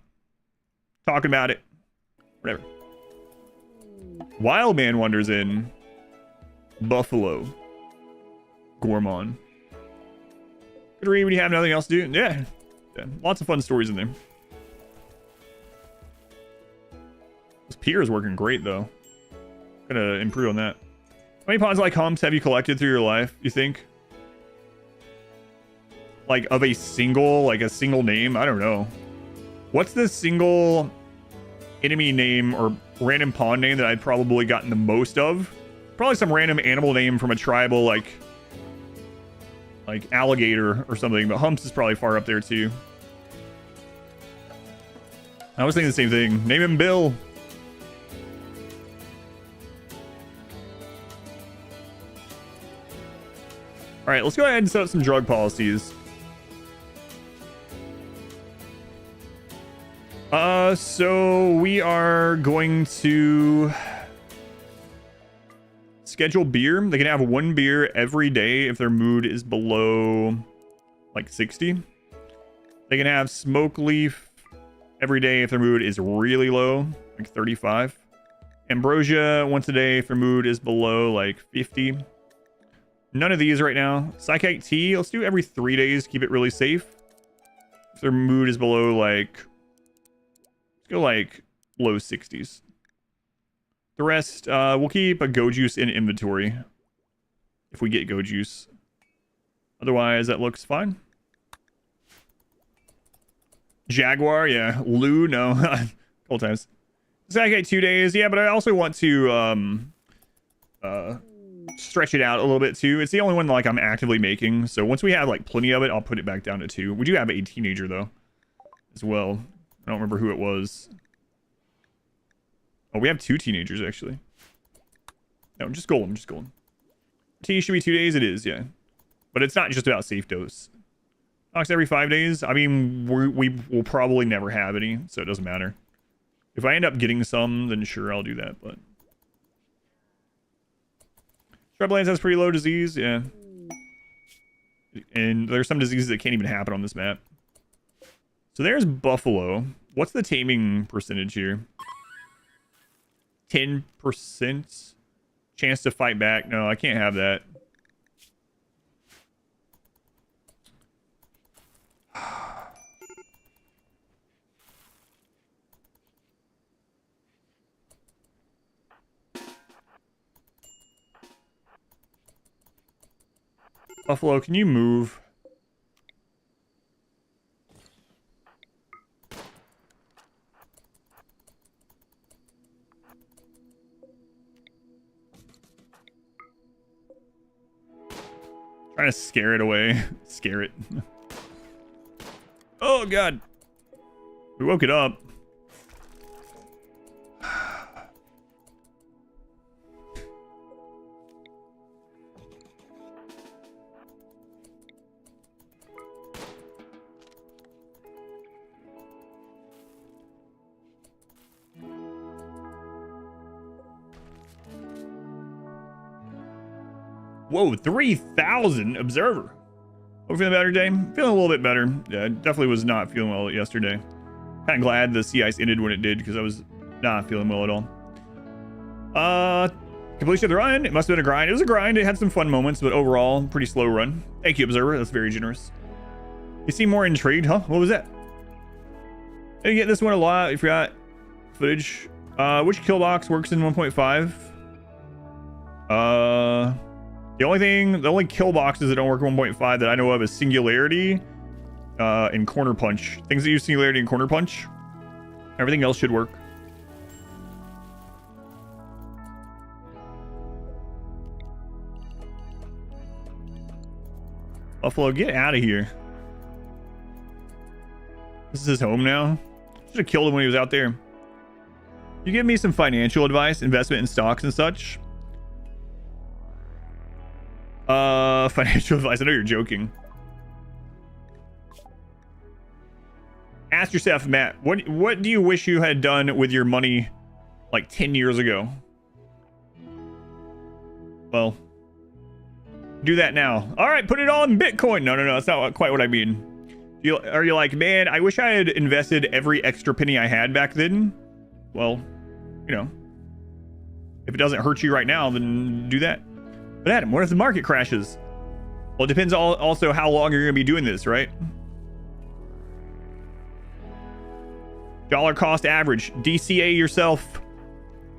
talking about it, whatever. Wildman wanders in. Buffalo. Gormon. Good read when you have nothing else to do. Yeah. Lots of fun stories in there. This pier is working great, though. Gotta improve on that. How many pawns like humps have you collected through your life, you think? Like, of a single name? I don't know. What's the single enemy name or random pawn name that I'd probably gotten the most of? Probably some random animal name from a tribal, like alligator or something, but humps is probably far up there too. I was thinking the same thing. Name him Bill. All right, let's go ahead and set up some drug policies. So we are going to schedule beer. They can have one beer every day if their mood is below like 60. They can have smoke leaf every day if their mood is really low, like 35. Ambrosia once a day if their mood is below like 50. None of these right now. Psychic tea, let's do every 3 days. Keep it really safe. If their mood is below like, let's go like low 60s. The rest, we'll keep a go juice in inventory if we get go juice. Otherwise, that looks fine. Jaguar, yeah. Lou, no. A couple times. Psychic 2 days, yeah, but I also want to stretch it out a little bit too. It's the only one like I'm actively making, so once we have like plenty of it, I'll put it back down to 2. We do have a teenager though as well. I don't remember who it was. Oh, we have 2 teenagers actually. No, just Golem. Tea should be 2 days. It is, yeah, but it's not just about safe dose. Knocks every 5 days. I mean, we will probably never have any, so it doesn't matter. If I end up getting some, then sure, I'll do that. But Shrublands has pretty low disease, yeah. And there's some diseases that can't even happen on this map. So there's Buffalo. What's the taming percentage here? 10% chance to fight back. No, I can't have that. Buffalo, can you move? Trying to scare it away. Scare it. Oh, God. We woke it up. Whoa, 3,000 observer. Hope feeling better today. Feeling a little bit better. Yeah, definitely was not feeling well yesterday. Kind of glad the sea ice ended when it did because I was not feeling well at all. Completion of the run. It must have been a grind. It was a grind. It had some fun moments, but overall, pretty slow run. Thank you, observer. That's very generous. You seem more intrigued, huh? What was that? I get this one a lot. You forgot footage. Which kill box works in 1.5? The only kill boxes that don't work in 1.5 that I know of is Singularity and Corner Punch. Things that use Singularity and Corner Punch. Everything else should work. Buffalo, get out of here. This is his home now. Should have killed him when he was out there. You give me some financial advice, investment in stocks and such. Financial advice. I know you're joking. Ask yourself, Matt, what do you wish you had done with your money like 10 years ago? Well, do that now. All right, put it all in Bitcoin. No, that's not quite what I mean. Are you like, man, I wish I had invested every extra penny I had back then? Well, you know, if it doesn't hurt you right now, then do that. But Adam, what if the market crashes? Well, it depends also how long you're going to be doing this, right? Dollar cost average. DCA yourself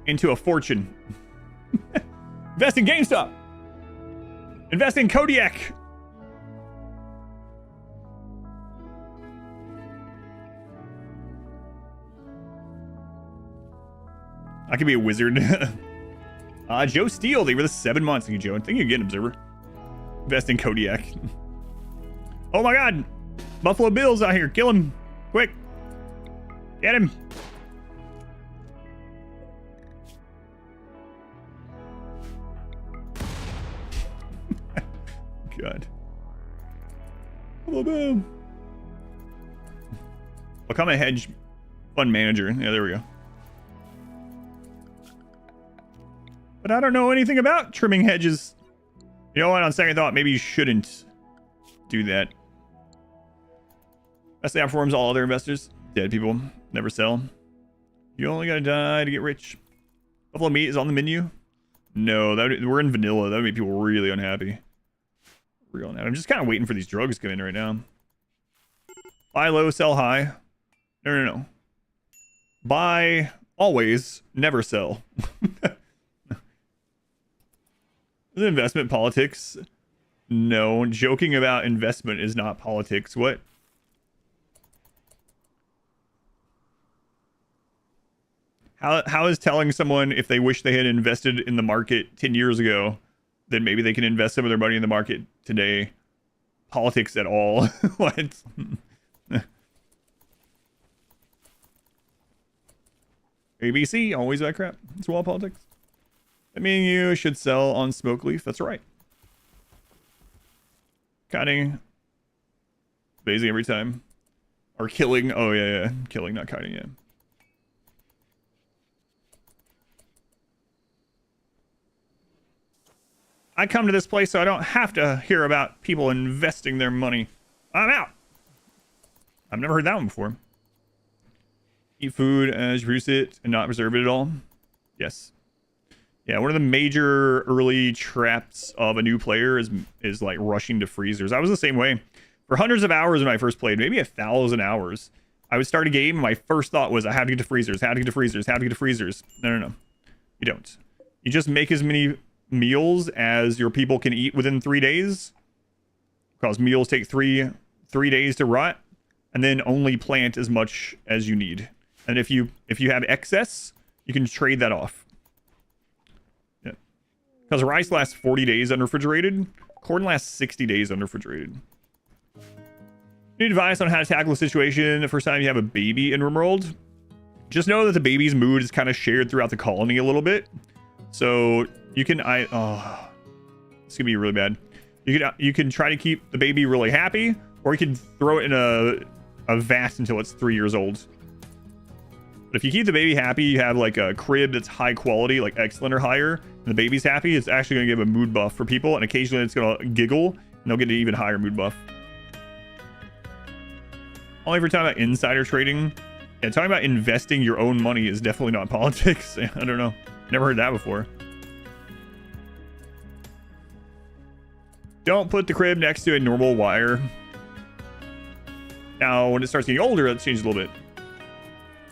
into a fortune. Invest in GameStop. Invest in Kodiak. I could be a wizard. Joe Steele, they were the 7 months. Thank you, Joe. Thank you again, observer. Invest in Kodiak. Oh my God. Buffalo Bill's out here. Kill him. Quick. Get him. God. Buffalo Bill. Become a hedge fund manager. Yeah, there we go. But I don't know anything about trimming hedges. You know what? On second thought, maybe you shouldn't do that. Best outperforms all other investors. Dead people never sell. You only gotta die to get rich. Buffalo meat is on the menu. No, we're in vanilla. That would make people really unhappy. Real unhappy. I'm just kind of waiting for these drugs to come in right now. Buy low, sell high. No. Buy always, never sell. Is it investment politics? No, joking about investment is not politics. What? How is telling someone if they wish they had invested in the market 10 years ago, then maybe they can invest some of their money in the market today, politics at all? What? ABC, always that crap. It's wall politics. I mean, you should sell on Smoke Leaf. That's right. Kiting. Basing every time. Or killing. Oh, yeah. Killing, not kiting, yeah. I come to this place so I don't have to hear about people investing their money. I'm out. I've never heard that one before. Eat food as you produce it and not preserve it at all. Yes. Yeah, one of the major early traps of a new player is like rushing to freezers. I was the same way. For hundreds of hours when I first played, maybe 1,000 hours, I would start a game and my first thought was, I have to get to freezers, how to get to freezers, how to get to freezers. No. You don't. You just make as many meals as your people can eat within 3 days, because meals take three days to rot, and then only plant as much as you need. And if you have excess, you can trade that off. Yeah, because rice lasts 40 days unrefrigerated. Corn lasts 60 days unrefrigerated. Need advice on how to tackle a situation the first time you have a baby in RimWorld? Just know that the baby's mood is kind of shared throughout the colony a little bit. So you can, oh, it's gonna be really bad. You can try to keep the baby really happy, or you can throw it in a vat until it's 3 years old. But if you keep the baby happy, you have like a crib that's high quality, like excellent or higher, and the baby's happy, it's actually gonna give a mood buff for people, and occasionally it's gonna giggle, and they'll get an even higher mood buff. Only if you're talking about insider trading. Yeah, talking about investing your own money is definitely not politics. I don't know. Never heard that before. Don't put the crib next to a normal wire. Now, when it starts getting older, it changes a little bit.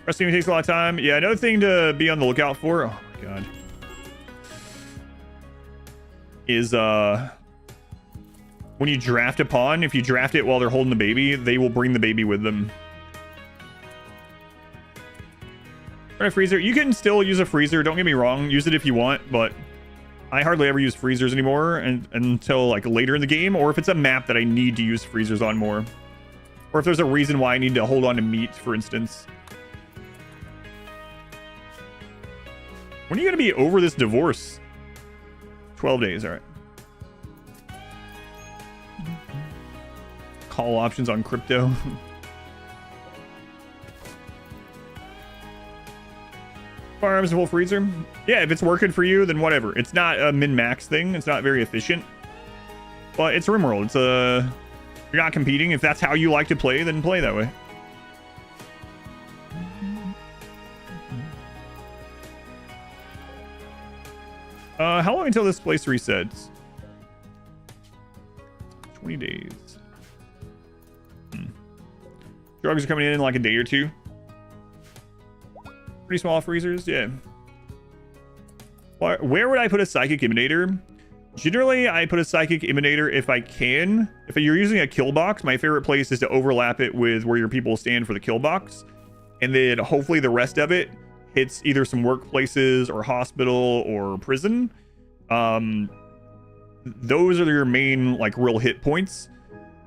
Resting takes a lot of time. Yeah, another thing to be on the lookout for. Oh my god. Is when you draft a pawn, if you draft it while they're holding the baby, they will bring the baby with them. A freezer. You can still use a freezer. Don't get me wrong. Use it if you want, but I hardly ever use freezers anymore until like later in the game, or if it's a map that I need to use freezers on more, or if there's a reason why I need to hold on to meat, for instance. When are you going to be over this divorce? 12 days. All right. Call options on crypto. Firearms full freezer. Yeah, if it's working for you, then whatever. It's not a min-max thing. It's not very efficient. But it's RimWorld. It's you're not competing. If that's how you like to play, then play that way. How long until this place resets? 20 days. Drugs are coming in like a day or two. Pretty small freezers, yeah. Where would I put a psychic emanator? Generally, I put a psychic emanator if I can. If you're using a kill box, my favorite place is to overlap it with where your people stand for the kill box. And then hopefully the rest of it hits either some workplaces or hospital or prison. Those are your main like real hit points.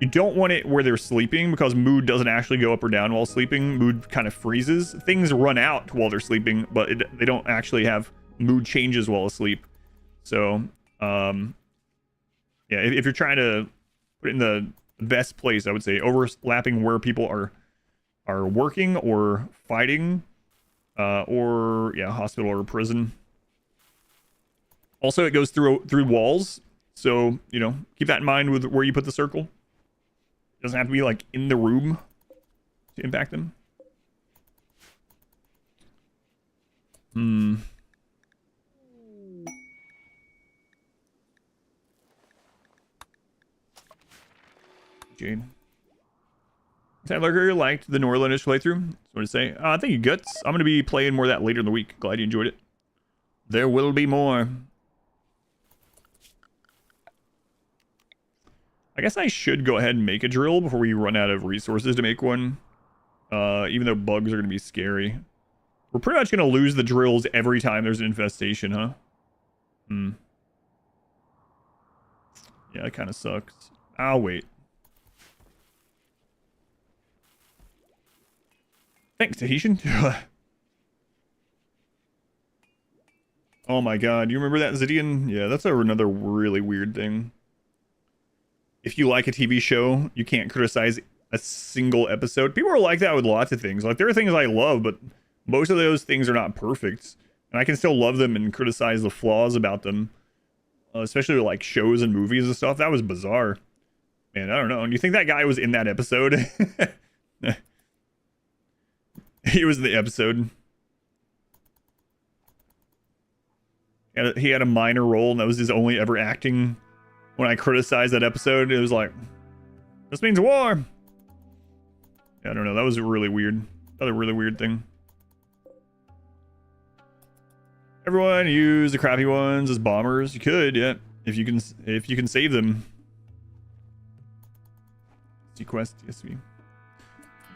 You don't want it where they're sleeping, because mood doesn't actually go up or down while sleeping. Mood kind of freezes. Things run out while they're sleeping, but they don't actually have mood changes while asleep. So, yeah, if you're trying to put it in the best place, I would say overlapping where people are working or fighting, or yeah, hospital or prison. Also, it goes through walls, so you know, keep that in mind with where you put the circle. It doesn't have to be like in the room to impact them. Jade. Tyler liked the Norlandish playthrough. That's what to say. Thank you, Guts. I'm going to be playing more of that later in the week. Glad you enjoyed it. There will be more. I guess I should go ahead and make a drill before we run out of resources to make one. Even though bugs are going to be scary. We're pretty much going to lose the drills every time there's an infestation, huh? Yeah, it kind of sucks. I'll wait. Thanks, Tahitian. Oh my god, you remember that, Zidian? Yeah, that's another really weird thing. If you like a TV show, you can't criticize a single episode. People are like that with lots of things. Like, there are things I love, but most of those things are not perfect. And I can still love them and criticize the flaws about them. Especially with, like, shows and movies and stuff. That was bizarre. Man, I don't know. And you think that guy was in that episode? He was in the episode. He had a minor role, and that was his only ever acting. When I criticized that episode, it was like, this means war. Yeah, I don't know. That was really weird. Another really weird thing. Everyone use the crappy ones as bombers. You could, yeah, if you can save them. Sequest, yes, we.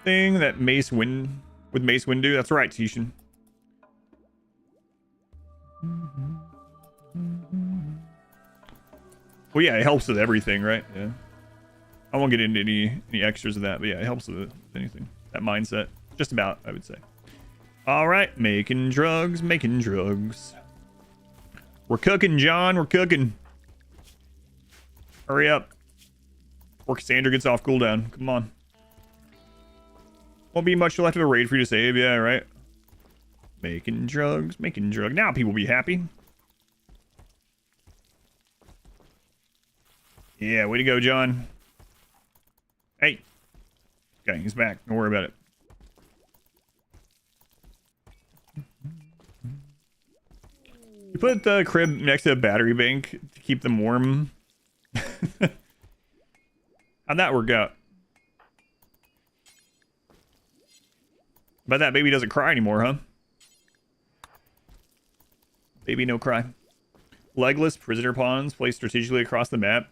Thing that Mace Wind with Mace Wind do. That's right, Tishan. Well, yeah, it helps with everything, right? Yeah. I won't get into any extras of that, but yeah, it helps with anything. That mindset. Just about, I would say. All right, making drugs, making drugs. We're cooking, John. We're cooking. Hurry up. Before Cassandra gets off cooldown. Come on. Won't be much left of a raid for you to save. Yeah, right. Making drugs, making drugs. Now people will be happy. Yeah, way to go, John. Hey. Okay, he's back. Don't worry about it. You put the crib next to a battery bank to keep them warm. How'd that work out? Bet that baby doesn't cry anymore, huh? Baby no cry. Legless prisoner pawns placed strategically across the map.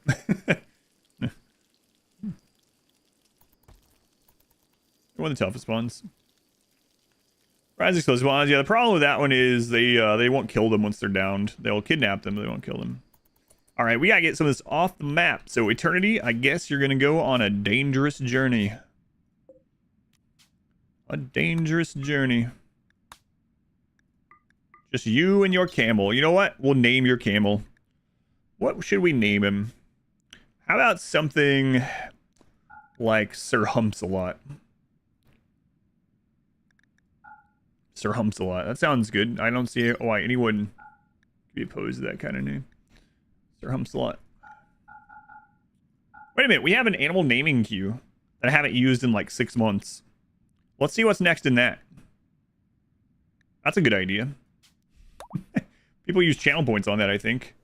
One of the toughest ones. Rise explosive pawns. Yeah, the problem with that one is they won't kill them once they're downed. They'll kidnap them, but they won't kill them. All right, we gotta get some of this off the map. So Eternity, I guess you're gonna go on a dangerous journey. A dangerous journey. Just you and your camel. You know what? We'll name your camel. What should we name him? How about something like Sir Humps-a-Lot? Sir Humps-a-Lot. That sounds good. I don't see why anyone could be opposed to that kind of name. Sir Humps-a-Lot. Wait a minute. We have an animal naming queue that I haven't used in like 6 months. Let's see what's next in that. That's a good idea. People use channel points on that, I think.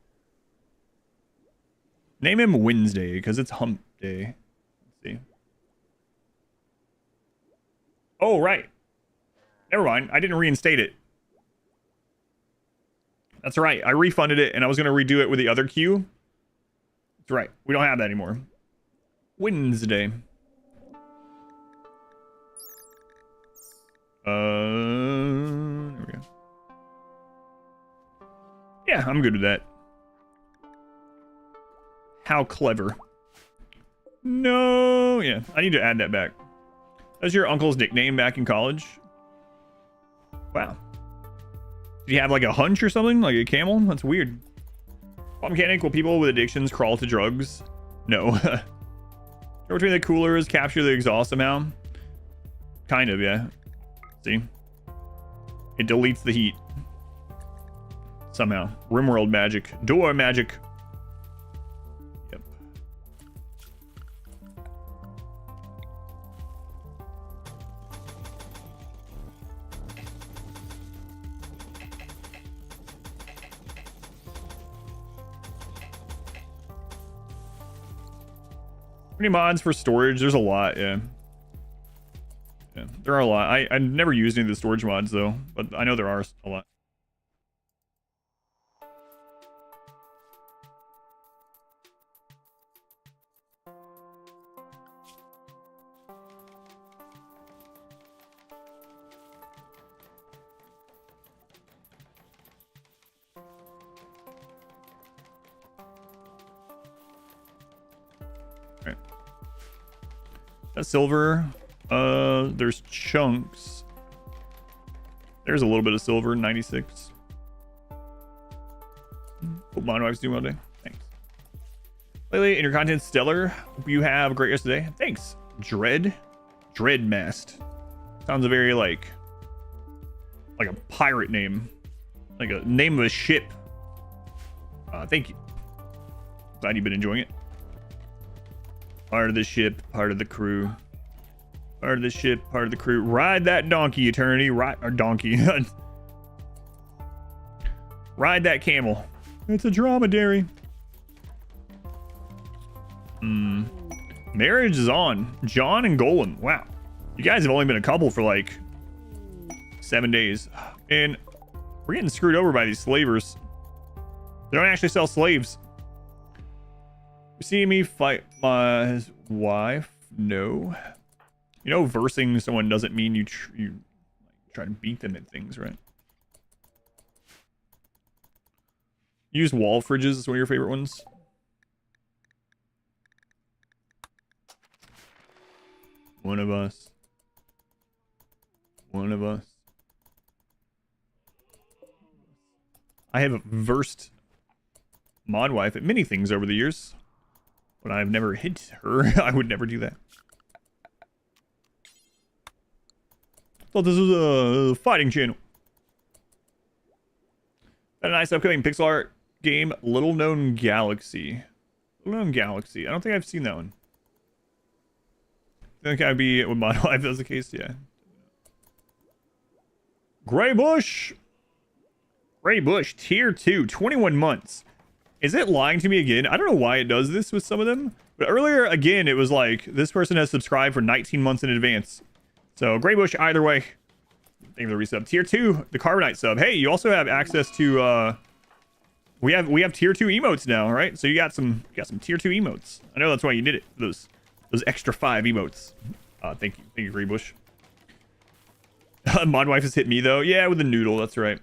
Name him Wednesday, because it's hump day. Let's see. Oh, right. Never mind. I didn't reinstate it. That's right. I refunded it, and I was going to redo it with the other queue. That's right. We don't have that anymore. Wednesday. There we go. Yeah, I'm good with that. How clever. No, yeah, I need to add that back. That was your uncle's nickname back in college? Wow. Did you have like a hunch or something? Like a camel? That's weird. What mechanic will people with addictions crawl to drugs? No. Go between the coolers, capture the exhaust somehow? Kind of, yeah. See? It deletes the heat. Somehow. RimWorld magic. Door magic. Yep. Many mods for storage? There's a lot, yeah. Yeah, there are a lot. I never used any of the storage mods though, but I know there are a lot. Alright. That's silver. There's chunks. There's a little bit of silver, 96. Hope my wife's doing well today. Thanks. Lately, in your content, stellar. Hope you have a great rest of the day. Thanks. Dreadmast. Sounds a very like a pirate name. Like a name of a ship. Thank you. Glad you've been enjoying it. Part of the ship, part of the crew. Part of the ship, part of the crew. Ride that donkey, Eternity. Ride or donkey. Ride that camel. It's a dromedary. Marriage is on. John and Golem. Wow. You guys have only been a couple for like 7 days. And we're getting screwed over by these slavers. They don't actually sell slaves. You see me fight my wife? No. You know, versing someone doesn't mean you try to beat them at things, right? Use wall fridges is one of your favorite ones. One of us. One of us. I have versed mod wife at many things over the years, but I've never hit her. I would never do that. Thought this was a fighting channel. Got a nice upcoming pixel art game, Little Known Galaxy. Little Known Galaxy. I don't think I've seen that one. I think I'd be with mod wife if that's the case, yeah. Gray Bush. Gray Bush, tier 2, 21 months. Is it lying to me again? I don't know why it does this with some of them. But earlier, again, it was like, this person has subscribed for 19 months in advance. So, Gray Bush, either way. Thank you for the resub. Tier 2, the Carbonite sub. Hey, you also have access to, we have tier 2 emotes now, right? So you got some tier 2 emotes. I know that's why you did it. Those extra 5 emotes. Thank you, Gray Bush. Mod wife has hit me, though. Yeah, with the noodle, that's right.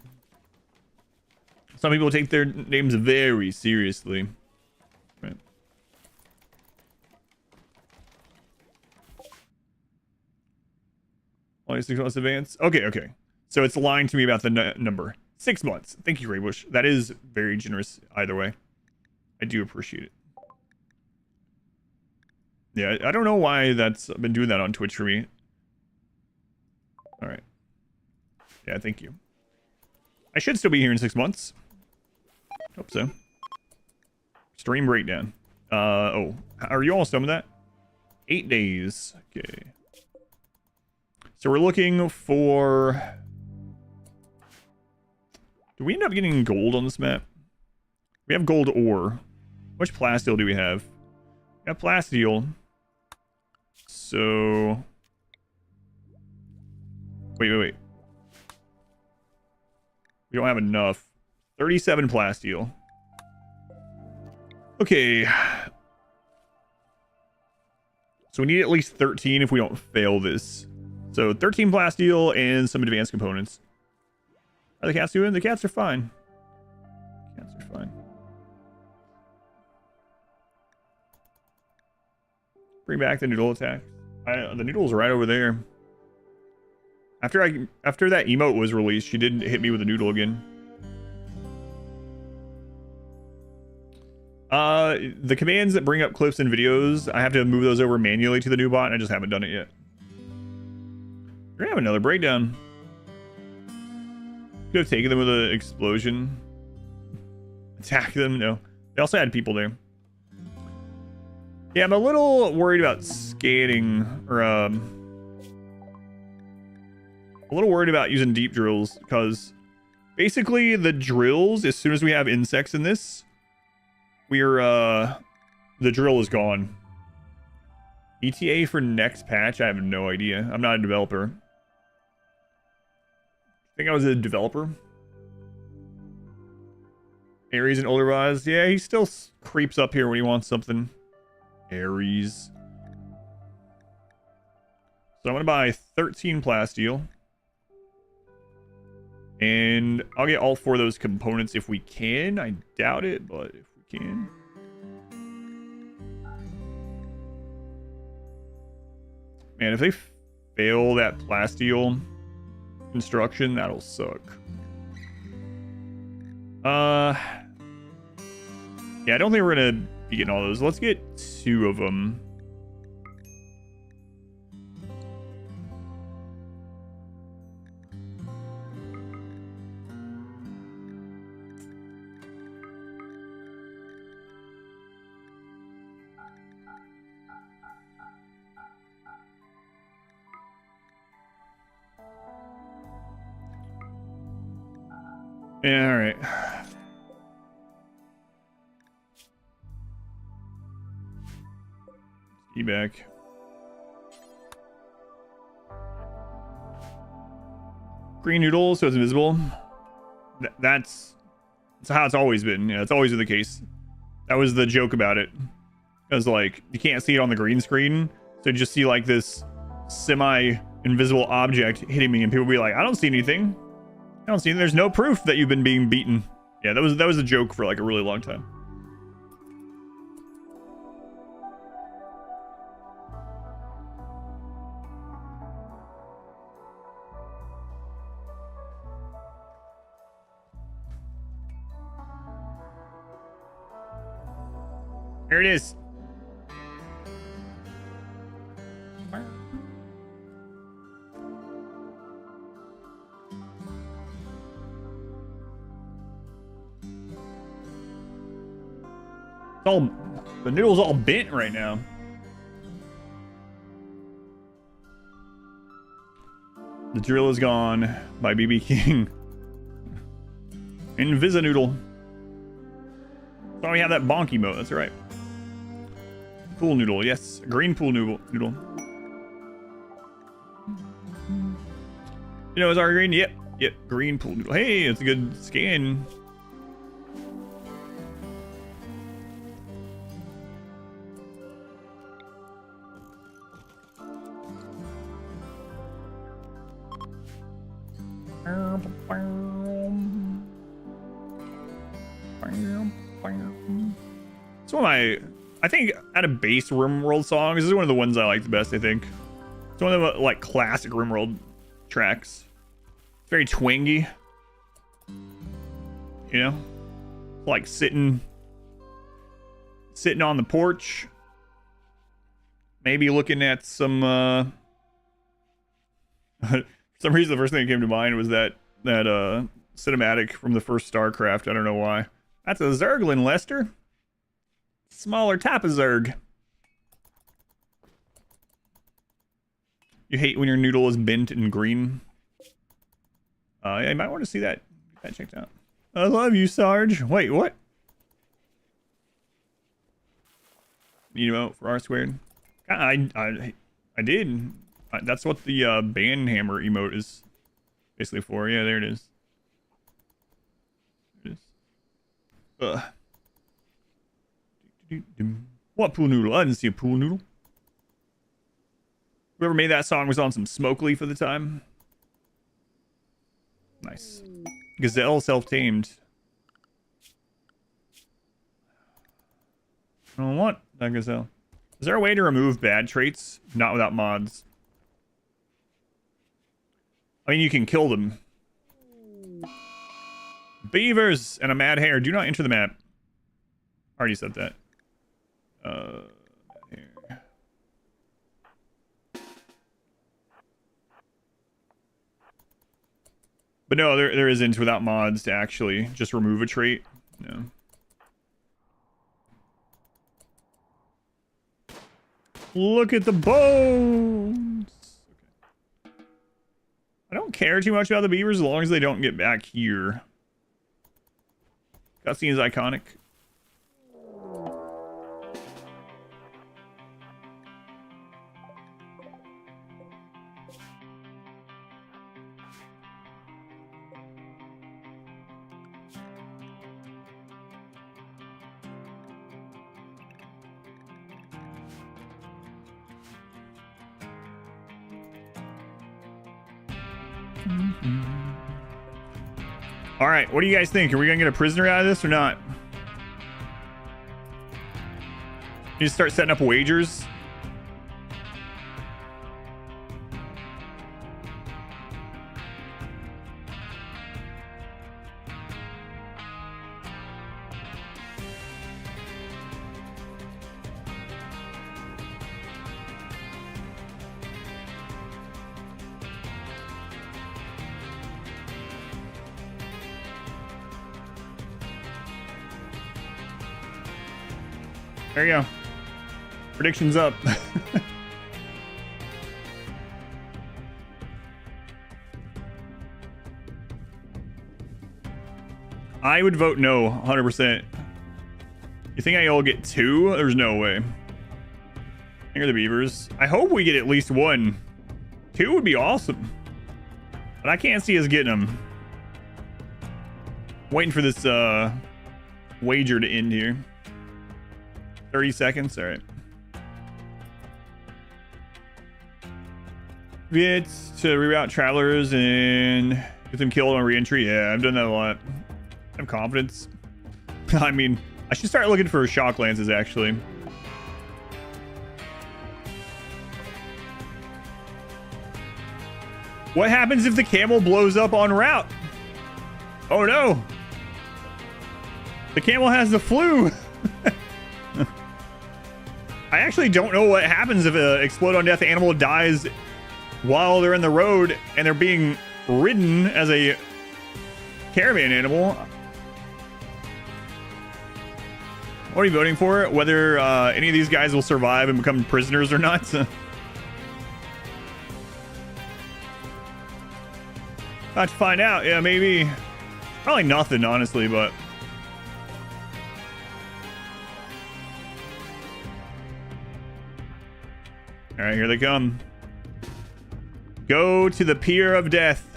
Some people take their names very seriously. Right. Only 6 months advance. Okay. So it's lying to me about the number. 6 months. Thank you, Gray Bush. That is very generous either way. I do appreciate it. Yeah, I don't know why that's been doing that on Twitch for me. All right. Yeah, thank you. I should still be here in 6 months. Hope so. Stream breakdown. Oh, are you almost done with that? 8 days. Okay. So we're looking for... Do we end up getting gold on this map? We have gold ore. Which plasteel do we have? We have plasteel. So... Wait. We don't have enough. 37 plasteel. Okay. So we need at least 13 if we don't fail this. So 13 plasteel and some advanced components. How are the cats doing? The cats are fine. Cats are fine. Bring back the noodle attack. The noodle's right over there. After that emote was released, she did hit me with a noodle again. The commands that bring up clips and videos, I have to move those over manually to the new bot, and I just haven't done it yet. We're gonna have another breakdown. Could have taken them with an explosion. Attack them, no. They also had people there. Yeah, I'm a little worried about scanning, or a little worried about using deep drills, because basically the drills, as soon as we have insects in this, the drill is gone. ETA for next patch? I have no idea. I'm not a developer. I think I was a developer. Aries and Oldervaz. Yeah, he still creeps up here when he wants something. Aries. So I'm going to buy 13 plasteel. And I'll get all 4 of those components if we can. I doubt it, but if we can. Man, if they fail that plasteel construction, that'll suck. Yeah, I don't think we're gonna be getting all those. Let's get 2 of them. Yeah, all right. Back. Green noodle, so it's invisible. That's how it's always been. Yeah, it's always been the case. That was the joke about it. Because, like, you can't see it on the green screen, so you just see, like, this semi-invisible object hitting me, and people be like, I don't see anything. I don't see anything. There's no proof that you've been being beaten. Yeah, that was a joke for, like, a really long time. Here it is. It's all, the noodle's all bent right now. The drill is gone by BB King. Invisa-noodle. So we have that bonky mode, that's right. Pool noodle, yes. Green pool noodle. You know, it's our green? Yep. Yep, green pool noodle. Hey, it's a good skin. It's one of my, I think, out of base RimWorld songs, this is one of the ones I like the best, I think. It's one of the, like, classic RimWorld tracks. It's very twangy. You know? Like sitting on the porch. Maybe looking at some, for some reason, the first thing that came to mind was that cinematic from the first StarCraft. I don't know why. That's a Zerglin, Lester. Smaller type of Zerg. You hate when your noodle is bent and green. Yeah, you might want to see that. Get that checked out. I love you, Sarge. Wait, what? You know, for R squared. I did. That's what the band hammer emote is basically for. Yeah, there it is. There it is. Ugh. What pool noodle? I didn't see a pool noodle. Whoever made that song was on some smoke leaf at the time. Nice. Gazelle self-tamed. I don't want that gazelle. Is there a way to remove bad traits? Not without mods. I mean, you can kill them. Beavers and a mad hare. Do not enter the map. Already said that. Here. But no, there isn't without mods to actually just remove a trait. No. Look at the bones. Okay. I don't care too much about the beavers as long as they don't get back here. Cutscene is iconic. All right, what do you guys think? Are we gonna get a prisoner out of this or not? You just start setting up wagers. There you go. Predictions up. I would vote no, 100%. You think I'll get 2? There's no way. Here are the beavers. I hope we get at least 1. 2 would be awesome. But I can't see us getting them. Waiting for this wager to end here. 30 seconds, all right. It's to reroute travelers and get them killed on re-entry. Yeah, I've done that a lot. I have confidence. I mean, I should start looking for shock lances, actually. What happens if the camel blows up en route? Oh no! The camel has the flu! I actually don't know what happens if a explode on death animal dies while they're in the road and they're being ridden as a caravan animal. What are you voting for? Whether any of these guys will survive and become prisoners or not? About to find out. Yeah, maybe. Probably nothing, honestly, but... Alright, here they come. Go to the pier of death.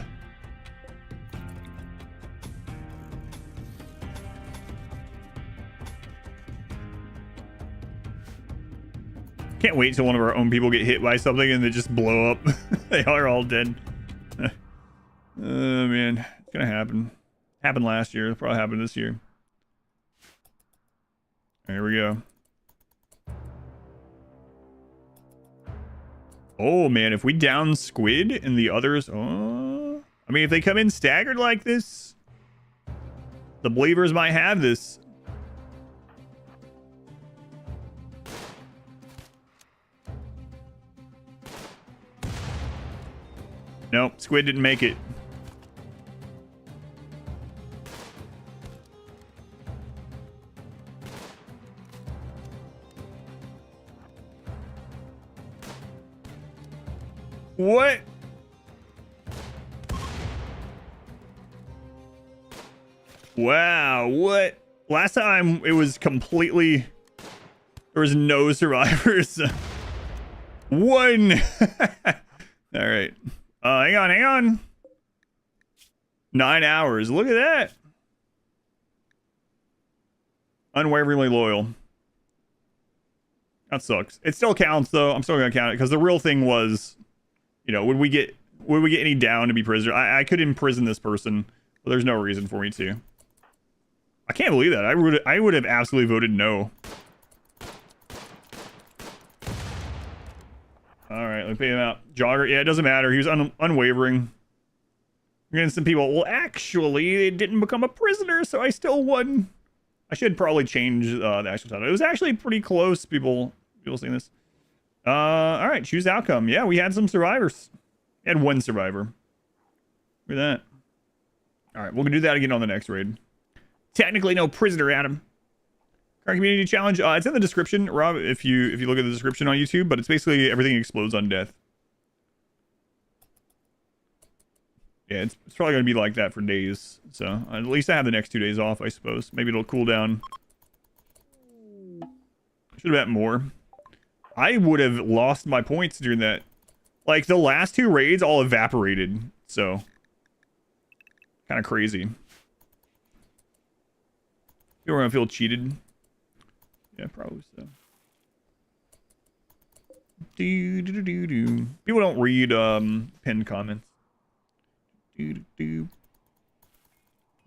Can't wait till one of our own people get hit by something and they just blow up. They are all dead. Oh, man. It's gonna happen. Happened last year. It'll probably happen this year. Here we go. Oh, man. If we down squid and the others... Oh, I mean, if they come in staggered like this, the believers might have this. Nope. Squid didn't make it. What? Wow, what? Last time it was completely... There was no survivors. One. All right. Hang on. 9 hours. Look at that. Unwaveringly loyal. That sucks. It still counts, though. I'm still going to count it because the real thing was... You know, would we get any down to be prisoner? I could imprison this person, but there's no reason for me to. I can't believe that. I would have absolutely voted no. All right, let me pay him out. Jogger, yeah, it doesn't matter. He was unwavering. Against some people. Well, actually, it didn't become a prisoner, so I still won. I should probably change the actual title. It was actually pretty close. People seeing this. All right, choose outcome. Yeah, we had some survivors. We had one survivor. Look at that. All right, we'll do that again on the next raid. Technically, no prisoner, Adam. Current community challenge. It's in the description, Rob. If you look at the description on YouTube, but it's basically everything explodes on death. Yeah, it's probably gonna be like that for days. So at least I have the next 2 days off, I suppose. Maybe it'll cool down. Should have bet more. I would have lost my points during that. Like, the last 2 raids all evaporated. So, kind of crazy. People are going to feel cheated. Yeah, probably so. People don't read pinned comments. Big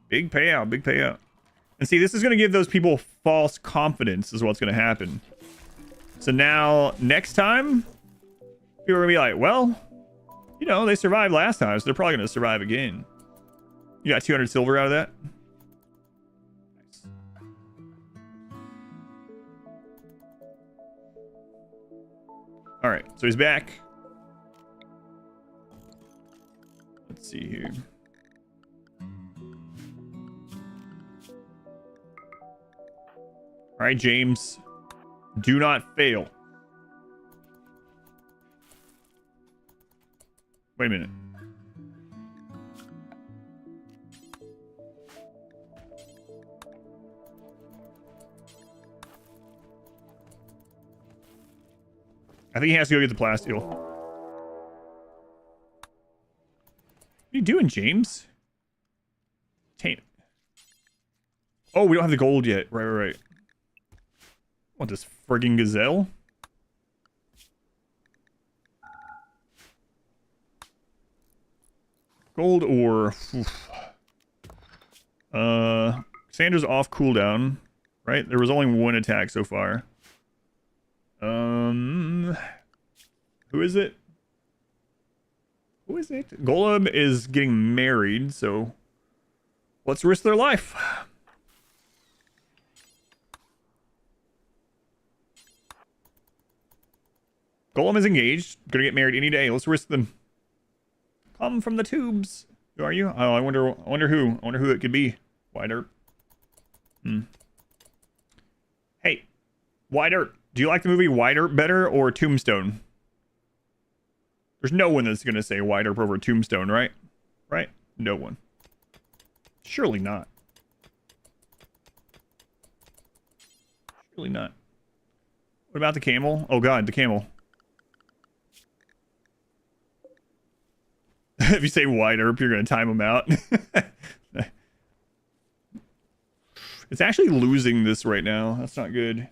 payout, big payout. And see, this is going to give those people false confidence is what's going to happen. So now, next time, people are going to be like, well, you know, they survived last time, so they're probably going to survive again. You got 200 silver out of that? Nice. All right, so he's back. Let's see here. All right, James. Do not fail. Wait a minute. I think he has to go get the plasteel. What are you doing, James? Oh, we don't have the gold yet. Right. What, this friggin' gazelle? Gold ore. Cassandra's off cooldown, right? There was only one attack so far. Who is it? Who is it? Golem is getting married, so let's risk their life. Golem is engaged. Gonna get married any day. Let's risk them. Come from the tubes. Who are you? Oh, I wonder who. I wonder who it could be. Wider. Hey, Wider. Do you like the movie Wider better or Tombstone? There's no one that's gonna say Wider over Tombstone, right? Right? No one. Surely not. Surely not. What about the camel? Oh god, the camel. If you say wider, you're going to time them out. It's actually losing this right now. That's not good.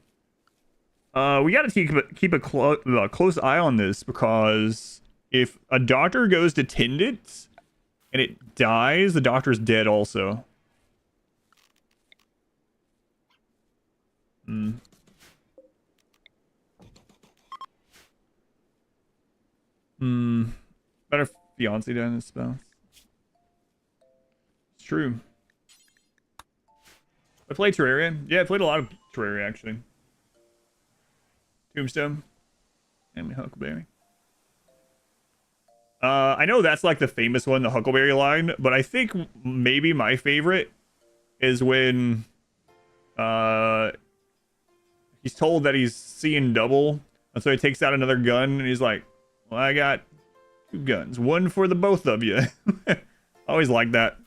We got to keep a close eye on this, because if a doctor goes to tend it and it dies, the doctor's dead also. Better fiance doing this spell. It's true. I played Terraria. Yeah, I played a lot of Terraria actually. Tombstone. And Huckleberry. I know that's like the famous one, the Huckleberry line, but I think maybe my favorite is when he's told that he's seeing double, and so he takes out another gun and he's like, well, I got 2 guns, one for the both of you. I always like that.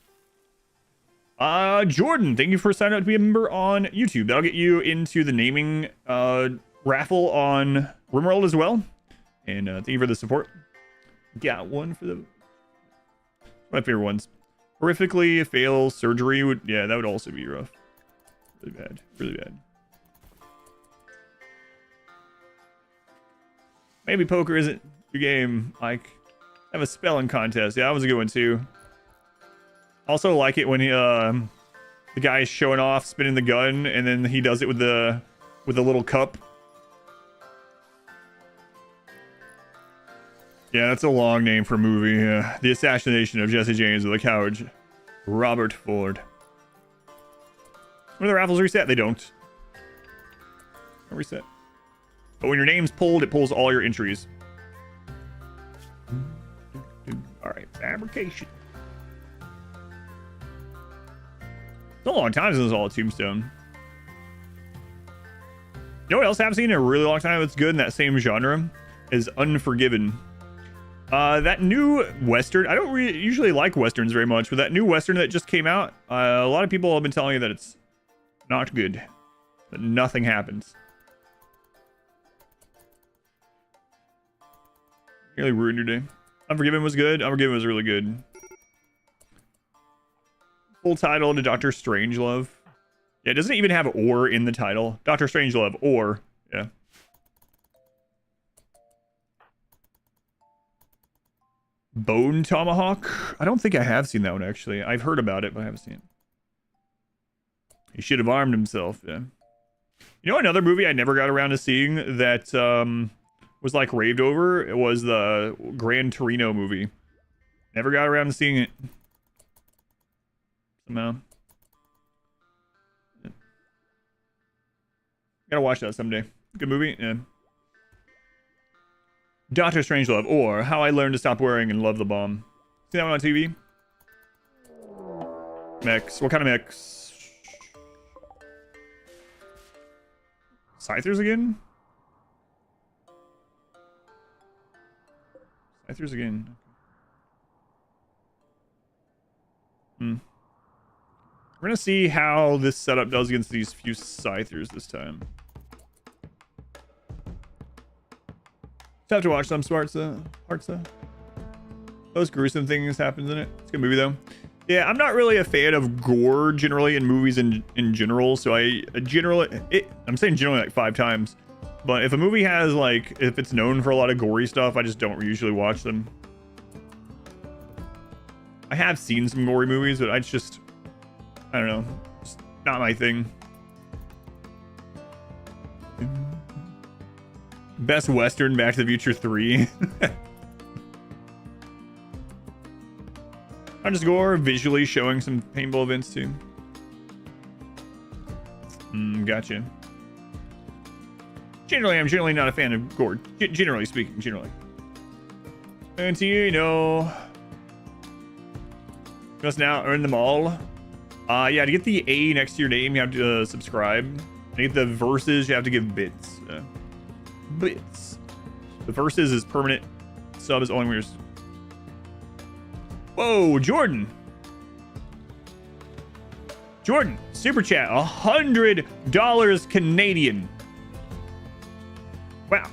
Jordan, thank you for signing up to be a member on YouTube. That'll get you into the naming raffle on RimWorld as well. And thank you for the support. Got one for the... my favorite ones. Horrifically fail surgery would... yeah, that would also be rough. Really bad. Really bad. Maybe poker isn't your game, Mike. Have a spelling contest. Yeah, that was a good one too. Also like it when he, the guy is showing off spinning the gun, and then he does it with the little cup. Yeah, that's a long name for a movie. The assassination of Jesse James with a coward, Robert Ford. When the raffles reset, they don't. Don't reset. But when your name's pulled, it pulls all your entries. Alright, fabrication. It's a long time since I saw a Tombstone. You know what else I haven't seen in a really long time that's good in that same genre? Is Unforgiven. That new Western, I don't usually like Westerns very much, but that new Western that just came out, a lot of people have been telling me that it's not good. That nothing happens. Really ruined your day. Unforgiven was good. Unforgiven was really good. Full title to Dr. Strangelove. Yeah, it doesn't even have "or" in the title. Dr. Strangelove, or. Yeah. Bone Tomahawk? I don't think I have seen that one, actually. I've heard about it, but I haven't seen it. He should have armed himself, yeah. You know another movie I never got around to seeing that, was like raved over? It was the Gran Torino movie. Never got around to seeing it. Somehow. Yeah. Gotta watch that someday. Good movie, yeah. Doctor Strangelove, or How I Learned to Stop Worrying and Love the Bomb. See that one on TV? Mechs. What kind of mechs? Scythers again? Scythers again. We're gonna see how this setup does against these few Scythers this time. Have to watch some parts though. Those gruesome things happens in it. It's a good movie though. Yeah, I'm not really a fan of gore generally in movies in general. So I'm saying generally like 5 times. But if a movie has like, if it's known for a lot of gory stuff, I just don't usually watch them. I have seen some gory movies, but I don't know. It's not my thing. Best Western, Back to the Future 3. I'm just gore, visually showing some painful events too. Gotcha. Generally, I'm generally not a fan of gore. Generally speaking, generally. And you know, just now earn them all. Yeah, to get the A next to your name, you have to subscribe. To get the verses, you have to give bits. Bits. The verses is permanent. Sub is only when you're... Whoa, Jordan. Jordan, super chat, $100 Canadian. Wow.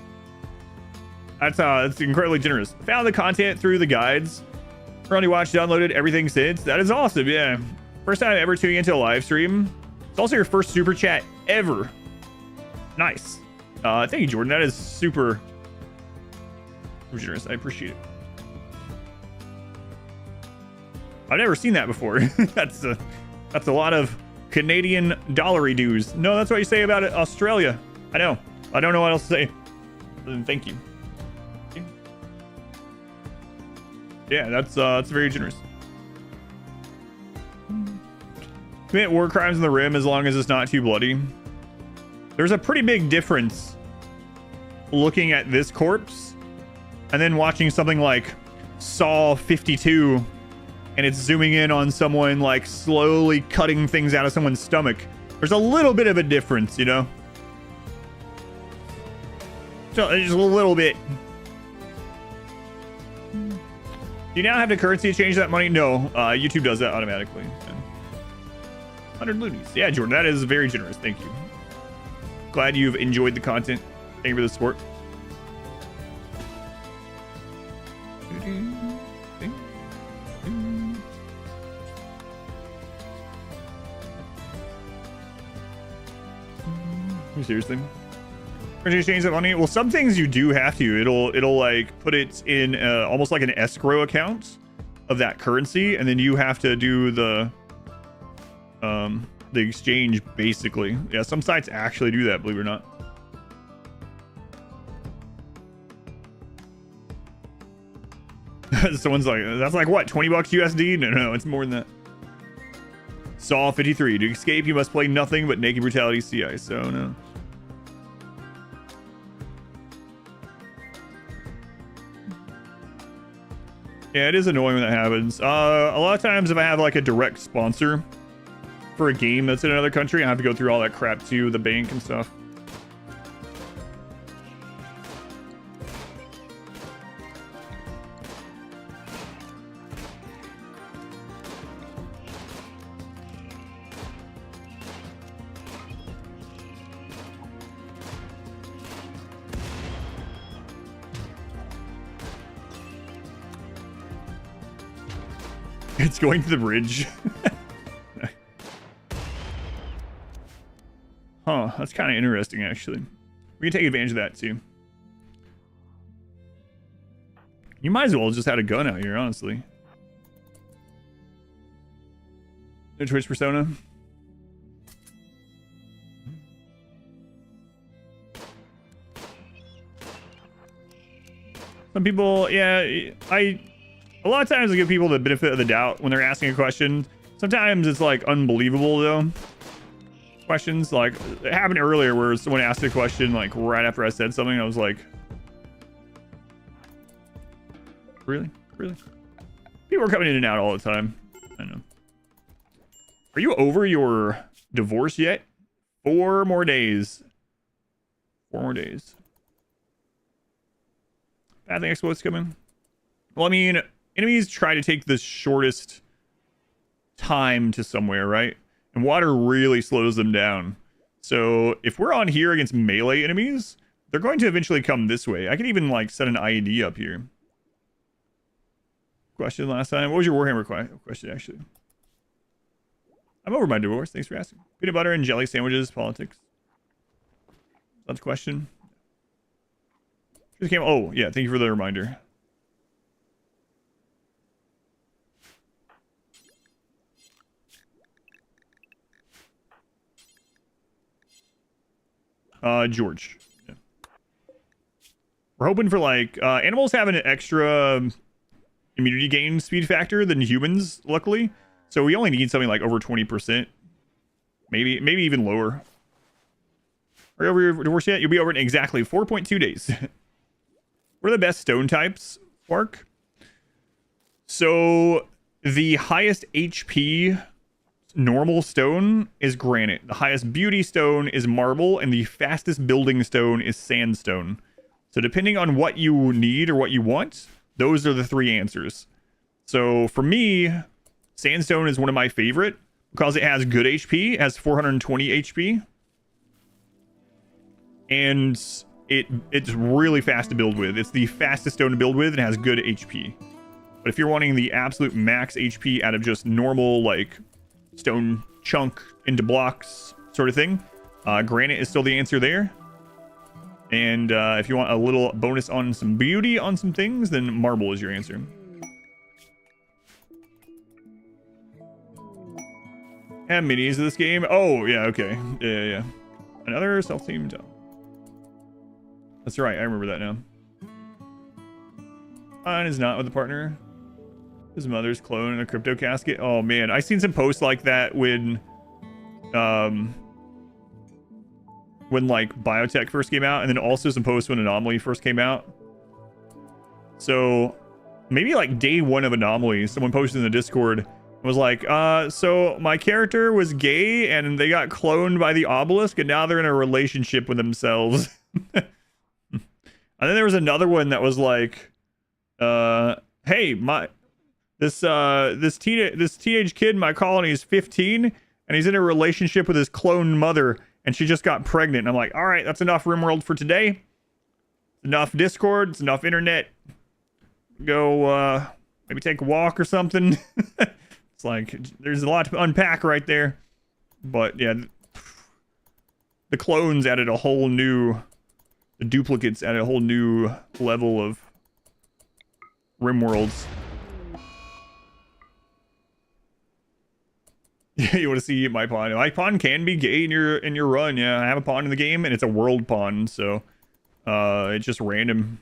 That's incredibly generous. Found the content through the guides. Already watched, downloaded everything since. That is awesome, yeah. First time ever tuning into a live stream. It's also your first super chat ever. Nice. Thank you, Jordan. That is super generous. I appreciate it. I've never seen that before. That's a lot of Canadian dollary dues. No, that's what you say about it, Australia. I know. I don't know what else to say. Thank you. Yeah, that's very generous. Commit war crimes in the Rim as long as it's not too bloody. There's a pretty big difference looking at this corpse and then watching something like Saw 52 and it's zooming in on someone like slowly cutting things out of someone's stomach. There's a little bit of a difference, you know? So just a little bit. Do you now have the currency to change that money? No, YouTube does that automatically. 100 loonies. Yeah, Jordan, that is very generous. Thank you. Glad you've enjoyed the content. Thank you for the support. Seriously? Change that money? Well, some things you do have to. It'll like put it in almost like an escrow account of that currency, and then you have to do the exchange basically. Yeah, some sites actually do that, believe it or not. Someone's like, that's like what, 20 bucks USD? No, it's more than that. Saw 53. To escape, you must play nothing but Naked Brutality CI. So no. Yeah, it is annoying when that happens. A lot of times if I have like a direct sponsor for a game that's in another country, I have to go through all that crap too, the bank and stuff. It's going to the bridge. Huh, that's kind of interesting, actually. We can take advantage of that, too. You might as well just had a gun out here, honestly. The Twitch persona. Some people, yeah, a lot of times I give people the benefit of the doubt when they're asking a question. Sometimes it's like unbelievable though. Questions like it happened earlier where someone asked a question like right after I said something. I was like, really? People are coming in and out all the time. I know. Are you over your divorce yet? 4 more days. 4 more days. Bad thing exploits coming. Well, I mean, enemies try to take the shortest time to somewhere, right? And water really slows them down. So if we're on here against melee enemies, they're going to eventually come this way. I can even like set an IED up here. Question last time. What was your Warhammer question, actually? I'm over my divorce. Thanks for asking. Peanut butter and jelly sandwiches, politics. That's a question. Oh, yeah. Thank you for the reminder. George. Yeah. We're hoping for like animals have an extra immunity gain speed factor than humans, luckily. So we only need something like over 20%. Maybe even lower. Are you over your divorce yet? You'll be over in exactly 4.2 days. What are the best stone types, Mark? So the highest HP normal stone is granite. The highest beauty stone is marble, and the fastest building stone is sandstone. So depending on what you need or what you want, those are the three answers. So for me, sandstone is one of my favorite because it has good HP. It has 420 HP. And it's really fast to build with. It's the fastest stone to build with and has good HP. But if you're wanting the absolute max HP out of just normal, like, stone chunk into blocks sort of thing, granite is still the answer there. And if you want a little bonus on some beauty on some things, then marble is your answer. Have minis of this game? Oh, yeah, okay. Yeah. Another self-teamed. That's right, I remember that now. Mine is not with a partner. His mother's clone in a crypto casket. Oh man, I seen some posts like that when like biotech first came out, and then also some posts when Anomaly first came out. So maybe like day one of Anomaly, someone posted in the Discord and was like, so my character was gay and they got cloned by the obelisk and now they're in a relationship with themselves. And then there was another one that was like, hey, this teenage kid in my colony is 15 and he's in a relationship with his cloned mother and she just got pregnant. And I'm like, all right, that's enough RimWorld for today. Enough Discord, it's enough internet. Go maybe take a walk or something. It's like there's a lot to unpack right there. But yeah, the clones added a whole new, the duplicates added a whole new level of RimWorlds. Yeah, you want to see my pawn? My pawn can be gay in your run. Yeah, I have a pawn in the game, and it's a world pawn, so it's just random.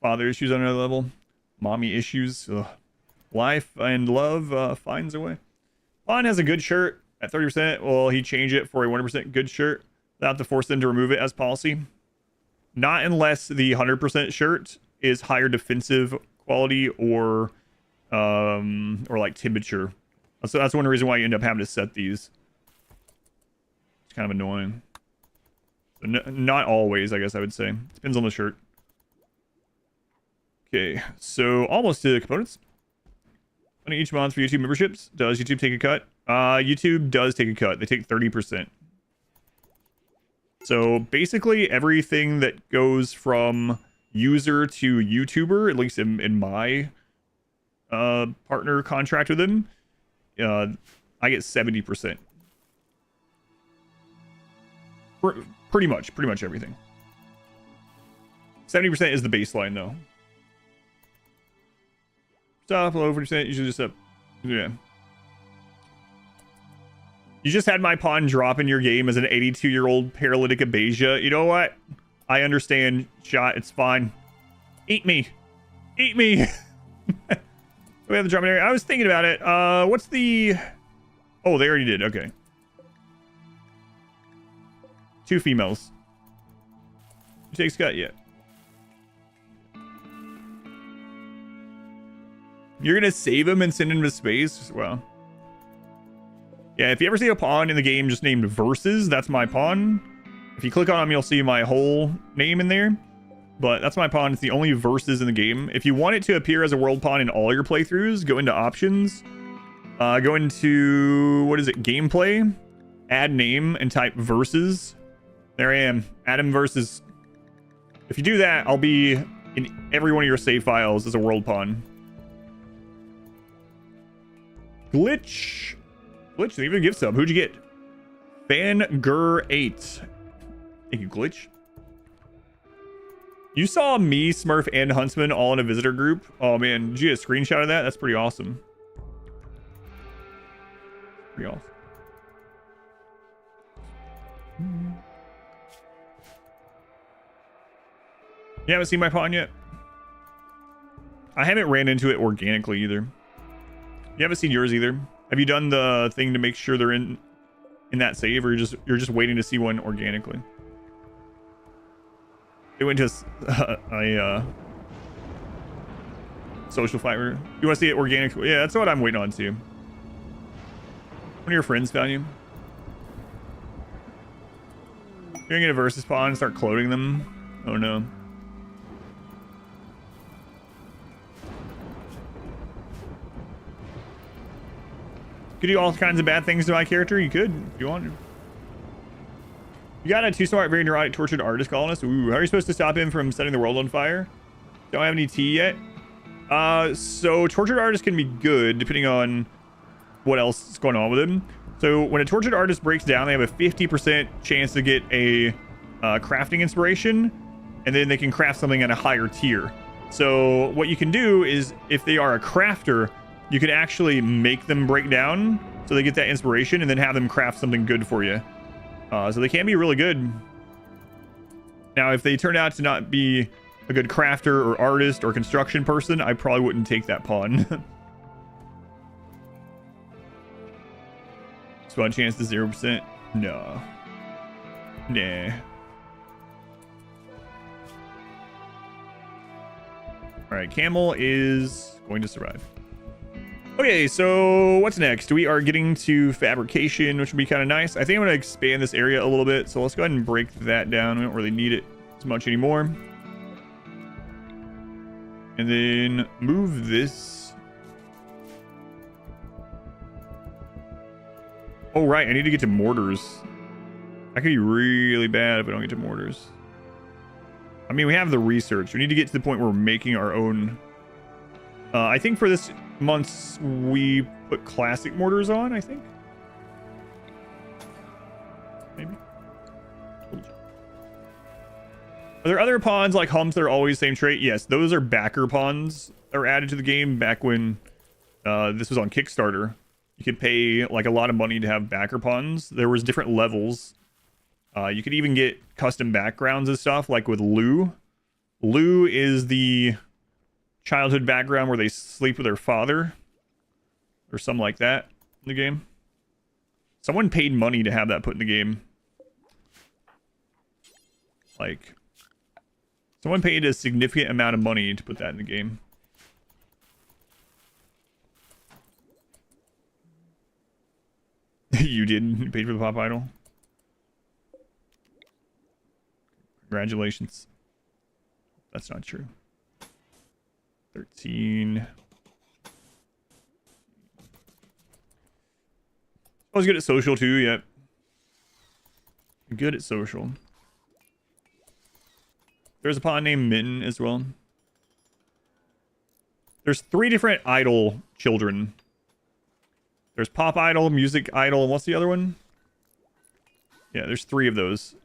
Father issues on another level. Mommy issues. Ugh. Life and love finds a way. Pawn has a good shirt at 30%. Well, he changed it for a 100% good shirt. They'll have to force them to remove it as policy. Not unless the 100% shirt is higher defensive quality or like temperature. So that's one reason why you end up having to set these. It's kind of annoying. Not always, I guess I would say. Depends on the shirt. Okay, so almost to components. Money each month for YouTube memberships. Does YouTube take a cut? YouTube does take a cut. They take 30%. So basically everything that goes from user to YouTuber, at least in my partner contract with them, I get 70%. Pretty much everything. 70% is the baseline though. Stop below 40%, usually just up. Yeah. You just had my pawn drop in your game as an 82-year-old paralytic abasia. You know what? I understand, Shot. It's fine. Eat me. Eat me. We have the drop in area. I was thinking about it. What's the... Oh, they already did. Okay. 2 females. Who takes cut yet? You're gonna save him and send him to space? Well... Yeah, if you ever see a pawn in the game just named Versus, that's my pawn. If you click on him, you'll see my whole name in there. But that's my pawn. It's the only Versus in the game. If you want it to appear as a world pawn in all your playthroughs, go into options. Go into, what is it, gameplay. Add name and type Versus. There I am. Add him Versus. If you do that, I'll be in every one of your save files as a world pawn. Glitch. Glitch, thank you for the gift sub. Who'd you get? Fangir8. Thank you, Glitch. You saw me, Smurf, and Huntsman all in a visitor group? Oh, man. Did you get a screenshot of that? That's pretty awesome. Pretty awesome. You haven't seen my pawn yet? I haven't ran into it organically either. You haven't seen yours either. Have you done the thing to make sure they're in that save, or you're just waiting to see one organically? They went to a social fighter. You want to see it organically? Yeah, that's what I'm waiting on too. One of your friends found you. You're gonna get a versus pawn and start clothing them. Oh no. Could do all kinds of bad things to my character. You could if you wanted. You got a too smart, very neurotic, tortured artist colonist. Ooh, how are you supposed to stop him from setting the world on fire? Don't have any tea yet. So tortured artists can be good depending on what else is going on with him. So when a tortured artist breaks down, they have a 50% chance to get a crafting inspiration, and then they can craft something at a higher tier. So what you can do is, if they are a crafter, you can actually make them break down so they get that inspiration, and then have them craft something good for you. So they can be really good. Now, if they turn out to not be a good crafter or artist or construction person, I probably wouldn't take that pawn. Spawn chance to 0%? No. Nah. Alright, Camel is going to survive. Okay, so what's next? We are getting to fabrication, which would be kind of nice. I think I'm going to expand this area a little bit, so let's go ahead and break that down. We don't really need it as much anymore. And then move this. Oh, right, I need to get to mortars. That could be really bad if I don't get to mortars. I mean, we have the research. We need to get to the point where we're making our own. I think for this month, we put classic mortars on, I think. Maybe. Are there other pawns like humps that are always same trait? Yes, those are backer pawns that were added to the game back when this was on Kickstarter. You could pay like a lot of money to have backer pawns. There was different levels. You could even get custom backgrounds and stuff, like with Lou. Lou is the childhood background where they sleep with their father, or something like that in the game. Someone paid money to have that put in the game. Like, someone paid a significant amount of money to put that in the game. You didn't? You paid for the pop idol? Congratulations. That's not true. 13. I was good at social too, yep. Good at social. There's a pawn named Mitten as well. There's 3 different idol children. There's pop idol, music idol, and what's the other one? Yeah, there's 3 of those.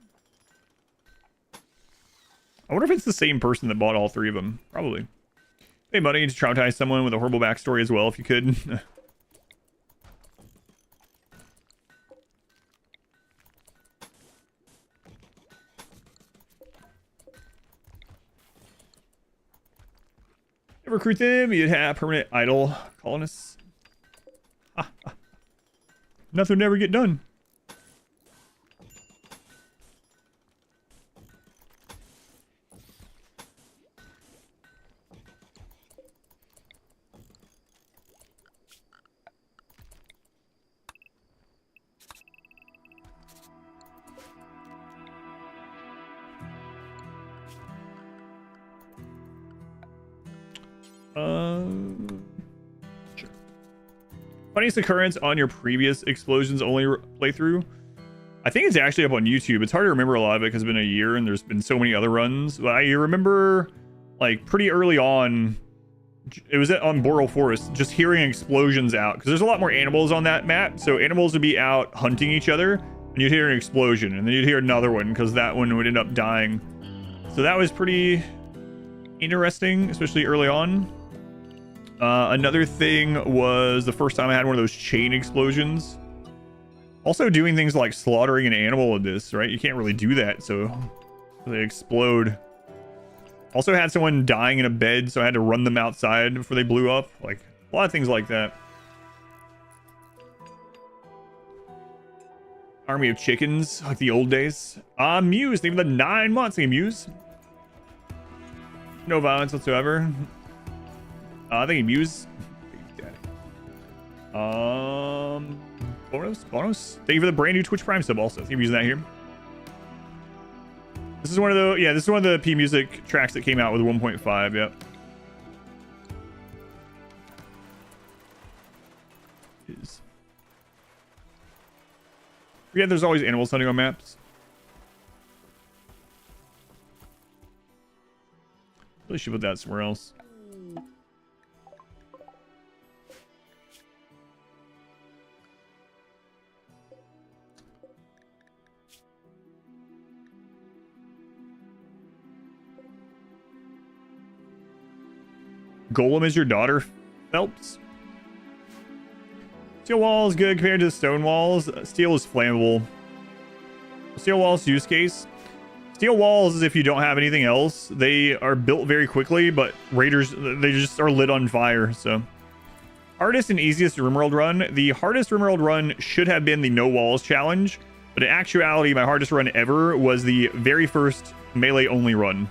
I wonder if it's the same person that bought all 3 of them. Probably. Pay money to traumatize someone with a horrible backstory as well, if you could. Recruit them, you'd have permanent idol colonists. Nothing would never get done. Sure. Funniest occurrence on your previous explosions only playthrough? I think it's actually up on YouTube. It's hard to remember a lot of it because it's been a year and there's been so many other runs. But I remember, like, pretty early on, it was on Boreal Forest, just hearing explosions out. Because there's a lot more animals on that map. So animals would be out hunting each other, and you'd hear an explosion. And then you'd hear another one, because that one would end up dying. So that was pretty interesting, especially early on. Another thing was the first time I had one of those chain explosions. Also doing things like slaughtering an animal with this, right? You can't really do that, so they explode. Also had someone dying in a bed, so I had to run them outside before they blew up. Like, a lot of things like that. Army of chickens, like the old days. Muse, thank you for the 9 months. Thank you, Muse. No violence whatsoever. Thank you, Muse. Bonus. Thank you for the brand new Twitch Prime sub also. Thank you for using that here. This is one of the, yeah, this is one of the P Music tracks that came out with 1.5, yep. Yeah, there's always animals hunting on maps. Really should put that somewhere else. Golem is your daughter, Phelps? Steel wall is good compared to stone walls. Steel is flammable. Steel walls use case. Steel walls is if you don't have anything else. They are built very quickly, but raiders, they just are lit on fire. So hardest and easiest RimWorld run. The hardest RimWorld run should have been the no walls challenge, but in actuality, my hardest run ever was the very first melee only run.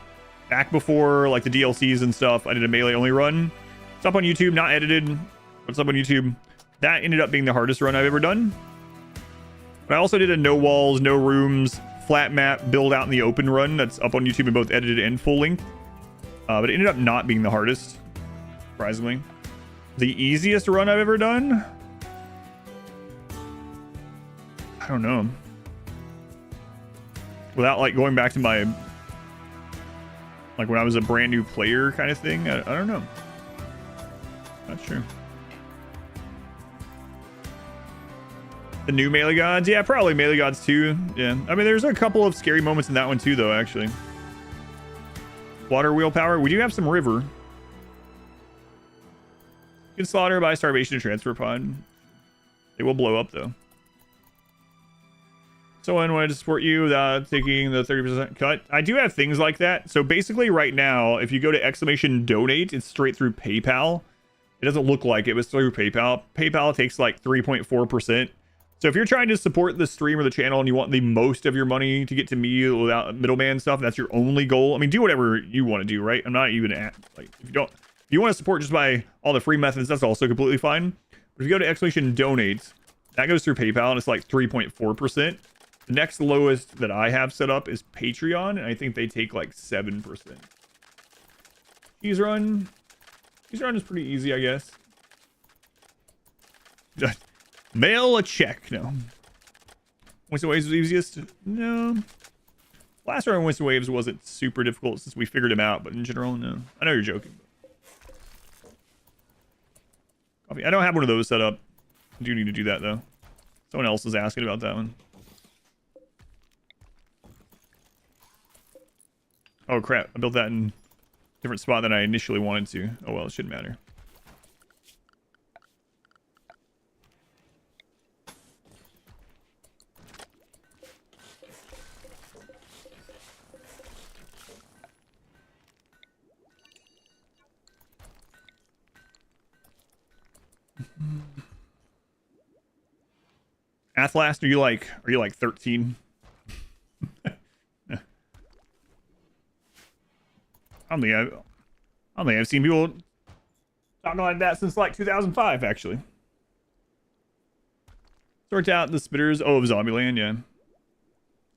Back before like the DLCs and stuff, I did a melee only run. It's up on YouTube, not edited, but it's up on YouTube. That ended up being the hardest run I've ever done. But I also did a no walls, no rooms, flat map, build out in the open run. That's up on YouTube in both edited and full length. But it ended up not being the hardest, surprisingly. The easiest run I've ever done? I don't know. Without like going back to my, like when I was a brand new player kind of thing. I don't know. Not sure. The new Melee Gods? Yeah, probably Melee Gods too. Yeah. I mean, there's a couple of scary moments in that one too, though, actually. Water wheel power. We do have some river. You can slaughter by starvation to transfer pod. They will blow up, though. Someone wanted to support you without taking the 30% cut. I do have things like that. So basically right now, if you go to exclamation donate, it's straight through PayPal. It doesn't look like it was through PayPal. PayPal takes like 3.4%. So if you're trying to support the stream or the channel and you want the most of your money to get to me without middleman stuff, that's your only goal. I mean, do whatever you want to do, right? I'm not even at, like, if you want to support just by all the free methods, that's also completely fine. But if you go to exclamation donate, that goes through PayPal and it's like 3.4%. The next lowest that I have set up is Patreon, and I think they take like 7%. Cheese run is pretty easy, I guess. Mail a check. No. Winston Waves was easiest? No. Last round Winston Waves wasn't super difficult since we figured him out, but in general, no. I know you're joking. Coffee. I don't have one of those set up. I do need to do that, though. Someone else is asking about that one. Oh, crap. I built that in a different spot than I initially wanted to. Oh, well, it shouldn't matter. Athlast, are you like 13? I don't think I've seen people talking like that since like 2005, actually. Sort out the spitters. Oh, of Zombieland, yeah.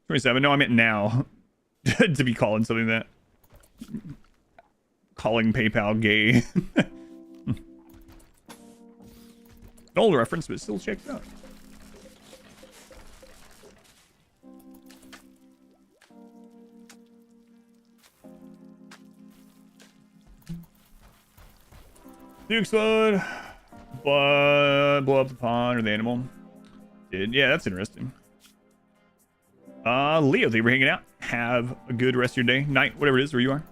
27. No, I meant now. To be calling something that. Calling PayPal gay. An old reference, but still checks out. Do explode, blow up the pond or the animal. Yeah, that's interesting. Leo, thank you for hanging out. Have a good rest of your day, night, whatever it is, where you are.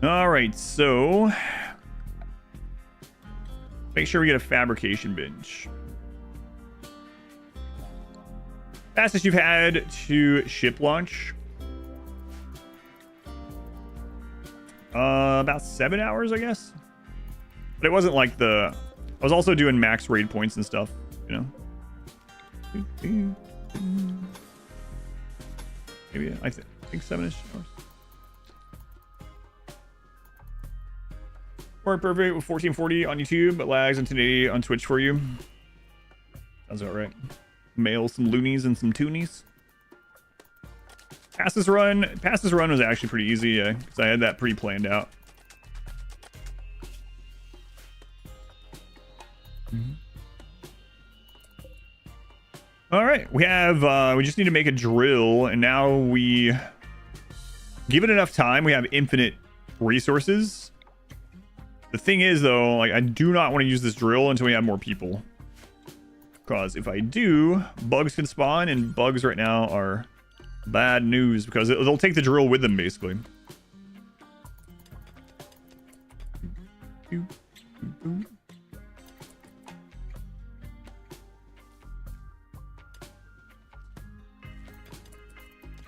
All right, so make sure we get a fabrication bench. Fastest you've had to ship launch. About 7 hours, I guess. But it wasn't like the... I was also doing max raid points and stuff, you know? Maybe, I think 7-ish hours. Work perfect with 1440 on YouTube, but lags and 1080 on Twitch for you. Sounds about right. Mail some loonies and some toonies. Pass this run was actually pretty easy, because I had that pre-planned out. All right, we have we just need to make a drill, and now we give it enough time. We have infinite resources. The thing is, though, like, I do not want to use this drill until we have more people, because if I do, bugs can spawn, and bugs right now are bad news because they'll take the drill with them, basically.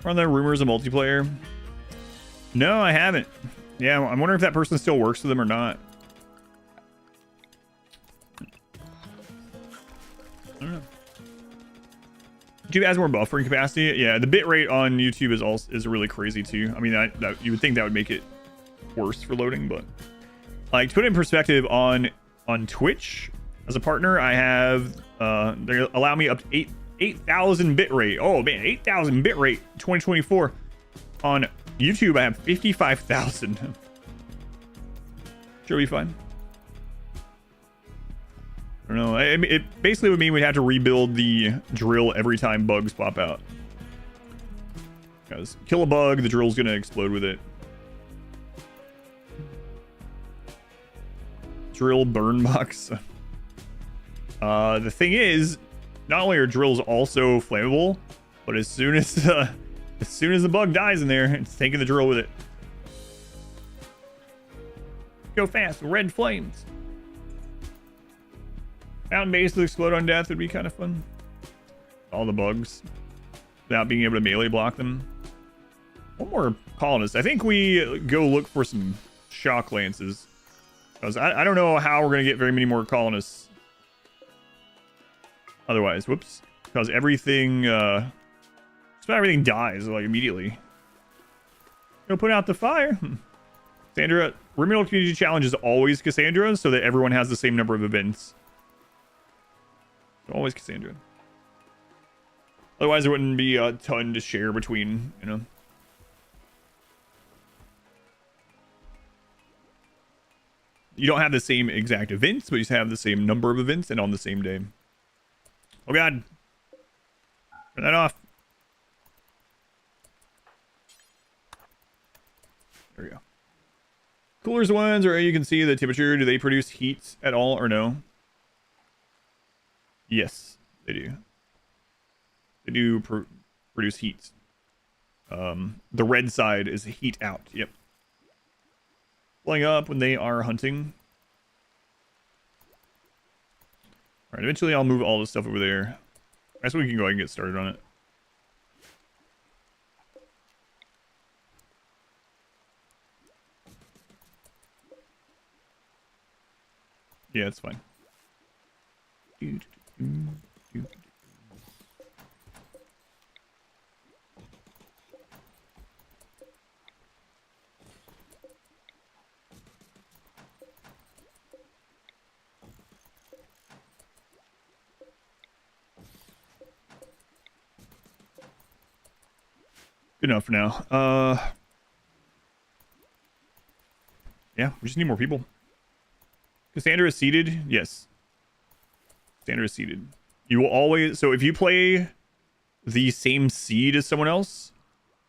Are there rumors of multiplayer? No, I haven't. Yeah, I'm wondering if that person still works with them or not. I don't know. YouTube has more buffering capacity. Yeah, the bitrate on YouTube is really crazy too. I mean, that you would think that would make it worse for loading, but like, to put it in perspective, on Twitch as a partner, I have they allow me up to 8,000 bitrate. Oh man, 8,000 bitrate 2024. On YouTube, I have 55,000. Sure, be fine. I don't know. It basically would mean we'd have to rebuild the drill every time bugs pop out. Because kill a bug, the drill's gonna explode with it. Drill burn box. The thing is, not only are drills also flammable, but as soon as the bug dies in there, it's taking the drill with it. Go fast, red flames. Mountain base to explode on death would be kind of fun. All the bugs, without being able to melee block them. One more colonist. I think we go look for some shock lances. Because I don't know how we're going to get very many more colonists. Otherwise, whoops. Because everything, just about everything dies, like, immediately. Go put out the fire. Cassandra, RimWorld Community Challenge is always Cassandra, so that everyone has the same number of events. Always Cassandra. Otherwise, there wouldn't be a ton to share between, you know. You don't have the same exact events, but you just have the same number of events and on the same day. Oh god. Turn that off. There we go. Coolers ones, or you can see the temperature. Do they produce heat at all or no? Yes, they do. They do produce heat. The red side is heat out. Yep. Blowing up when they are hunting. All right, eventually I'll move all this stuff over there. I guess we can go ahead and get started on it. Yeah, it's fine. Good enough for now. Yeah, we just need more people. Cassandra is seated? Yes. Cassandra is seated. You will always... So if you play the same seed as someone else,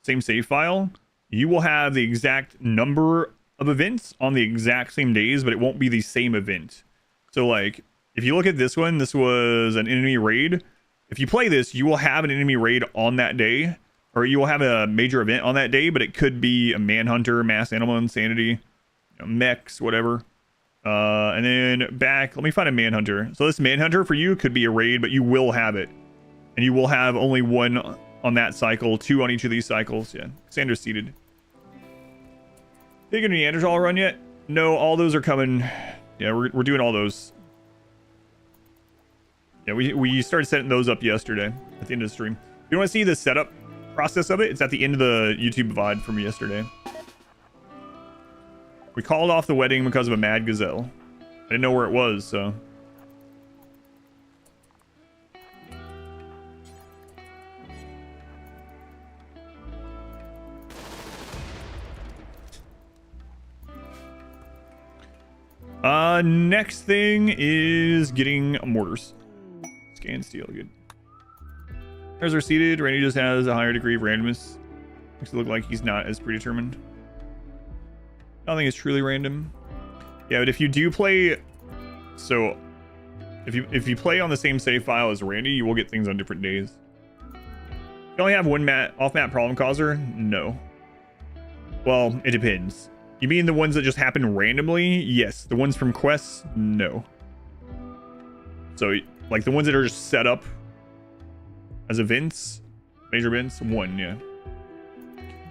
same save file, you will have the exact number of events on the exact same days, but it won't be the same event. So, like, if you look at this one, this was an enemy raid. If you play this, you will have an enemy raid on that day, or you will have a major event on that day, but it could be a manhunter, mass animal insanity, you know, mechs, whatever. And then back, let me find a manhunter. So this manhunter for you could be a raid, but you will have it. And you will have only one on that cycle, 2 on each of these cycles. Yeah, Cassandra's seated. Taking a Neanderthal run yet? No, all those are coming Yeah, we're doing all those. Yeah, we started setting those up yesterday at the end of the stream. If you want to see the setup process of it, it's at the end of the YouTube VOD from yesterday. We called off the wedding because of a mad gazelle. I didn't know where it was, so... Next thing is getting mortars. Scan steel, good. Ours are seated. Randy just has a higher degree of randomness. Makes it look like he's not as predetermined. Nothing is truly random. Yeah, but if you do play... So, if you play on the same save file as Randy, you will get things on different days. You only have one off-map problem causer? No. Well, it depends. You mean the ones that just happen randomly? Yes. The ones from quests? No. So, like the ones that are just set up as events, major events? One, yeah.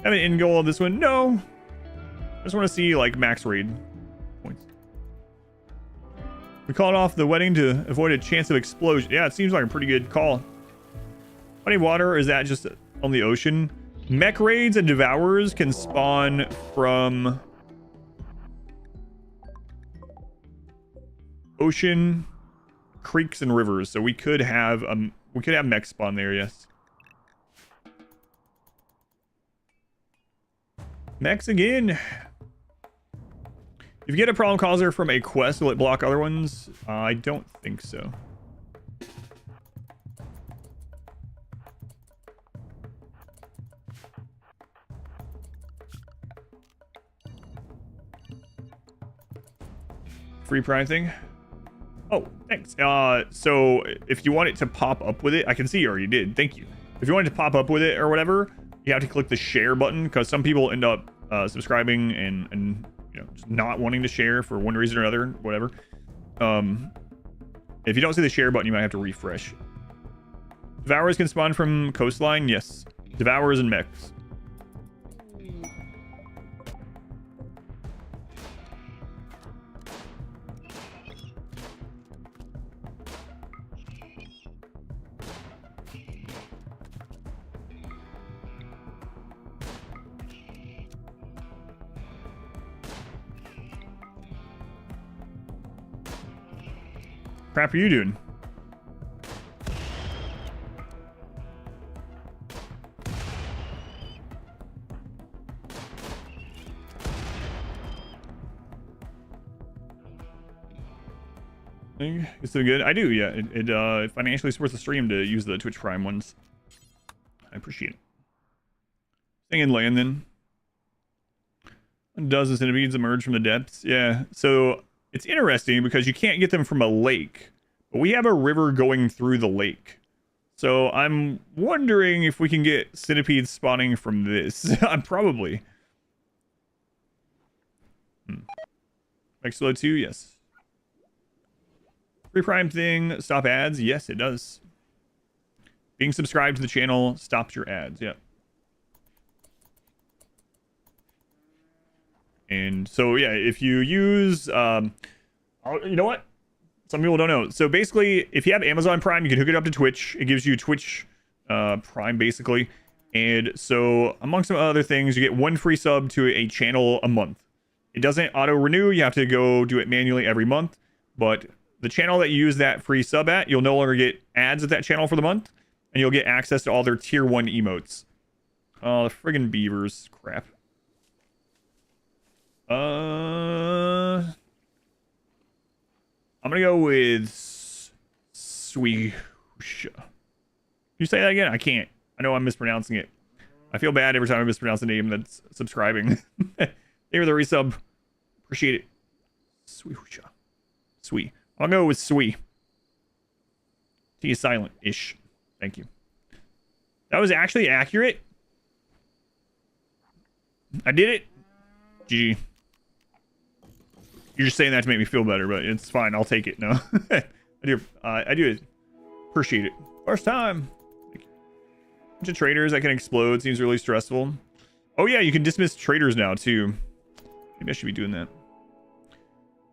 Have an end goal of this one? No. I just want to see like max raid points. We called off the wedding to avoid a chance of explosion. Yeah, it seems like a pretty good call. Funny water, or is that just on the ocean? Mech raids and devourers can spawn from ocean, creeks, and rivers. So we could have mech spawn there, yes. Mechs again. If you get a problem causer from a quest, will it block other ones? I don't think so. Free prime thing. Oh, thanks. So if you want it to pop up with it, I can see you already did. Thank you. If you want it to pop up with it or whatever, you have to click the share button, because some people end up subscribing and you know, just not wanting to share for one reason or another, whatever. If you don't see the share button, you might have to refresh. Devourers can spawn from coastline. Yes. Devourers and mechs. Crap are you doing? It's so good. I do, yeah. It financially supports the stream to use the Twitch Prime ones. I appreciate it. Staying in land then. Does the centipedes emerge from the depths? Yeah. So it's interesting because you can't get them from a lake, but we have a river going through the lake. So I'm wondering if we can get centipedes spawning from this. I'm probably. Explode 2, yes. Free prime thing, stop ads. Yes, it does. Being subscribed to the channel stops your ads. Yep. And so, yeah, if you use, you know what? Some people don't know. So basically, if you have Amazon Prime, you can hook it up to Twitch. It gives you Twitch Prime, basically. And so, among some other things, you get one free sub to a channel a month. It doesn't auto-renew. You have to go do it manually every month. But the channel that you use that free sub at, you'll no longer get ads at that channel for the month. And you'll get access to all their tier 1 emotes. Oh, the friggin' beavers. Crap. I'm gonna go with Sweeusha. Can you say that again? I can't. I know I'm mispronouncing it. I feel bad every time I mispronounce the name that's subscribing. Thank you for the resub. Appreciate it. Sweeusha. Sweet. I'll go with Sweet. T is silent-ish. Thank you. That was actually accurate. I did it. GG. You're just saying that to make me feel better, but it's fine. I'll take it. No. I do appreciate it. First time. Bunch of traders that can explode. Seems really stressful. Oh yeah, you can dismiss traders now too. Maybe I should be doing that.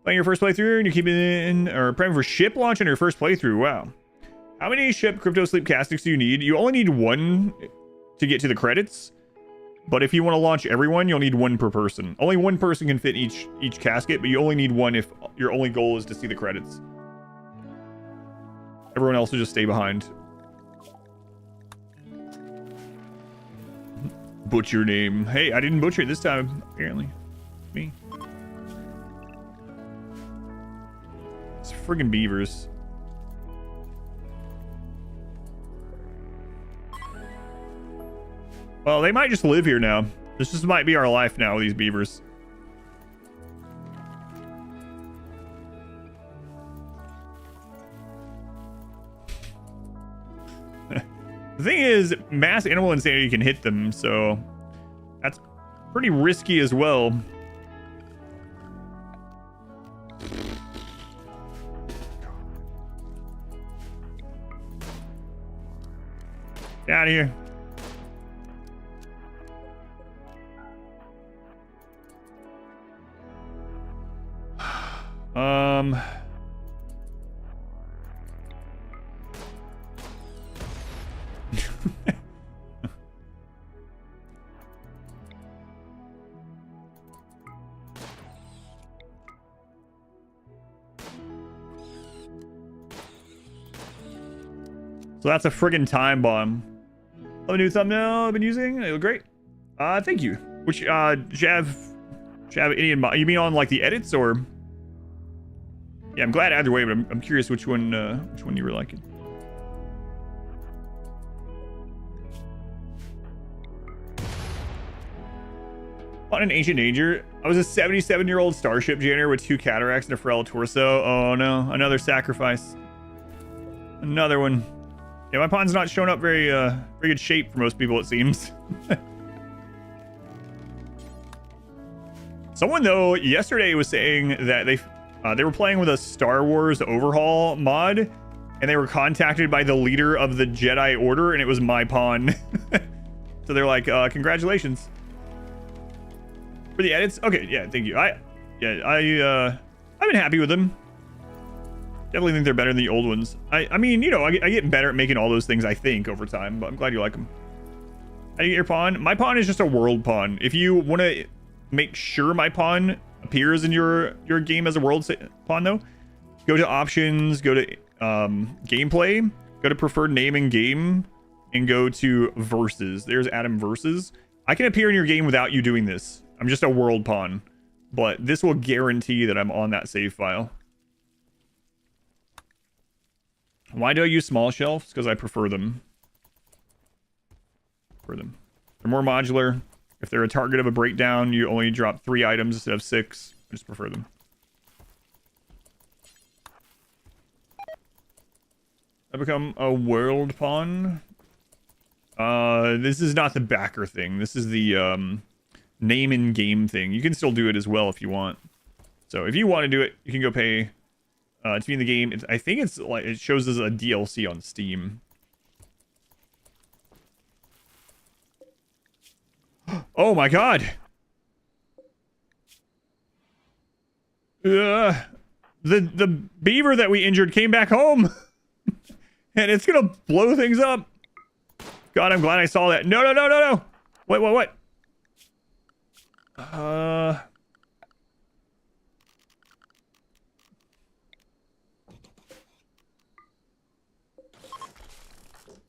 Playing your first playthrough and you keep it in, or prepping for ship launch on your first playthrough. Wow. How many ship crypto sleep castics do you need? You only need one to get to the credits. But if you want to launch everyone, you'll need one per person. Only one person can fit each casket, but you only need one if your only goal is to see the credits. Everyone else will just stay behind. Butcher name. Hey, I didn't butcher it this time, apparently. Me. It's friggin' beavers. Well, they might just live here now. This just might be our life now with these beavers. The thing is, mass animal insanity can hit them, so that's pretty risky as well. Get out of here. So that's a friggin' time bomb. Oh, a new thumbnail I've been using. They look great. Thank you. Which, do you have any in mind? You mean on like the edits or? Yeah, I'm glad either way, but I'm curious which one you were liking. On an ancient danger, I was a 77-year-old starship janitor with 2 cataracts and a frail torso. Oh no, another sacrifice. Another one. Yeah, my pawn's not showing up very good shape for most people, it seems. Someone though yesterday was saying that they were playing with a Star Wars overhaul mod, and they were contacted by the leader of the Jedi Order, and it was my pawn. So they're like, congratulations. For the edits? Okay, yeah, thank you. I've been happy with them. Definitely think they're better than the old ones. I mean, you know, I get better at making all those things, I think, over time, but I'm glad you like them. How do you get your pawn? My pawn is just a world pawn. If you want to make sure my pawn appears in your game as a world pawn, though, go to options, go to gameplay, go to preferred name in game, and go to versus. There's Adam versus. I can appear in your game without you doing this. I'm just a world pawn, but this will guarantee that I'm on that save file. Why do I use small shelves? Because I prefer them. They're more modular. If they're a target of a breakdown, you only drop 3 items instead of 6. I just prefer them. I become a world pawn. This is not the backer thing. This is the name in game thing. You can still do it as well if you want. So if you want to do it, you can go pay to be in the game. I think it's like it shows as a DLC on Steam. Oh my god. The beaver that we injured came back home. And it's gonna blow things up. God, I'm glad I saw that. No. What?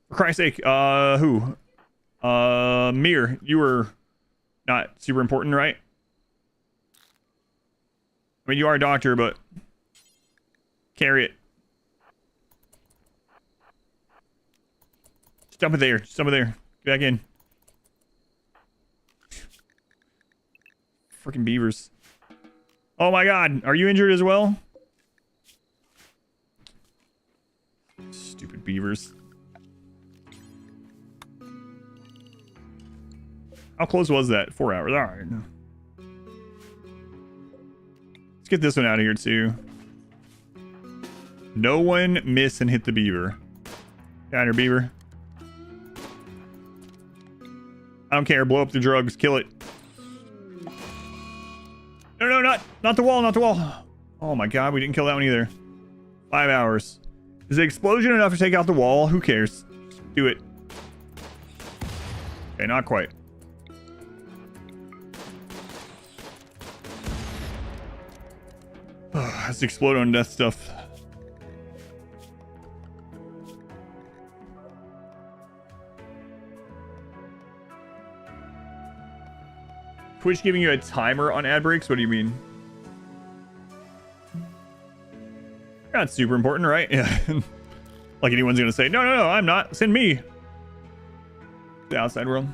For Christ's sake, who? Mir, you were not super important, right? I mean, you are a doctor, but carry it. Just dump it there. Get back in. Freaking beavers. Oh my god, are you injured as well? Stupid beavers. How close was that? 4 hours. All right. Let's get this one out of here too. No one miss and hit the beaver. Down here, beaver. I don't care. Blow up the drugs. Kill it. No, not the wall. Oh my god, we didn't kill that one either. 5 hours. Is the explosion enough to take out the wall? Who cares? Do it. Okay, not quite. Let's explode on death stuff. Twitch giving you a timer on ad breaks? What do you mean? Not super important, right? Yeah. Like anyone's gonna say, no, I'm not. Send me. The outside world.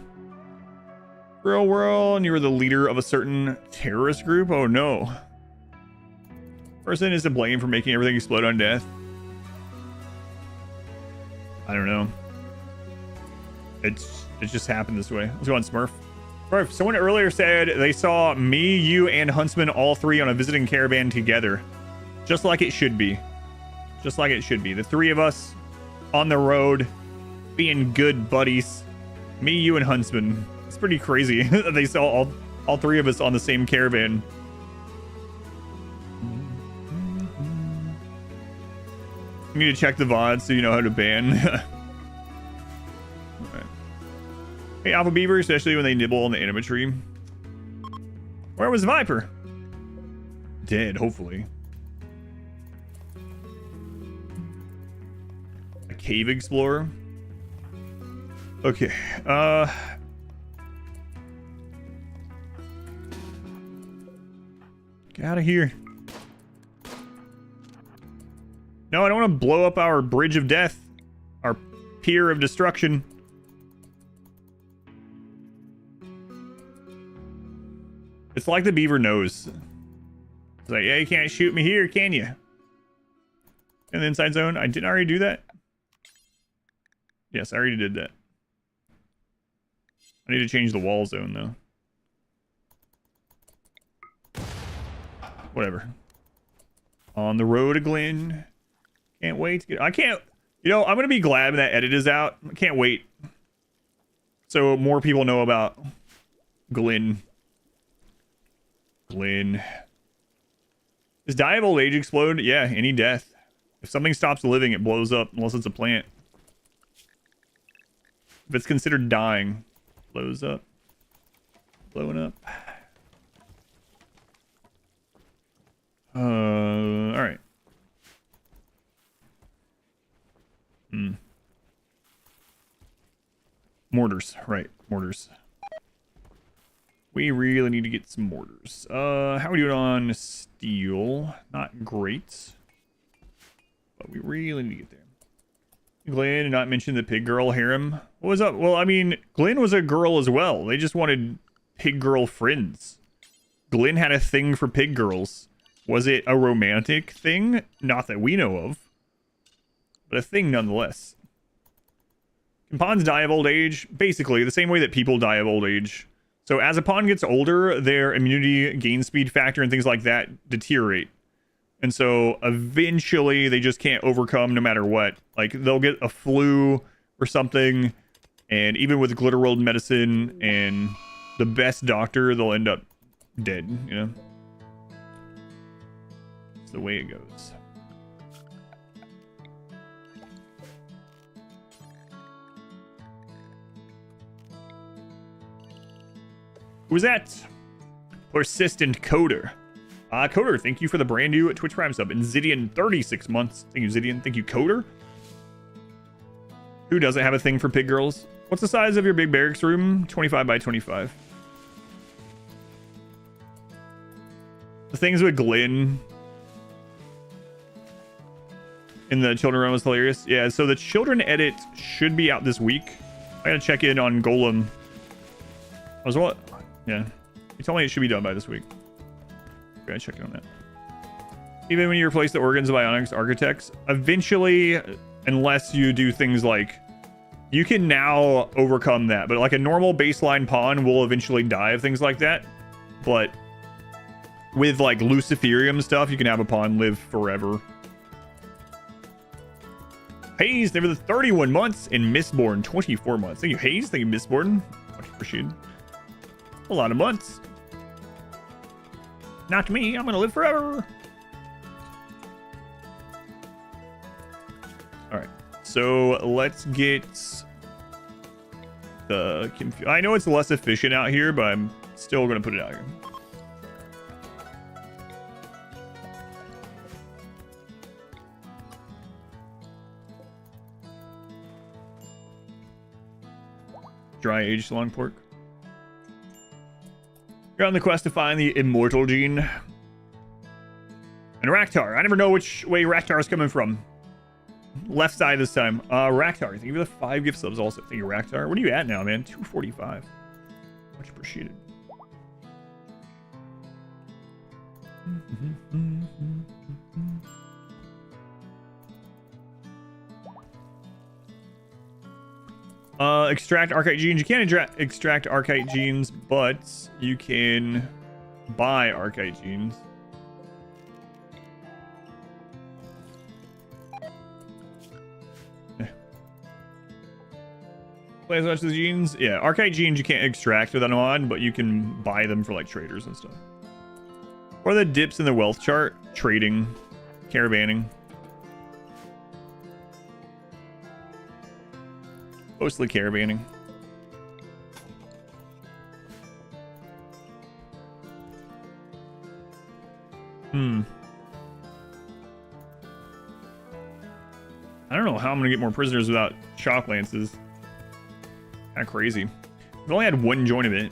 Real world, and you were the leader of a certain terrorist group? Oh no. Person is to blame for making everything explode on death. I don't know. It just happened this way. Let's go on Smurf. Smurf, someone earlier said they saw me, you, and Huntsman all three on a visiting caravan together. Just like it should be. Just like it should be. The three of us on the road being good buddies. Me, you, and Huntsman. It's pretty crazy that they saw all three of us on the same caravan. You need to check the VOD so you know how to ban. Right. Hey, Alpha Beaver, especially when they nibble on the anima tree. Where was Viper? Dead, hopefully. A cave explorer. Okay. Get out of here. No, I don't want to blow up our bridge of death. Our pier of destruction. It's like the beaver knows. It's like, yeah, you can't shoot me here, can you? In the inside zone. I didn't already do that? Yes, I already did that. I need to change the wall zone, though. Whatever. On the road to Glen. Can't wait to get... I can't... You know, I'm going to be glad when that edit is out. I can't wait. So more people know about Glen. Glen. Does die of old age explode? Yeah, any death. If something stops living, it blows up, unless it's a plant. If it's considered dying, blows up. Blowing up. Alright. Mortars, right, mortars. We really need to get some mortars. How are we doing on steel? Not great. But we really need to get there. Glenn did not mention the pig girl harem. What was up? Well, I mean, Glenn was a girl as well. They just wanted pig girl friends. Glenn had a thing for pig girls. Was it a romantic thing? Not that we know of. But a thing nonetheless. Can pawns die of old age? Basically, the same way that people die of old age. So as a pawn gets older, their immunity, gain speed factor, and things like that deteriorate. And so eventually they just can't overcome no matter what. Like they'll get a flu or something. And even with Glitter World medicine and the best doctor, they'll end up dead, you know? It's the way it goes. Who's that? Persistent Coder. Coder, thank you for the brand new Twitch Prime sub. And Zidian, 36 months. Thank you, Zidian. Thank you, Coder. Who doesn't have a thing for pig girls? What's the size of your big barracks room? 25 by 25. The things with Glenn in the children run was hilarious. Yeah, so the children edit should be out this week. I gotta check in on Golem. I was what? Yeah. You told me it should be done by this week. Okay, check in on that. Even when you replace the organs of Bionics Architects, eventually, unless you do things like... You can now overcome that, but like a normal baseline pawn will eventually die of things like that. But with like Luciferium stuff, you can have a pawn live forever. Hayes, they were the 31 months, and Mistborn, 24 months. Thank you, Hayes. Thank you, Mistborn. Much appreciated. A lot of months. Not me. I'm gonna live forever. All right. So let's get the... I know it's less efficient out here, but I'm still going to put it out here. Dry aged long pork. You're on the quest to find the immortal gene. And Raktar. I never know which way Raktar is coming from. Left side this time. Raktar. Thank you for the 5 gift subs also. Thank you, Raktar. What are you at now, man? 245. Much appreciated. Extract archite genes. You can't extract archite genes, but you can buy archite genes. Play as much as genes. Yeah, archite genes you can't extract with an mod, but you can buy them for like traders and stuff. Or the dips in the wealth chart. Trading. Caravanning. Mostly caravanning. I don't know how I'm gonna get more prisoners without shock lances. Kind of crazy. We've only had one join of it.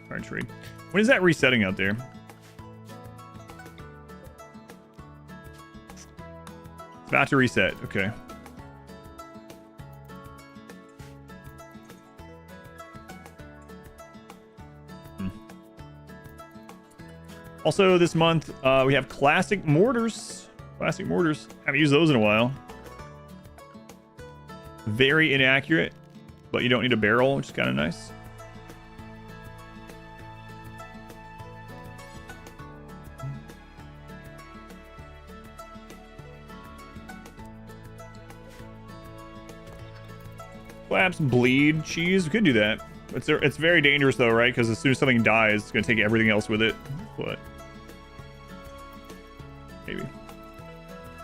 Alright, trade. When is that resetting out there? It's about to reset. Okay. Also, this month, we have classic mortars. Classic mortars. Haven't used those in a while. Very inaccurate, but you don't need a barrel, which is kind of nice. Collapse, bleed, cheese. We could do that. It's very dangerous though, right? Because as soon as something dies, it's gonna take everything else with it. But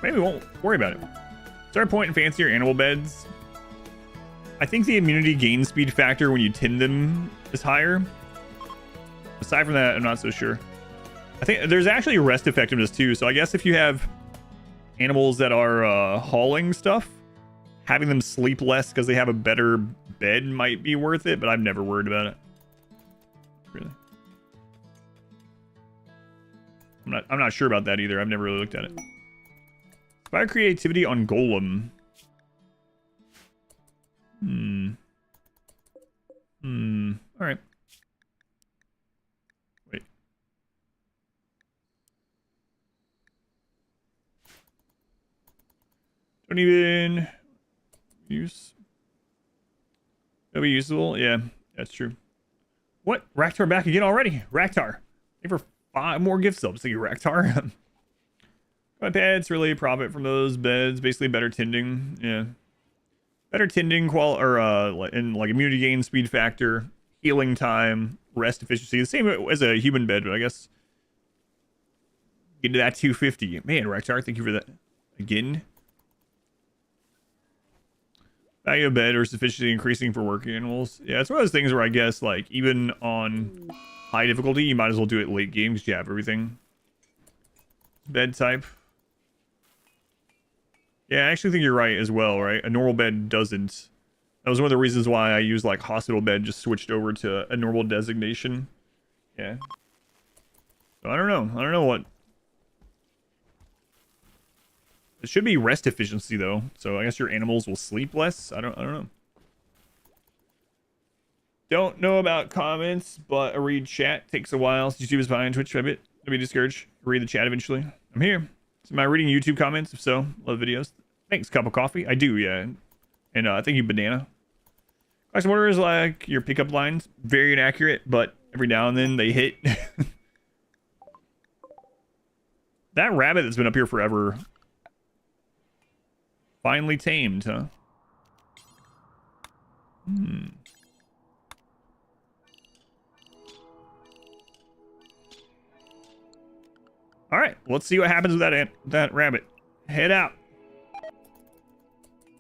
maybe we won't worry about it. Start pointing fancier animal beds. I think the immunity gain speed factor when you tin them is higher. Aside from that, I'm not so sure. I think there's actually rest effectiveness too. So I guess if you have animals that are hauling stuff, having them sleep less because they have a better bed might be worth it, but I've never worried about it. Really. I'm not sure about that either. I've never really looked at it. Inspire creativity on Golem. All right. Wait. Don't even use. That'll be usable. Yeah, that's true. What? Raktar back again already? Raktar. Thank you for 5 more gift subs. Thank you, Raktar. My pets really profit from those beds. Basically, better tending. Yeah, better tending and like immunity gain, speed factor, healing time, rest efficiency. The same as a human bed, but I guess get to that 250. Man, Raktar, thank you for that again. Value of bed or sufficiency increasing for working animals. Yeah, it's one of those things where I guess like even on high difficulty, you might as well do it late game because you have everything. Bed type. Yeah, I actually think you're right as well, right? A normal bed doesn't. That was one of the reasons why I used like hospital bed, just switched over to a normal designation. Yeah. So I don't know. I don't know what. It should be rest efficiency though. So I guess your animals will sleep less. I don't know. Don't know about comments, but I read chat. Takes a while. YouTube is behind Twitch a bit. Don't be discouraged. Read the chat eventually. I'm here. Am I reading YouTube comments? If so, love videos. Thanks, cup of coffee. I do, yeah. And thank you, banana. Question order is like your pickup lines. Very inaccurate, but every now and then they hit. That rabbit that's been up here forever. Finally tamed, huh? All right, let's see what happens with that rabbit. Head out.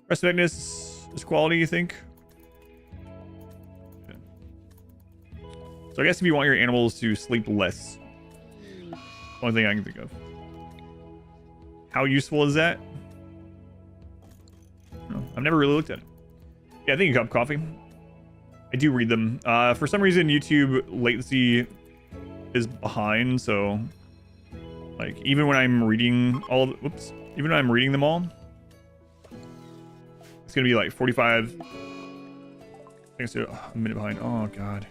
Rest effectiveness is quality, you think? Okay. So I guess if you want your animals to sleep less, one thing I can think of. How useful is that? No, I've never really looked at it. Yeah, I think a cup of coffee. I do read them. For some reason, YouTube latency is behind, so like even when I'm reading even when I'm reading them all, it's gonna be like 45. I think it's a minute behind. Oh god.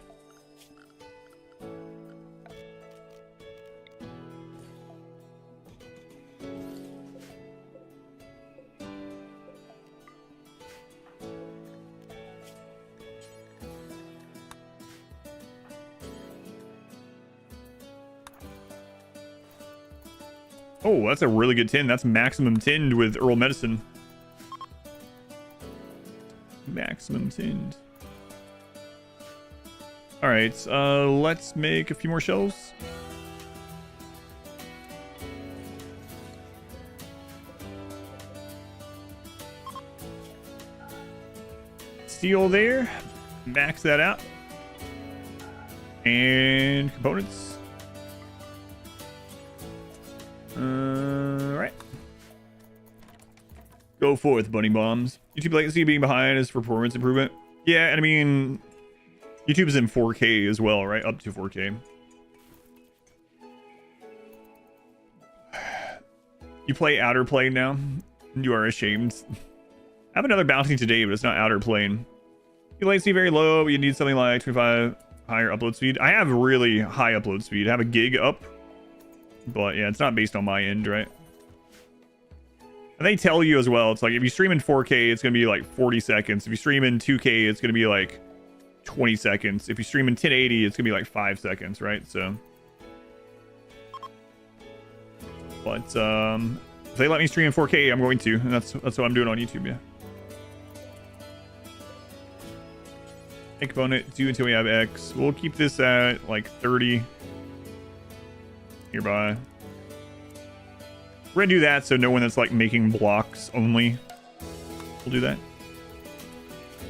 Oh, that's a really good tin. That's maximum tinned with herbal medicine. Maximum tinned. All right, let's make a few more shells. Steel there. Max that out. And components. Right. Go forth, bunny bombs. YouTube latency being behind is for performance improvement. Yeah, and I mean, YouTube is in 4K as well, right? Up to 4K. You play outer plane now? You are ashamed. I have another bounty today, but it's not outer plane. Your latency very low, but you need something like 25 higher upload speed. I have really high upload speed. I have a gig up. But yeah, it's not based on my end, right? And they tell you as well, it's like if you stream in 4K, it's going to be like 40 seconds. If you stream in 2K, it's going to be like 20 seconds. If you stream in 1080, it's going to be like 5 seconds, right? So, but if they let me stream in 4K, I'm going to. And that's what I'm doing on YouTube, yeah. Component, do until we have X. We'll keep this at like 30. Nearby. We're gonna do that so no one that's like making blocks only will do that.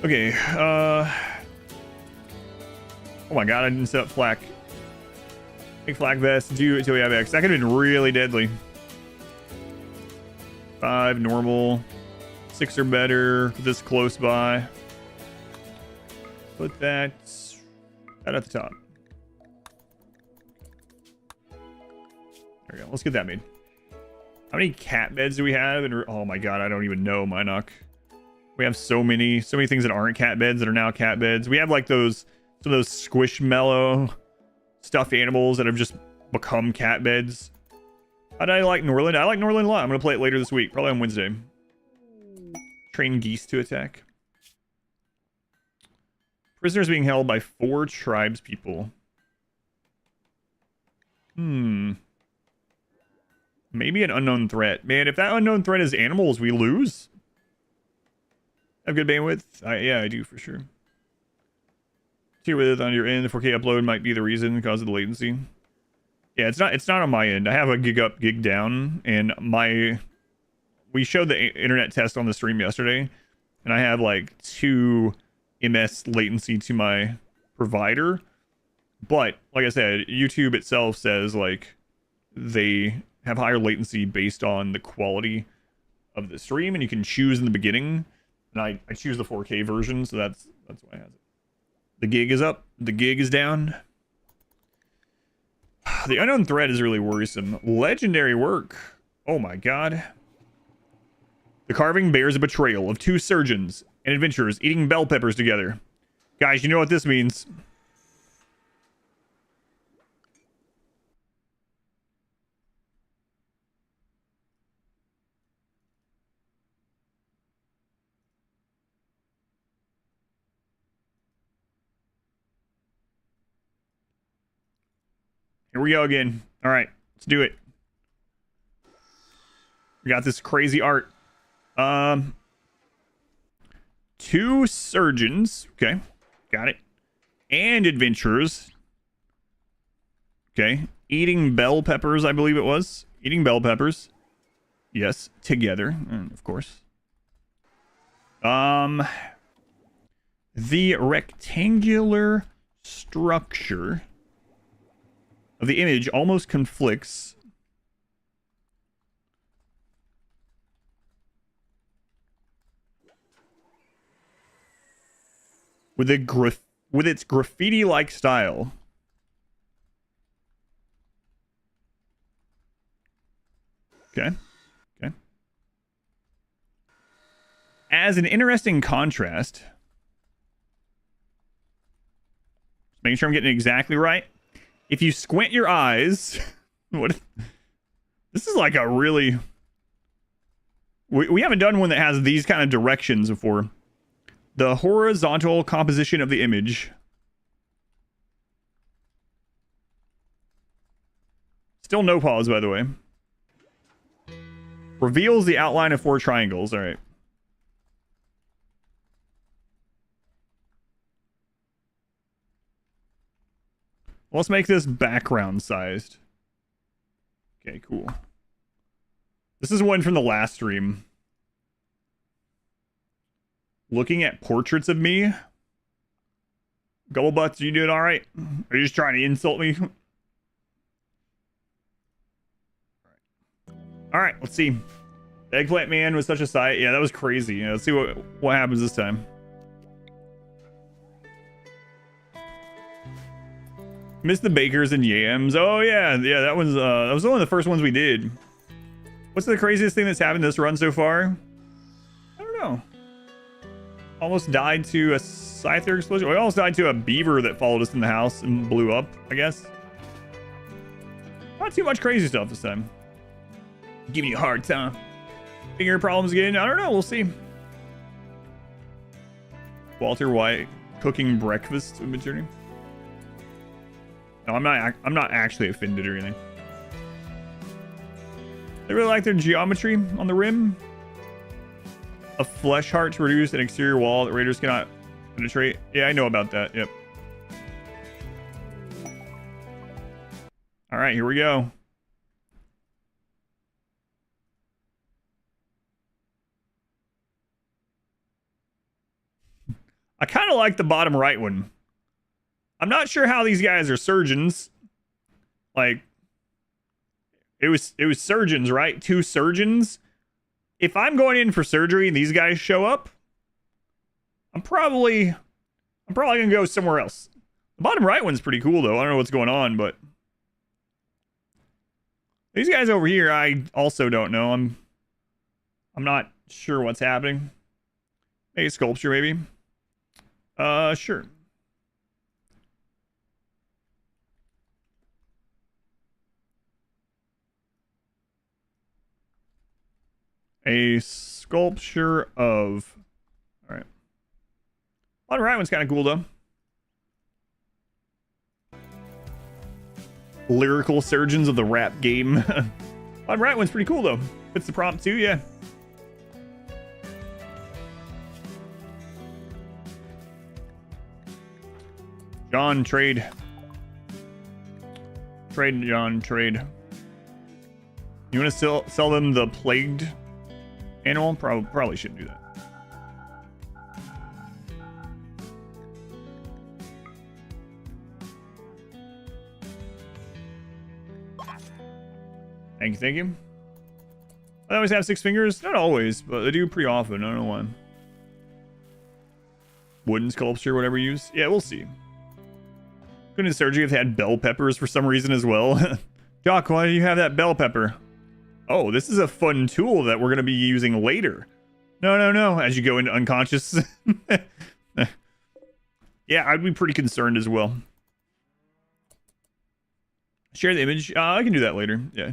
Okay, oh my god, I didn't set up flak. Make flak vest, do it until we have X. That could have been really deadly. 5 normal, 6 or better, this close by. Put that at the top. There we go. Let's get that made. How many cat beds do we have? And oh my god, I don't even know, Minoc. We have so many things that aren't cat beds that are now cat beds. We have like some of those squishmallow stuffed animals that have just become cat beds. How do I like Norland? I like Norland a lot. I'm gonna play it later this week, probably on Wednesday. Train geese to attack. Prisoners being held by 4 tribes people. Maybe an unknown threat. Man, if that unknown threat is animals, we lose. Have good bandwidth? Yeah, I do for sure. Tier width on your end, the 4K upload might be the reason because of the latency. Yeah, it's not on my end. I have a gig up, gig down, and we showed the internet test on the stream yesterday, and I have like 2 ms latency to my provider. But like I said, YouTube itself says like they have higher latency based on the quality of the stream, and you can choose in the beginning, and I choose the 4K version, so that's why I have it. The gig is up, the gig is down. The unknown threat is really worrisome. Legendary work. Oh my god. The carving bears a betrayal of 2 surgeons and adventurers eating bell peppers together. Guys, you know what this means. Here we go again. All right, let's do it. We got this crazy art. 2 surgeons. Okay, got it. And adventurers. Okay. Eating bell peppers, I believe it was. Eating bell peppers. Yes, together, of course. The rectangular structure of the image almost conflicts with its graffiti-like style. Okay. Okay. As an interesting contrast, making sure I'm getting it exactly right. If you squint your eyes, this is like a really, we haven't done one that has these kind of directions before. The horizontal composition of the image. Still no pause, by the way. Reveals the outline of 4 triangles. All right. Let's make this background sized. Okay, cool. This is one from the last stream. Looking at portraits of me. Gobblebutts, are you doing all right? Are you just trying to insult me? All right, let's see. Eggplant Man was such a sight. Yeah, that was crazy. Yeah, let's see what happens this time. Missed the bakers and yams. Oh yeah, that was one of the first ones we did. What's the craziest thing that's happened this run so far? I don't know. Almost died to a scyther explosion. We almost died to a beaver that followed us in the house and blew up, I guess. Not too much crazy stuff this time. Giving you a hard time. Finger problems again? I don't know, we'll see. Walter White cooking breakfast in Midjourney. No, I'm not actually offended or anything. They really like their geometry on the rim. A flesh heart to reduce an exterior wall that raiders cannot penetrate. Yeah, I know about that. Yep. All right, here we go. I kind of like the bottom right one. I'm not sure how these guys are surgeons. Like, it was surgeons, right? 2 surgeons. If I'm going in for surgery and these guys show up, I'm probably gonna go somewhere else. The bottom right one's pretty cool though. I don't know what's going on, but these guys over here, I also don't know. I'm not sure what's happening. Maybe a sculpture, maybe. Sure. A sculpture of... All right. Bottom right one's kind of cool, though. Lyrical surgeons of the rap game. Bottom right one's pretty cool, though. Fits the prompt, too, yeah. John, trade. Trade, John, trade. You want to sell them the plagued animal? Probably shouldn't do that. Thank you. I always have 6 fingers. Not always, but they do pretty often. I don't know why. Wooden sculpture, whatever you use. Yeah, we'll see. Couldn't surgery have had bell peppers for some reason as well? Doc, why do you have that bell pepper? Oh, this is a fun tool that we're going to be using later. No. As you go into unconscious. Yeah, I'd be pretty concerned as well. Share the image. I can do that later. Yeah.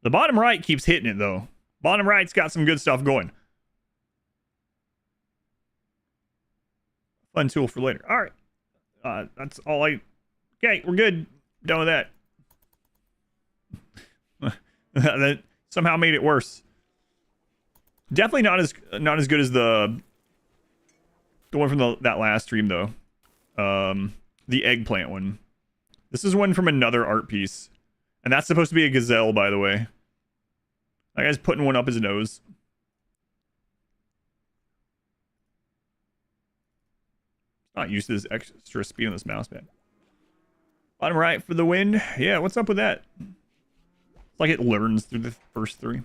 The bottom right keeps hitting it, though. Bottom right's got some good stuff going. Fun tool for later. All right. That's all Okay, we're good. Done with that. Somehow made it worse. Definitely not as good as the one from that last stream though. The eggplant one. This is one from another art piece. And that's supposed to be a gazelle, by the way. That guy's putting one up his nose. Not used to this extra speed on this mouse pad. Bottom right for the win. Yeah, what's up with that? It's like it learns through the first 3.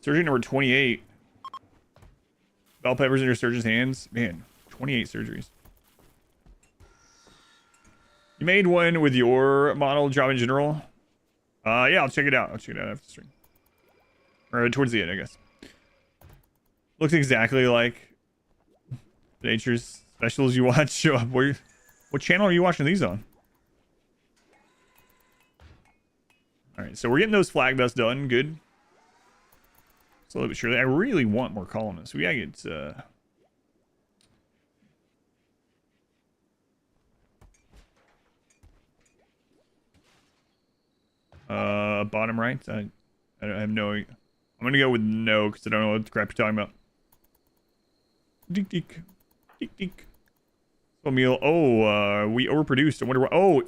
Surgery number 28. Bell peppers in your surgeon's hands. Man, 28 surgeries. You made one with your model job in general? Yeah, I'll check it out. I'll check it out after the stream. Or towards the end, I guess. Looks exactly like Nature's specials you watch show up. What channel are you watching these on? Alright, so we're getting those flag dust done. Good. Slowly but surely. I really want more colonists. We gotta get... bottom right? I have no... I'm gonna go with no, because I don't know what the crap you're talking about. Deek deek. Deek deek. Oh, meal. Oh, we overproduced. I wonder what... Oh,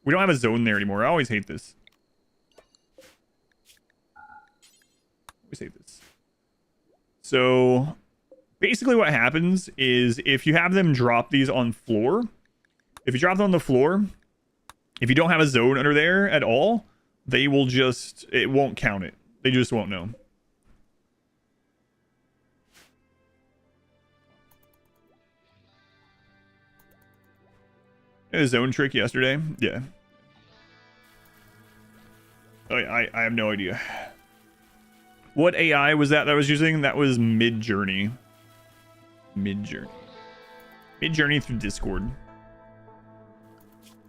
we don't have a zone there anymore. I always hate this. Always hate this. So, basically what happens is if you have them drop these on floor, if you drop them on the floor, if you don't have a zone under there at all, they will just... It won't count it. They just won't know. A zone trick yesterday? Yeah. Oh, yeah, I have no idea. What AI was that I was using? That was Mid-Journey. Mid-Journey. Mid-Journey through Discord.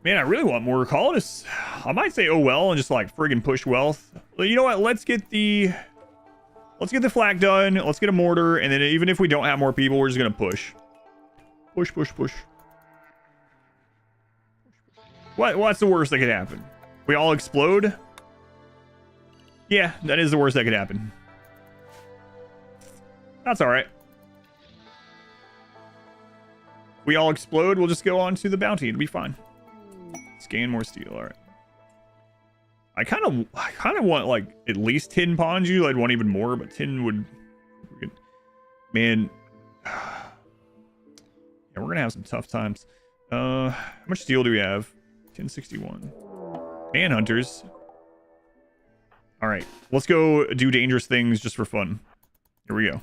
Man, I really want more colonists. I might say oh well and just like friggin' push wealth. But you know what? Let's get the flag done. Let's get a mortar, and then even if we don't have more people, we're just gonna push. Push, push, push. What's the worst that could happen? We all explode? Yeah, that is the worst that could happen. That's alright. We all explode, we'll just go on to the bounty. It'll be fine. Scan more steel, alright. I kind of want like at least 10 pawns. Usually I'd want even more, but 10 would... Man. Yeah, we're gonna have some tough times. How much steel do we have? 1061. Manhunters. Alright, let's go do dangerous things just for fun. Here we go.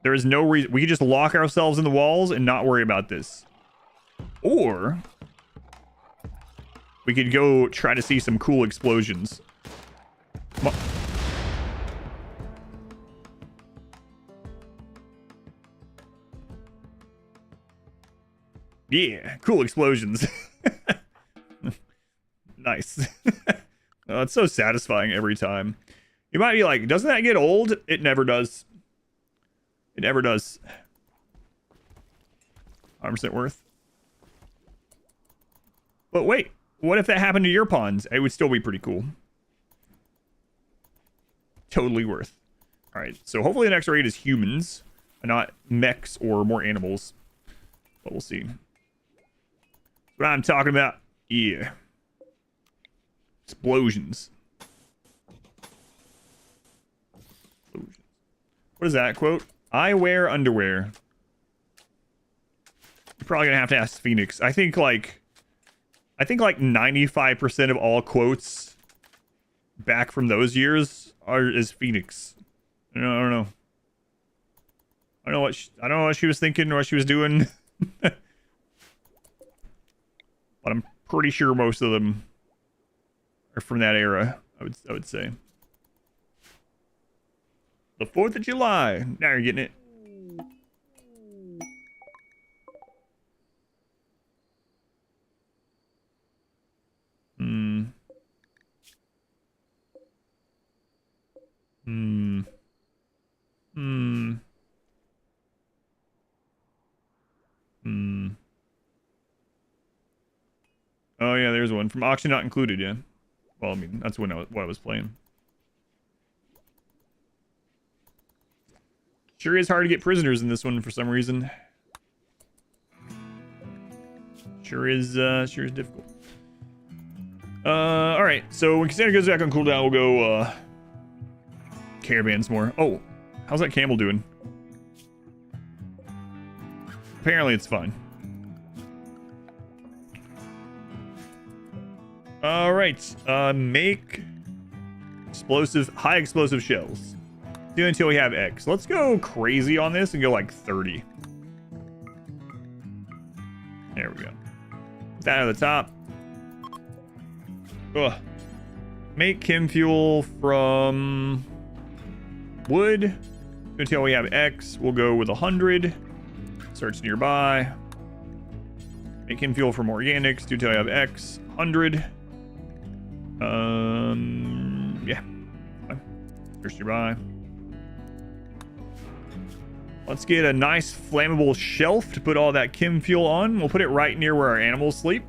There is no reason... We could just lock ourselves in the walls and not worry about this. Or... we could go try to see some cool explosions. Yeah, cool explosions. Nice. Oh, it's so satisfying every time. You might be like, doesn't that get old? It never does. It never does. 100% worth. But wait, what if that happened to your pawns? It would still be pretty cool. Totally worth. All right, so hopefully the next raid is humans, and not mechs or more animals. But we'll see. What I'm talking about. Yeah. Explosions. Explosions. What is that quote? I wear underwear. You're probably gonna have to ask Phoenix. I think like 95% of all quotes back from those years is Phoenix. I don't know. I don't know what she was thinking or what she was doing. But I'm pretty sure most of them are from that era, I would say. The 4th of July. Now you're getting it. Oh yeah, there's one from auction not included, yeah. Well, I mean, that's when what I was playing. Sure is hard to get prisoners in this one for some reason. Sure is difficult. All right. So when Cassandra goes back on cooldown, we'll go caravans more. Oh, how's that camel doing? Apparently it's fine. All right. Make high explosive shells. Do until we have X. Let's go crazy on this and go like 30. There we go. That at the top. Ugh. Make chem fuel from wood. Until we have X, we'll go with 100. Search nearby. Make chem fuel from organics. Until we have X, 100. Yeah. Fine. Search nearby. Let's get a nice flammable shelf to put all that chem fuel on. We'll put it right near where our animals sleep.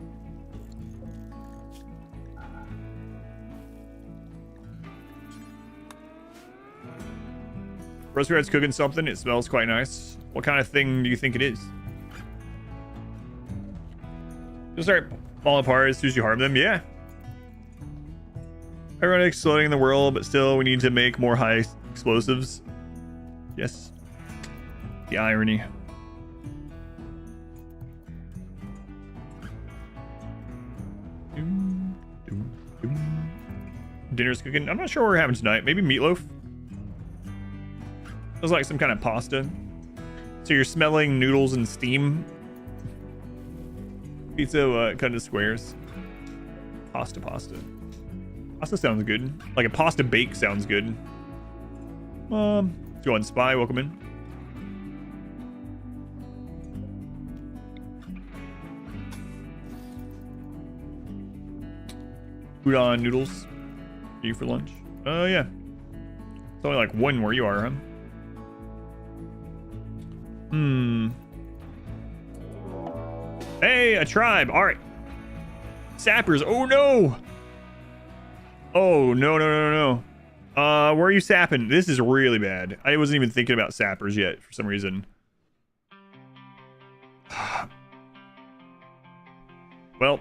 Roastbeard's cooking something. It smells quite nice. What kind of thing do you think it is? You'll start falling apart as soon as you harm them. Yeah. Everyone exploding in the world, but still we need to make more high explosives. Yes. The irony. Dinner's cooking. I'm not sure what we're having tonight. Maybe meatloaf? Feels like some kind of pasta. So you're smelling noodles and steam. Pizza cut into squares. Pasta. Pasta sounds good. Like a pasta bake sounds good. Let's go on spy. Welcome in. Udon noodles. You for lunch? Yeah. It's only like one where you are, huh? Hey, a tribe. All right. Sappers. Oh, no. Oh, no. Where are you sapping? This is really bad. I wasn't even thinking about sappers yet for some reason. Well.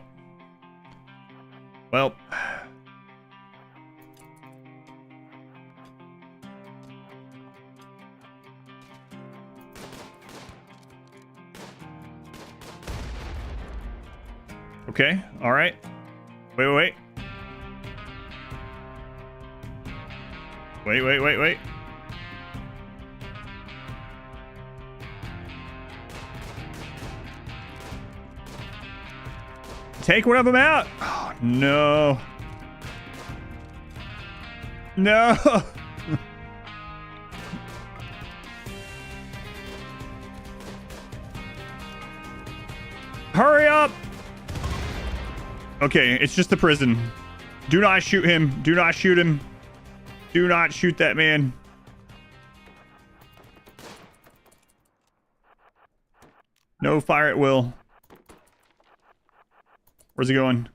Okay, all right. Wait. Wait. Take one of them out. Oh, no. No. Hurry up. Okay, it's just the prison. Do not shoot him. Do not shoot him. Do not shoot that man. No fire at will. Where's he going?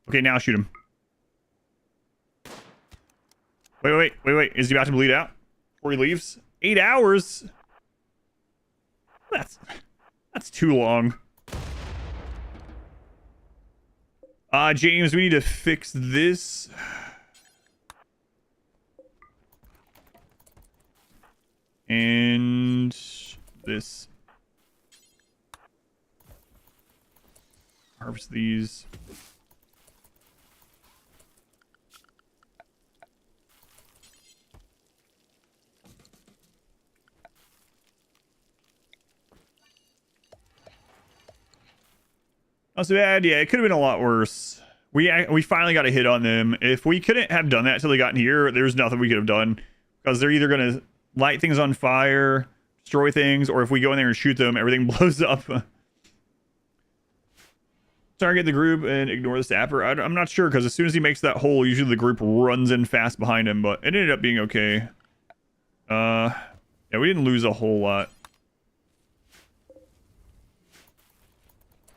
Okay, now shoot him. Wait. Is he about to bleed out before he leaves? 8 hours? That's too long. James, we need to fix this. And this. Harvest these. Not so bad. Yeah, it could have been a lot worse. We finally got a hit on them. If we couldn't have done that until they got in here, there's nothing we could have done. Because they're either going to light things on fire, destroy things, or if we go in there and shoot them, everything blows up. Target the group and ignore the sapper. I'm not sure, because as soon as he makes that hole, usually the group runs in fast behind him, but it ended up being okay. Yeah, we didn't lose a whole lot.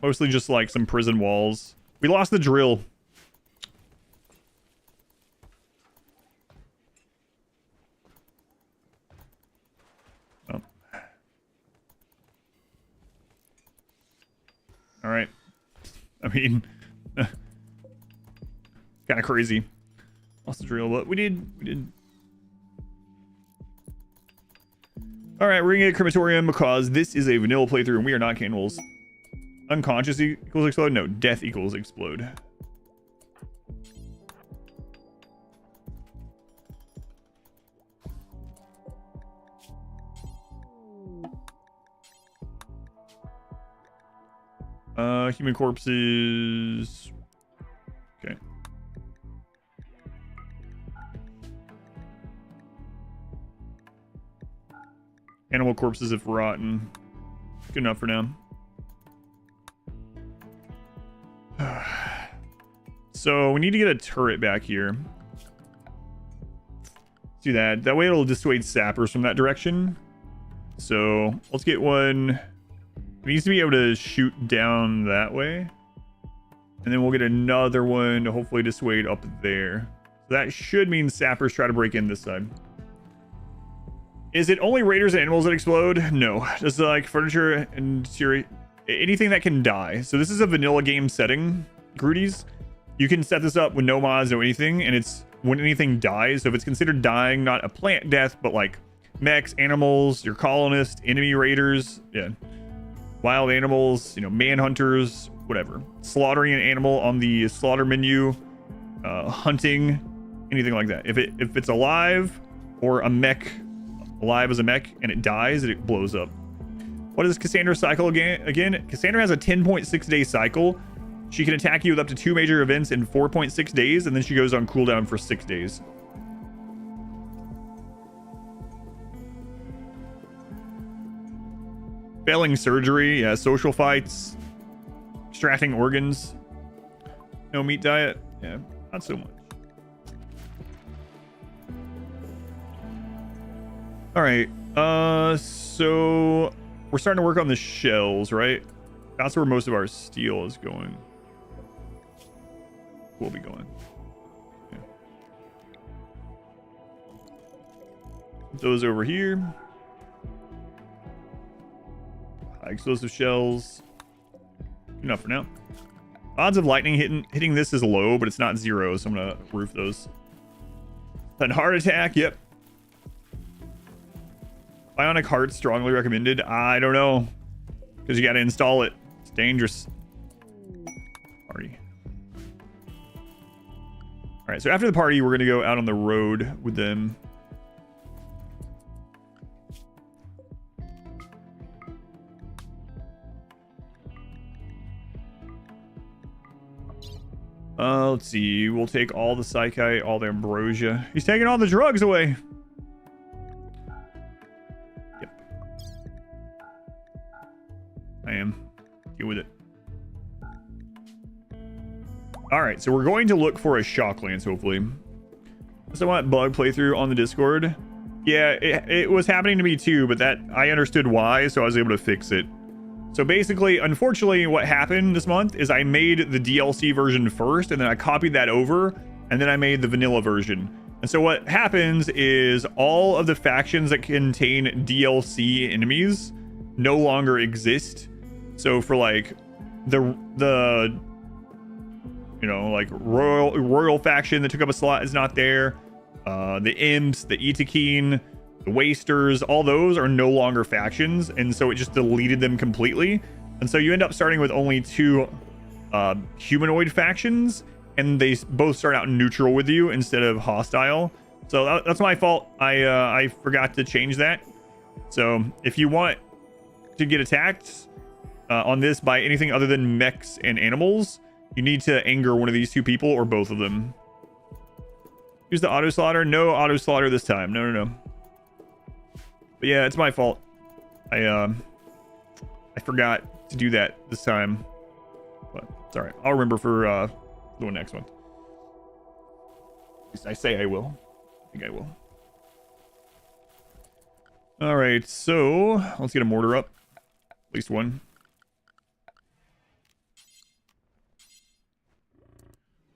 Mostly just like some prison walls. We lost the drill. All right. I mean, kind of crazy. Lost the drill, but we did. All right, we're gonna get a crematorium because this is a vanilla playthrough and we are not cannibals. Unconscious equals explode? No, death equals explode. Human corpses. Okay. Animal corpses if rotten. Good enough for now. So we need to get a turret back here. Let's do that. That way it'll dissuade sappers from that direction. So let's get one. It needs to be able to shoot down that way. And then we'll get another one to hopefully dissuade up there. So that should mean sappers try to break in this side. Is it only raiders and animals that explode? No. Just like furniture and anything that can die. So this is a vanilla game setting, Grooties. You can set this up with no mods, no anything, and it's when anything dies. So if it's considered dying, not a plant death, but like mechs, animals, your colonists, enemy raiders, yeah. Wild animals, you know, manhunters, whatever. Slaughtering an animal on the slaughter menu, hunting, anything like that. If it's alive or a mech, alive as a mech, and it dies, it blows up. What is Cassandra's cycle again? Cassandra has a 10.6 day cycle. She can attack you with up to 2 major events in 4.6 days, and then she goes on cooldown for 6 days. Failing surgery, yeah, social fights, extracting organs. No meat diet, yeah, not so much. All right, so we're starting to work on the shells, right? That's where most of our steel is going. We'll be going. Yeah. Put those over here. High explosive shells. Enough for now. Odds of lightning hitting this is low, but it's not 0, so I'm gonna roof those. Then heart attack, yep. Bionic heart strongly recommended. I don't know, because you got to install it. It's dangerous. Party. All right, so after the party, we're gonna go out on the road with them. Let's see. We'll take all the psychite, all the ambrosia. He's taking all the drugs away. Yep. I am. Deal with it. All right, so we're going to look for a shock lance, hopefully. So I want bug playthrough on the Discord. Yeah, it was happening to me too, but that I understood why, so I was able to fix it. So basically, unfortunately, what happened this month is I made the DLC version first, and then I copied that over, and then I made the vanilla version. And so what happens is all of the factions that contain DLC enemies no longer exist. So for like the you know, like royal faction that took up a slot is not there. The imps, the Itakeen, the Wasters, all those are no longer factions, and so it just deleted them completely. And so you end up starting with only 2 humanoid factions, and they both start out neutral with you instead of hostile. So that's my fault. I forgot to change that. So if you want to get attacked on this by anything other than mechs and animals, you need to anger one of these 2 people or both of them. Use the auto slaughter. No auto slaughter this time. No. But yeah, it's my fault. I forgot to do that this time. But it's all right. I'll remember for the next one. At least I say I will. I think I will. All right, so let's get a mortar up. At least one.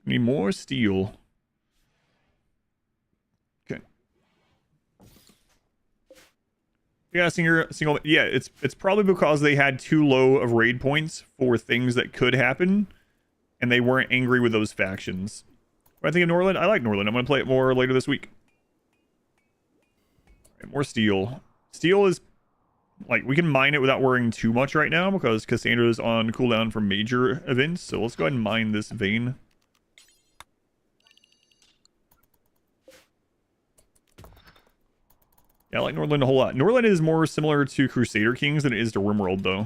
Need more steel. Yeah, single. Yeah, it's probably because they had too low of raid points for things that could happen, and they weren't angry with those factions. What I think of Norland? I like Norland. I'm gonna play it more later this week. Right, more steel. Steel is like we can mine it without worrying too much right now because Cassandra is on cooldown for major events. So let's go ahead and mine this vein. Yeah, I like Norland a whole lot. Norland is more similar to Crusader Kings than it is to RimWorld, though.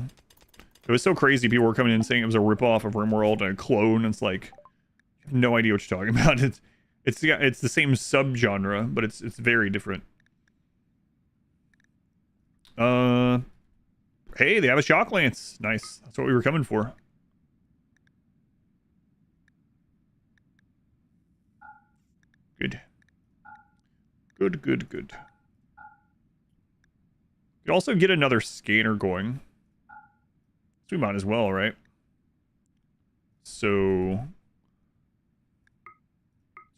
It was so crazy. People were coming in saying it was a ripoff of RimWorld and a clone. It's like, I have no idea what you're talking about. It's the same subgenre, but it's very different. Hey, they have a shock lance. Nice. That's what we were coming for. Good. Good, good, good. You also get another scanner going. So we might as well, right? So let's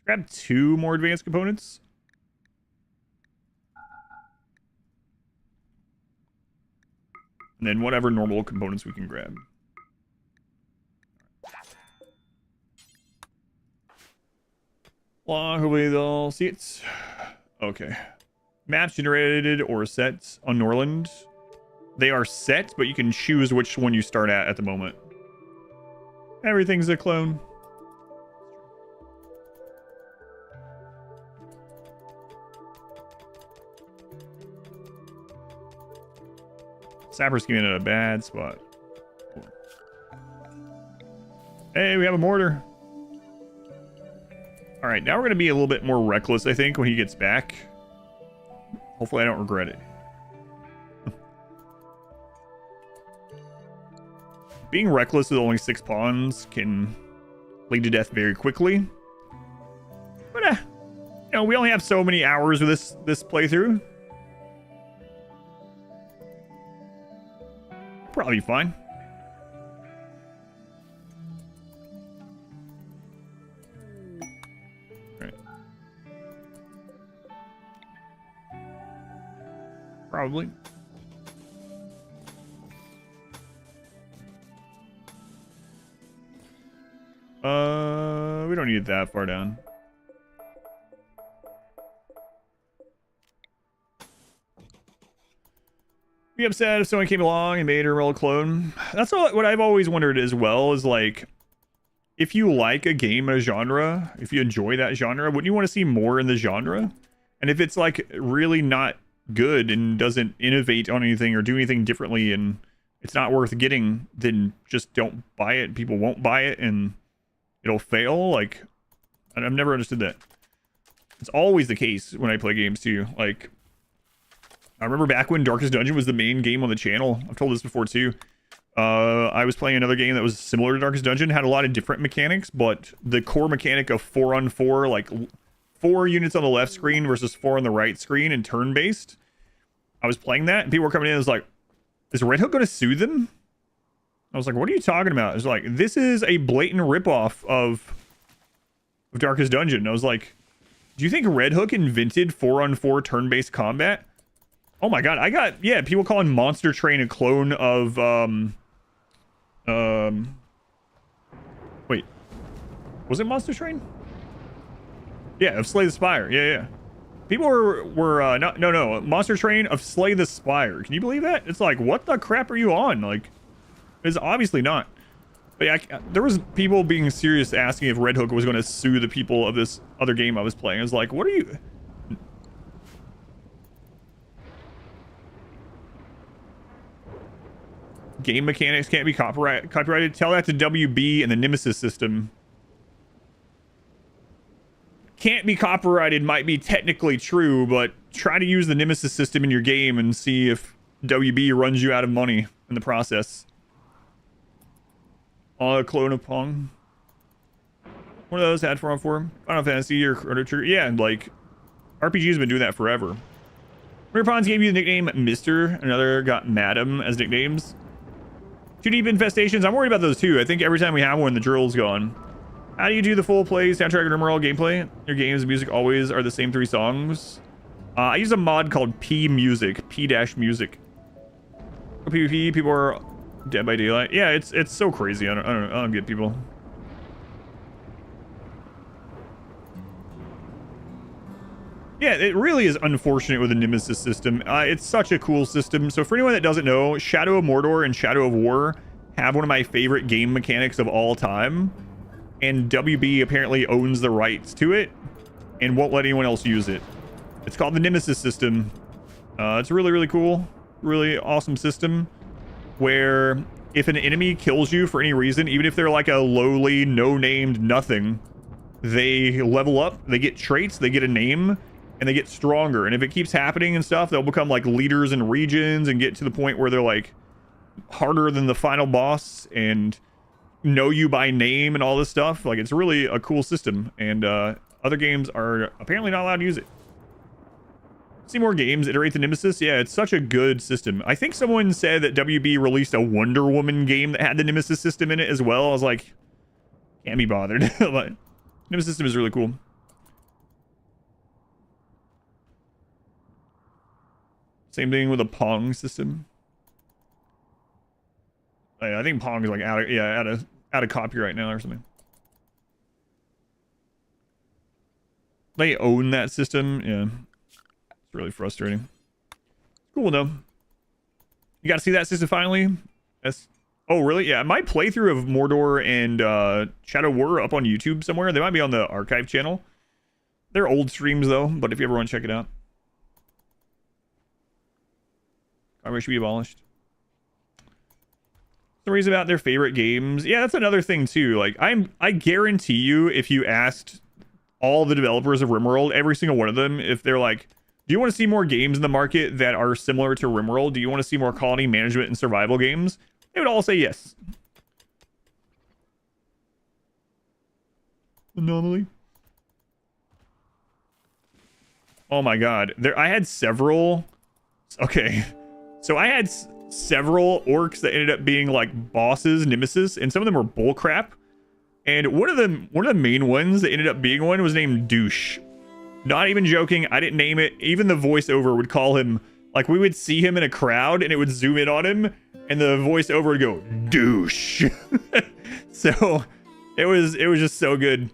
grab 2 more advanced components. And then whatever normal components we can grab. Well, hopefully they'll see it. Okay. Maps generated or set on Norland. They are set, but you can choose which one you start at the moment. Everything's a clone. Sappers came in at a bad spot. Hey, we have a mortar. All right, now we're going to be a little bit more reckless, I think, when he gets back. Hopefully I don't regret it. Being reckless with only 6 pawns can lead to death very quickly. But, you know, we only have so many hours with this playthrough. Probably fine. Right. Probably. We don't need it that far down. Be upset if someone came along and made a real clone. That's what I've always wondered as well, is like, if you like a game, a genre, if you enjoy that genre, wouldn't you want to see more in the genre? And if it's like really not good and doesn't innovate on anything or do anything differently and it's not worth getting, then just don't buy it. People won't buy it and it'll fail. Like, I've never understood that. It's always the case when I play games too. Like, I remember back when Darkest Dungeon was the main game on the channel. I've told this before too. I was playing another game that was similar to Darkest Dungeon, had a lot of different mechanics, but the core mechanic of 4-on-4, like 4 units on the left screen versus 4 on the right screen and turn-based. I was playing that, and people were coming in and was like, is Red Hook going to sue them? I was like, what are you talking about? It's like, this is a blatant ripoff of Darkest Dungeon. And I was like, do you think Red Hook invented 4-on-4 turn-based combat? Oh my god, I got, yeah, people calling Monster Train a clone of, wait, was it Monster Train? Yeah, of Slay the Spire, yeah. People were no, Monster Train of Slay the Spire. Can you believe that? It's like, what the crap are you on? Like, it's obviously not. But yeah, there was people being serious asking if Red Hook was going to sue the people of this other game I was playing. I was like, what are you... Game mechanics can't be copyrighted. Tell that to WB and the Nemesis system. Can't be copyrighted might be technically true, but try to use the Nemesis system in your game and see if WB runs you out of money in the process. A clone of Pong. One of those had 4-on-4. Final Fantasy or Chrono Trigger. Yeah, and like RPG's been doing that forever. Mirror Pawns gave you the nickname Mr. Another got Madam as nicknames. 2 deep infestations. I'm worried about those too. I think every time we have one, the drill's gone. How do you do the full play soundtrack and RimWorld gameplay? Your games and music always are the same 3 songs. I use a mod called P-Music. P-Music. PvP, people are Dead by Daylight. Yeah, it's so crazy. I don't get people. Yeah, it really is unfortunate with the Nemesis system. It's such a cool system. So for anyone that doesn't know, Shadow of Mordor and Shadow of War have one of my favorite game mechanics of all time. And WB apparently owns the rights to it and won't let anyone else use it. It's called the Nemesis system. It's really, really cool. Really awesome system where if an enemy kills you for any reason, even if they're like a lowly, no-named nothing, they level up, they get traits, they get a name, and they get stronger. And if it keeps happening and stuff, they'll become like leaders in regions and get to the point where they're like harder than the final boss and know you by name and all this stuff. Like, it's really a cool system, and other games are apparently not allowed to use it. See more games iterate the Nemesis. Yeah, it's such a good system. I think someone said that WB released a Wonder Woman game that had the Nemesis system in it as well. I was like, can't be bothered. But Nemesis system is really cool. Same thing with a Pong system. I think Pong is like out of copyright now or something. They own that system. Yeah, it's really frustrating. Cool though. You got to see that system finally. Oh really? Yeah, my playthrough of Mordor and Shadow War up on YouTube somewhere. They might be on the archive channel. They're old streams though, but if you ever want to check it out. Copyright should be abolished. Stories about their favorite games. Yeah, that's another thing too. Like, I guarantee you, if you asked all the developers of RimWorld, every single one of them, if they're like, do you want to see more games in the market that are similar to RimWorld? Do you want to see more colony management and survival games? They would all say yes. Anomaly. Oh my god. I had several. Okay. So I had several orcs that ended up being like bosses, nemesis, and some of them were bullcrap. And one of the main ones that ended up being one was named Douche. Not even joking. I didn't name it. Even the voiceover would call him, like, we would see him in a crowd and it would zoom in on him and the voiceover would go, Douche. So it was just so good.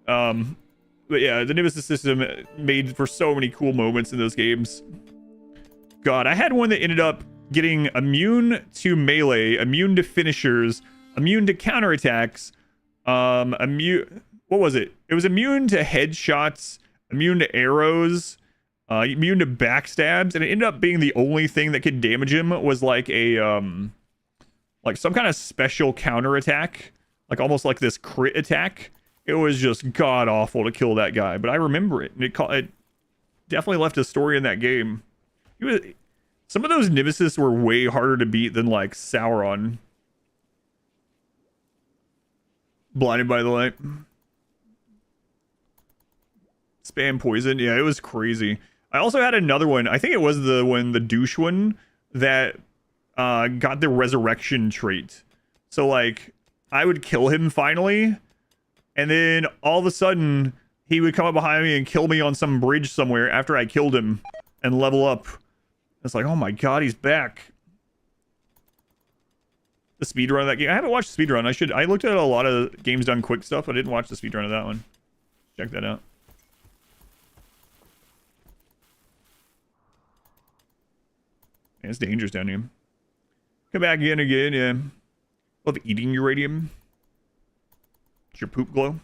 But yeah, the Nemesis system made for so many cool moments in those games. God, I had one that ended up getting immune to melee, immune to finishers, immune to counterattacks, what was it? It was immune to headshots, immune to arrows, immune to backstabs, and it ended up being the only thing that could damage him was like a like some kind of special counterattack, like almost like this crit attack. It was just god awful to kill that guy, but I remember it, and it definitely left a story in that game. Some of those nemesis were way harder to beat than like Sauron. Blinded by the light. Spam poison. Yeah, it was crazy. I also had another one. I think it was the douche one that got the resurrection trait. So like I would kill him finally, and then all of a sudden he would come up behind me and kill me on some bridge somewhere after I killed him and level up. It's like, oh my god, he's back. The speedrun of that game. I haven't watched the speedrun. I looked at a lot of games done quick stuff, but I didn't watch the speedrun of that one. Check that out. Man, it's dangerous down here. Come back again, yeah. Love eating uranium. It's your poop glow.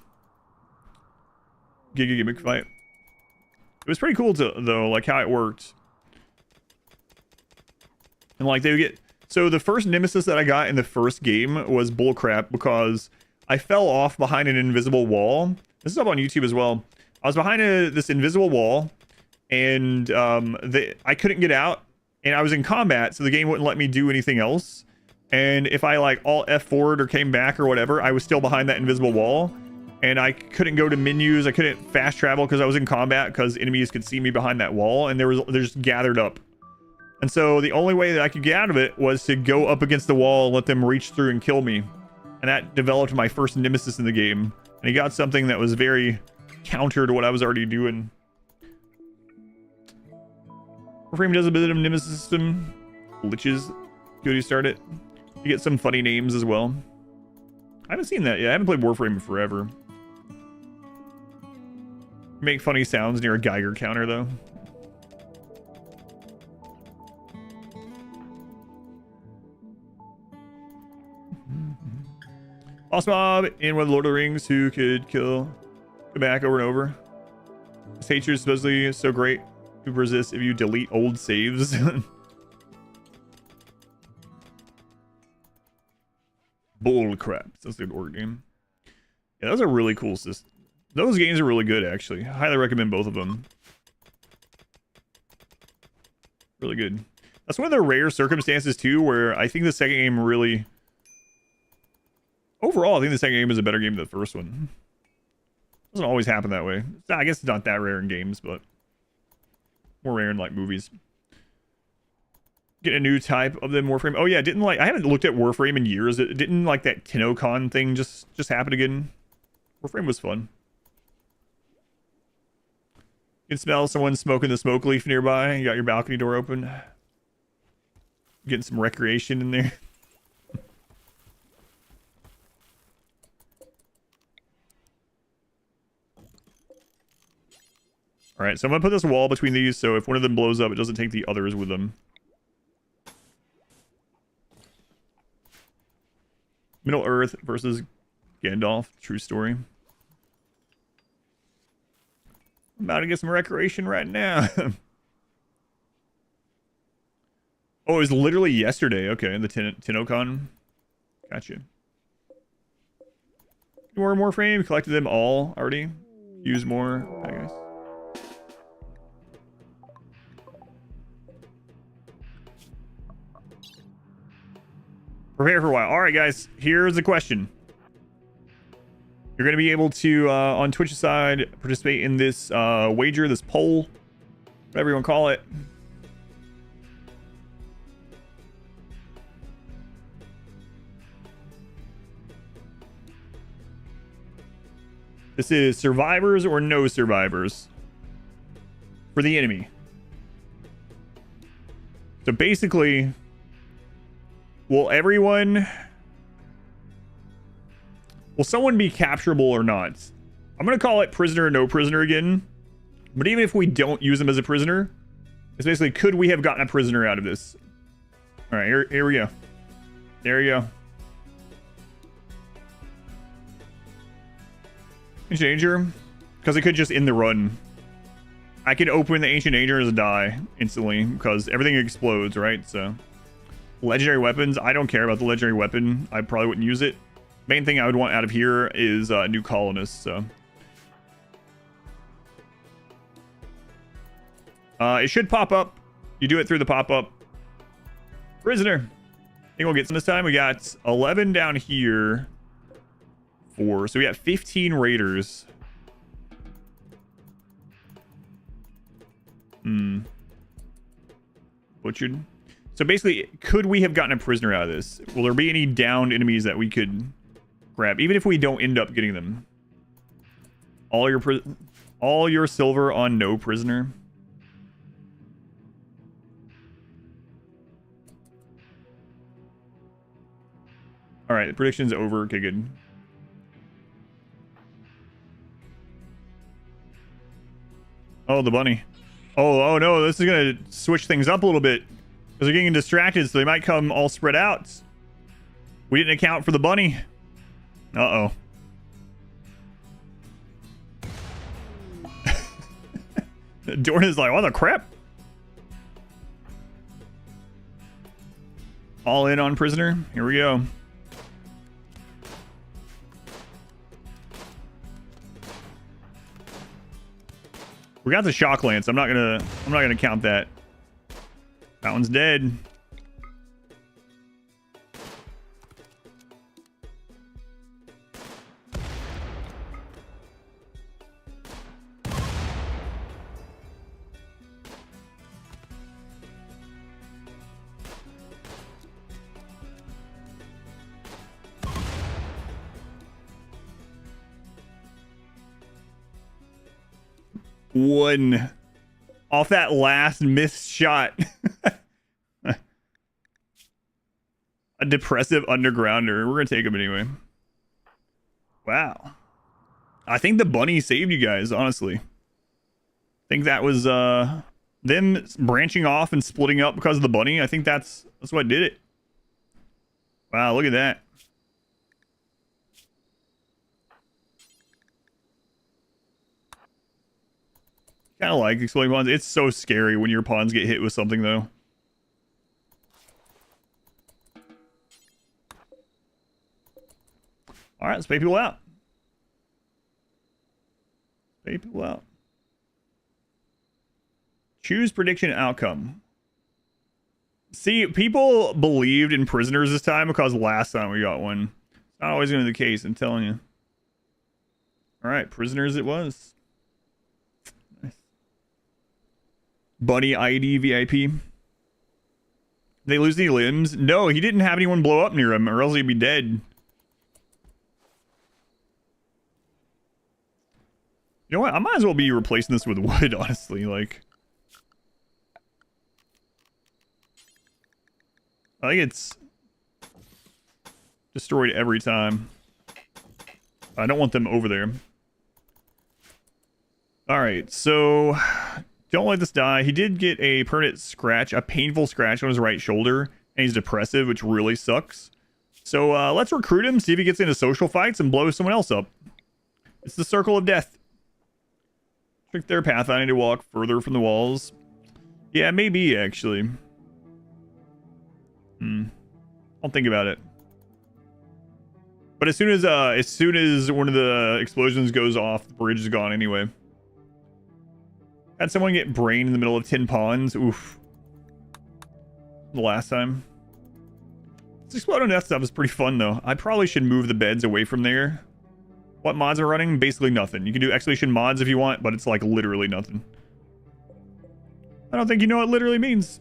Gimmick fight. It was pretty cool though, like how it worked. And like they would get, so the first nemesis that I got in the first game was bullcrap because I fell off behind an invisible wall. This is up on YouTube as well. I was behind this invisible wall, and I couldn't get out, and I was in combat, so the game wouldn't let me do anything else. And if I like alt F forward or came back or whatever, I was still behind that invisible wall, and I couldn't go to menus. I couldn't fast travel because I was in combat because enemies could see me behind that wall, and they're just gathered up. And so the only way that I could get out of it was to go up against the wall and let them reach through and kill me. And that developed my first nemesis in the game. And he got something that was very counter to what I was already doing. Warframe does a bit of nemesis system. Liches. Good you start it. You get some funny names as well. I haven't seen that yet. I haven't played Warframe in forever. Make funny sounds near a Geiger counter, though. Boss mob in one of the Lord of the Rings who could kill go back over and over. This hatred is supposedly so great. Who persists if you delete old saves? Bull crap. That's a good word game. Yeah, those are really cool systems. Those games are really good, actually. I highly recommend both of them. Really good. That's one of the rare circumstances, too, where I think the second game really... Overall, I think the second game is a better game than the first one. Doesn't always happen that way. I guess it's not that rare in games, but... more rare in, like, movies. Get a new type of the Warframe. Oh, yeah, didn't, like... I haven't looked at Warframe in years. It didn't, like, that TennoCon thing just happen again. Warframe was fun. You can smell someone smoking the smoke leaf nearby. You got your balcony door open. Getting some recreation in there. Alright, so I'm going to put this wall between these, so if one of them blows up, it doesn't take the others with them. Middle Earth versus Gandalf. True story. I'm about to get some recreation right now. Oh, it was literally yesterday. Okay, the TennoCon. Gotcha. More Warframe. Collected them all already. Use more, I guess. Prepare for a while. All right, guys. Here's the question. You're going to be able to, on Twitch's side, participate in this wager, this poll, whatever you want to call it. This is survivors or no survivors for the enemy. So basically, will someone be capturable or not? I'm going to call it prisoner or no prisoner again. But even if we don't use them as a prisoner, it's basically, could we have gotten a prisoner out of this? All right, here we go. There you go. Ancient Danger, because it could just end the run. I could open the Ancient Danger as a die instantly because everything explodes, right? So, legendary weapons. I don't care about the legendary weapon. I probably wouldn't use it. Main thing I would want out of here is new colonists. So, it should pop up. You do it through the pop-up. Prisoner. I think we'll get some this time. We got 11 down here. 4. So we got 15 raiders. Butchered. So basically, could we have gotten a prisoner out of this? Will there be any downed enemies that we could grab, even if we don't end up getting them? All your silver on no prisoner. All right, the prediction's over. Okay, good. Oh, the bunny. Oh no, this is gonna switch things up a little bit because they're getting distracted, so they might come all spread out. We didn't account for the bunny. Uh-oh. Dorn is like, what the crap? All in on prisoner. Here we go. We got the shock lance. I'm not gonna count that. That one's dead. One. Off that last missed shot. A depressive undergrounder. We're gonna take him anyway. Wow. I think the bunny saved you guys, honestly. I think that was them branching off and splitting up because of the bunny. I think that's what did it. Wow, look at that. Kind of like exploding pawns. It's so scary when your pawns get hit with something, though. All right, let's pay people out. Pay people out. Choose prediction outcome. See, people believed in prisoners this time because last time we got one. It's not always going to be the case, I'm telling you. All right, prisoners it was. Nice. Bunny ID VIP. They lose any limbs? No, he didn't have anyone blow up near him, or else he'd be dead. You know what? I might as well be replacing this with wood, honestly. Like, I think it's destroyed every time. I don't want them over there. Alright, so don't let this die. He did get a permanent scratch, a painful scratch on his right shoulder, and he's depressive, which really sucks. So let's recruit him, see if he gets into social fights, and blow someone else up. It's the circle of death. Trick their pathfinding to walk further from the walls. Yeah, maybe, actually. I'll think about it. But as soon as one of the explosions goes off, the bridge is gone anyway. Had someone get brain in the middle of 10 pawns. Oof. The last time. This explode on death stuff is pretty fun, though. I probably should move the beds away from there. What mods are running? Basically nothing. You can do exclamation mods if you want, but it's like literally nothing. I don't think you know what literally means.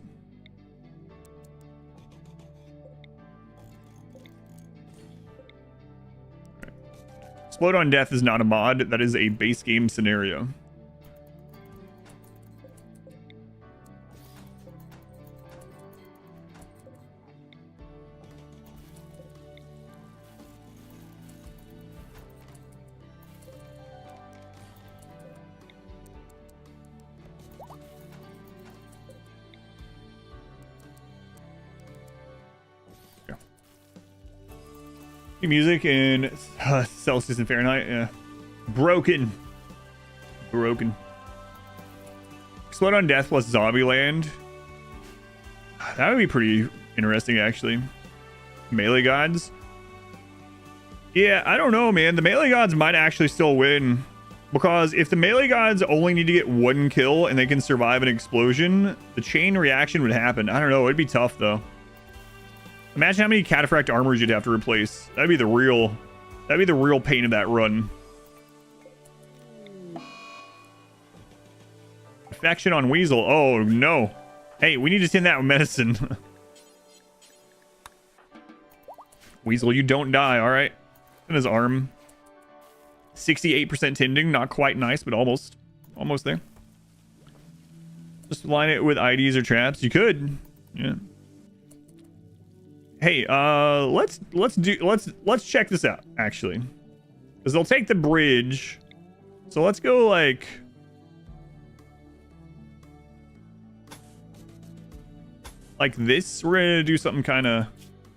Right. Explode on death is not a mod. That is a base game scenario. Music in Celsius and Fahrenheit. Yeah. Broken. Explode on death plus Zombieland. That would be pretty interesting, actually. Melee gods. Yeah, I don't know, man. The melee gods might actually still win. Because if the melee gods only need to get one kill and they can survive an explosion, the chain reaction would happen. I don't know. It'd be tough, though. Imagine how many cataphract armors you'd have to replace. That'd be the real pain of that run. Infection on Weasel. Oh no. Hey, we need to send that medicine. Weasel, you don't die, alright? In his arm. 68% tending, not quite nice, but almost. Almost there. Just line it with IDs or traps. You could. Yeah. Hey, let's check this out, actually. Because they'll take the bridge. So let's go, like... like this. We're gonna do something kind of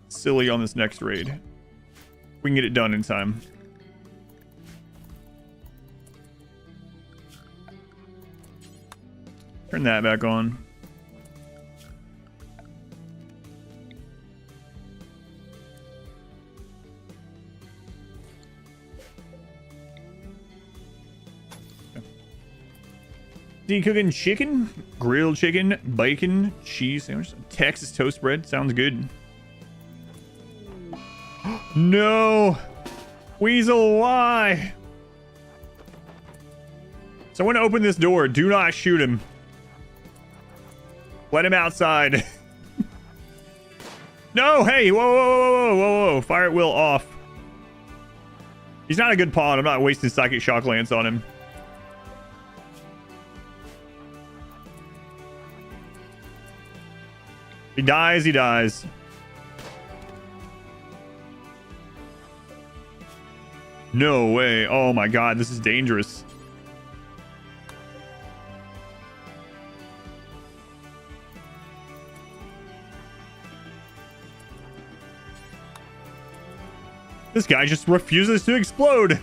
silly on this next raid. We can get it done in time. Turn that back on. Cooking chicken, grilled chicken, bacon, cheese sandwich, Texas toast bread. Sounds good. No, Weasel, why? Someone open this door. Do not shoot him. Let him outside. No, hey, whoa. Fire at will off. He's not a good pawn. I'm not wasting psychic shock lance on him. He dies, he dies. No way. Oh my god, this is dangerous. This guy just refuses to explode.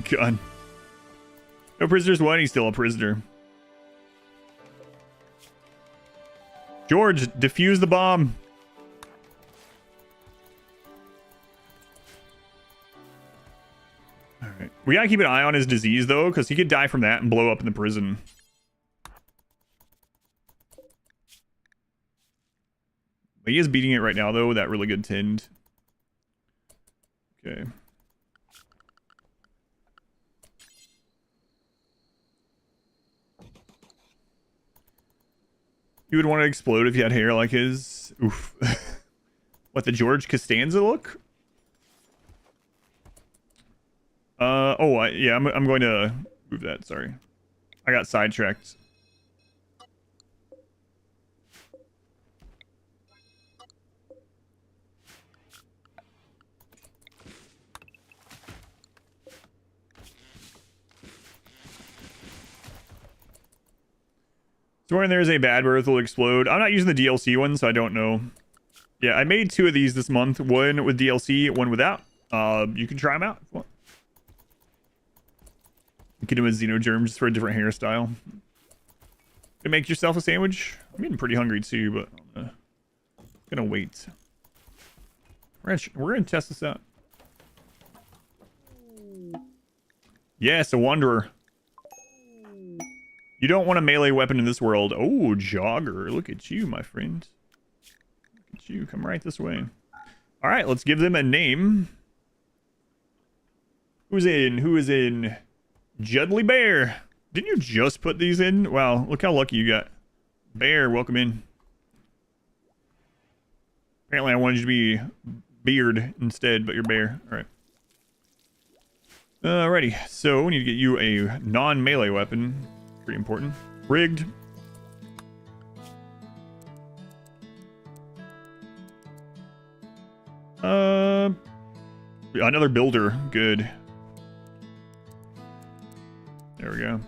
God. No prisoners won, he's still a prisoner. George, defuse the bomb. All right. We gotta keep an eye on his disease, though, because he could die from that and blow up in the prison. But he is beating it right now, though, with that really good tend. Okay. You would want to explode if you had hair like his. Oof. What, the George Costanza look? Yeah, I'm going to move that. Sorry. I got sidetracked. So when there's a bad birth will explode. I'm not using the DLC one, so I don't know. Yeah, I made 2 of these this month. One with DLC, one without. You can try them out if you want. You can do a Xenogerm just for a different hairstyle. You make yourself a sandwich? I'm getting pretty hungry too, but I'm gonna wait. We're gonna test this out. Yes, a wanderer. You don't want a melee weapon in this world. Oh, jogger. Look at you, my friend. Look at you. Come right this way. All right, let's give them a name. Who's in? Who is in? Judley Bear. Didn't you just put these in? Wow, look how lucky you got. Bear, welcome in. Apparently I wanted you to be Beard instead, but you're Bear. All right. Alrighty, so we need to get you a non-melee weapon. Pretty important. Rigged. Another builder. Good. There we go.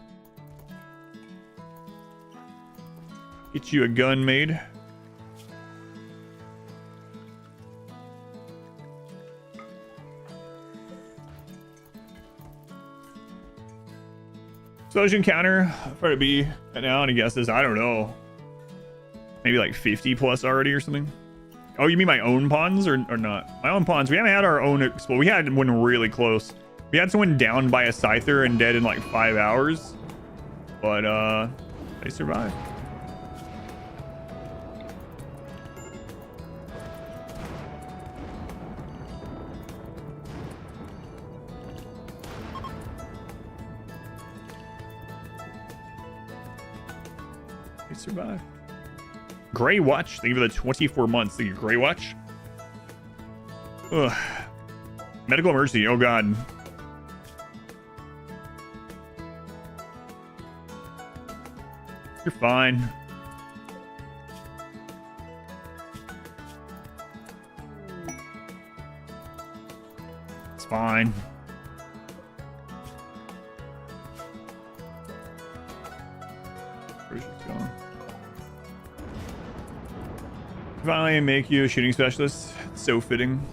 Get you a gun made. Explosion counter, for it be right now, any guesses? I don't know. Maybe like 50 plus already or something. Oh, you mean my own pawns or not? My own pawns. We haven't had our own explode. We had one really close. We had someone down by a scyther and dead in like 5 hours. But they survived. Survive. Gray Watch. Thank you for the 24 months. Thank you, Gray Watch. Ugh. Medical emergency. Oh god. You're fine. It's fine. Where's it going? Finally make you a shooting specialist. It's so fitting.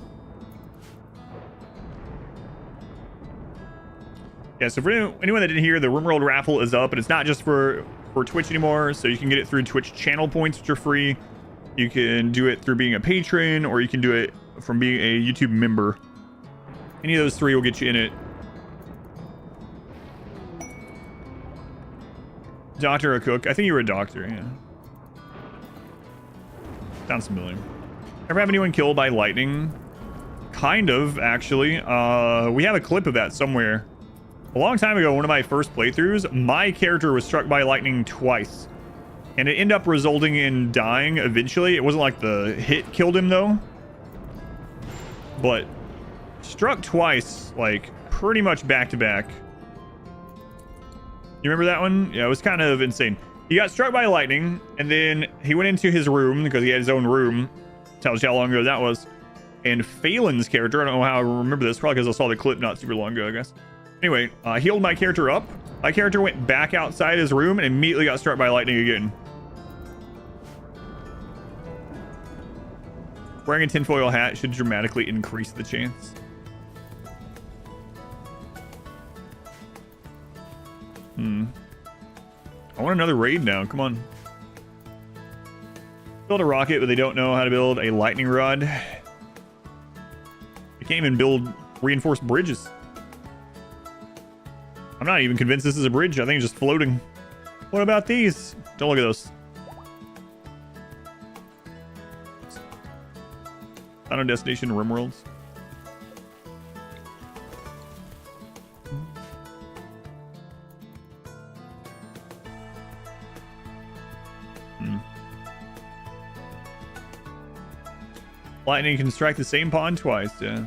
Yeah, so for anyone that didn't hear, the RimWorld raffle is up, and it's not just for Twitch anymore, so you can get it through Twitch channel points, which are free. You can do it through being a patron, or you can do it from being a YouTube member. Any of those 3 will get you in it. Doctor or cook? I think you were a doctor, yeah. Sounds familiar. Ever have anyone killed by lightning? Kind of, actually. We have a clip of that somewhere. A long time ago, one of my first playthroughs, my character was struck by lightning twice. And it ended up resulting in dying eventually. It wasn't like the hit killed him, though. But struck twice, like, pretty much back to back. You remember that one? Yeah, it was kind of insane. He got struck by lightning, and then he went into his room because he had his own room. Tells you how long ago that was. And Phelan's character, I don't know how I remember this, probably because I saw the clip not super long ago, I guess. Anyway, healed my character up. My character went back outside his room and immediately got struck by lightning again. Wearing a tinfoil hat should dramatically increase the chance. I want another raid now. Come on. Build a rocket, but they don't know how to build a lightning rod. They can't even build reinforced bridges. I'm not even convinced this is a bridge. I think it's just floating. What about these? Don't look at those. Final destination, RimWorlds. Lightning can strike the same pond twice, yeah.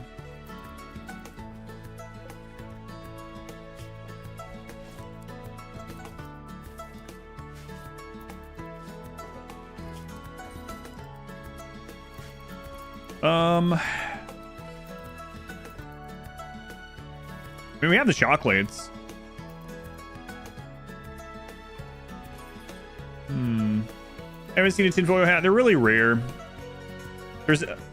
I mean, we have the chocolates. I haven't seen a tinfoil hat. They're really rare.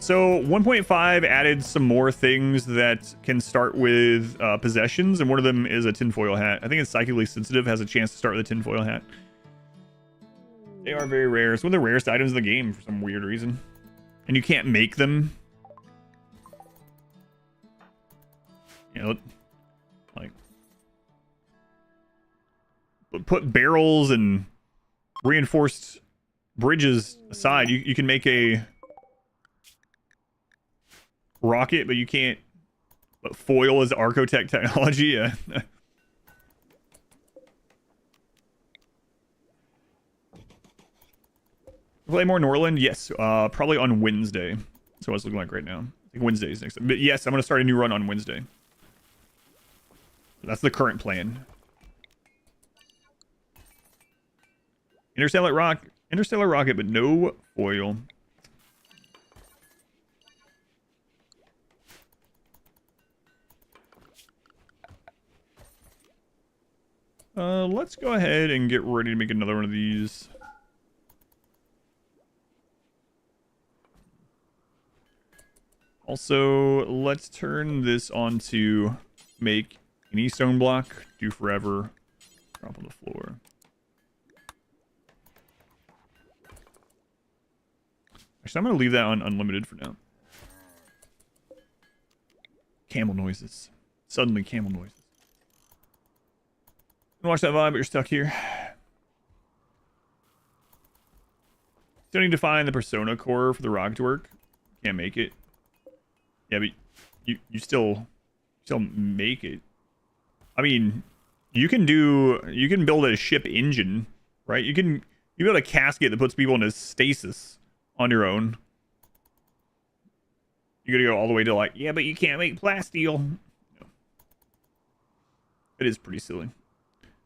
So 1.5 added some more things that can start with possessions, and one of them is a tinfoil hat. I think it's psychically sensitive, has a chance to start with a tinfoil hat. They are very rare. It's one of the rarest items in the game for some weird reason. And you can't make them. You know, like, put barrels and reinforced bridges aside. You can make a rocket, but you can't. But foil is Archotech technology. Yeah. Play more Norland? Yes, probably on Wednesday. So what's looking like right now. I think Wednesday's next. But yes, I'm going to start a new run on Wednesday. That's the current plan. Interstellar rocket, but no foil. Let's go ahead and get ready to make another one of these. Also, let's turn this on to make any stone block, do forever, drop on the floor. Actually, I'm going to leave that on unlimited for now. Camel noises. Suddenly camel noises. Watch that vibe, but you're stuck here. Still need to find the persona core for the rock to work. Can't make it. Yeah, but you still make it. I mean, you can build a ship engine, right? You build a casket that puts people into stasis on your own. You gotta go all the way to like, yeah, but you can't make plasteel. No. It is pretty silly.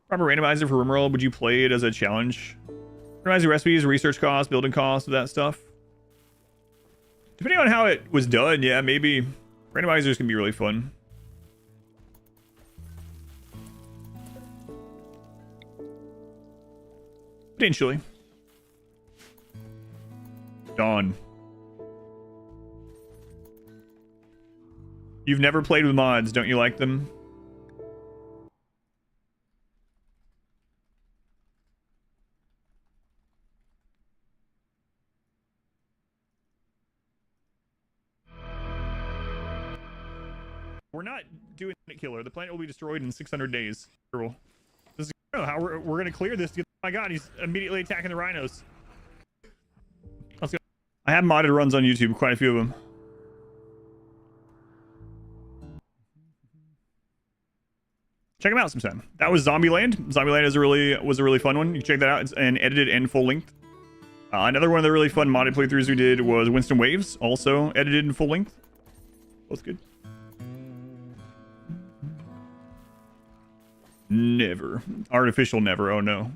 Proper randomizer for RimWorld, would you play it as a challenge? Randomizer recipes, research costs, building costs, that stuff. Depending on how it was done, yeah, maybe. Randomizers can be really fun. Potentially. Dawn. You've never played with mods, don't you like them? We're not doing it, killer. The planet will be destroyed in 600 days. This is how we're going to clear this. Oh my god, he's immediately attacking the rhinos. Let's go. I have modded runs on YouTube, quite a few of them. Check them out sometime. That was Zombieland. Zombieland was a really fun one. You can check that out. It's an edited and full length. Another one of the really fun modded playthroughs we did was Winston Waves, also edited and full length. Both good. Never. Artificial never. Oh no.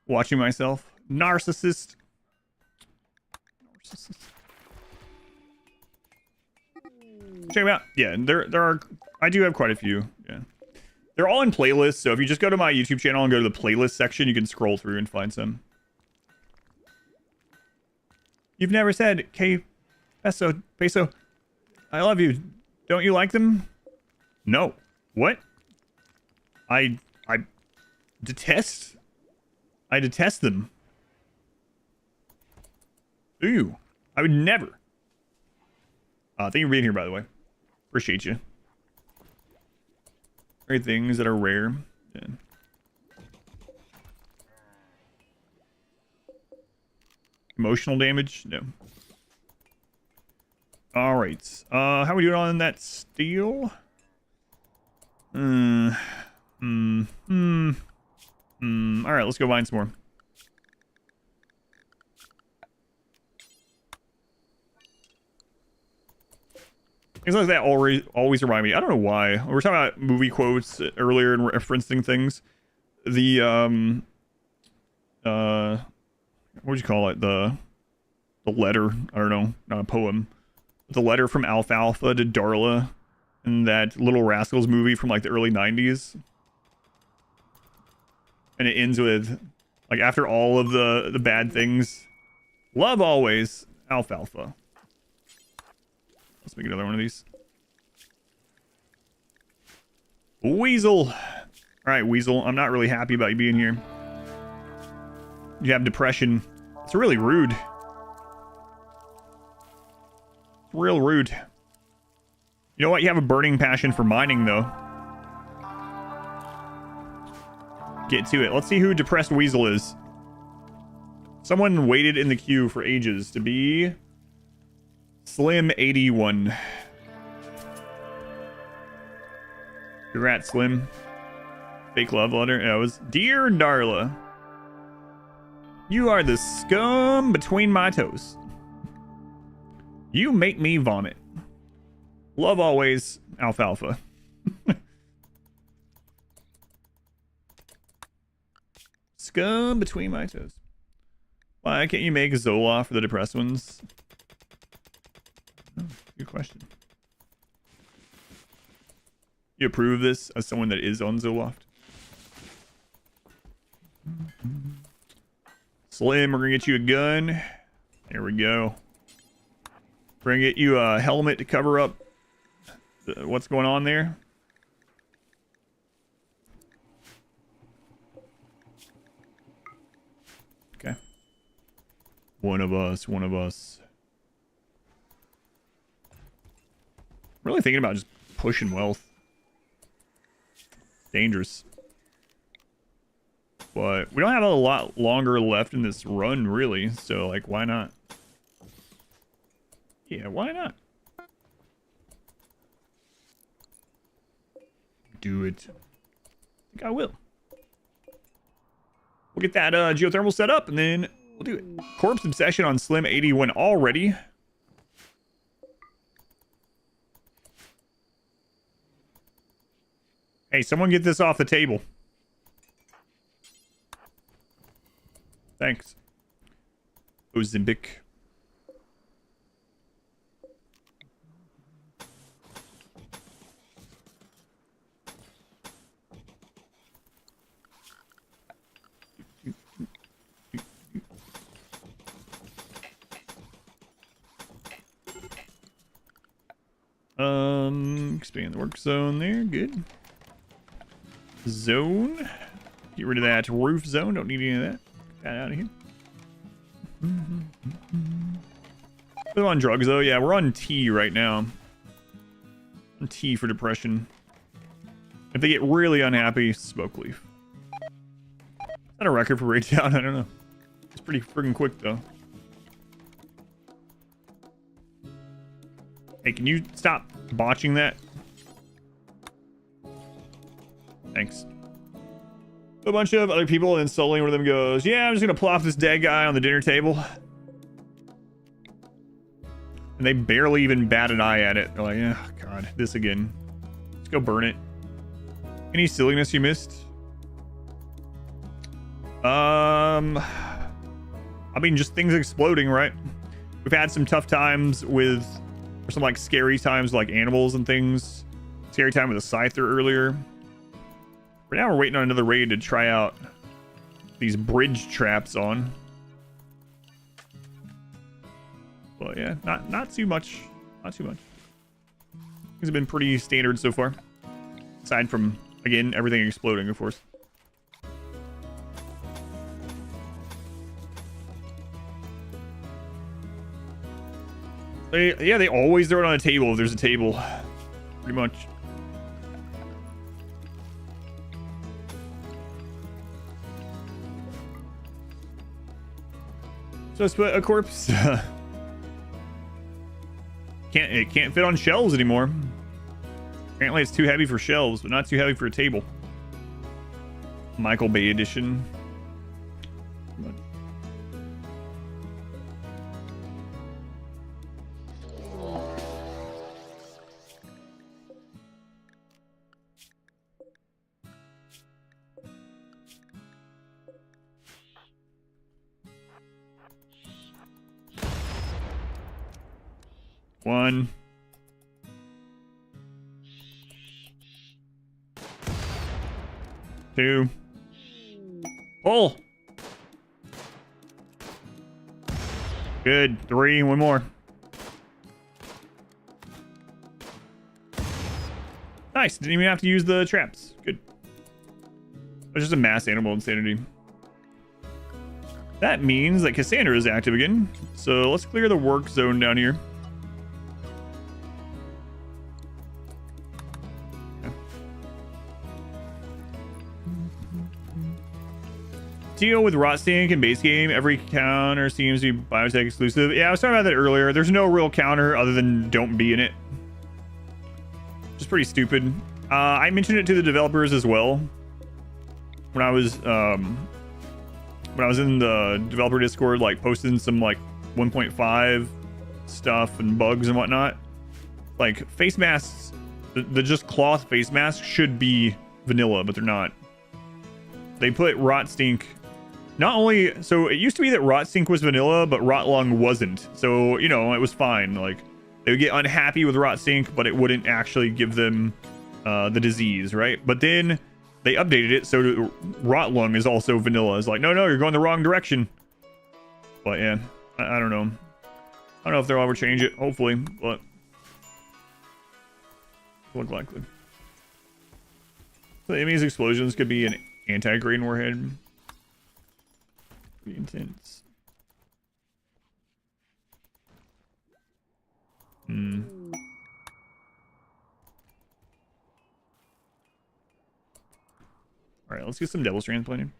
Watching myself. Narcissist. Check them out. Yeah, there are. I do have quite a few. Yeah, they're all in playlists. So if you just go to my YouTube channel and go to the playlist section, you can scroll through and find some. You've never said, "K, peso, I love you." Don't you like them? No. What? I detest. I detest them. Ooh, I would never. Thank you for being here, by the way. Appreciate you. Great things that are rare. Yeah. Emotional damage? No. All right. How are we doing on that steel? All right, let's go find some more. Things like that always remind me. I don't know why. We were talking about movie quotes earlier and referencing things. The what would you call it? The letter. I don't know. Not a poem. The letter from Alfalfa to Darla in that Little Rascals movie from like the early 90s. And it ends with, like, after all of the bad things, love always, Alfalfa. Let's make another one of these. Weasel. All right, Weasel. I'm not really happy about you being here. You have depression. It's really rude. It's real rude. You know what? You have a burning passion for mining, though. Get to it. Let's see who Depressed Weasel is. Someone waited in the queue for ages to be Slim81. Congrats, Slim. Fake love letter. Yeah, it was Dear Darla. You are the scum between my toes. You make me vomit. Love always, Alfalfa. Scum between my toes. Why can't you make Zoloft for the depressed ones? Oh, good question. You approve this as someone that is on Zoloft? Slim, we're gonna get you a gun. There we go. We're gonna get you a helmet to cover up what's going on there. Okay. One of us, one of us. Really thinking about just pushing wealth. Dangerous. But we don't have a lot longer left in this run, really. So, like, why not? Yeah, why not? Do it. I think I will. We'll get that geothermal set up, and then we'll do it. Corpse Obsession on Slim 81 already. Hey, someone get this off the table. Thanks. Ozempic. Expand the work zone there. Good. Zone. Get rid of that roof zone. Don't need any of that. Get that out of here. We're on drugs, though. Yeah, we're on T right now. On T for depression. If they get really unhappy, smoke leaf. Is that a record for breakdown? I don't know. It's pretty friggin' quick, though. Hey, can you stop botching that? Thanks. A bunch of other people, and then slowly one of them goes, yeah, I'm just gonna plop this dead guy on the dinner table. And they barely even bat an eye at it. They're like, oh god, this again. Let's go burn it. Any silliness you missed? I mean, just things exploding, right? We've had some tough times with, or some like scary times like animals and things. Scary time with a scyther earlier. Right now we're waiting on another raid to try out these bridge traps on. But yeah, not too much. Not too much. Things have been pretty standard so far. Aside from, again, everything exploding, of course. They always throw it on a table if there's a table. Pretty much. So let's put a corpse. It can't fit on shelves anymore. Apparently it's too heavy for shelves, but not too heavy for a table. Michael Bay edition. One. Two. Pull. Good. Three. One more. Nice. Didn't even have to use the traps. Good. It's just a mass animal insanity. That means that Cassandra is active again. So let's clear the work zone down here. Deal with rot stink in base game. Every counter seems to be biotech exclusive. Yeah, I was talking about that earlier. There's no real counter other than don't be in it. Just pretty stupid. I mentioned it to the developers as well when I was in the developer Discord, like posting some like 1.5 stuff and bugs and whatnot. Like face masks, the just cloth face masks should be vanilla, but they're not. They put rot stink. Not only, so it used to be that rot stink was vanilla, but rot lung wasn't. So, you know, it was fine. Like, they would get unhappy with rot stink, but it wouldn't actually give them the disease, right? But then they updated it so rot lung is also vanilla. It's like, no, you're going the wrong direction. But yeah, I don't know. I don't know if they'll ever change it, hopefully, but look likely. So the enemy's explosions could be an anti-grain warhead. Pretty intense. Alright, let's get some Devil Strands planted.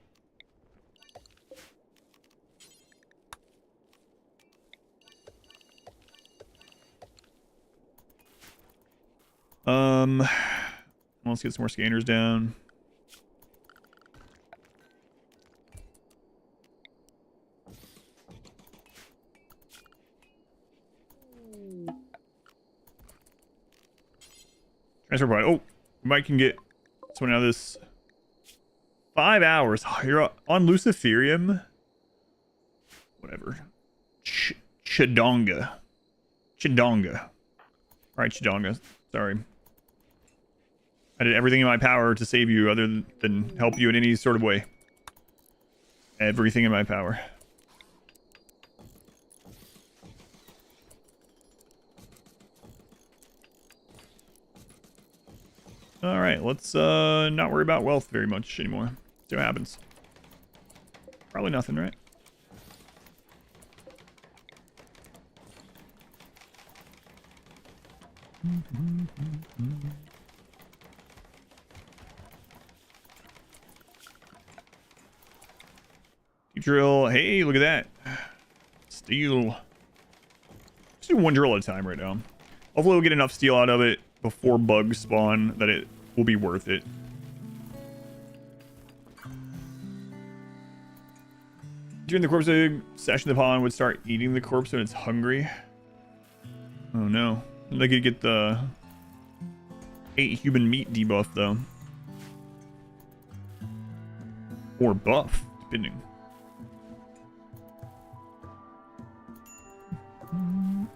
Let's get some more scanners down. Transfer point. Oh, we might can get someone out of this. 5 hours. Oh, you're on Luciferium. Whatever. Chidonga. All right, Chidonga. Sorry. I did everything in my power to save you other than help you in any sort of way. Everything in my power. All right, let's not worry about wealth very much anymore. See what happens. Probably nothing, right? Deep drill. Hey, look at that. Steel. Just do one drill at a time right now. Hopefully we'll get enough steel out of it before bugs spawn that it will be worth it. During the corpse session, the pawn would start eating the corpse when it's hungry. Oh no. They could get the 8 human meat debuff though. Or buff, depending.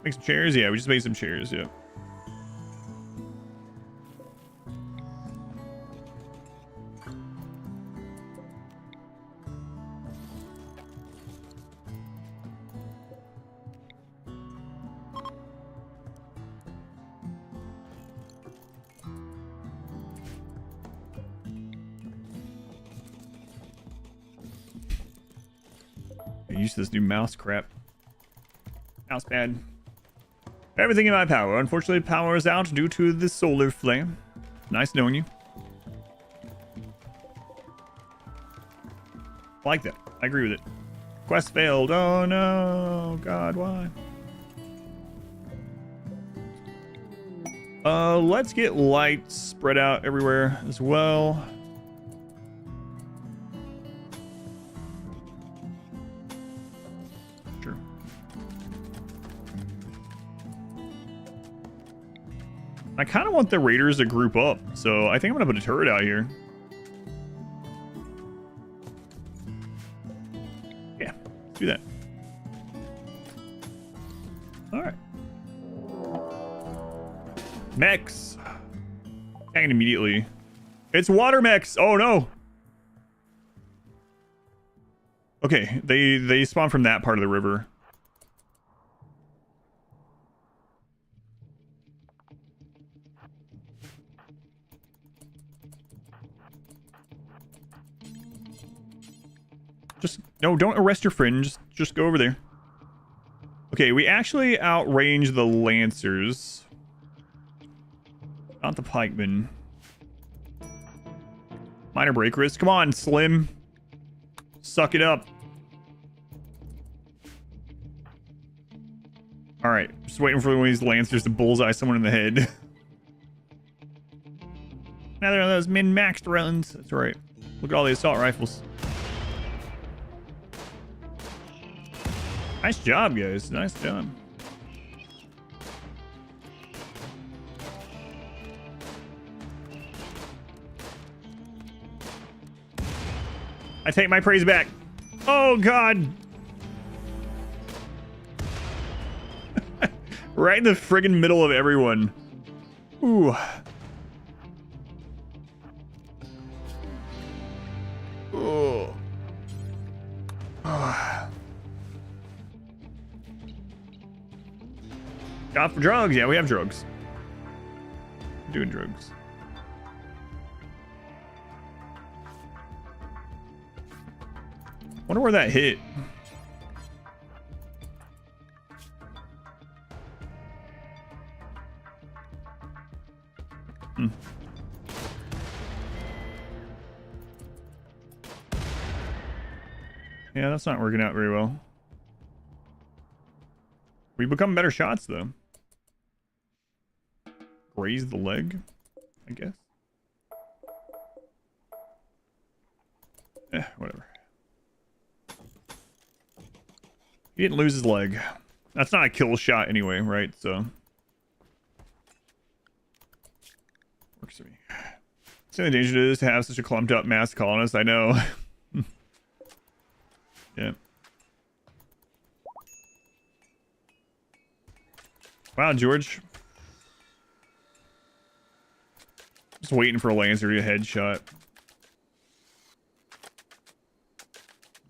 Make some chairs? Yeah, we just made some chairs, yeah. Get used to this new mouse crap. Mouse pad. Everything in my power. Unfortunately, power is out due to the solar flare. Nice knowing you. I like that. I agree with it. Quest failed. Oh no. God, why? Let's get lights spread out everywhere as well. Sure. I kind of want the raiders to group up, so I think I'm gonna put a turret out here. Yeah, let's do that. All right. Mechs. Tagging immediately. It's water mechs. Oh no. Okay, they spawn from that part of the river. Just no, don't arrest your friend. Just go over there. Okay, we actually outrange the lancers. Not the pikemen. Minor break risk. Come on, Slim. Suck it up. Alright, just waiting for one of these lancers to bullseye someone in the head. Another one of those min-maxed runs. That's right. Look at all the assault rifles. Nice job, guys. Nice job. I take my praise back. Oh, God. Right in the friggin' middle of everyone. Ooh. Oh. Got for drugs? Yeah, we have drugs. We're doing drugs. Wonder where that hit. Yeah, that's not working out very well. We become better shots, though. Raise the leg, I guess. Whatever. He didn't lose his leg. That's not a kill shot anyway, right? So works for me. It's the only danger it is to have such a clumped up mass colonist. I know. Yeah. Wow, George. Just waiting for a Lancer to headshot.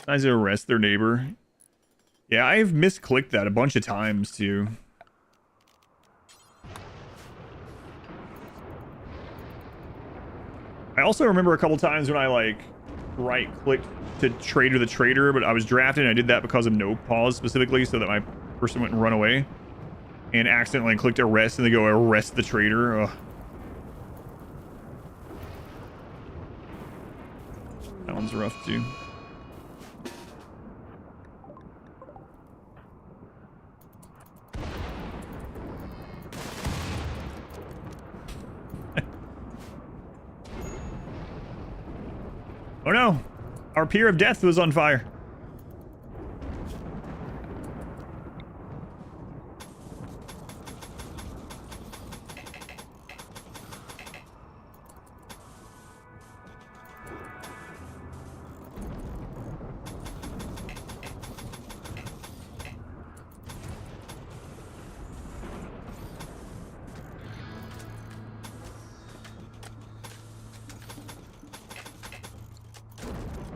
Nice to arrest their neighbor. Yeah, I've misclicked that a bunch of times too. I also remember a couple times when I like right-clicked to traitor the traitor, but I was drafted and I did that because of no pause specifically, so that my person wouldn't run away. And accidentally clicked arrest and they go arrest the traitor. Ugh. That one's rough too. Oh no! Our Pier of Death was on fire.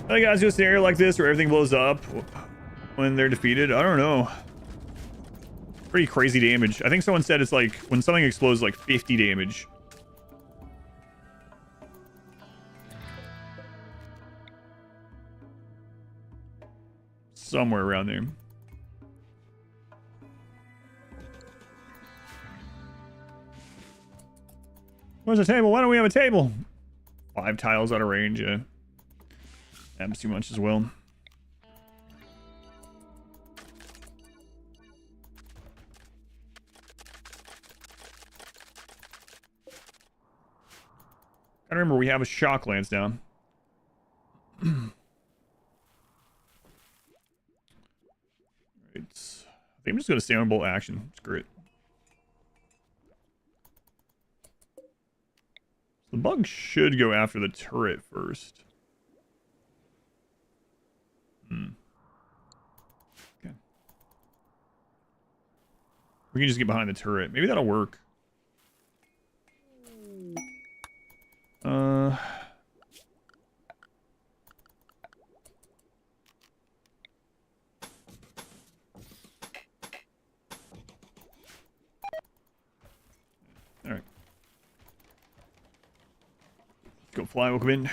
Are you guys do a scenario like this where everything blows up when they're defeated? I don't know. Pretty crazy damage. I think someone said it's like when something explodes, like 50 damage. Somewhere around there. Where's the table? Why don't we have a table? 5 tiles out of range, yeah. That's too much as well. I remember we have a shock lance down. Right. I think I'm just going to stay on bolt action. It's great. The bug should go after the turret first. Okay. We can just get behind the turret. Maybe that'll work. Alright. Let's go fly, we'll come in.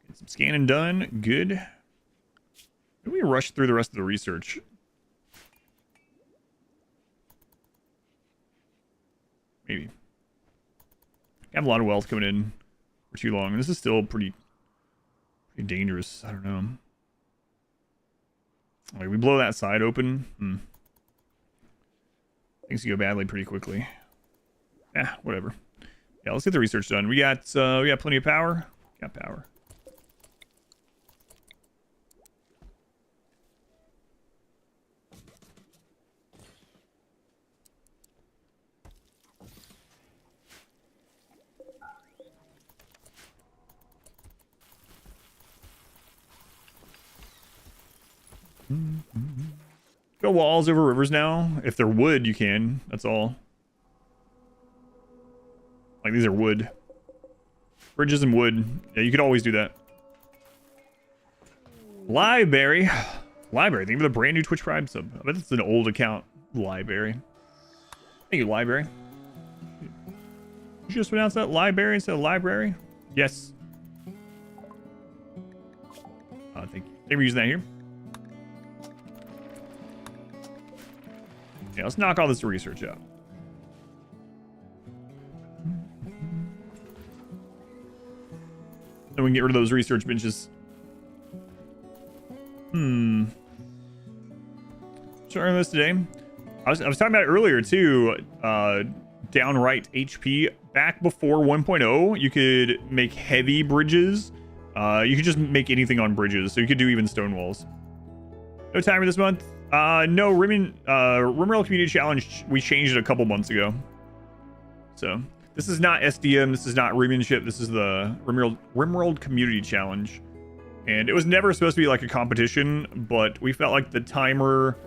Get some scanning done. Good. Maybe we rush through the rest of the research. Maybe. I have a lot of wealth coming in for too long. This is still pretty dangerous. I don't know. Like, we blow that side open. Things can go badly pretty quickly. Whatever. Yeah, let's get the research done. We got plenty of power. Got power. Go walls over rivers now. If they're wood, you can. That's all. Like, these are wood. Bridges and wood. Yeah, you could always do that. Library. Library. Think of the brand new Twitch Prime sub. I bet it's an old account. Library. Thank you, library. Did you just pronounce that library instead of library? Yes. Thank you. Thank you for using that here. Yeah, let's knock all this research out. Then we can get rid of those research benches. Starting this today. I was talking about it earlier too. Downright HP. Back before 1.0, you could make heavy bridges. You could just make anything on bridges, so you could do even stone walls. No timer this month. No, RimWorld Community Challenge, we changed it a couple months ago. So, this is not SDM, this is not Rimmanship, this is the RimWorld Community Challenge. And it was never supposed to be like a competition, but we felt like the timer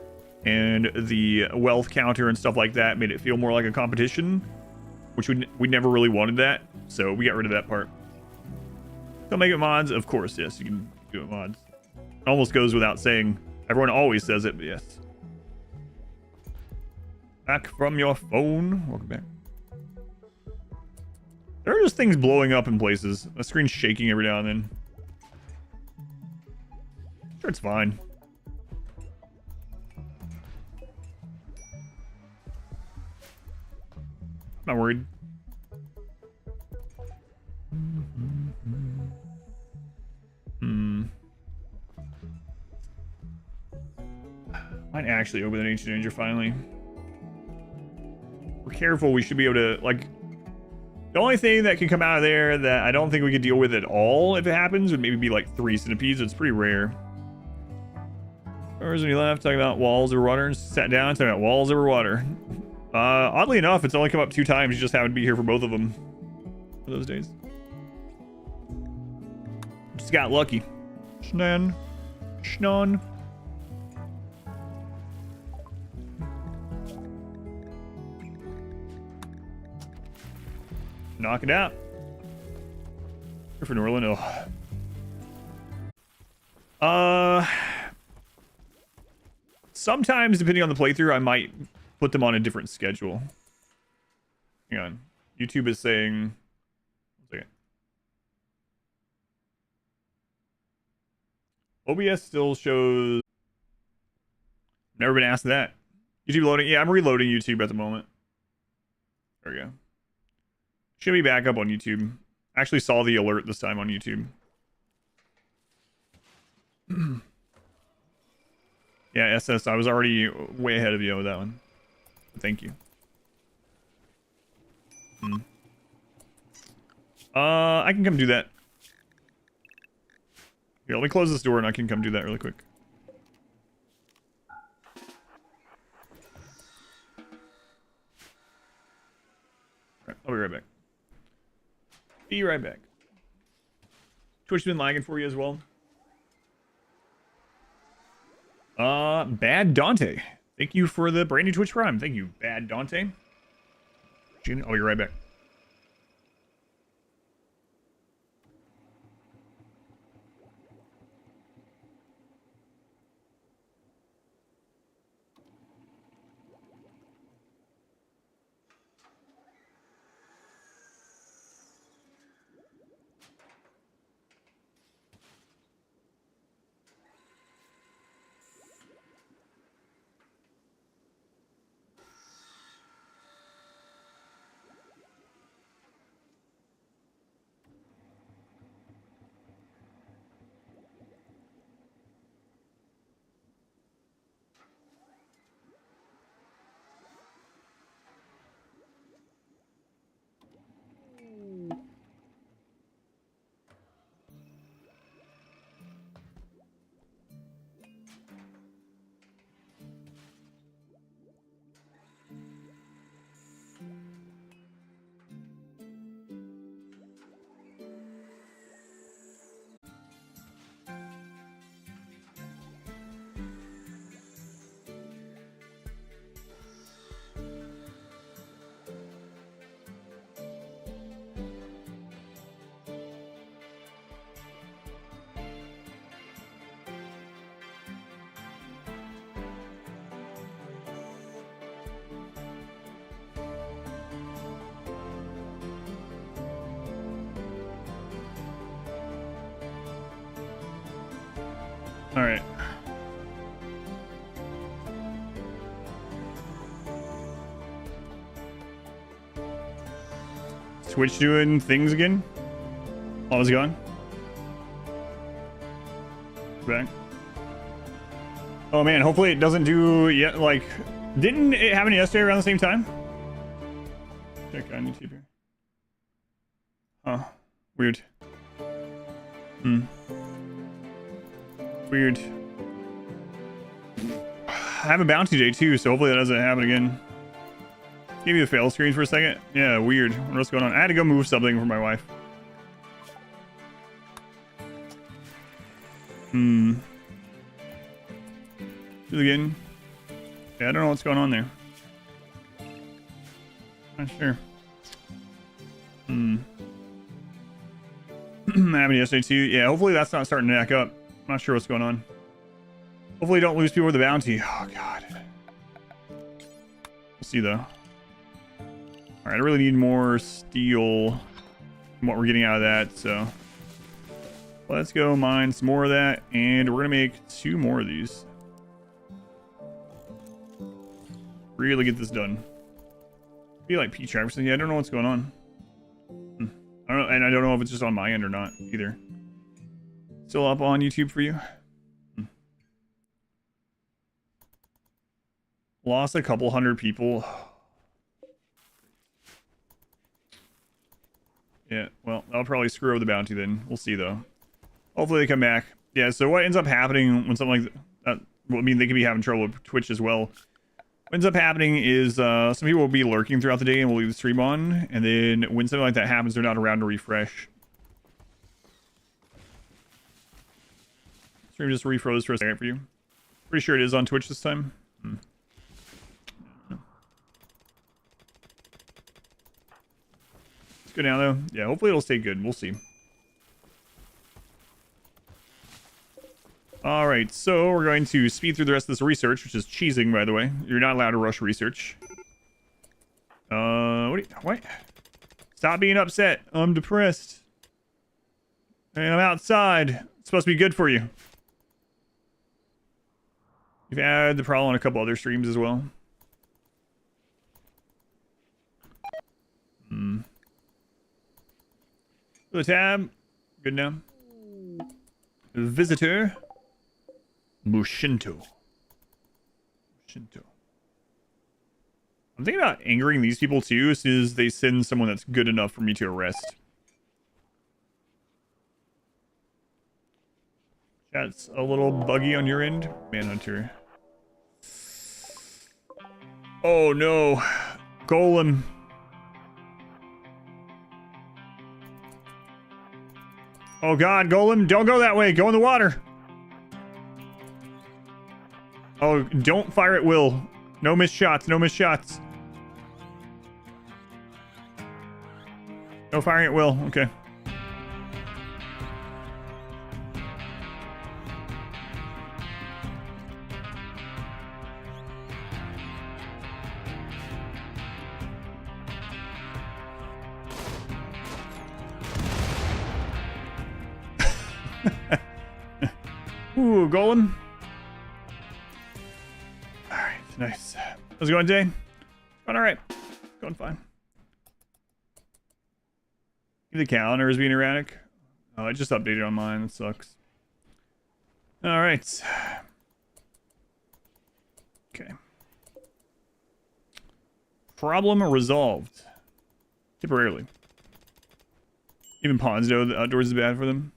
and the wealth counter and stuff like that made it feel more like a competition, which we never really wanted that, so we got rid of that part. Don't make it mods? Of course, yes, you can do it mods. It almost goes without saying. Everyone always says it, but yes. Back from your phone. Welcome back. There are just things blowing up in places. The screen's shaking every now and then. Sure, it's fine. Not worried. Might actually open an ancient danger finally. We're careful, we should be able to, like, the only thing that can come out of there that I don't think we could deal with at all if it happens would maybe be like 3 centipedes. It's pretty rare. Where's when you left talking about walls over water and sat down talking about walls over water. Oddly enough, it's only come up 2 times. You just happened to be here for both of them for those days. Just got lucky. Schnon. Knock it out. Here for Norland. Oh. Sometimes, depending on the playthrough, I might put them on a different schedule. Hang on. YouTube is saying... One second. OBS still shows... Never been asked that. YouTube loading? Yeah, I'm reloading YouTube at the moment. There we go. Should be back up on YouTube. Actually saw the alert this time on YouTube. Yeah, SS, I was already way ahead of you with that one. Thank you. I can come do that. Here, let me close this door and I can come do that really quick. Alright, I'll be right back. Be right back. Twitch's been lagging for you as well. Bad Dante. Thank you for the brand new Twitch Prime. Thank you, Bad Dante. I'll be right back. All right. Twitch doing things again? While I was gone? Back. Oh man, hopefully it doesn't do yet. Like, didn't it happen yesterday around the same time? Check on YouTube here. Oh, weird. Weird. I have a bounty day too, so hopefully that doesn't happen again. Give me the fail screen for a second. Yeah, weird. What's going on? I had to go move something for my wife. Do it again. Yeah, I don't know what's going on there. Not sure. Happened yesterday too. Yeah, hopefully that's not starting to back up. I'm not sure what's going on. Hopefully don't lose people with the bounty. Oh god. We'll see though. Alright, I really need more steel from what we're getting out of that, so let's go mine some more of that, and we're gonna make 2 more of these. Really get this done. Be like P Traverse. Yeah, I don't know what's going on. I don't know, and I don't know if it's just on my end or not either. Still up on YouTube for you? Lost a couple hundred people. Yeah, well, that'll probably screw over the bounty then. We'll see though. Hopefully they come back. Yeah, so what ends up happening when something like that, well, I mean, they could be having trouble with Twitch as well. What ends up happening is some people will be lurking throughout the day and will leave the stream on, and then when something like that happens, they're not around to refresh. Stream just refroze for a second for you. Pretty sure it is on Twitch this time. It's good now, though. Yeah, hopefully it'll stay good. We'll see. All right, so we're going to speed through the rest of this research, which is cheesing, by the way. You're not allowed to rush research. What? Stop being upset. I'm depressed. And I'm outside. It's supposed to be good for you. You've had the problem on a couple other streams as well. The tab. Good now. Visitor. Mushinto. I'm thinking about angering these people too as soon as they send someone that's good enough for me to arrest. That's a little buggy on your end, Manhunter. Oh no. Golem. Oh god, Golem, don't go that way. Go in the water. Oh, don't fire at will. No missed shots, no missed shots. No firing at will, okay. Ooh, Golem. Alright, nice. How's it going, Jay? Going alright. Going fine. The calendar is being erratic. Oh, I just updated on mine. That sucks. Alright. Okay. Problem resolved. Temporarily. Even pawns know the outdoors is bad for them.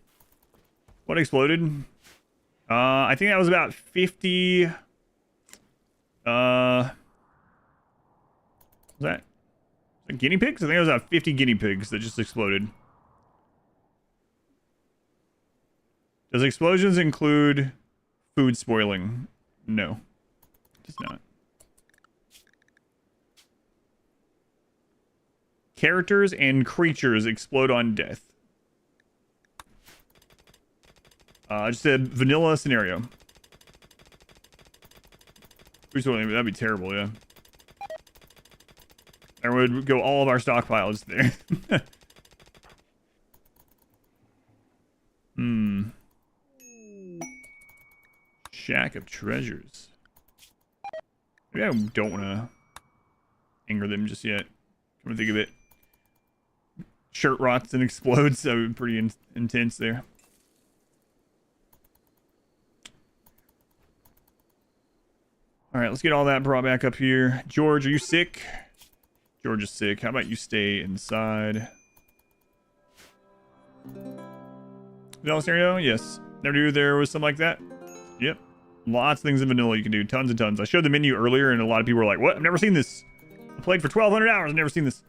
What exploded? I think that was about 50... was that guinea pigs? I think it was about 50 guinea pigs that just exploded. Does explosions include food spoiling? No. It does not. Characters and creatures explode on death. I just said vanilla scenario. Food spoiling, that'd be terrible, yeah. There would go all of our stockpiles there. Shack of treasures. Maybe I don't want to anger them just yet. Come to think of it. Shirt rots and explodes. That would be pretty intense there. All right, let's get all that brought back up here. George, are you sick? George is sick. How about you stay inside? Vanilla scenario? Yes. Never knew there was something like that. Yep. Lots of things in vanilla you can do. Tons and tons. I showed the menu earlier and a lot of people were like, what? I've never seen this. I played for 1,200 hours. I've never seen this.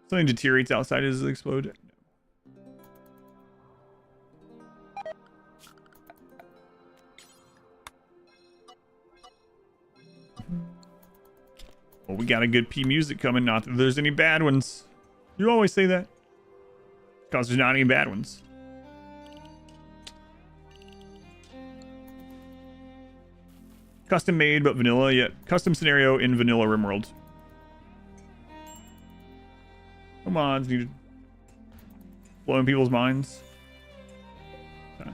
Something deteriorates outside as it explodes. Well, we got a good P music coming. Not that there's any bad ones. You always say that. Because there's not any bad ones. Custom made, but vanilla. Yeah, custom scenario in vanilla RimWorld. No mods needed. Blowing people's minds. Okay.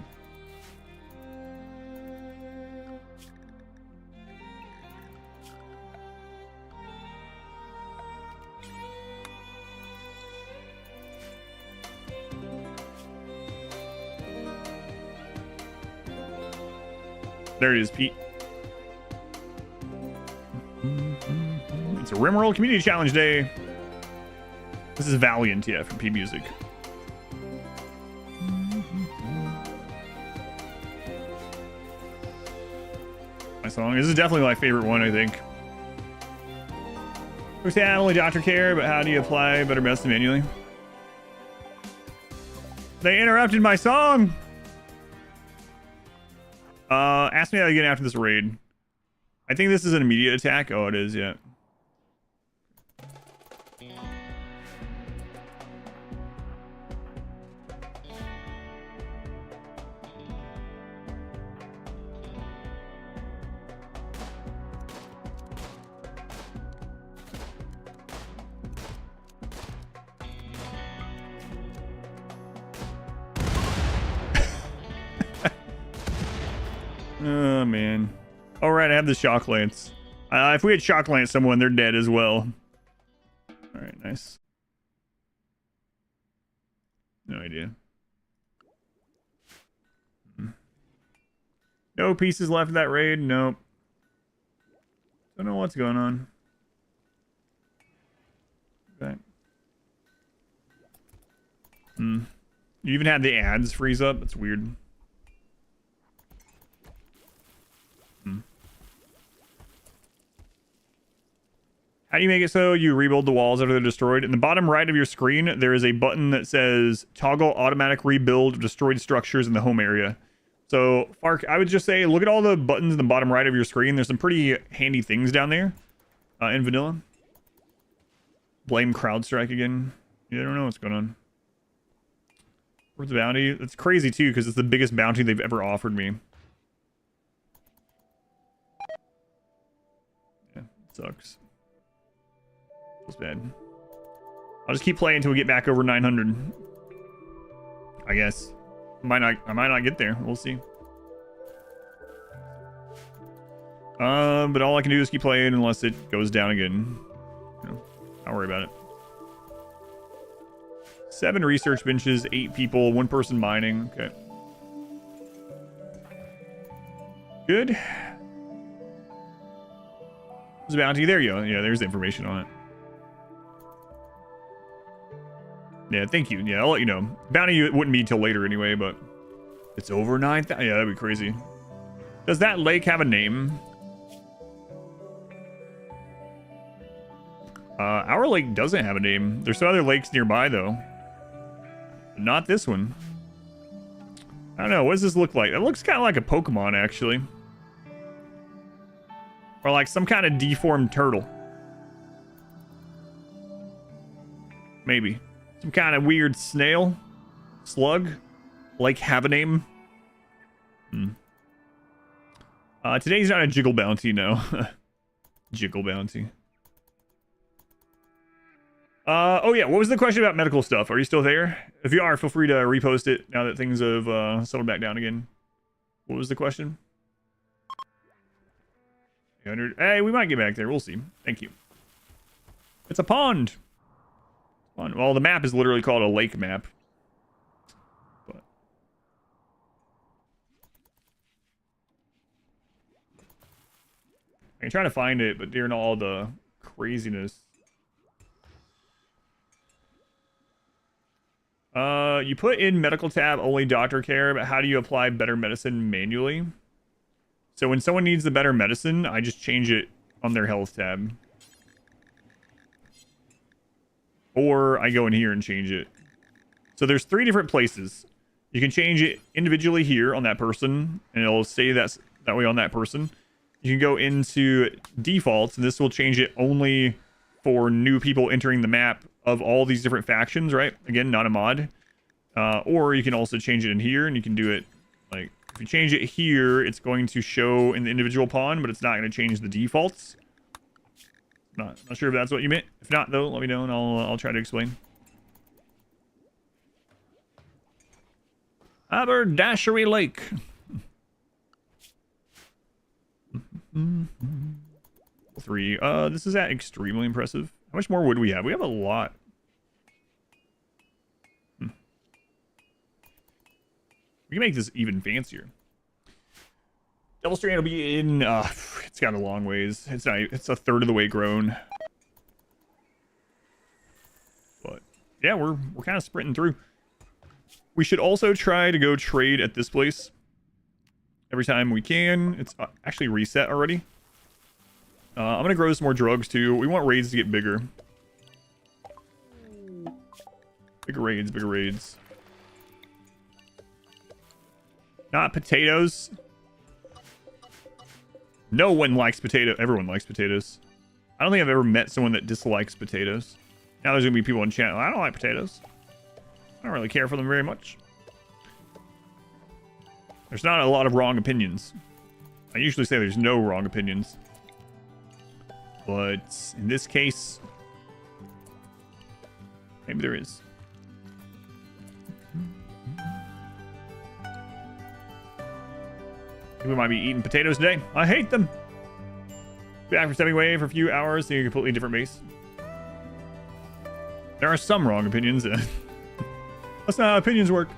There it is, Pete. It's a RimWorld Community Challenge Day. This is Valiant, yeah, from P Music. My song. This is definitely my favorite one, I think. First hand, only doctor care, but how do you apply better best manually? They interrupted my song! Ask me that again after this raid. I think this is an immediate attack. Oh, it is, yeah. Oh, man. All right, I have the shock lance. If we had shock lance someone, they're dead as well. All right, nice. No idea. No pieces left of that raid? Nope. Don't know what's going on. Okay. You even had the ads freeze up? That's weird. How do you make it so you rebuild the walls after they're destroyed? In the bottom right of your screen, there is a button that says toggle automatic rebuild of destroyed structures in the home area. So, Fark, I would just say, look at all the buttons in the bottom right of your screen. There's some pretty handy things down there in vanilla. Blame CrowdStrike again. Yeah, I don't know what's going on. Where's the bounty? It's crazy, too, because it's the biggest bounty they've ever offered me. Yeah, it sucks. Feels bad. I'll just keep playing until we get back over 900. I guess. I might not get there. We'll see. But all I can do is keep playing unless it goes down again. No, don't worry about it. 7 research benches, 8 people, 1 person mining. Okay. Good. There's a bounty. There you go. Yeah, there's the information on it. Yeah, thank you. Yeah, I'll let you know. Bounty wouldn't be till later anyway, but it's over 9,000. Yeah, that'd be crazy. Does that lake have a name? Our lake doesn't have a name. There's some other lakes nearby, though. But not this one. I don't know. What does this look like? It looks kind of like a Pokemon, actually. Or like some kind of deformed turtle. Maybe. Some kind of weird snail? Slug? Like, have a name? Today's not a jiggle bounty, no. Jiggle bounty. Oh yeah, what was the question about medical stuff? Are you still there? If you are, feel free to repost it now that things have settled back down again. What was the question? 800. Hey, we might get back there. We'll see. Thank you. It's a pond. Well, the map is literally called a lake map. But I'm trying to find it, but during all the craziness. You put in medical tab only doctor care, but how do you apply better medicine manually? So when someone needs the better medicine, I just change it on their health tab. Or I go in here and change it. So there's 3 different places. You can change it individually here on that person, and it'll say that way on that person. You can go into defaults, and this will change it only for new people entering the map of all these different factions, right? Again, not a mod. Or you can also change it in here, and you can do it like, if you change it here, it's going to show in the individual pawn, but it's not going to change the defaults. Not sure if that's what you meant. If not, though, let me know and I'll try to explain. Haberdashery Lake. 3. This is extremely impressive. How much more wood do we have? We have a lot. We can make this even fancier. Double strand will be in. It's got a long ways. It's not. It's a third of the way grown. But yeah, we're kind of sprinting through. We should also try to go trade at this place every time we can. It's actually reset already. I'm gonna grow some more drugs too. We want raids to get bigger. Bigger raids, bigger raids. Not potatoes. No one likes potato. Everyone likes potatoes. I don't think I've ever met someone that dislikes potatoes. Now there's gonna be people in chat. I don't like potatoes. I don't really care for them very much. There's not a lot of wrong opinions. I usually say there's no wrong opinions. But in this case, maybe there is. We might be eating potatoes today. I hate them. Back from stepping away for a few hours, seeing a completely different base. There are some wrong opinions. That's not how opinions work.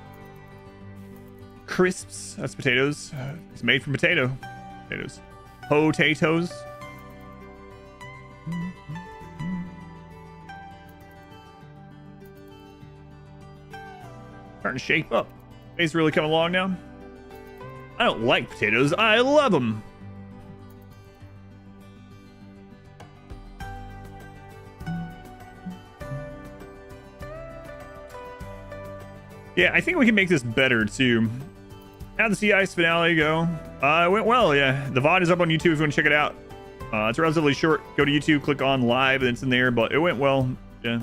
Crisps. That's potatoes. It's made from potatoes. Potatoes. Starting to shape up. Base really coming along now. I don't like potatoes. I love them. Yeah, I think we can make this better too. How'd the Sea Ice finale go? It went well, yeah. The VOD is up on YouTube if you want to check it out. It's relatively short. Go to YouTube, click on live, and it's in there, but it went well. Yeah.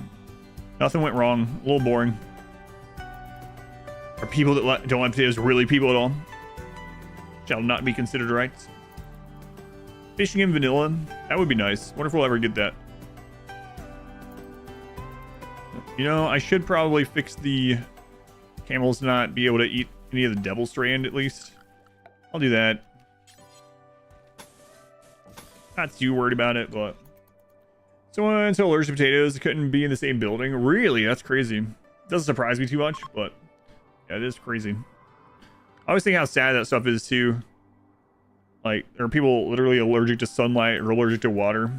Nothing went wrong. A little boring. Are people that don't like potatoes really people at all? Shall not be considered right. Fishing in vanilla. That would be nice. Wonder if we'll ever get that. You know, I should probably fix the camels not be able to eat any of the devil strand at least. I'll do that. Not too worried about it, but someone so allergic to potatoes couldn't be in the same building. Really? That's crazy. Doesn't surprise me too much, but yeah, it is crazy. I always think how sad that stuff is too. Like, there are people literally allergic to sunlight or allergic to water.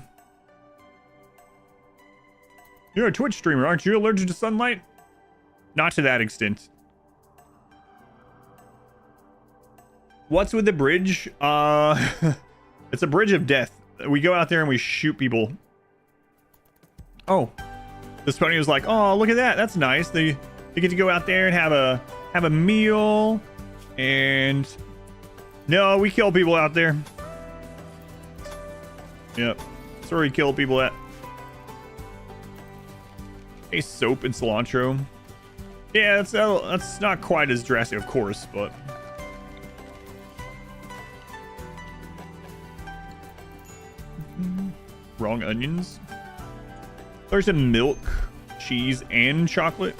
You're a Twitch streamer, aren't you? Allergic to sunlight? Not to that extent. What's with the bridge? It's a bridge of death. We go out there and we shoot people. Oh, this pony was like, oh, look at that. That's nice. They get to go out there and have a meal. And no, we kill people out there. Yep. That's where we kill people at. Hey, soap and cilantro. Yeah, that's not quite as drastic, of course, but wrong onions. There's some milk, cheese, and chocolate.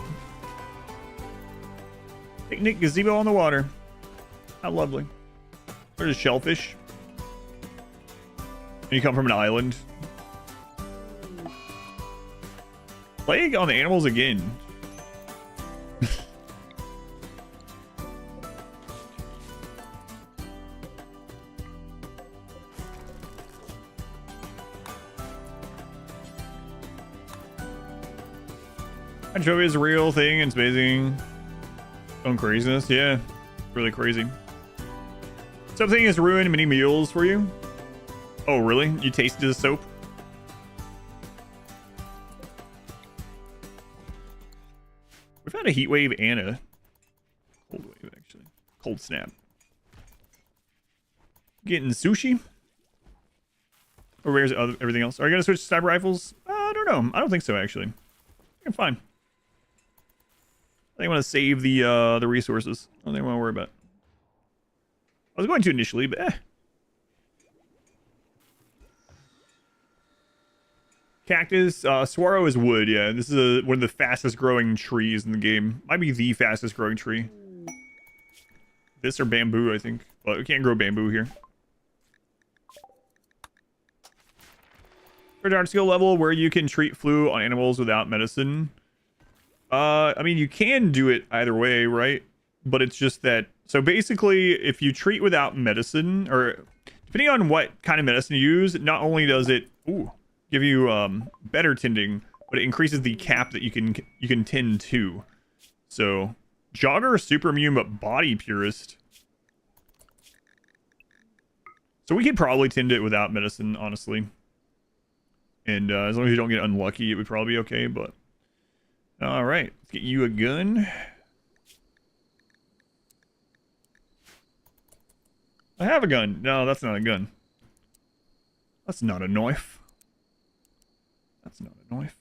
Picnic gazebo on the water. How lovely. There's a shellfish. And you come from an island. Plague on the animals again. Anchovy is a real thing. It's amazing. Own craziness. Yeah. Really crazy. Something has ruined many meals for you. Oh, really? You tasted the soap? We've had a heat wave and a cold wave, actually. Cold snap. Getting sushi? Or where's everything else? Are you going to switch to sniper rifles? I don't know. I don't think so, actually. I'm fine. I think I want to save the resources. I don't think I want to worry about it. I was going to initially, but Cactus. Saguaro is wood, yeah. This is one of the fastest growing trees in the game. Might be the fastest growing tree. This or bamboo, I think. But we can't grow bamboo here. For dark skill level where you can treat flu on animals without medicine. I mean, you can do it either way, right? But it's just that. So basically, if you treat without medicine, or depending on what kind of medicine you use, not only does it give you better tending, but it increases the cap that you can tend to. So jogger, super immune, but body purist. So we could probably tend it without medicine, honestly. And as long as you don't get unlucky, it would probably be okay. But all right, let's get you a gun. I have a gun. No, that's not a gun. That's not a knife. That's not a knife.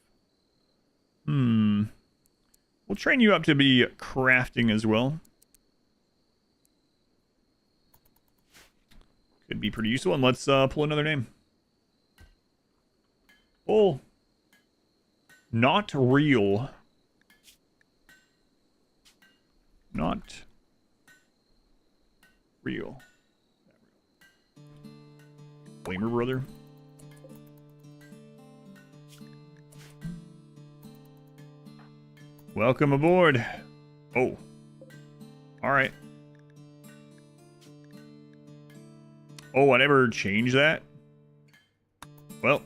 We'll train you up to be crafting as well. Could be pretty useful. And let's pull another name. Pull. Not real. Not real. Flamer brother. Welcome aboard. Oh. Alright. Oh, I never changed that? Well.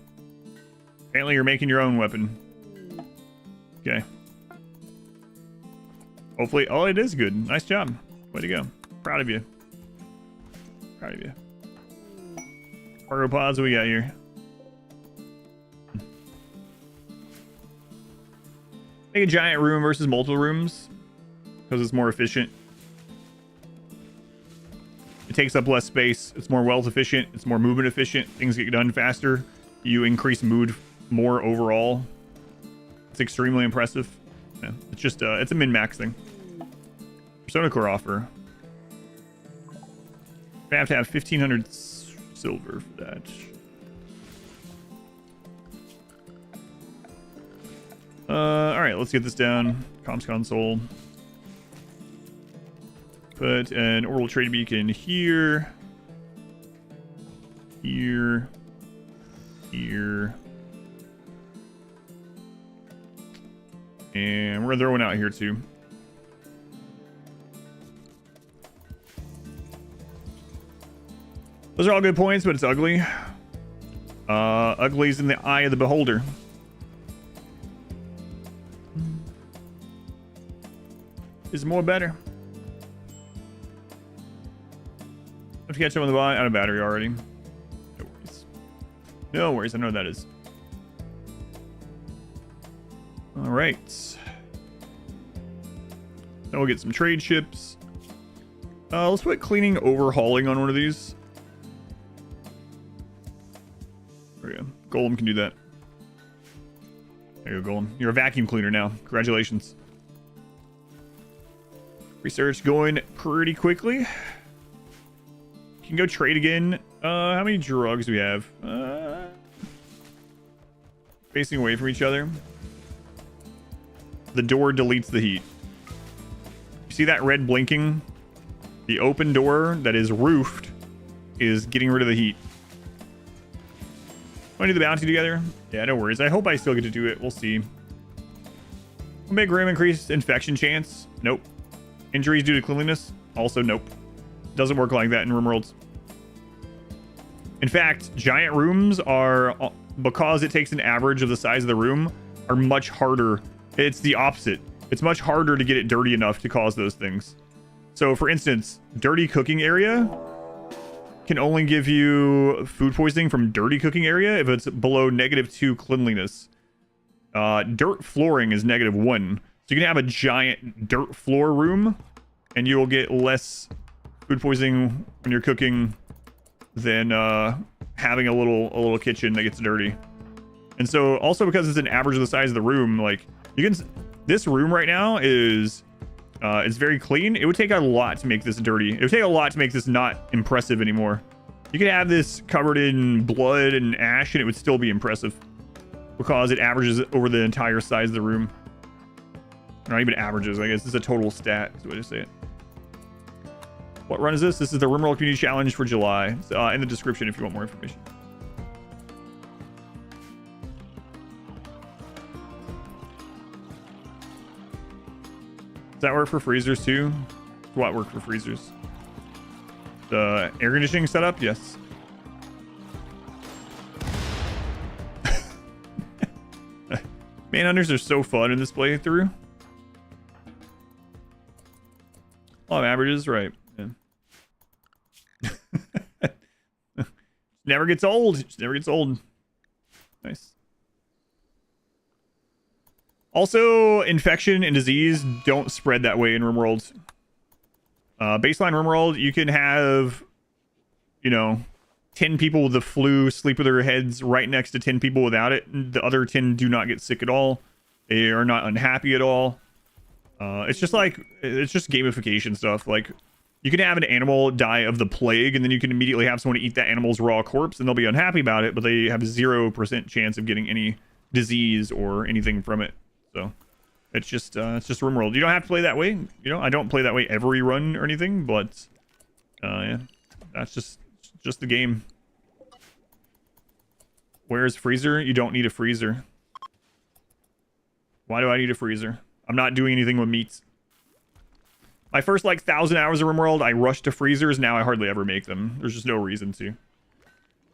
Apparently you're making your own weapon. Okay. Hopefully... Oh, it is good. Nice job. Way to go. Proud of you. Proud of you. Cargo pods, what we got here? Make a giant room versus multiple rooms because it's more efficient. It takes up less space. It's more wealth efficient. It's more movement efficient. Things get done faster. You increase mood more overall. It's extremely impressive. Yeah, it's just it's a min-max thing. Persona Core offer. I have to have 1,500 silver for that. All right, let's get this down. Comms console. Put an orbital trade beacon here. Here. Here. And we're gonna throw one out here too. Those are all good points, but it's ugly. Ugly's in the eye of the beholder. Is more better. Have to catch up on the bot. Out of battery already. No worries. No worries. I know what that is. All right. Now we'll get some trade ships. Let's put cleaning overhauling on one of these. There we go. Golem can do that. There you go, Golem. You're a vacuum cleaner now. Congratulations. Research going pretty quickly. Can go trade again. How many drugs do we have? Facing away from each other. The door deletes the heat. You see that red blinking? The open door that is roofed is getting rid of the heat. Want to do the bounty together? Yeah, no worries. I hope I still get to do it. We'll see. Make room increase infection chance. Nope. Injuries due to cleanliness? Also nope. Doesn't work like that in RimWorlds. In fact, giant rooms are, because it takes an average of the size of the room, are much harder. It's the opposite. It's much harder to get it dirty enough to cause those things. So for instance, dirty cooking area can only give you food poisoning from dirty cooking area if it's below -2 cleanliness. Dirt flooring is -1. So you can have a giant dirt floor room and you will get less food poisoning when you're cooking than having a little kitchen that gets dirty. And so also because it's an average of the size of the room, like you can, this room right now is it's very clean. It would take a lot to make this dirty. It would take a lot to make this not impressive anymore. You could have this covered in blood and ash and it would still be impressive because it averages over the entire size of the room. Not even averages, I guess. This is a total stat, is the way to say it. What run is this? This is the RimWorld Community Challenge for July. It's in the description if you want more information. Does that work for freezers too? What work for freezers? The air conditioning setup? Yes. Manhunters are so fun in this playthrough. Oh, averages, right. Yeah. Never gets old. Just never gets old. Nice. Also, infection and disease don't spread that way in RimWorld. Baseline RimWorld, you can have, 10 people with the flu sleep with their heads right next to 10 people without it. The other 10 do not get sick at all. They are not unhappy at all. It's just gamification stuff. Like, you can have an animal die of the plague, and then you can immediately have someone eat that animal's raw corpse, and they'll be unhappy about it, but they have 0% chance of getting any disease or anything from it. So, it's just RimWorld. You don't have to play that way. I don't play that way every run or anything, but yeah, that's just the game. Where's freezer? You don't need a freezer. Why do I need a freezer? I'm not doing anything with meats. My first like 1,000 hours of RimWorld, I rushed to freezers. Now I hardly ever make them. There's just no reason to.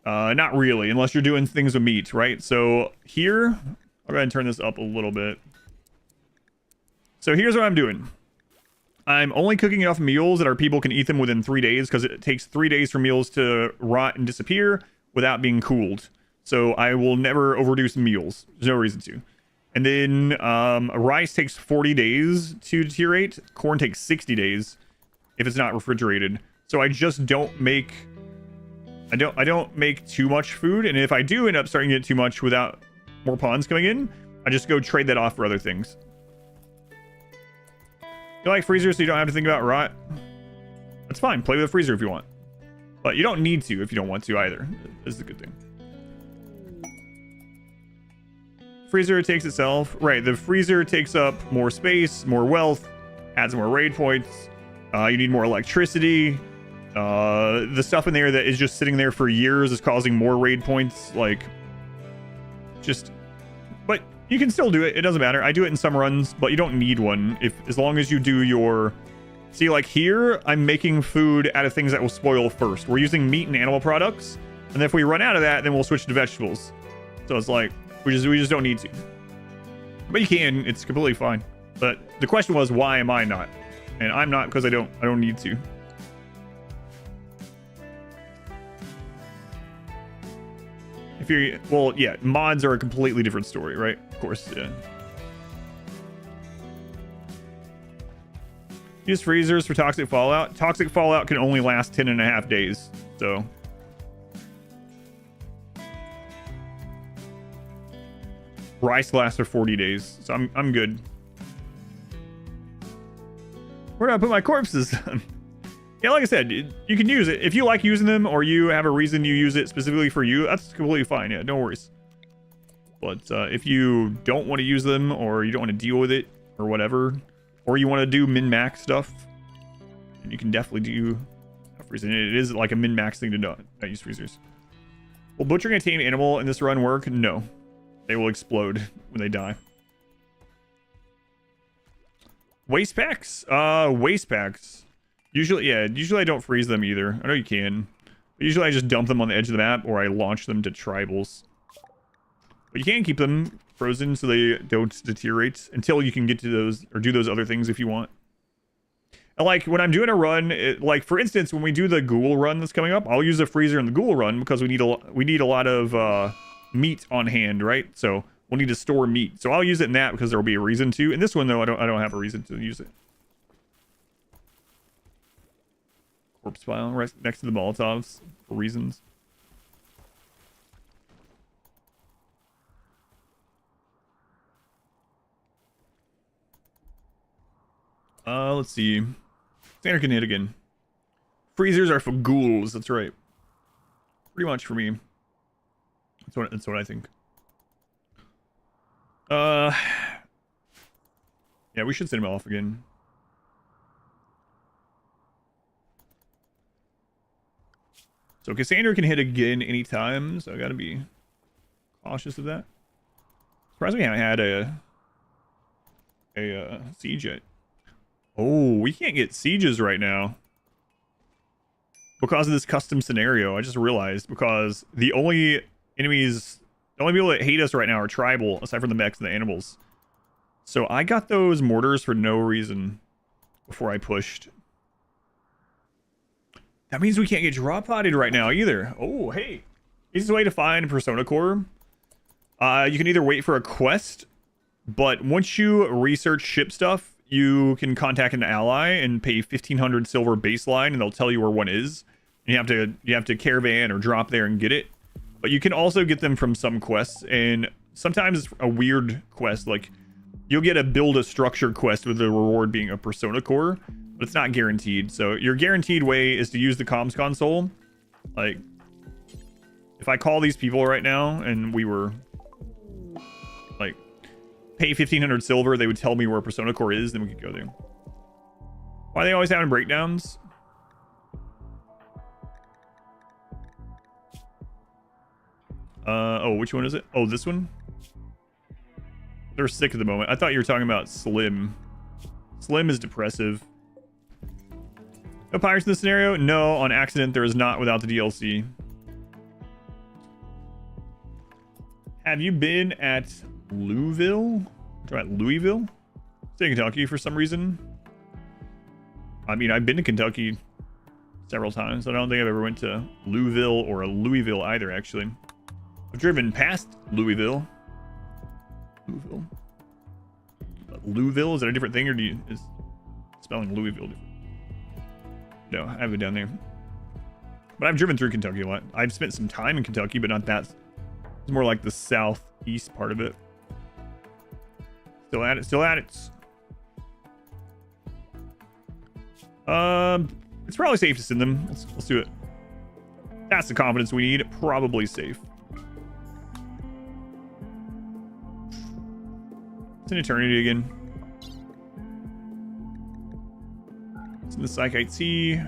Not really, unless you're doing things with meat, right? So here, I'll go ahead and turn this up a little bit. So here's what I'm doing. I'm only cooking enough meals that our people can eat them within 3 days, because it takes 3 days for meals to rot and disappear without being cooled. So I will never overdo some meals. There's no reason to. And then rice takes 40 days to deteriorate. Corn takes 60 days if it's not refrigerated. So I just don't make... I don't make too much food. And if I do end up starting to get too much without more pawns coming in, I just go trade that off for other things. You like freezers so you don't have to think about rot? That's fine. Play with a freezer if you want. But you don't need to if you don't want to either. This is a good thing. Freezer takes itself. Right, the freezer takes up more space, more wealth, adds more raid points. You need more electricity. The stuff in there that is just sitting there for years is causing more raid points. Like, just... But you can still do it. It doesn't matter. I do it in some runs, but you don't need one. As long as you do your... See, like here, I'm making food out of things that will spoil first. We're using meat and animal products. And if we run out of that, then we'll switch to vegetables. So it's like... We just don't need to. But you can. It's completely fine. But the question was, why am I not? And I'm not because I don't need to. If you're... Well, yeah. Mods are a completely different story, right? Of course, yeah. Use freezers for toxic fallout. Toxic fallout can only last 10.5 days. So... Rice lasts for 40 days, so I'm good. Where do I put my corpses? Yeah, like I said, you can use it. If you like using them, or you have a reason you use it specifically for you, that's completely fine. Yeah, no worries. But if you don't want to use them, or you don't want to deal with it, or whatever, or you want to do min-max stuff, you can definitely do a freezer. It is like a min-max thing to not use freezers. Will butchering a tame animal in this run work? No. They will explode when they die. Waste packs? Waste packs. Usually I don't freeze them either. I know you can. But usually I just dump them on the edge of the map, or I launch them to tribals. But you can keep them frozen so they don't deteriorate until you can get to those, or do those other things if you want. And like when I'm doing a run, like for instance, when we do the ghoul run that's coming up, I'll use a freezer in the ghoul run because we need a lot of meat on hand, right? So we'll need to store meat. So I'll use it in that because there will be a reason to. In this one though, I don't have a reason to use it. Corpse pile right next to the Molotovs for reasons. Let's see. Cassandra can hit again. Freezers are for ghouls. That's right. Pretty much for me. That's what I think. Yeah, we should send him off again. So Cassandra can hit again anytime, so I gotta be cautious of that. Surprised we haven't had a siege yet. Oh, we can't get sieges right now because of this custom scenario. I just realized, because the only people that hate us right now are tribal, aside from the mechs and the animals. So I got those mortars for no reason before I pushed. That means we can't get drop potted right now either. Oh, hey. Easiest way to find Persona Core. You can either wait for a quest, but once you research ship stuff, you can contact an ally and pay 1,500 silver baseline, and they'll tell you where one is. And you have to caravan or drop there and get it. But you can also get them from some quests, and sometimes it's a weird quest. Like, you'll get a build a structure quest with the reward being a Persona Core, but it's not guaranteed. So your guaranteed way is to use the comms console. Like, if I call these people right now and we were like, pay 1,500 silver, they would tell me where Persona Core is, then we could go there. Why are they always having breakdowns? Oh, which one is it? Oh, this one? They're sick at the moment. I thought you were talking about Slim. Slim is depressive. No pirates in this scenario? No, on accident there is not without the DLC. Have you been at Louisville? Louisville? State of Kentucky for some reason. I mean, I've been to Kentucky several times. I don't think I've ever went to Louisville or Louisville either, actually. I've driven past Louisville. Louisville? Is that a different thing, or is spelling Louisville different? No, I haven't been down there. But I've driven through Kentucky a lot. I've spent some time in Kentucky, but not that. It's more like the southeast part of it. Still at it, still at it. It's probably safe to send them. Let's do it. That's the confidence we need. Probably safe. It's an eternity again. It's in the Psychite Sea.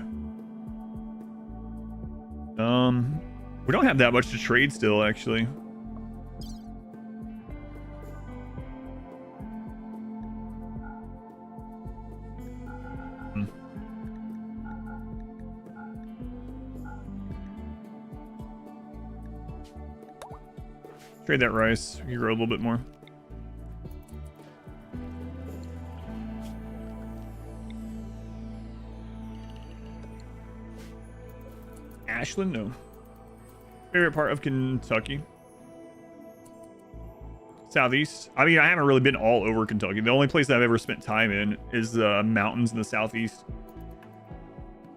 We don't have that much to trade still, actually. Trade that rice. We can grow a little bit more. Ashland? No. Favorite part of Kentucky? Southeast. I mean, I haven't really been all over Kentucky. The only place that I've ever spent time in is the mountains in the southeast.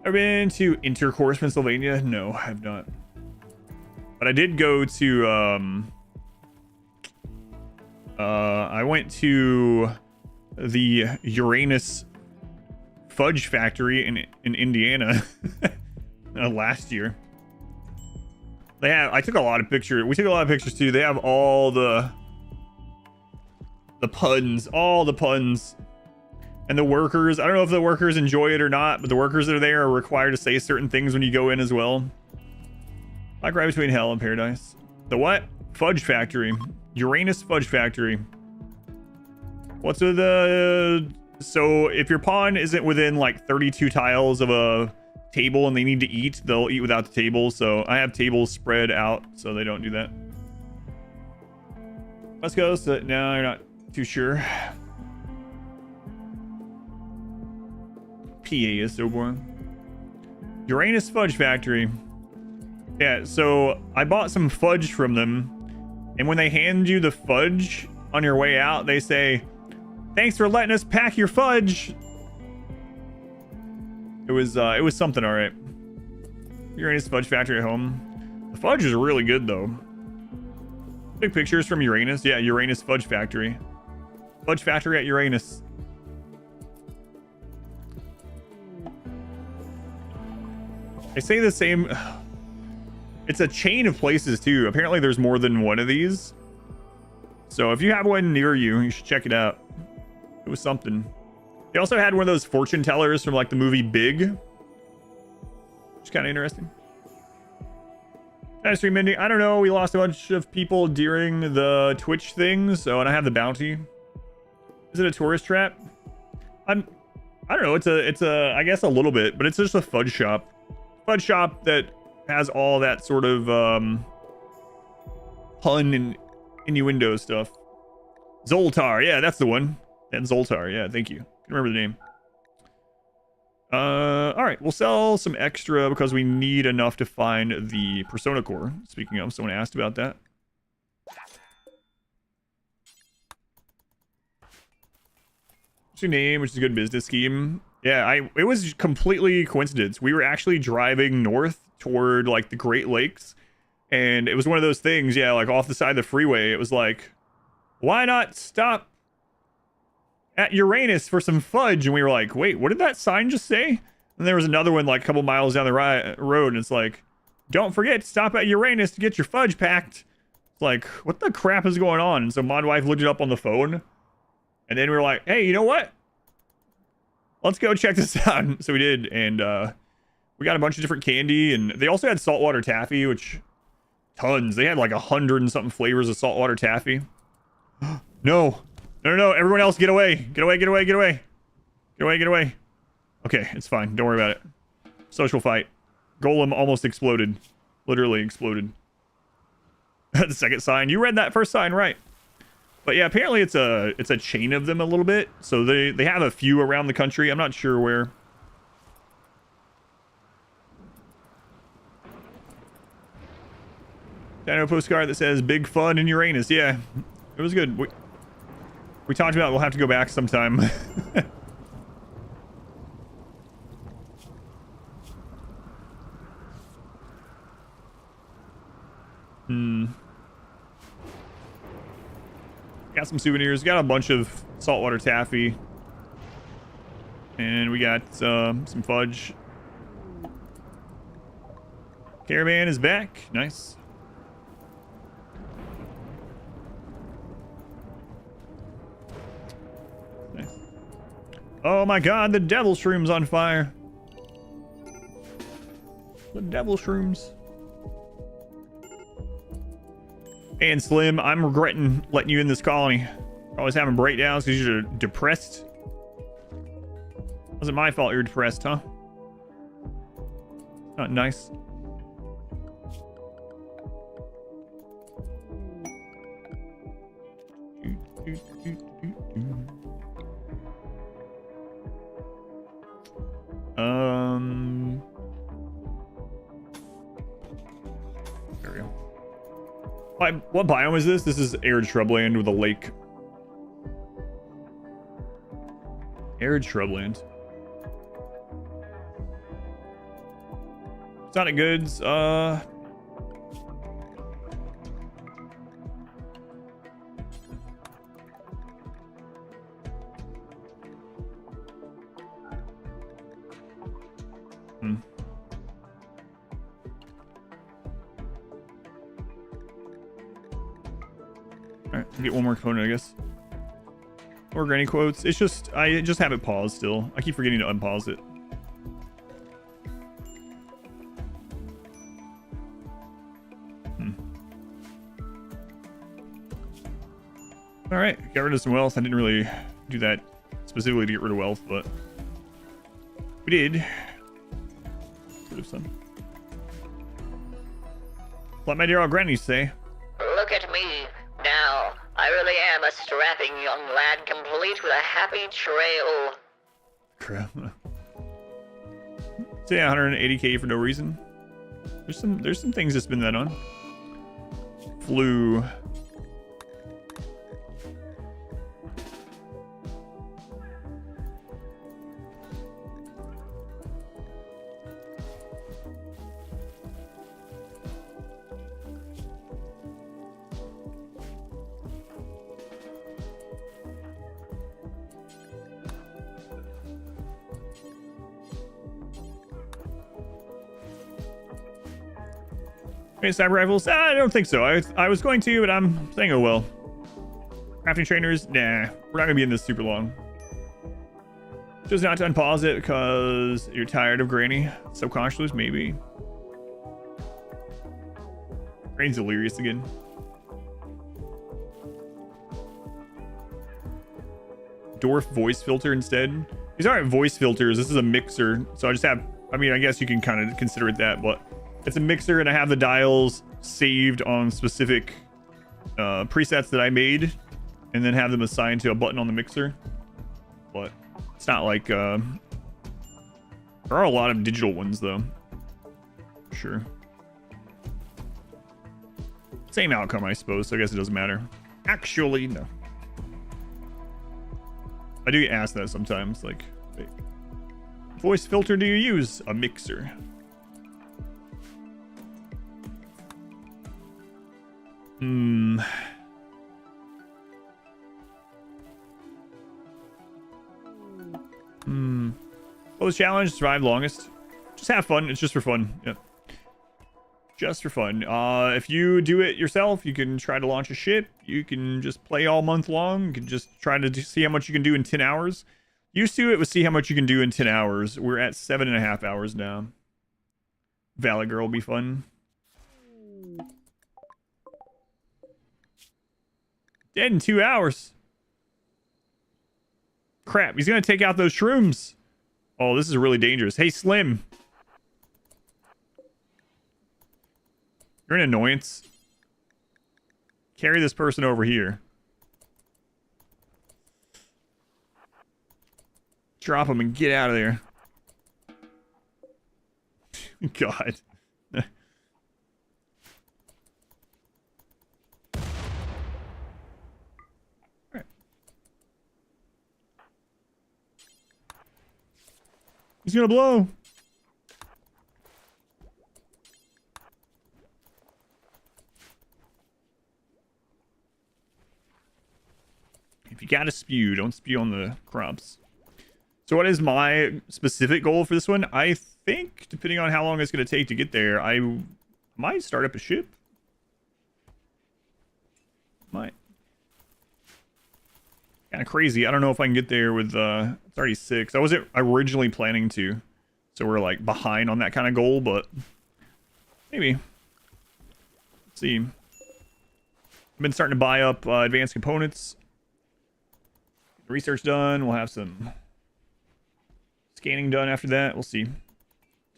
Ever been to Intercourse, Pennsylvania? No, I have not. But I did go to, I went to the Uranus Fudge Factory in Indiana last year. They have, I took a lot of pictures. We took a lot of pictures too. They have all the puns, all the puns. And the workers, I don't know if the workers enjoy it or not, but the workers that are there are required to say certain things when you go in as well. Like right between hell and paradise. The what? Fudge Factory. Uranus Fudge Factory. What's with the... So if your pawn isn't within like 32 tiles of a table and they need to eat, they'll eat without the table. So I have tables spread out so they don't do that. Let's go. So no, you're not too sure. PA is so boring. Uranus Fudge Factory. Yeah, so I bought some fudge from them, and when they hand you the fudge on your way out, they say, "Thanks for letting us pack your fudge." It was something, all right. Uranus Fudge Factory at home. The fudge is really good though. Big pictures from Uranus. Yeah, Uranus Fudge Factory. Fudge Factory at Uranus. They say the same. It's a chain of places too. Apparently there's more than one of these. So if you have one near you, you should check it out. It was something. They also had one of those fortune tellers from like the movie Big. Which is kind of interesting. Stream ending. I don't know. We lost a bunch of people during the Twitch thing. So, and I have the bounty. Is it a tourist trap? I don't know. It's a, I guess a little bit, but it's just a fudge shop. Fudge shop that has all that sort of pun and innuendo stuff. Zoltar, yeah, that's the one. And Zoltar, yeah, thank you. I remember the name. All right, we'll sell some extra because we need enough to find the Persona Core. Speaking of, someone asked about that. What's your name? Which is a good business scheme. Yeah, it was completely coincidence. We were actually driving north toward like the Great Lakes, and it was one of those things, yeah, like off the side of the freeway. It was like, why not stop at Uranus for some fudge? And we were like, wait, what did that sign just say? And there was another one like a couple miles down the road, and it's like, don't forget to stop at Uranus to get your fudge packed. It's like, what the crap is going on? And so my wife looked it up on the phone, and then we were like, hey, you know what? Let's go check this out. So we did, and we got a bunch of different candy, and they also had saltwater taffy, which Tons. They had like 100 and something flavors of saltwater taffy. No. No. Everyone else, get away. Get away. Get away. Get away. Get away. Get away. Okay, it's fine. Don't worry about it. Social fight. Golem almost exploded. Literally exploded. The second sign. You read that first sign right. But yeah, apparently it's a chain of them a little bit. So they have a few around the country. I'm not sure where. Dino postcard that says big fun in Uranus. Yeah, it was good. We talked about we'll have to go back sometime. Got some souvenirs. Got a bunch of saltwater taffy. And we got some fudge. Caravan is back. Nice. Oh my god, the devil shroom's on fire. The devil shrooms. And Slim, I'm regretting letting you in this colony. You're always having breakdowns because you're depressed. Wasn't my fault you're depressed, huh? Not nice. There we go. What biome is this? This is arid shrubland with a lake. Arid shrubland. Sonic goods. Alright, get one more component, I guess. Or granny quotes. It's just, I just have it paused still. I keep forgetting to unpause it. Alright, got rid of some wealth. I didn't really do that specifically to get rid of wealth, but we did. Get rid of some. Let my dear old granny say. Look at me. Now, I really am a strapping young lad, complete with a happy trail. Crap. So yeah, 180k for no reason. There's some things to spend that on. Flu. Cyber rifles? I don't think so. I was going to, but I'm saying oh well. Crafting trainers? Nah, we're not gonna be in this super long. Just not to unpause it because you're tired of Granny. Subconsciously, maybe. Granny's delirious again. Dwarf voice filter instead. These aren't voice filters. This is a mixer. So I just have, I mean, I guess you can kind of consider it that, but it's a mixer and I have the dials saved on specific presets that I made and then have them assigned to a button on the mixer. But it's not like, there are a lot of digital ones though. Sure. Same outcome, I suppose, so I guess it doesn't matter. Actually, no. I do get asked that sometimes, like, wait, voice filter do you use? A mixer. What was challenge? Survive longest. Just have fun. It's just for fun. Yeah. Just for fun. If you do it yourself, you can try to launch a ship. You can just play all month long. You can just try to see how much you can do in 10 hours. Used to it was see how much you can do in 10 hours. We're at 7.5 hours now. Valid Girl will be fun. Dead in 2 hours. Crap, he's gonna take out those shrooms. Oh, this is really dangerous. Hey, Slim. You're an annoyance. Carry this person over here. Drop him and get out of there. God. Alright. He's gonna blow. If you gotta spew, don't spew on the crops. So what is my specific goal for this one? I think, depending on how long it's going to take to get there, I might start up a ship. Might. Kind of crazy. I don't know if I can get there with, it's already 6. I wasn't originally planning to. So we're like behind on that kind of goal, but maybe. Let's see. I've been starting to buy up advanced components. Research done. We'll have some scanning done after that. We'll see.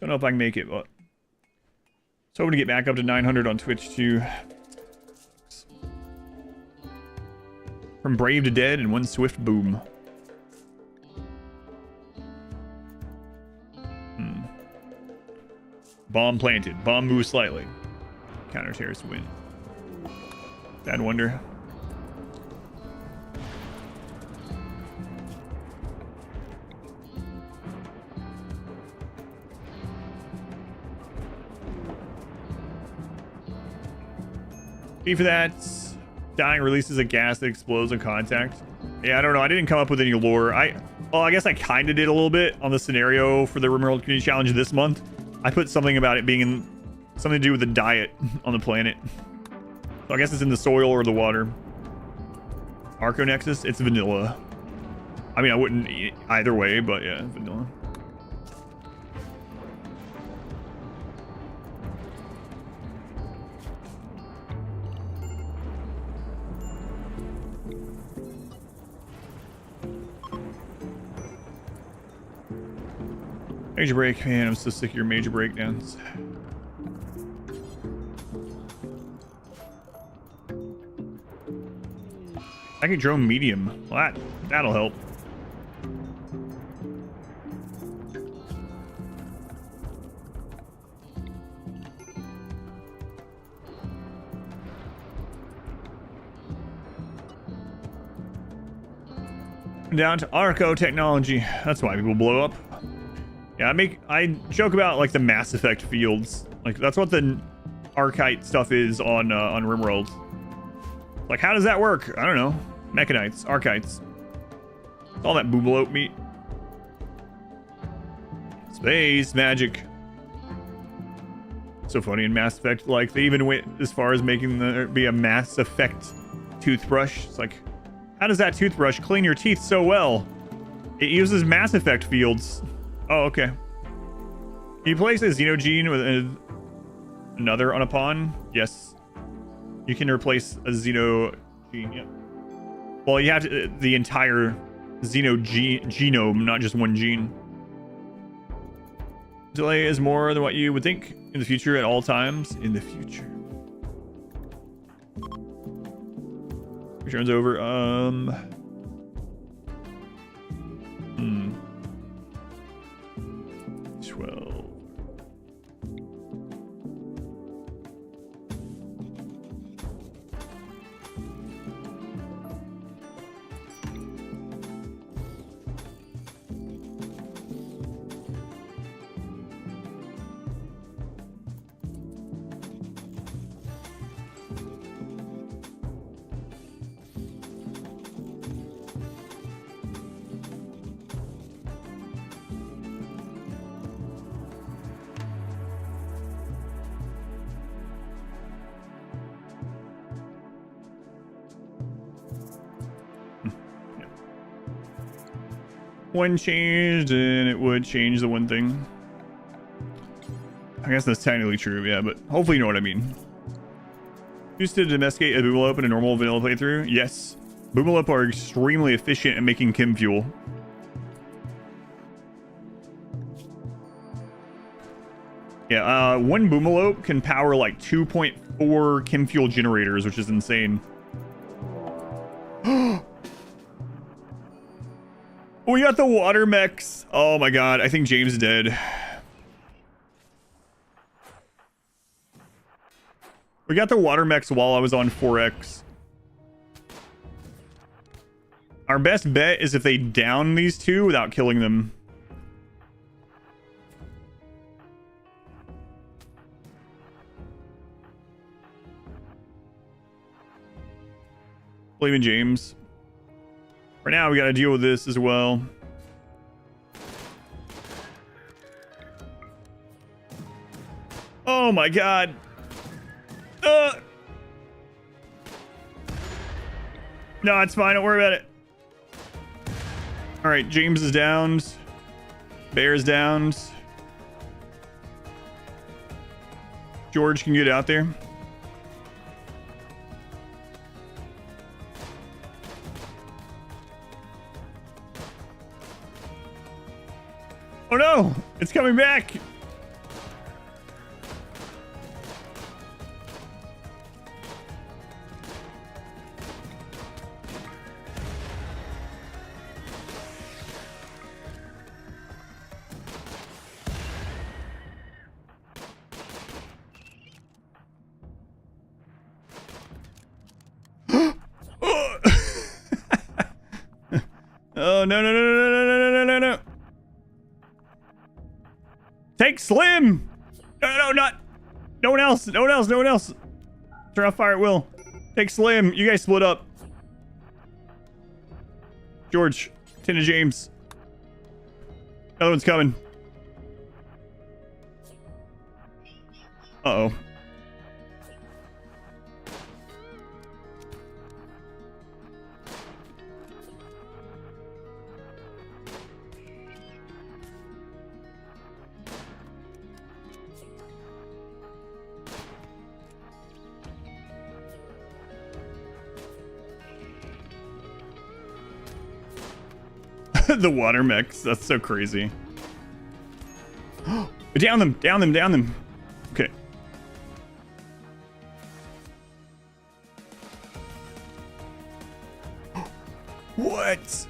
Don't know if I can make it, but so hoping to get back up to 900 on Twitch too. From brave to dead in one swift boom. Bomb planted. Bomb moves slightly. Counter terrorist win. Bad wonder. For that, dying releases a gas that explodes on contact. Yeah, I don't know. I didn't come up with any lore. Well, I guess I kind of did a little bit on the scenario for the RimWorld Community Challenge this month. I put something about it being in something to do with the diet on the planet. So I guess it's in the soil or the water. Arconexus, it's vanilla. I mean, I wouldn't eat either way, but yeah, vanilla. Major break, man, I'm so sick of your major breakdowns. I can drone medium. Well, that'll help. Down to Arco technology. That's why people blow up. Yeah, I joke about like the Mass Effect fields. Like that's what the Archite stuff is on RimWorld. Like how does that work? I don't know. Mechanites, Archites. All that boobalope meat. Space magic. So funny in Mass Effect. Like they even went as far as making there be a Mass Effect toothbrush. It's like, how does that toothbrush clean your teeth so well? It uses Mass Effect fields. Oh, okay. Can you place a Xenogene with another on a pawn? Yes. You can replace a Xenogene, yep. Well, you have to, the entire genome, not just one gene. Delay is more than what you would think in the future at all times. In the future. Returns over, 12. One changed and it would change the one thing. I guess that's technically true, yeah, but hopefully you know what I mean. Used to domesticate a Boomalope in a normal vanilla playthrough? Yes. Boomalope are extremely efficient at making chem fuel. Yeah, one Boomalope can power like 2.4 chem fuel generators, which is insane. We got the water mechs. Oh my god, I think James is dead. We got the water mechs while I was on 4X. Our best bet is if they down these two without killing them. Believe in James. For now, we gotta deal with this as well. Oh my god. No, it's fine. Don't worry about it. All right, James is downed. Bear's downed. George can get out there. Oh no, it's coming back. Oh, no, no, no, no, no, no, no, no, no. Take Slim. No, no, not. No one else. No one else. No one else. Turn off fire at will. Take Slim. You guys split up. George. Tina James. Another one's coming. Uh-oh. The water mechs. That's so crazy. Down them. Down them. Down them. Okay. What?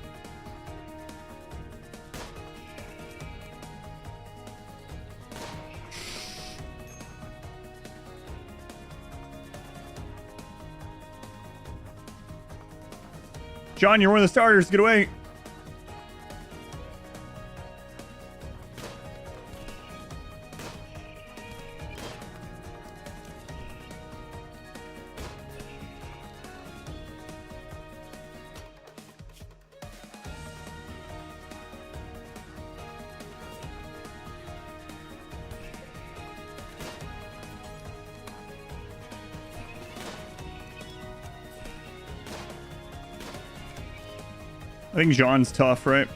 John, you're one of the starters. Get away. I think Jean's tough, right?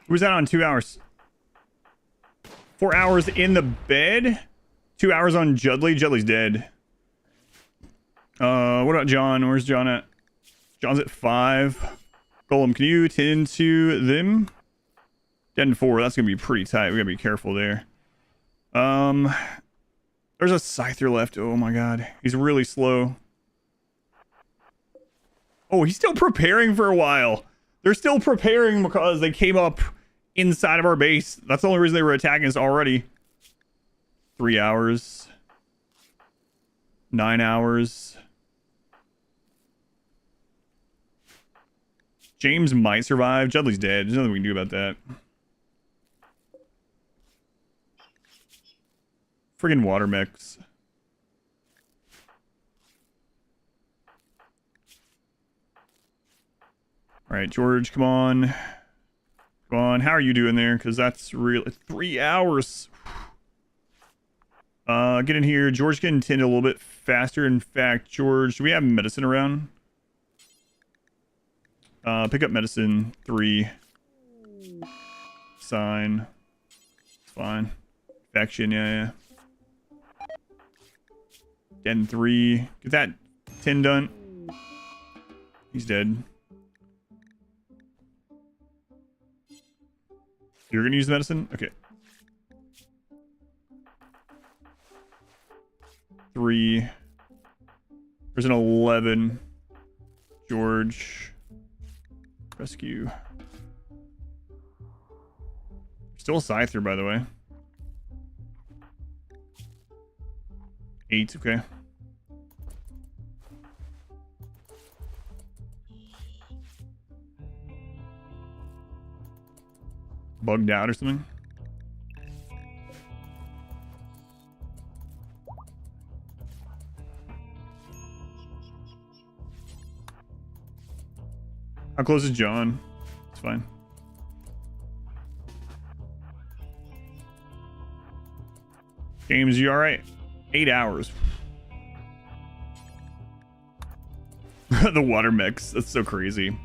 Who's that on 2 hours? 4 hours in the bed? 2 hours on Judley? Judley's dead. What about John? Where's John at? John's at 5. Golem, can you tend to them? 10 and 4. That's gonna be pretty tight. We gotta be careful there. There's a Scyther left. Oh my god. He's really slow. Oh, he's still preparing for a while. They're still preparing because they came up inside of our base. That's the only reason they were attacking us already. 3 hours. 9 hours. James might survive. Judley's dead. There's nothing we can do about that. Friggin' water mechs. Alright, George, come on. Come on. How are you doing there? Because that's real. 3 hours. Get in here. George can tend a little bit faster. In fact, George, do we have medicine around? Pick up medicine. 3. Sign. It's fine. Infection, yeah. 10-3. Get that 10 done. He's dead. You're gonna use the medicine? Okay. 3. There's an 11. George. Rescue. Still a Scyther, by the way. 8, okay. Bugged out or something? How close is John? It's fine. James, you alright? 8 hours. The water mechs. That's so crazy.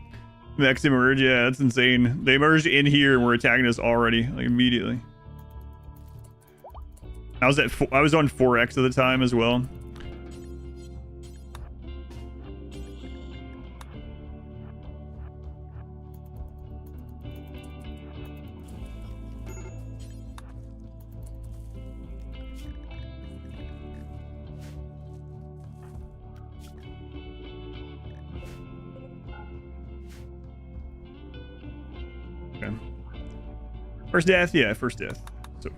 Mechs emerge. Yeah, that's insane. They emerged in here and were attacking us already, like immediately. I was on 4x at the time as well. First death? Yeah, first death. So,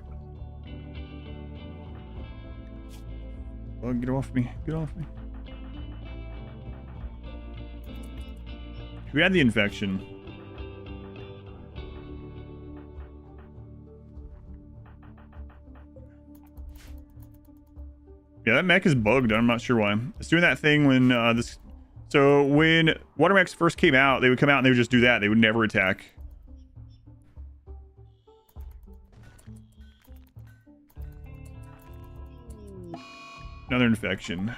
get off me. Get off me. We had the infection. Yeah, that mech is bugged. I'm not sure why. It's doing that thing when So when water mechs first came out, they would come out and they would just do that. They would never attack. Another infection.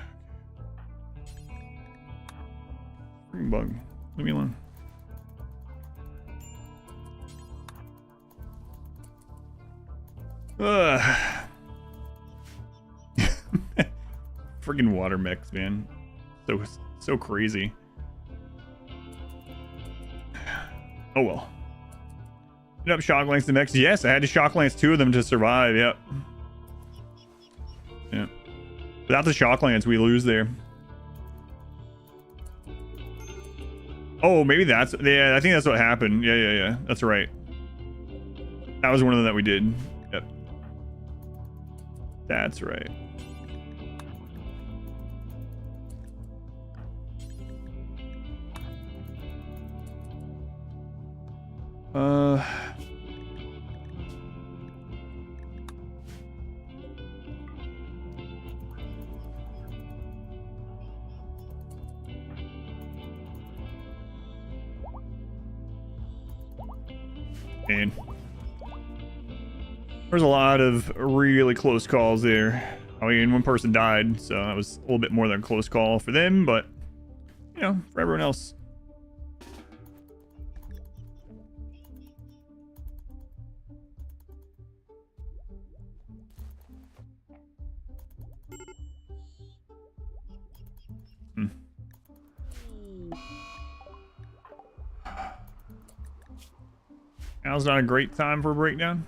Freaking bug. Leave me alone. Freaking water mechs, man. So crazy. Oh well. Put up shock lance the mechs. Yes, I had to shock lance 2 of them to survive. Yep. Yeah. Without the shock lance, we lose there. Oh, maybe that's... Yeah, I think that's what happened. Yeah. That's right. That was one of them that we did. Yep. That's right. Man. There's a lot of really close calls there. I mean, one person died, so that was a little bit more than a close call for them, but, you know, for everyone else. Now's not a great time for a breakdown.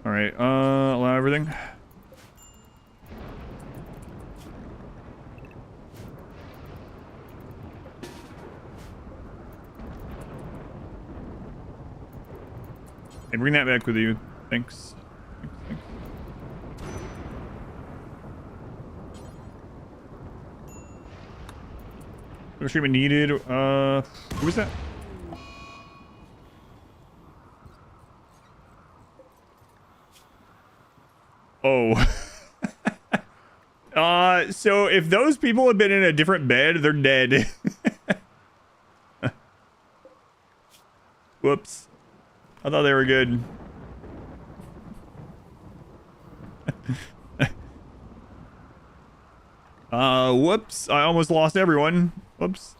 All right, allow everything. Hey, bring that back with you. Thanks. Thanks. No treatment needed. Who was that? Oh. So if those people had been in a different bed, they're dead. Whoops. I thought they were good. Whoops. I almost lost everyone. Whoops.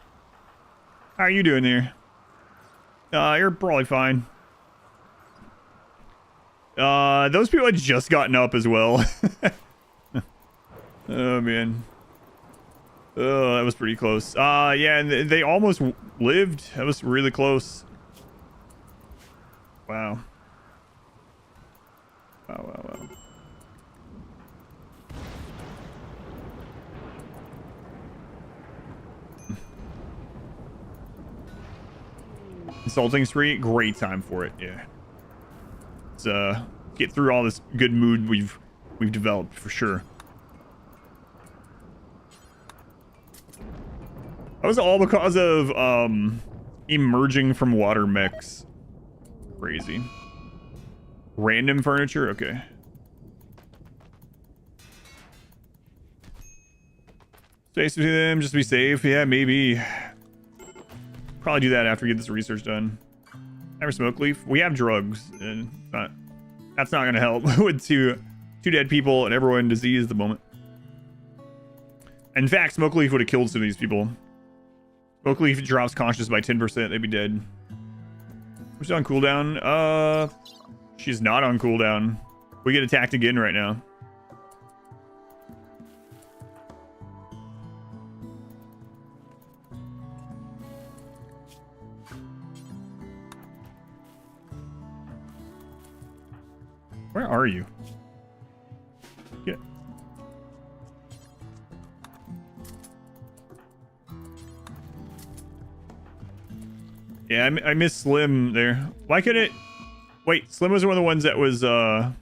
How are you doing there? You're probably fine. Those people had just gotten up as well. Oh, man. Oh, that was pretty close. Yeah, and they almost lived. That was really close. Wow. Wow. Consulting spree, great time for it, yeah. Let's get through all this good mood we've developed for sure. That was all because of emerging from water mechs. Crazy. Random furniture? Okay. Space between them, just to be safe. Yeah, maybe. Probably do that after we get this research done. Never smoke leaf. We have drugs, and that's not gonna help with two dead people and everyone diseased at the moment. In fact, smoke leaf would have killed some of these people. Smoke leaf drops conscious by 10%, they'd be dead. Who's on cooldown? She's not on cooldown. We get attacked again right now. Where are you? Get. Yeah, I miss Slim there. Why couldn't it... Wait, Slim was one of the ones that was, another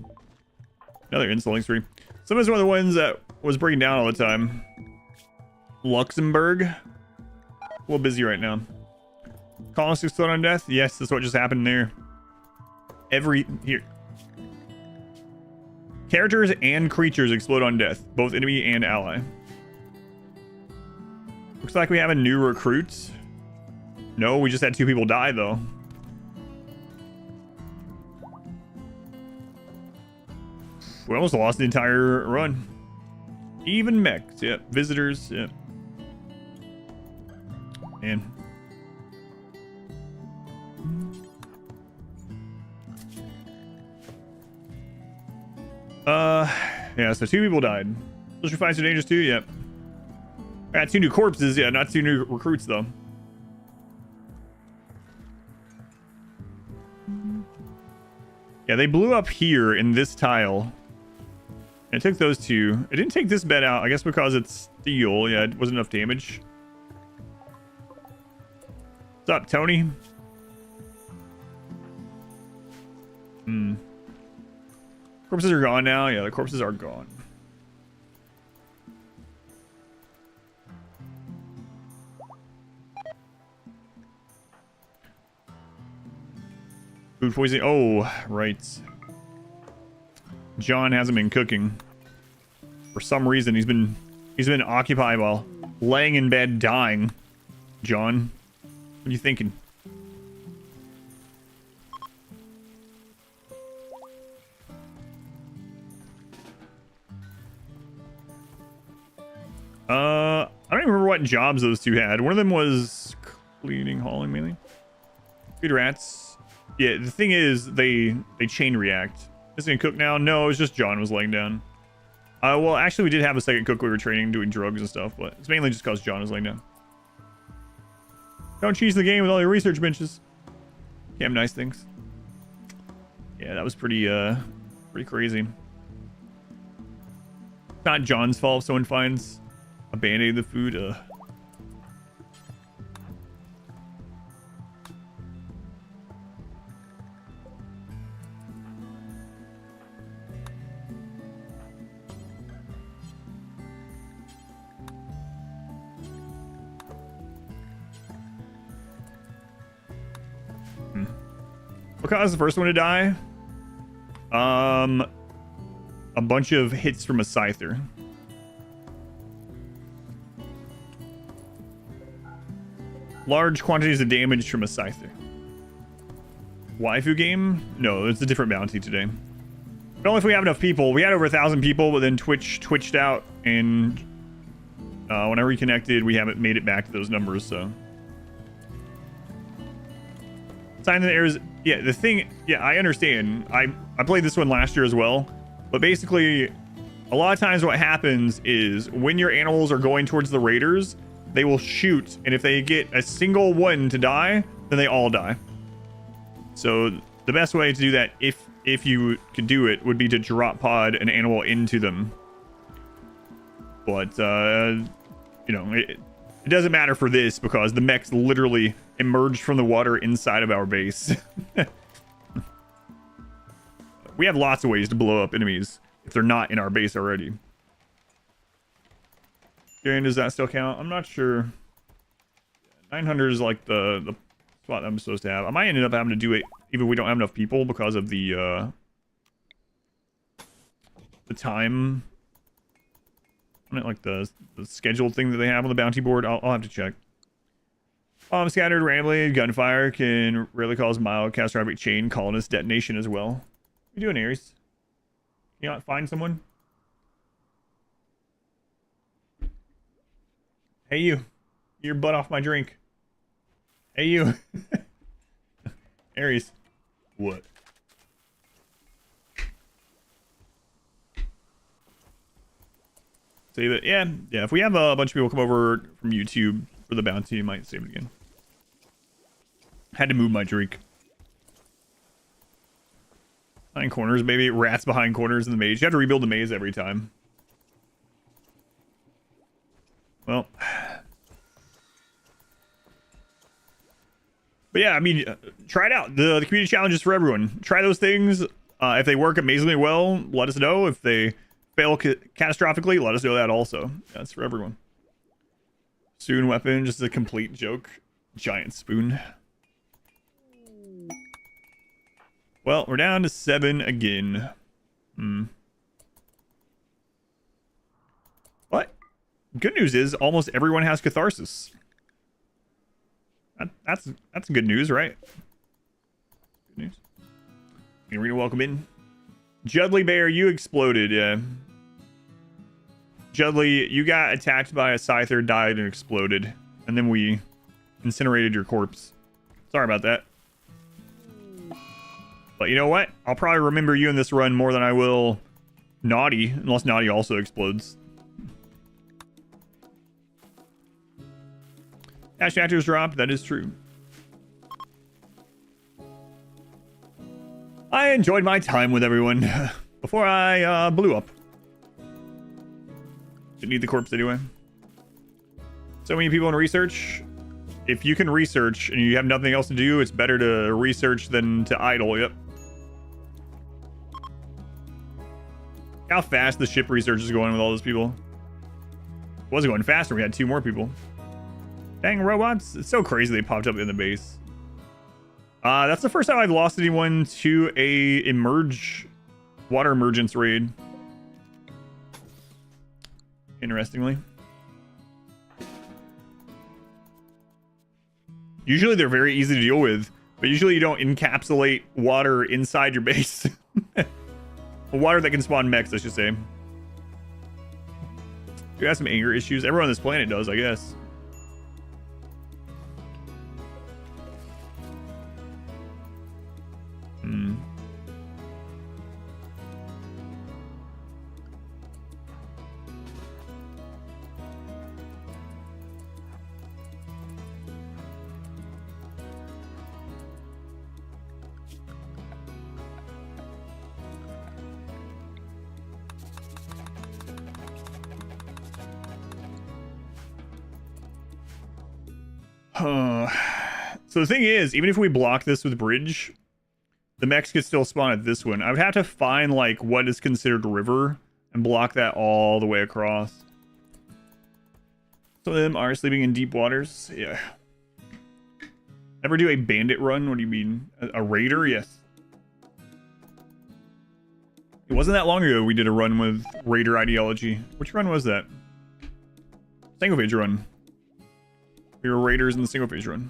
insulting spree. Slim was one of the ones that was breaking down all the time. Luxembourg? A little busy right now. Colonists explode on death? Yes, that's what just happened there. Here. Characters and creatures explode on death, both enemy and ally. Looks like we have a new recruit. No, we just had 2 people die, though. We almost lost the entire run. Even mechs, yeah. Visitors, yeah. Man. Yeah, so 2 people died. Social fights are dangerous too, yep. Got 2 new corpses, yeah, not 2 new recruits though. Yeah, they blew up here in this tile. And it took those 2. It didn't take this bed out, I guess because it's steel. Yeah, it wasn't enough damage. What's up, Tony? Corpses are gone now. Yeah, the corpses are gone. Food poisoning. Oh, right. John hasn't been cooking. For some reason, he's been occupied while laying in bed dying. John, what are you thinking? I don't even remember what jobs those 2 had. One of them was cleaning, hauling, mainly. Feed rats. Yeah, the thing is, they chain react. Is it gonna cook now? No, it's just John was laying down. Well, actually, we did have a second cook. We were training, doing drugs and stuff, but it's mainly just because John was laying down. Don't cheese the game with all your research benches. Damn nice things. Yeah, that was pretty crazy. It's not John's fault if someone finds a band-aid in the food. What caused the first one to die? A bunch of hits from a scyther. Large quantities of damage from a scyther. Waifu game? No, it's a different bounty today. But only if we have enough people. We had over 1,000 people, but then Twitch twitched out, and when I reconnected, we haven't made it back to those numbers, so. Sign that errors. Yeah, the thing. Yeah, I understand. I played this one last year as well, but basically, a lot of times what happens is when your animals are going towards the raiders, they will shoot, and if they get a single one to die, then they all die. So the best way to do that, if you could do it, would be to drop pod an animal into them. But you know, it doesn't matter for this because the mechs literally emerged from the water inside of our base. We have lots of ways to blow up enemies if they're not in our base already. Garen, does that still count? I'm not sure. 900 is like the spot that I'm supposed to have. I might end up having to do it even if we don't have enough people because of the time. I mean, like the scheduled thing that they have on the bounty board. I'll have to check. Scattered randomly, gunfire can rarely cause mild catastrophic chain colonist detonation as well. What are you doing, Ares? Can you not find someone? Hey, you. Your butt off my drink. Hey, you. Ares. What? Save it. Yeah. If we have a bunch of people come over from YouTube for the bounty, you might save it again. Had to move my drink. Behind corners, baby. Rats behind corners in the maze. You have to rebuild the maze every time. Well. But yeah, I mean, try it out. The community challenge is for everyone. Try those things. If they work amazingly well, let us know. If they fail catastrophically, let us know that also. That's for everyone. Spoon weapon, just a complete joke. Giant spoon. Well, we're down to 7 again. What? Good news is almost everyone has catharsis. That's good news, right? Good news. Arena, welcome in. Judley Bear, you exploded. Yeah. Judley, you got attacked by a scyther, died, and exploded. And then we incinerated your corpse. Sorry about that. But you know what? I'll probably remember you in this run more than I will Naughty, unless Naughty also explodes. Ash factors dropped, that is true. I enjoyed my time with everyone before I blew up. Didn't need the corpse anyway. So many people in research. If you can research and you have nothing else to do, it's better to research than to idle. Yep. How fast the ship research is going with all those people. It wasn't going faster. We had 2 more people. Dang robots. It's so crazy they popped up in the base. That's the first time I've lost anyone to a water emergence raid. Interestingly. Usually they're very easy to deal with, but usually you don't encapsulate water inside your base. Water that can spawn mechs, I should say. You got some anger issues. Everyone on this planet does, I guess. So the thing is, even if we block this with bridge, the mechs could still spawn at this one. I would have to find like what is considered river and block that all the way across. Some of them are sleeping in deep waters. Yeah. Ever do a bandit run? What do you mean? A raider? Yes. It wasn't that long ago we did a run with raider ideology. Which run was that? Single phase run. We were raiders in the single phase run.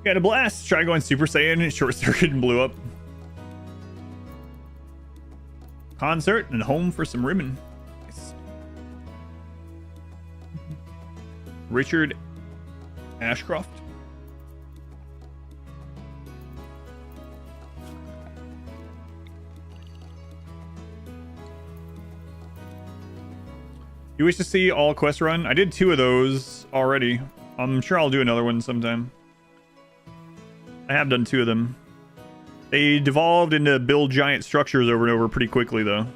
Got a blast. Try going Super Saiyan, short circuit and blew up. Concert and home for some ribbon. Nice. Richard Ashcroft. You wish to see all quest run? I did 2 of those already. I'm sure I'll do another one sometime. I have done 2 of them. They devolved into build giant structures over and over pretty quickly, though.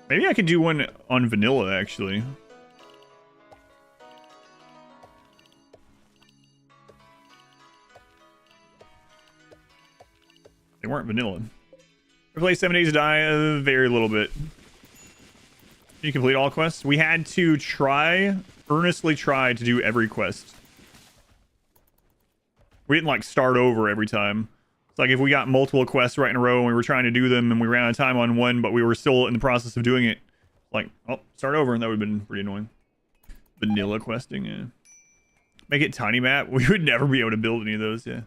Maybe I could do one on vanilla, actually. They weren't vanilla. Replace 7 days to die a very little bit. Did you complete all quests? We had to earnestly try to do every quest. We didn't like start over every time. It's like if we got multiple quests right in a row and we were trying to do them and we ran out of time on one, but we were still in the process of doing it. Like, oh, start over, and that would have been pretty annoying. Vanilla questing, yeah. Make it tiny map. We would never be able to build any of those, yeah.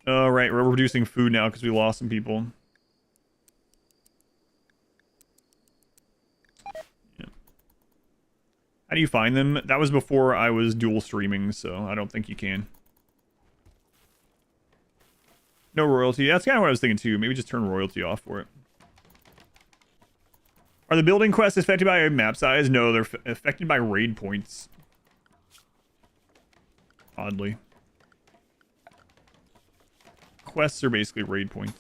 Oh, right, we're producing food now because we lost some people. How do you find them? That was before I was dual streaming, so I don't think you can. No royalty. That's kind of what I was thinking too. Maybe just turn royalty off for it. Are the building quests affected by map size? No, they're affected by raid points. Oddly. Quests are basically raid points.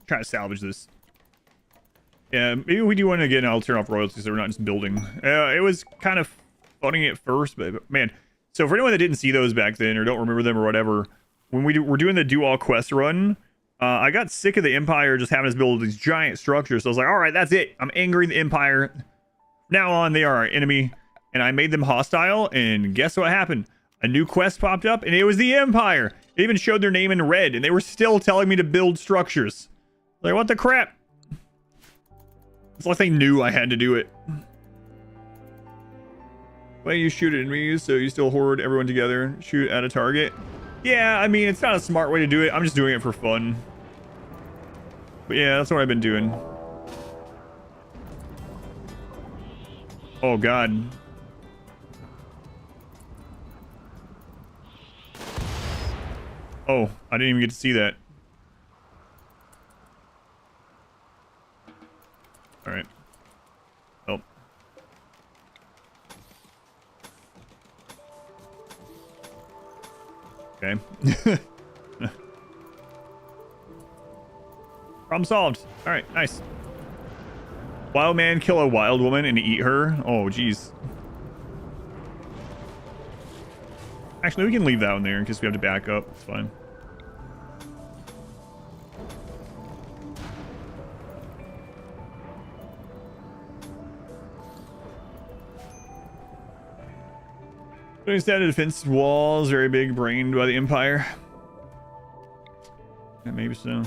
Try to salvage this. Yeah, maybe we do want to get an I'll turn off royalties so we're not just building. It was kind of funny at first, but man. So for anyone that didn't see those back then or don't remember them or whatever, when we're doing the do all quest run, I got sick of the Empire just having us build these giant structures. So I was like, all right, that's it. I'm angering the Empire. Now on, they are our enemy. And I made them hostile, and guess what happened? A new quest popped up, and it was the Empire. It even showed their name in red, and they were still telling me to build structures. Like, what the crap? It's like they knew I had to do it. Why you shoot at enemies, so you still horde everyone together, shoot at a target? Yeah, I mean, it's not a smart way to do it. I'm just doing it for fun. But yeah, that's what I've been doing. Oh, God. Oh, I didn't even get to see that. All right. Oh. Okay. Problem solved. All right, nice. Wild man kill a wild woman and eat her. Oh, jeez. Actually, we can leave that one there in case we have to back up. It's fine. Instead of defense walls, very big, brained by the Empire. Yeah, maybe so.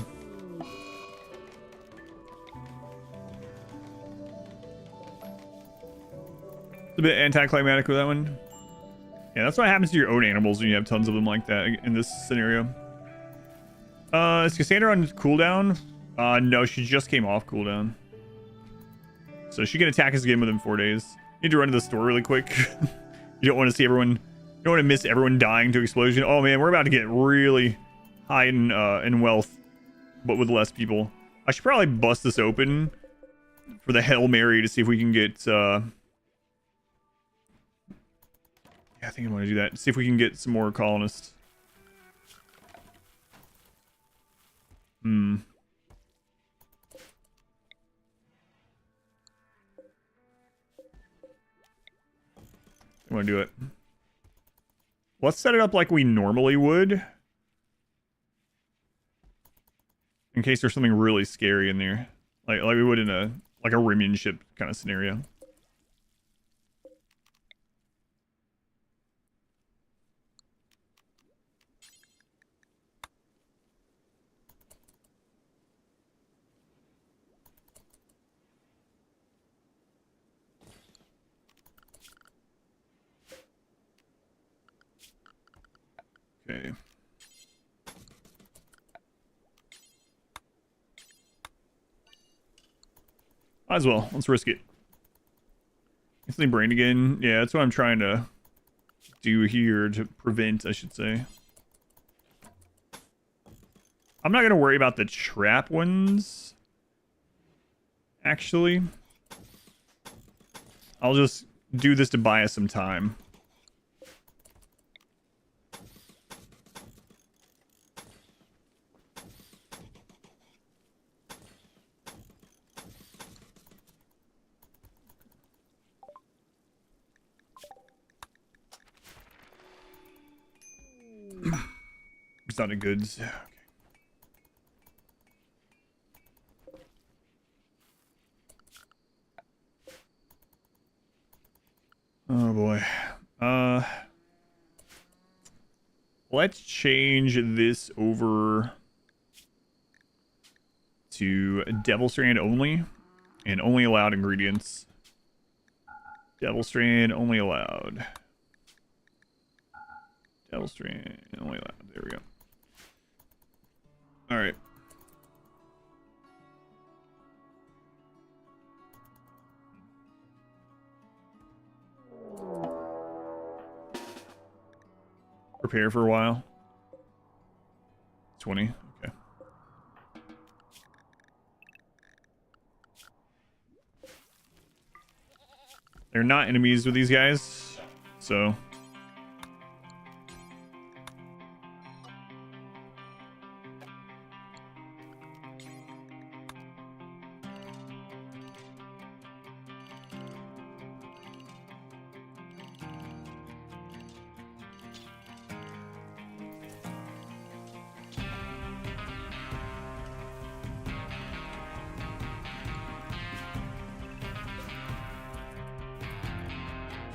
It's a bit anticlimactic with that one. Yeah, that's what happens to your own animals when you have tons of them like that in this scenario. Is Cassandra on cooldown? No, she just came off cooldown. So she can attack us again within 4 days. Need to run to the store really quick. You don't want to see everyone... You don't want to miss everyone dying to explosion. Oh man, we're about to get really high in wealth, but with less people. I should probably bust this open for the Hail Mary to see if we can get... Yeah, I think I want to do that. See if we can get some more colonists. I want to do it. Let's set it up like we normally would. In case there's something really scary in there. Like we would in a Rimian ship kind of scenario. Okay. Might as well. Let's risk it. Instantly brain again. Yeah, that's what I'm trying to do here to prevent, I should say. I'm not going to worry about the trap ones. Actually. I'll just do this to buy us some time. It's not a goods. Okay. Oh boy. Let's change this over to Devil Strand only and only allowed ingredients. Devil Strand only allowed. Devil Strand only allowed. There we go. All right. Prepare for a while. 20. Okay. They're not enemies with these guys, so...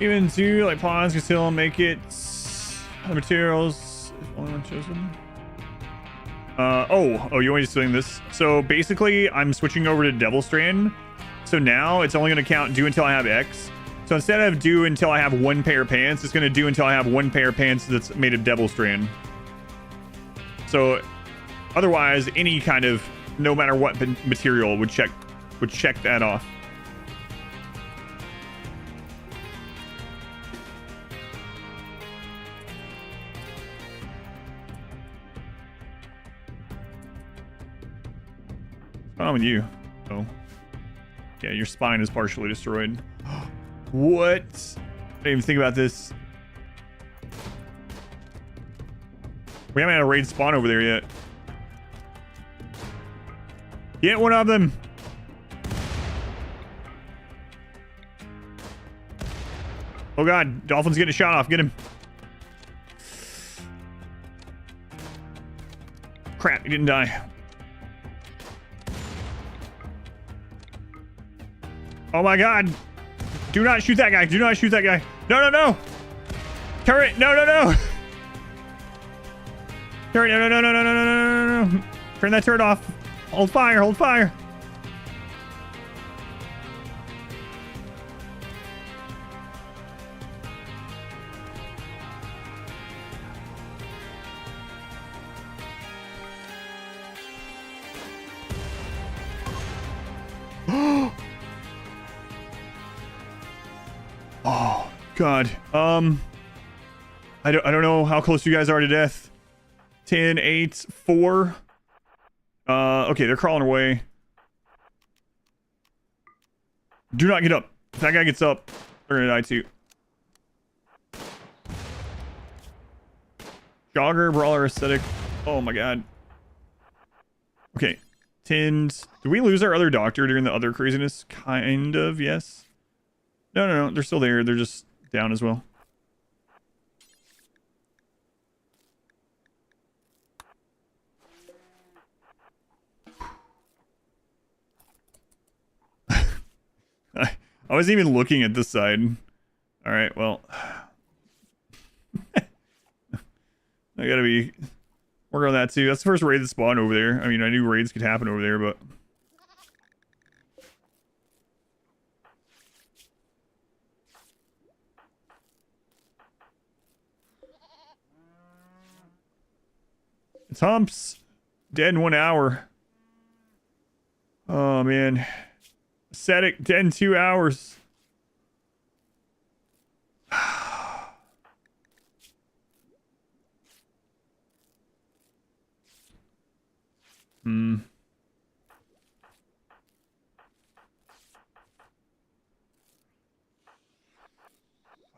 Even two, like pawns can still make it. The materials, if only one chosen. Oh, you want me just doing this? So basically, I'm switching over to Devil Strand. So now it's only going to count do until I have X. So instead of do until I have one pair of pants, it's going to do until I have one pair of pants that's made of Devil Strand. So otherwise, any kind of, no matter what material would check that off. What's wrong with you? Oh. Yeah, your spine is partially destroyed. What? I didn't even think about this. We haven't had a raid spawn over there yet. Get one of them! Oh god, Dolphin's getting a shot off. Get him. Crap, he didn't die. Oh my god. Do not shoot that guy. Do not shoot that guy. No, no, no. Turret. No, no, no. Turret. No, no, no, no, no, no, no, no, no. Turn that turret off. Hold fire. Hold fire. Oh, God. I don't know how close you guys are to death. 10, 8, 4. Okay, they're crawling away. Do not get up. If that guy gets up, they're gonna die too. Jogger, brawler, aesthetic. Oh my god. Okay. Tins. Did we lose our other doctor during the other craziness? Kind of, yes. No. They're still there. They're just down as well. I wasn't even looking at this side. Alright, well. I gotta be working on that too. That's the first raid that spawned over there. I mean, I knew raids could happen over there, but... It's Humps. Dead in 1 hour. Oh, man. Ascetic, dead in 2 hours. I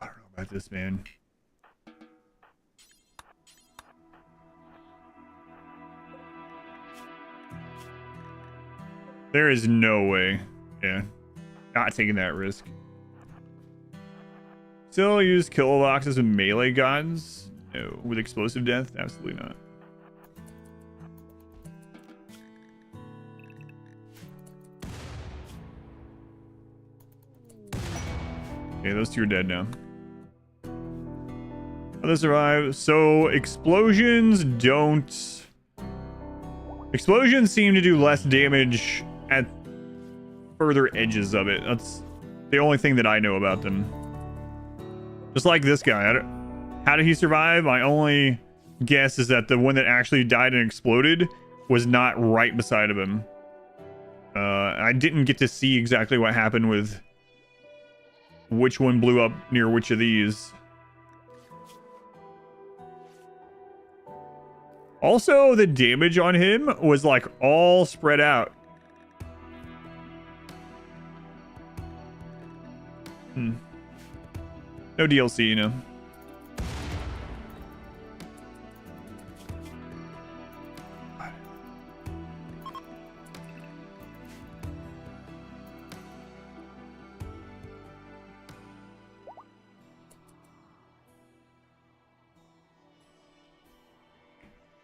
don't know about this, man. There is no way. Yeah. Not taking that risk. Still use kill boxes with melee guns? No. With explosive death? Absolutely not. Okay, those two are dead now. How they survive? So, explosions don't... Explosions seem to do less damage at further edges of it. That's the only thing that I know about them. Just like this guy. How did he survive? My only guess is that the one that actually died and exploded was not right beside of him. I didn't get to see exactly what happened with which one blew up near which of these. Also, the damage on him was like all spread out. No DLC, you know.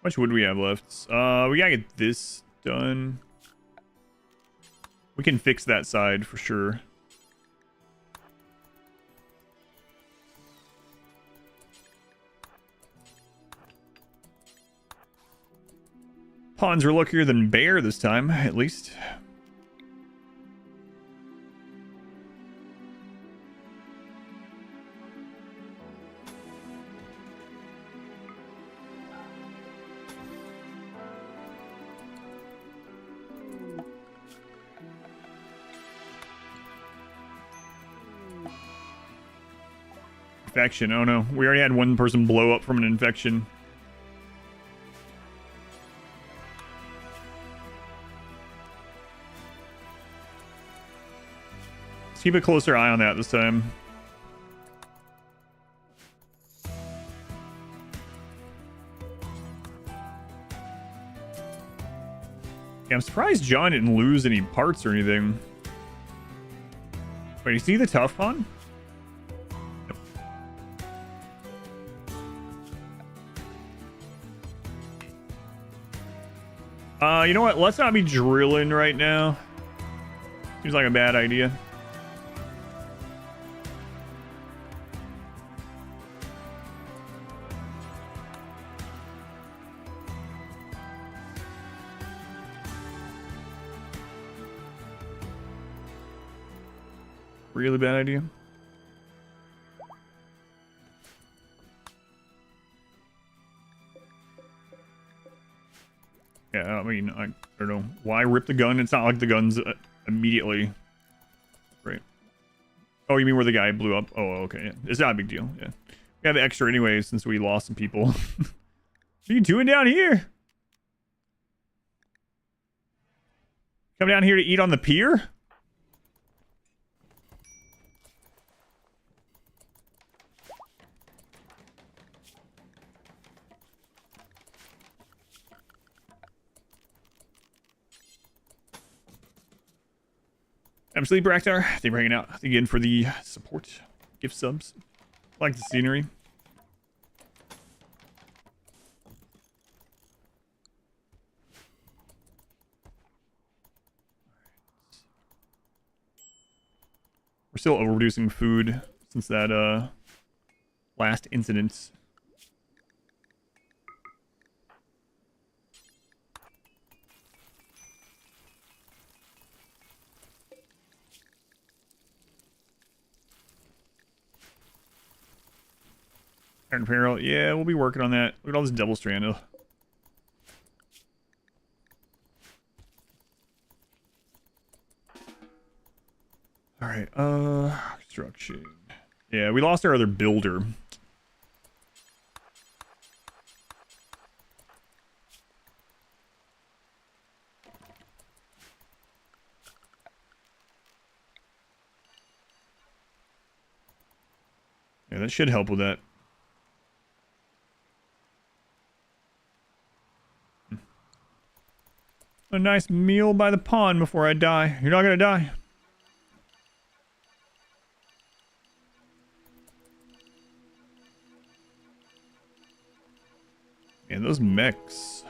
How much wood we have left? We gotta get this done. We can fix that side for sure. Pawns are luckier than bear this time, at least. Infection. Oh no, we already had one person blow up from an infection. Let's keep a closer eye on that this time. Yeah, I'm surprised John didn't lose any parts or anything. Wait, you see the tough pawn? You know what? Let's not be drilling right now. Seems like a bad idea. Really bad idea. Yeah, I mean, I don't know. Why rip the gun? It's not like the gun's immediately... Right. Oh, you mean where the guy blew up? Oh, okay. Yeah. It's not a big deal. Yeah. We have the extra anyway since we lost some people. What are you doing down here? Come down here to eat on the pier? I'm Sleeper Actor. Thank you for hanging out again for the support. Gift subs. Like the scenery. We're still overproducing food since that last incident. Iron Apparel, yeah, we'll be working on that. Look at all this double strand. Ugh. All right, construction. Yeah, we lost our other builder. Yeah, that should help with that. A nice meal by the pond before I die. You're not gonna die. Man, those mechs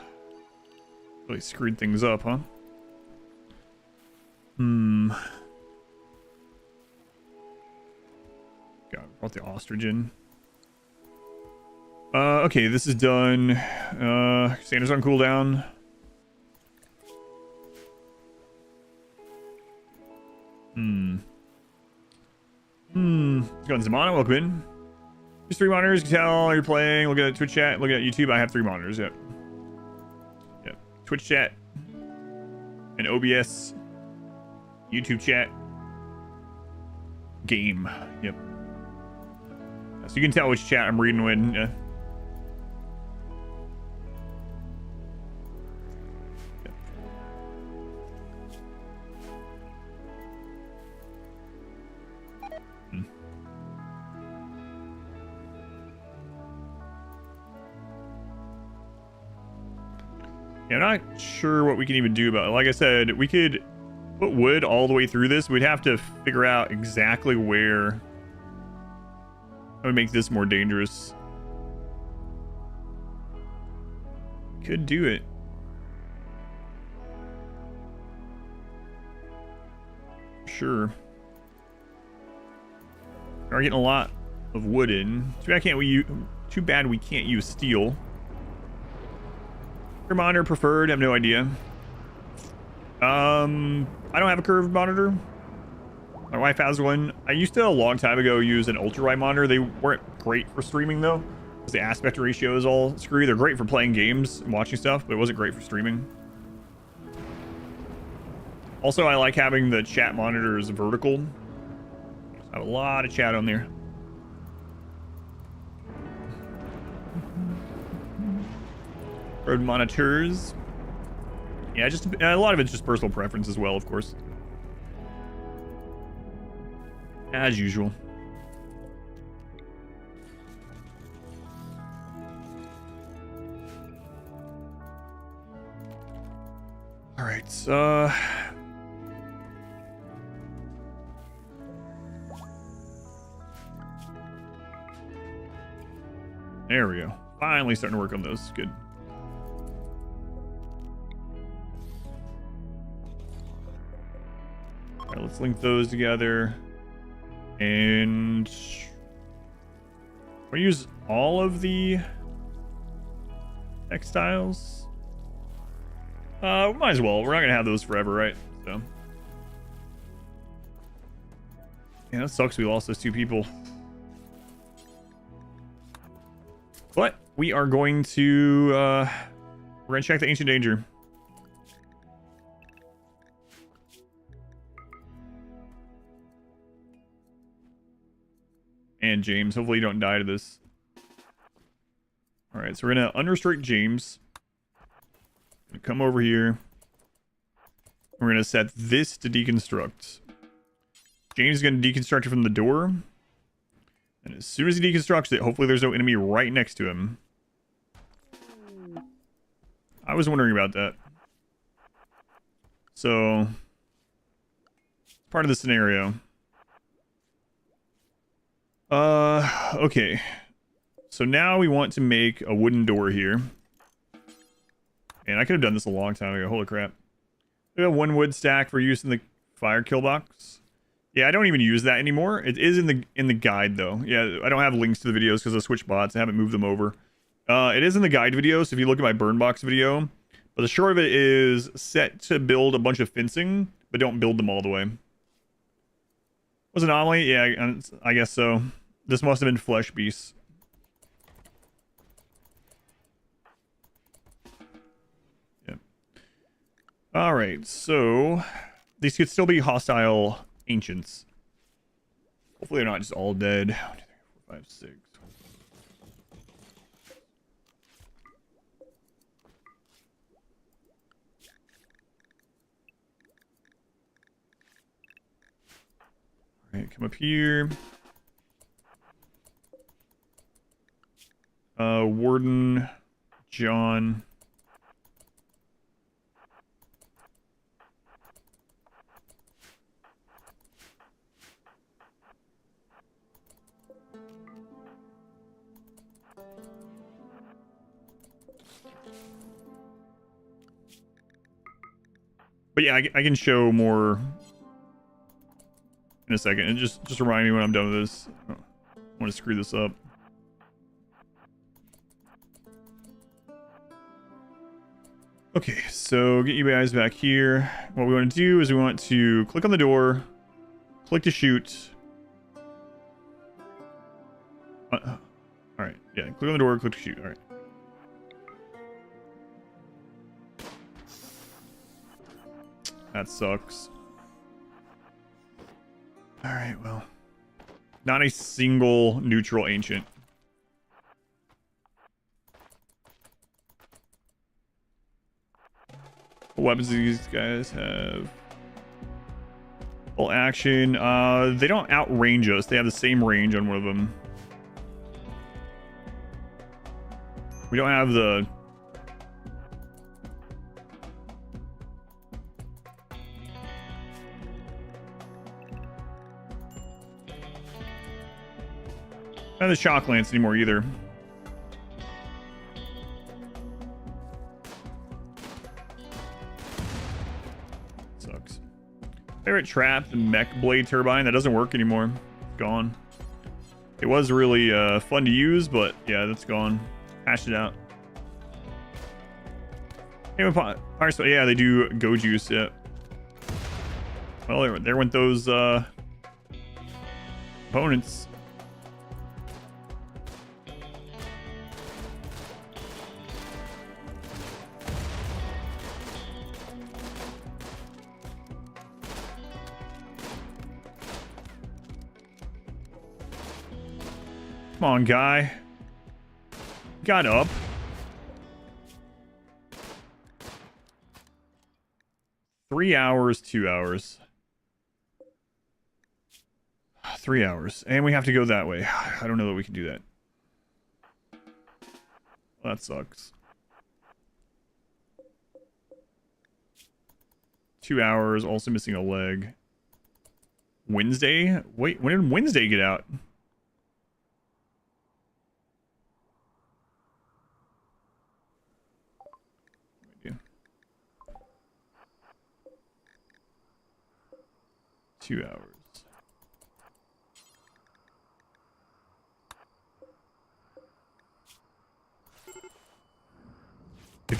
really screwed things up, huh? God, brought the ostrich in. Okay, this is done. Sandra's on cooldown. Let's go on Zamana, welcome in. There's 3 monitors, you can tell you're playing, look at Twitch chat, look at YouTube, I have 3 monitors, yep. Yep, Twitch chat, and OBS, YouTube chat, game, yep. So you can tell which chat I'm reading when, yeah. Yeah, I'm not sure what we can even do about it. Like I said, we could put wood all the way through this. We'd have to figure out exactly where I would make this more dangerous. Could do it. Sure. We are getting a lot of wood in. Too bad we can't use steel. Monitor preferred, I have no idea. I don't have a curved monitor. My wife has one. I used to a long time ago use an ultra wide monitor. They weren't great for streaming though, because the aspect ratio is all screwy. They're great for playing games and watching stuff, but it wasn't great for streaming. Also, I like having the chat monitors vertical. I have a lot of chat on there. Road monitors. Yeah, just a lot of it's just personal preference as well, of course. As usual. All right, so there we go. Finally starting to work on those. Good. All right, let's link those together. And we use all of the textiles. We might as well. We're not gonna have those forever, right? So yeah, that sucks. We lost those 2 people. But we are going to we're gonna check the ancient danger. and James. Hopefully you don't die to this. All right, so we're gonna unrestrict James. Come over here. We're gonna set this to deconstruct. James is gonna deconstruct it from the door. And as soon as he deconstructs it, hopefully there's no enemy right next to him. I was wondering about that. So, part of the scenario. Okay. So now we want to make a wooden door here. And I could have done this a long time ago. Holy crap. We have one wood stack for use in the fire kill box. Yeah, I don't even use that anymore. It is in the guide though. Yeah, I don't have links to the videos because I switched bots. I haven't moved them over. It is in the guide video, so if you look at my burn box video. But the short of it is set to build a bunch of fencing, but don't build them all the way. Was an anomaly? Yeah, I guess so. This must have been flesh beasts. Yeah. Alright, so these could still be hostile ancients. Hopefully they're not just all dead. 1, 2, 3, 4, 5, 6. Alright, come up here. Warden, John. But yeah, I can show more in a second. And just remind me when I'm done with this. I don't want to screw this up. Okay, so get you guys back here. What we want to do is we want to click on the door, click to shoot. Alright, yeah, click on the door, click to shoot. Alright. That sucks. Alright, well. Not a single neutral ancient. What weapons do these guys have? Full action. They don't outrange us. They have the same range on one of them. We don't have the... Not the shock lance anymore either. Sucks. Favorite trap, the mech blade turbine. That doesn't work anymore. Gone. It was really fun to use, but yeah, that's gone. Hashed it out. Yeah, they do go juice. Yeah. Well, there went those opponents. Come on, guy. Got up. Three hours, 2 hours. 3 hours. And we have to go that way. I don't know that we can do that. Well, that sucks. 2 hours, also missing a leg. Wednesday? Wait, when did Wednesday get out? 2 hours. If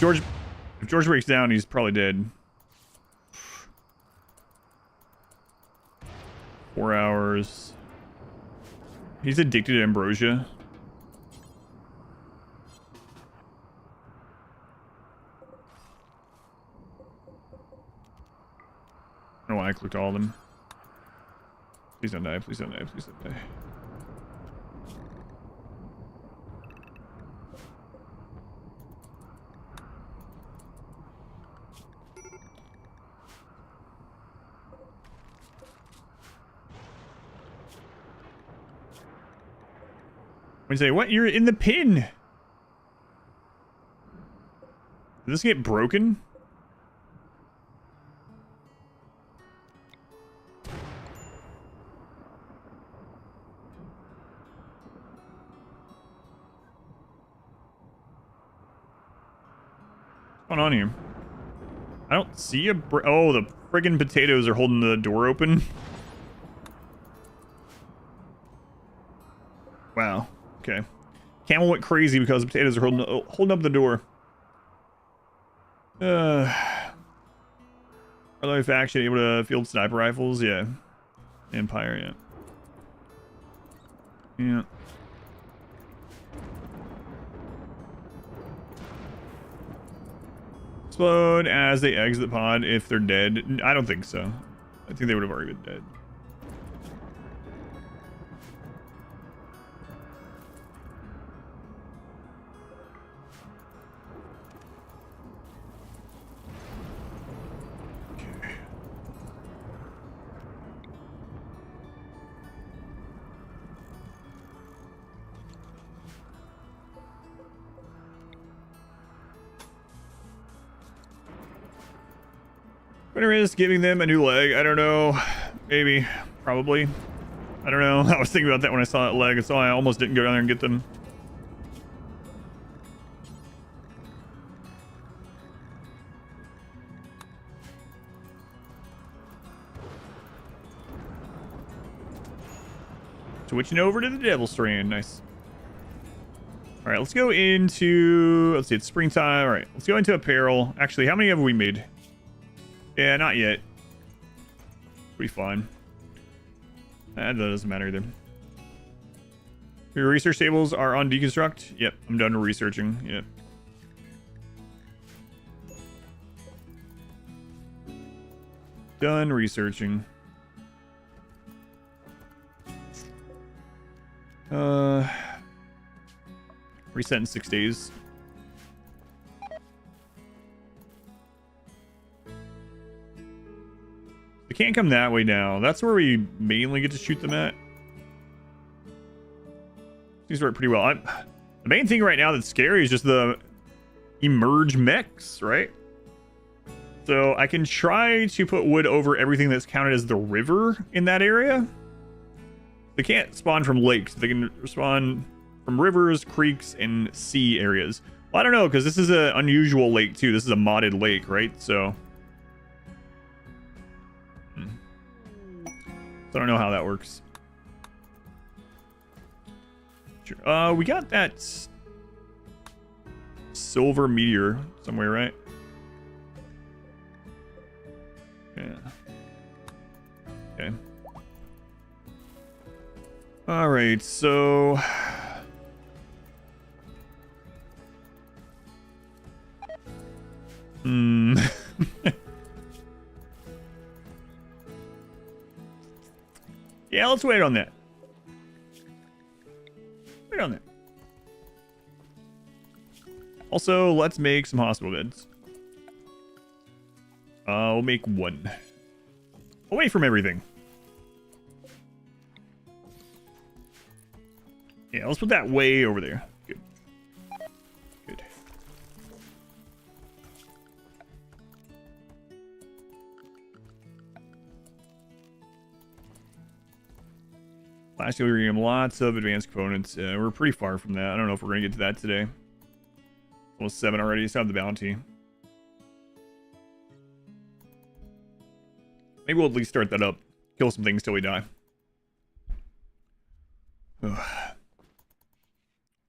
George breaks down, he's probably dead. 4 hours. He's addicted to ambrosia. I don't know why I clicked all of them. Please don't die, please don't die, please don't die. We say, what? You're in the pin. Did this get broken? What's going on here? I don't see a oh, the friggin' potatoes are holding the door open. Wow. Okay. Camel went crazy because the potatoes are holding up the door. Are faction able to field sniper rifles? Yeah. Empire, yeah. Yeah. Explode as they exit the pod if they're dead. I don't think so. I think they would have already been dead. Winner is giving them a new leg. I don't know. Maybe. Probably. I don't know. I was thinking about that when I saw that leg. So I almost didn't go down there and get them. Switching over to the Devil Strand. Nice. All right, let's go into... Let's see, it's springtime. All right, let's go into apparel. Actually, how many have we made? Yeah, not yet. Pretty fine. That doesn't matter either. Your research tables are on deconstruct? Yep, I'm done researching. Yep. Done researching. Reset in 6 days. They can't come that way now. That's where we mainly get to shoot them at. These work pretty well. The main thing right now that's scary is just the emerge mechs, right? So I can try to put wood over everything that's counted as the river in that area. They can't spawn from lakes. They can spawn from rivers, creeks, and sea areas. Well, I don't know, because this is an unusual lake, too. This is a modded lake, right? So I don't know how that works. Sure. We got that silver meteor somewhere, right? Yeah. Okay. All right, so yeah, let's wait on that. Wait on that. Also, let's make some hospital beds. We'll make one. Away from everything. Yeah, let's put that way over there. Good. Good. Last year, lots of advanced components. We're pretty far from that. I don't know if we're going to get to that today. Almost 7 already. Still have the bounty. Maybe we'll at least start that up. Kill some things till we die.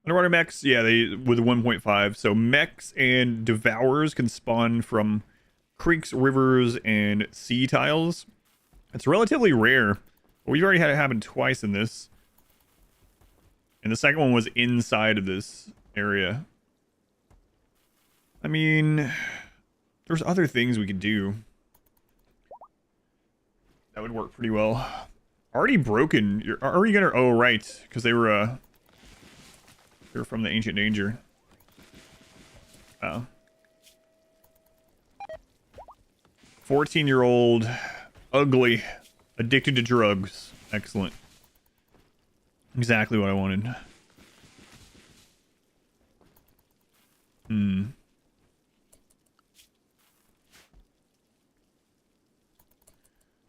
Underwater mechs, yeah, they with 1.5. So mechs and devourers can spawn from creeks, rivers, and sea tiles. It's relatively rare. We've already had it happen twice in this. And the second one was inside of this area. I mean, there's other things we could do. That would work pretty well. Already broken. You're already gonna... Oh, right. Because they were from the Ancient Danger. Oh. 14-year-old, ugly, addicted to drugs. Excellent. Exactly what I wanted.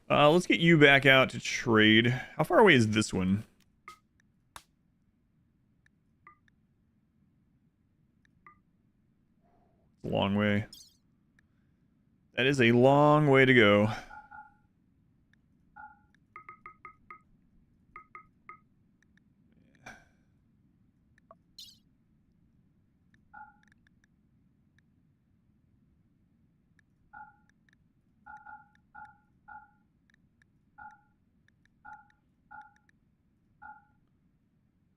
Let's get you back out to trade. How far away is this one? It's a long way. That is a long way to go.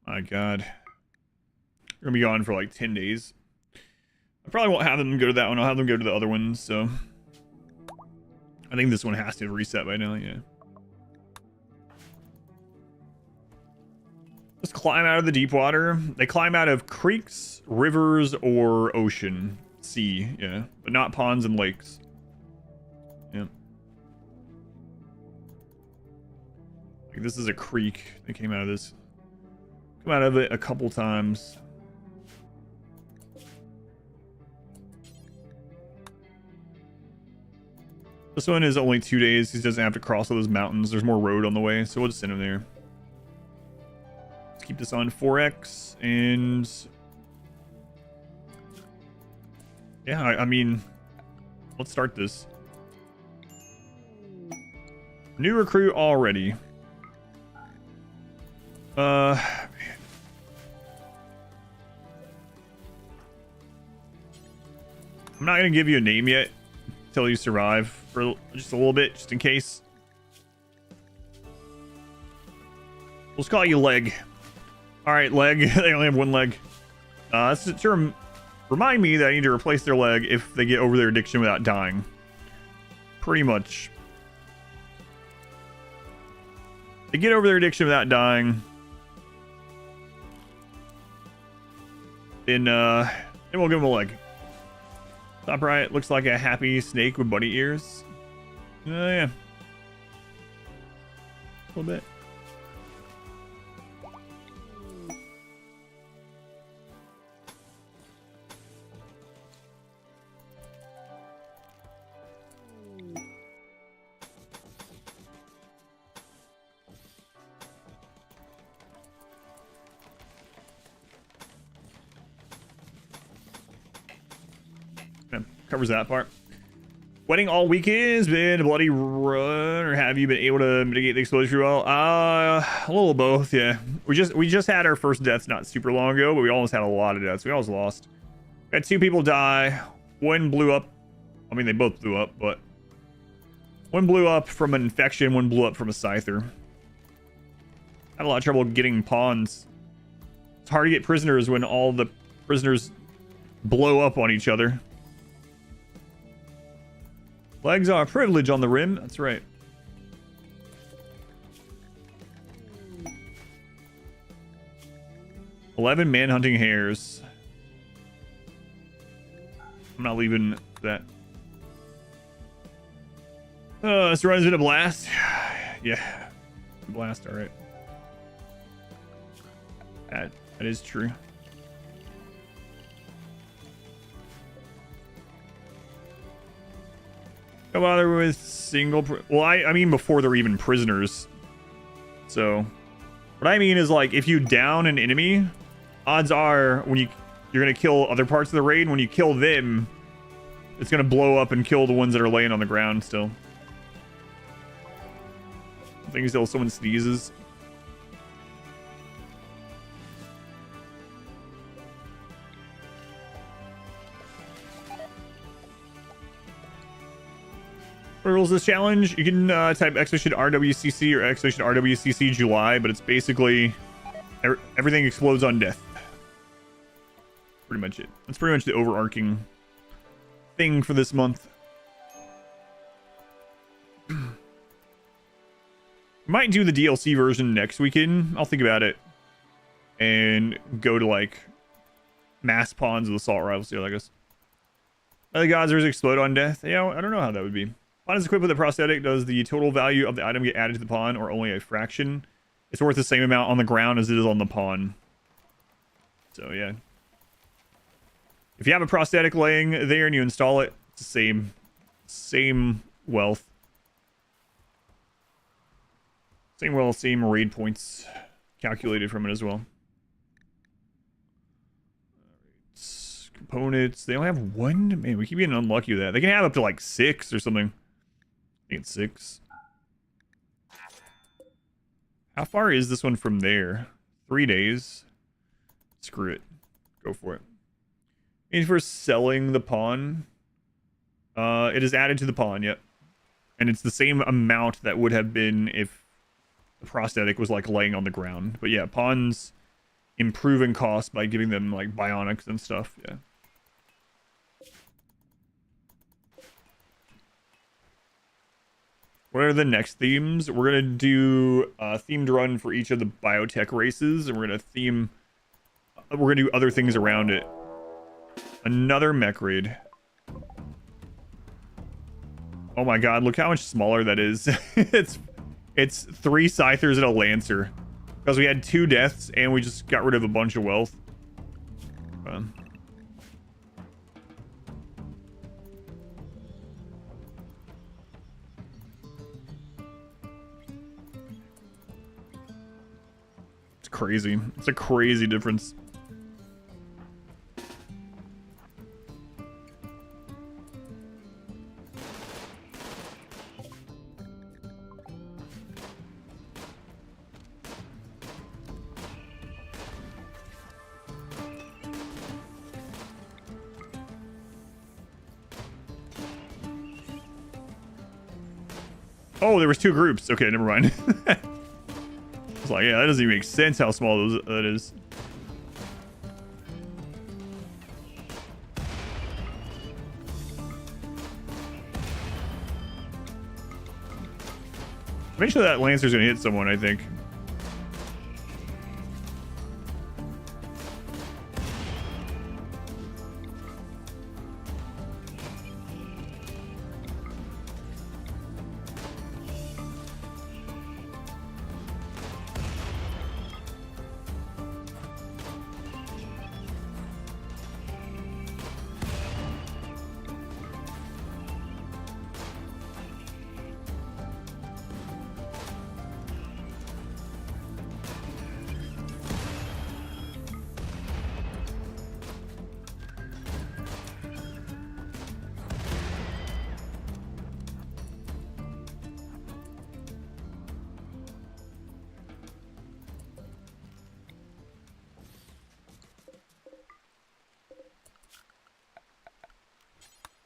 My God. We're gonna be gone for like 10 days. I probably won't have them go to that one. I'll have them go to the other ones, so. I think this one has to reset by now, yeah. Just climb out of the deep water. They climb out of creeks, rivers, or ocean. Sea, yeah. But not ponds and lakes. Yeah. Like this is a creek. They came out of this. Come out of it a couple times. This one is only 2 days. He doesn't have to cross all those mountains. There's more road on the way, so we'll just send him there. Let's keep this on 4x, and yeah, I mean, let's start this. New recruit already. Man. I'm not gonna give you a name yet until you survive for just a little bit, just in case. Let's call you Leg. All right, Leg. They only have one leg. That's to remind me that I need to replace their leg if they get over their addiction without dying. Pretty much. They get over their addiction without dying. Then we'll give them a leg. Top right, looks like a happy snake with bunny ears. Yeah. A little bit. Covers that part. Wedding all weekend has been a bloody run, or have you been able to mitigate the exposure well? A little of both, yeah. We just had our first deaths not super long ago, but we almost had a lot of deaths. We almost lost. We had 2 people die. One blew up. I mean, they both blew up, but one blew up from an infection. One blew up from a scyther. Had a lot of trouble getting pawns. It's hard to get prisoners when all the prisoners blow up on each other. Legs are a privilege on the rim. That's right. "11 man-hunting hares." I'm not leaving that. This run's been a blast. Yeah. Blast, alright. That is true. Don't bother with single... Well, I mean before they're even prisoners. So, what I mean is, like, if you down an enemy, odds are when you're going to kill other parts of the raid. When you kill them, it's going to blow up and kill the ones that are laying on the ground still. I think until someone sneezes. What rules this challenge? You can type exclamation RWCC or exclamation RWCC July, but it's basically everything explodes on death. Pretty much it. That's pretty much the overarching thing for this month. Might do the DLC version next weekend. I'll think about it. And go to, like, mass pawns of the assault rifle seal, I guess. The gods explode on death. Yeah, I don't know how that would be. Pawn is equipped with a prosthetic. Does the total value of the item get added to the pawn, or only a fraction? It's worth the same amount on the ground as it is on the pawn. So, yeah. If you have a prosthetic laying there and you install it, it's the same wealth. Same wealth, same raid points calculated from it as well. Components. They only have one. Man, we keep getting unlucky with that. They can have up to like 6 or something. I think it's 6. How far is this one from there? 3 days. Screw it. Go for it. And for selling the pawn. It is added to the pawn, yep. And it's the same amount that would have been if the prosthetic was like laying on the ground. But yeah, pawns improve in cost by giving them like bionics and stuff, yeah. What are the next themes? We're gonna do a themed run for each of the biotech races, and we're gonna do other things around it. Another mech raid. Oh my god, look how much smaller that is. it's 3 Scythers and a Lancer. Because we had 2 deaths and we just got rid of a bunch of wealth. It's crazy. It's a crazy difference. Oh, there was 2 groups. Okay, never mind. I was like, yeah, that doesn't even make sense how small that is. Eventually that Lancer's gonna hit someone, I think.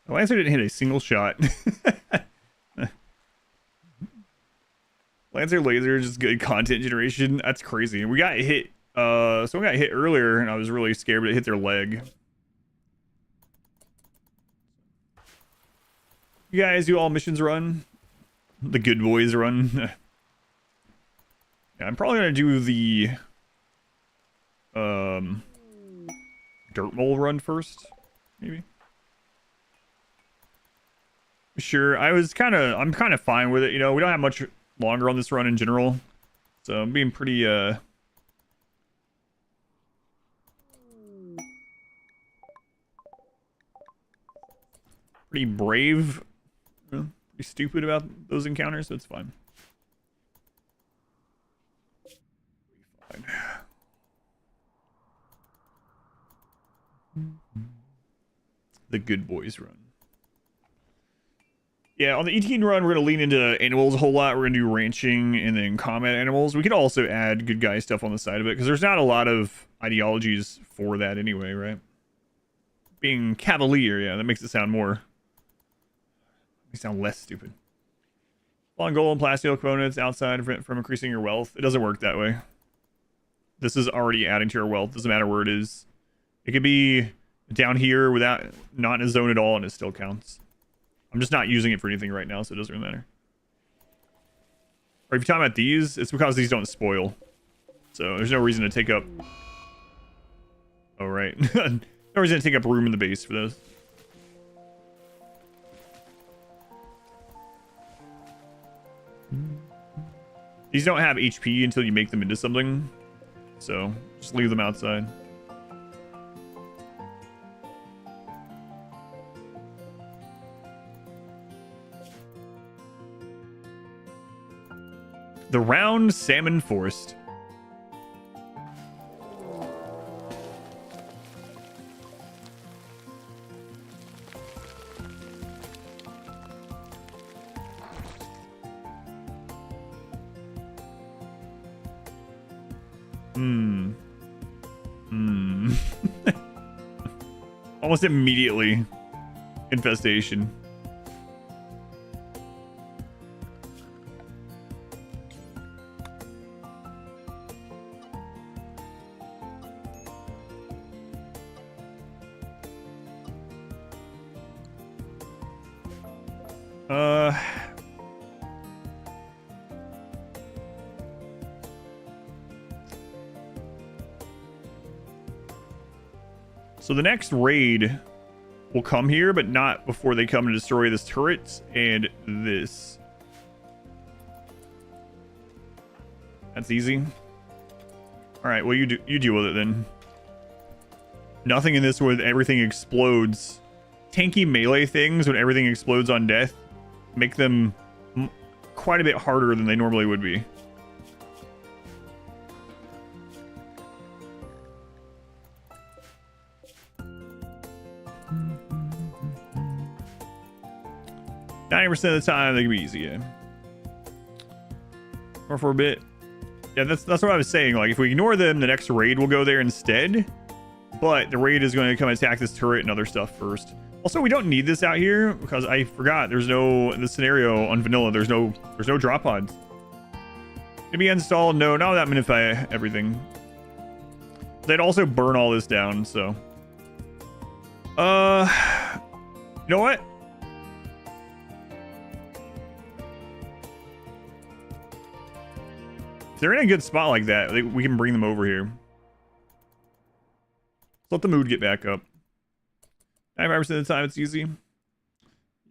The Lancer didn't hit a single shot. Lancer laser, just good content generation. That's crazy. We got hit. Someone got hit earlier, and I was really scared, but it hit their leg. You guys do all missions run? The good boys run? Yeah, I'm probably gonna do the dirt mole run first, maybe. Sure, I'm kind of fine with it. You know, we don't have much longer on this run in general, so I'm being pretty brave, you know, pretty stupid about those encounters, so it's fine. The good boys run. Yeah, on the 18 run, we're going to lean into animals a whole lot. We're going to do ranching and then combat animals. We could also add good guy stuff on the side of it, because there's not a lot of ideologies for that anyway, right? Being cavalier, yeah, that makes it sound less stupid. Long goal and plasteel components outside from increasing your wealth. It doesn't work that way. This is already adding to your wealth. Doesn't matter where it is. It could be down here not in a zone at all, and it still counts. I'm just not using it for anything right now, so it doesn't really matter. Or if you're talking about these, it's because these don't spoil. So there's no reason to take up... Oh, right. No reason to take up room in the base for those. These don't have HP until you make them into something. So just leave them outside. the round salmon forest. Almost immediately. Infestation. So the next raid will come here, but not before they come to destroy this turret and this. That's easy. All right, well you deal with it then. Nothing in this where everything explodes. Tanky melee things when everything explodes on death make them quite a bit harder than they normally would be. % of the time they can be easy, yeah. Or for a bit. Yeah, that's what I was saying. Like, if we ignore them, the next raid will go there instead. But the raid is going to come attack this turret and other stuff first. Also, we don't need this out here because I forgot there's no, in this scenario on vanilla, there's no drop pods. To be installed, no, not that minify everything. They'd also burn all this down, so. You know what? If they're in a good spot like that, we can bring them over here. Let the mood get back up. 95% of the time, it's easy.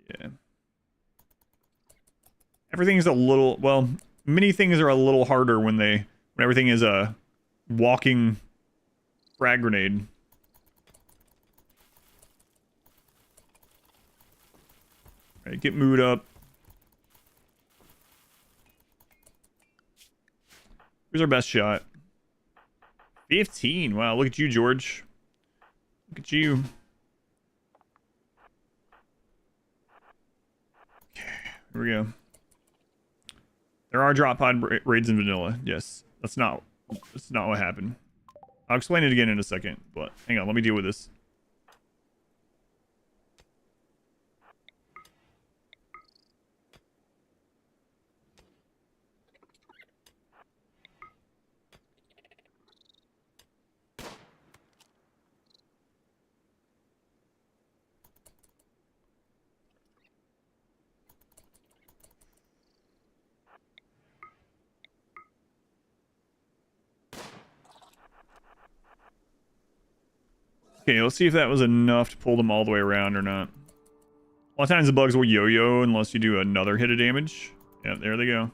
Yeah. Everything's a little, well, many things are a little harder when everything is a walking frag grenade. All right, get mood up. Who's our best shot? 15. Wow, look at you, George. Look at you. Okay, here we go. There are drop pod raids in vanilla. Yes, that's not what happened. I'll explain it again in a second, but hang on, let me deal with this. Okay, let's see if that was enough to pull them all the way around or not. A lot of times the bugs will yo-yo unless you do another hit of damage. Yeah, there they go.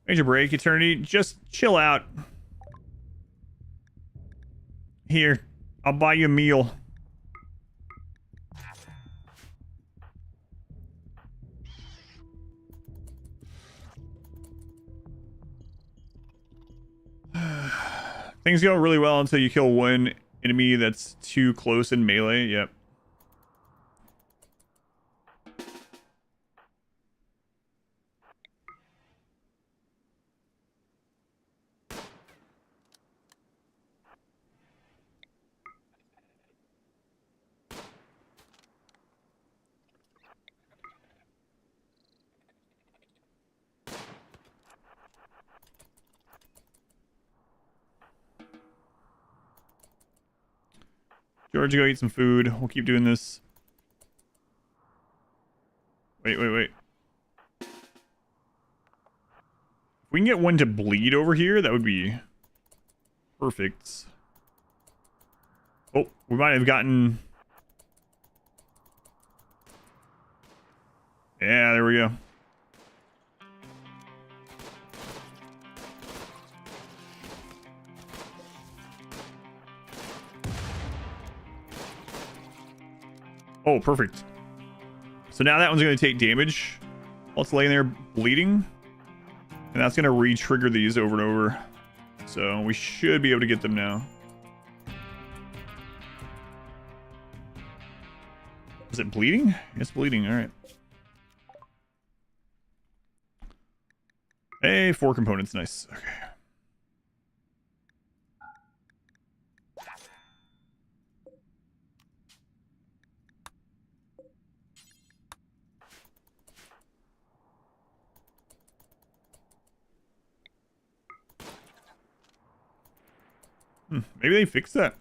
Major break, Eternity. Just chill out. Here, I'll buy you a meal. Things go really well until you kill one enemy that's too close in melee. Yep. George, go eat some food. We'll keep doing this. Wait. If we can get one to bleed over here, that would be perfect. Oh, we might have gotten... Yeah, there we go. Oh, perfect. So now that one's going to take damage while it's laying there bleeding. And that's going to re-trigger these over and over. So we should be able to get them now. Is it bleeding? It's bleeding. All right. Hey, 4 components. Nice. Okay. Maybe they fixed that.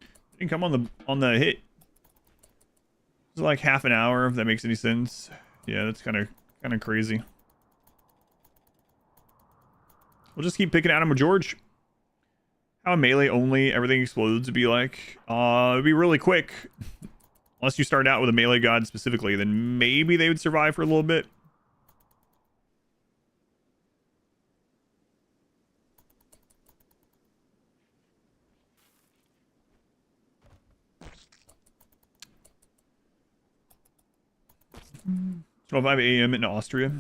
It didn't come on the hit. It's like half an hour, if that makes any sense. Yeah, that's kind of crazy. We'll just keep picking at him with George. How a melee only everything explodes would be like. It'd be really quick. Unless you start out with a melee god specifically, then maybe they would survive for a little bit. Mm. 12 a.m. in Austria.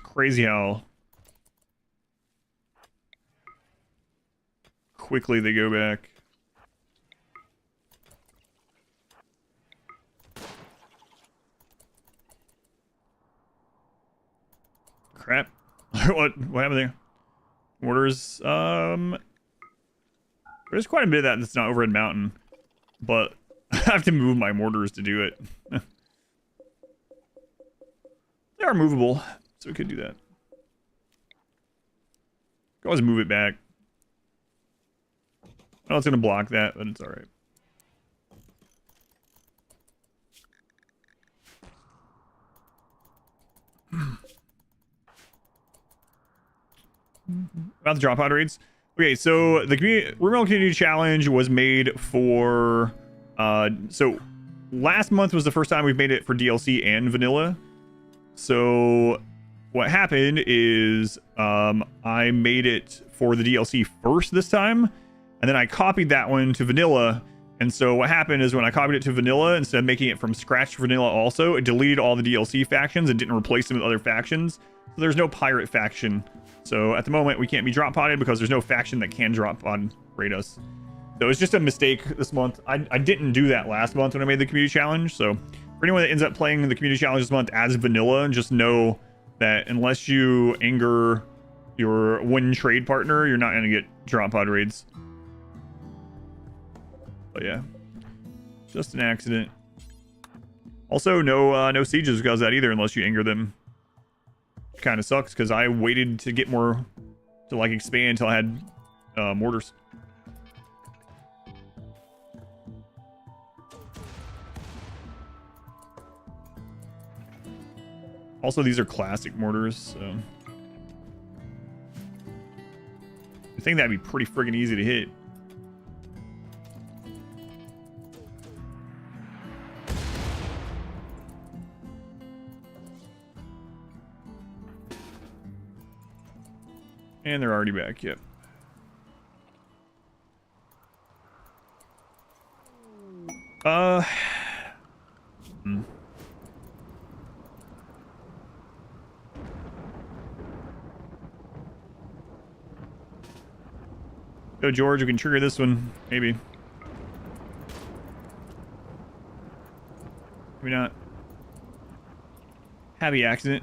Crazy how quickly they go back. Crap. What happened there? Mortars. There's quite a bit of that that's not overhead mountain, but I have to move my mortars to do it. They are movable, so we could do that. Could always move it back. Well, it's gonna block that, but it's all right. About the drop pod raids. Okay, so the RimWorld Community Challenge was made for so last month was the first time we've made it for DLC and vanilla. So what happened is I made it for the DLC first this time, and then I copied that one to vanilla. And so what happened is when I copied it to vanilla, instead of making it from scratch to vanilla also, it deleted all the DLC factions and didn't replace them with other factions. So there's no pirate faction. So at the moment, we can't be drop podded because there's no faction that can drop pod raid us. So it's just a mistake this month. I didn't do that last month when I made the community challenge. So for anyone that ends up playing the community challenge this month as vanilla, just know that unless you anger your one trade partner, you're not going to get drop pod raids. But yeah, just an accident. Also, no sieges because of that either, unless you anger them. Kind of sucks because I waited to get more to like expand until I had mortars. Also, these are classic mortars, so I think that'd be pretty friggin' easy to hit. And they're already back, yep. Go, George, we can trigger this one, maybe. Maybe not. Happy accident.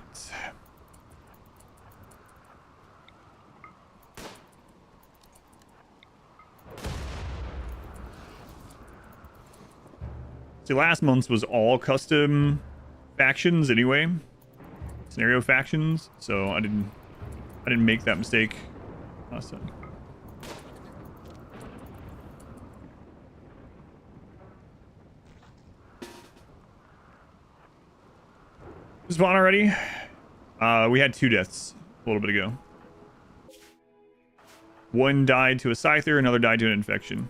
See, last month's was all custom factions anyway, scenario factions. So I didn't make that mistake last time. Spawn already? We had 2 deaths a little bit ago. One died to a scyther, another died to an infection.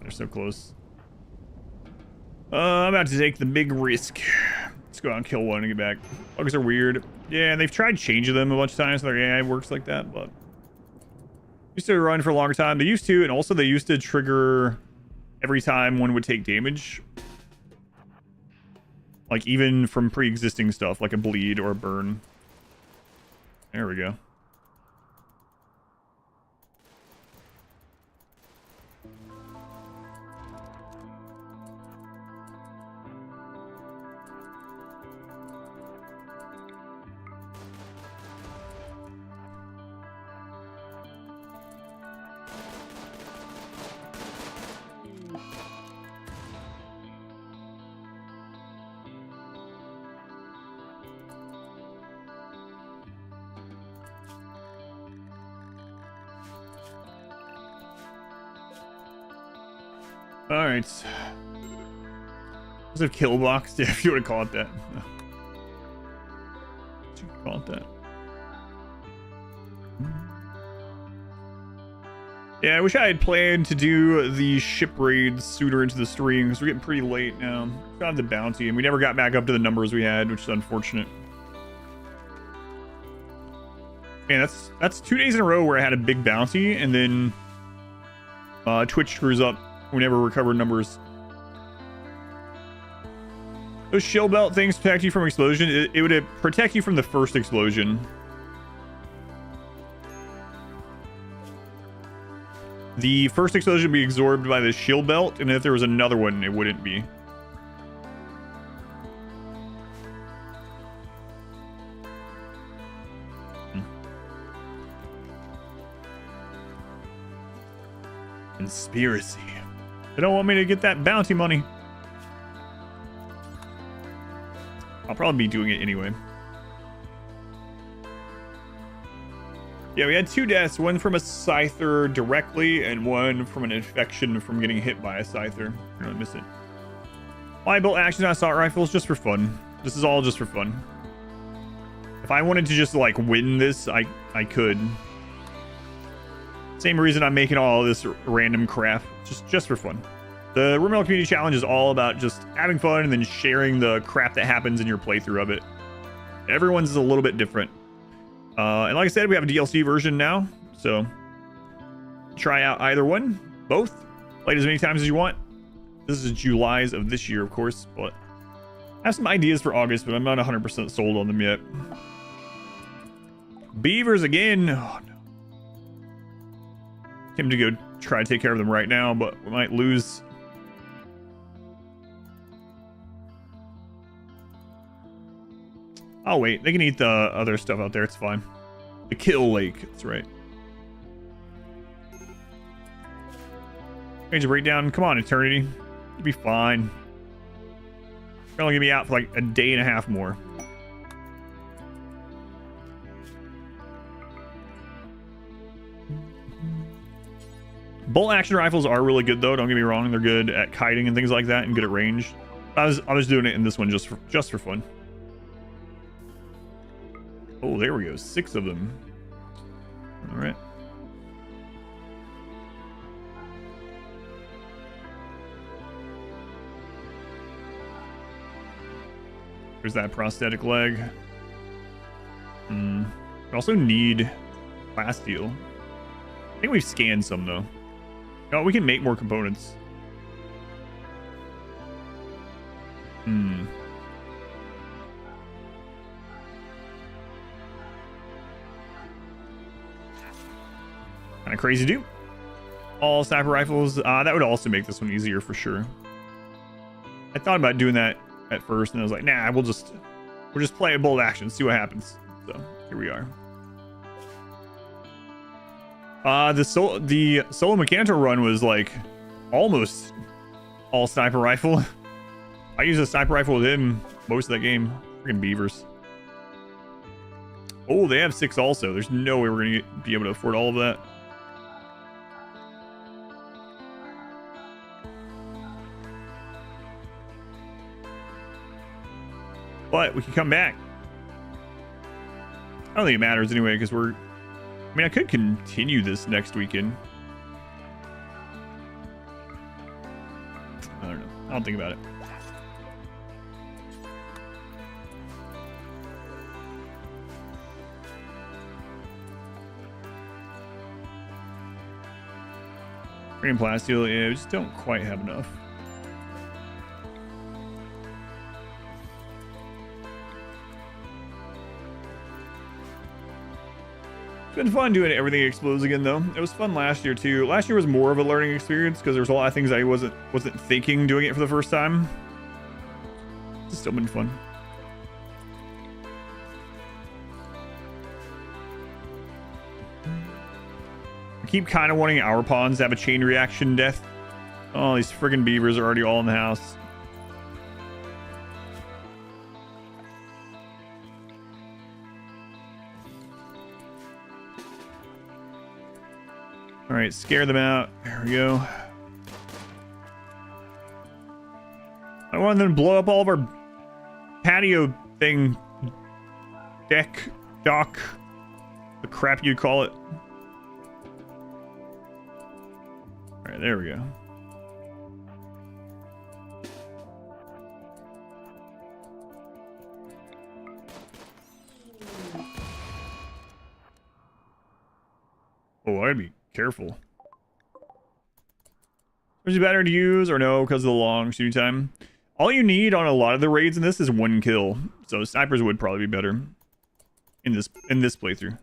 They're so close. I'm about to take the big risk. Let's go out and kill one and get back. Bugs are weird. Yeah, and they've tried changing them a bunch of times. Their AI works like that, but used to run for a longer time. They used to, and also they used to trigger every time one would take damage. Like even from pre-existing stuff, like a bleed or a burn. There we go. All right. What's a kill box? Yeah, if you want to call it that. What you call it that? Yeah, I wish I had planned to do the ship raids sooner into the stream because we're getting pretty late now. We got the bounty and we never got back up to the numbers we had, which is unfortunate. Man, that's 2 days in a row where I had a big bounty and then Twitch screws up. We never recover numbers. Those shield belt things protect you from explosion. It would protect you from the first explosion. The first explosion would be absorbed by the shield belt, and if there was another one, it wouldn't be. Conspiracy. They don't want me to get that bounty money. I'll probably be doing it anyway. Yeah, we had 2 deaths. One from a scyther directly, and one from an infection from getting hit by a scyther. I don't miss it. I built action assault rifles just for fun. This is all just for fun. If I wanted to just like win this, I could. Same reason I'm making all this random crap, just for fun. The RimWorld Community Challenge is all about just having fun and then sharing the crap that happens in your playthrough of it. Everyone's is a little bit different. And like I said, we have a DLC version now, so try out either one, both. Play it as many times as you want. This is July's of this year, of course, but I have some ideas for August, but I'm not 100% sold on them yet. Beavers again. Oh, no. Him to go try to take care of them right now, but we might lose. Oh wait, they can eat the other stuff out there. It's fine. The kill lake. That's right. Major breakdown. Come on, Eternity. You'll be fine. You're only gonna be out for like a day and a half more. Bolt action rifles are really good though. Don't get me wrong. They're good at kiting and things like that, and good at range. I was doing it in this one just for fun. Oh, there we go. 6 of them. All right. There's that prosthetic leg. We also need glass steel. I think we've scanned some though. No, we can make more components. Kind of crazy to do. All sniper rifles. That would also make this one easier for sure. I thought about doing that at first, and I was like, nah, we'll just play a bold action, see what happens. So here we are. The solo Mechanitor run was like almost all sniper rifle. I used a sniper rifle with him most of that game. Freaking beavers. Oh, they have 6 also. There's no way we're gonna be able to afford all of that. But we can come back. I don't think it matters anyway, because we're... I mean, I could continue this next weekend. I don't know. I don't think about it. Green plasteel, yeah, we just don't quite have enough. It's been fun doing Everything Explodes again, though. It was fun last year too. Last year was more of a learning experience because there was a lot of things I wasn't thinking doing it for the first time. It's still been fun. I keep kind of wanting our pawns to have a chain reaction death. Oh, these friggin' beavers are already all in the house. All right, scare them out. There we go. I want them to blow up all of our patio thing. Dock. The crap you'd call it. All right, there we go. Oh, I'd be careful. Is it better to use or no because of the long shooting time? All you need on a lot of the raids in this is 1 kill. So snipers would probably be better in this playthrough.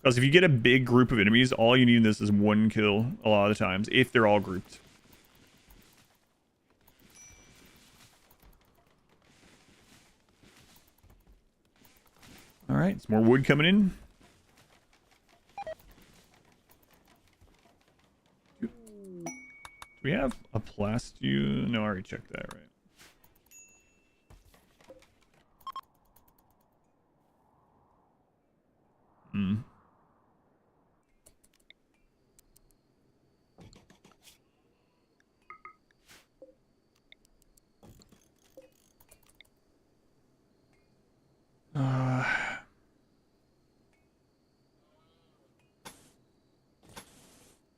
Because if you get a big group of enemies, all you need in this is 1 kill a lot of the times, if they're all grouped. All right, some more wood coming in. Do we have a plasteel? No, I already checked that, right? Hmm.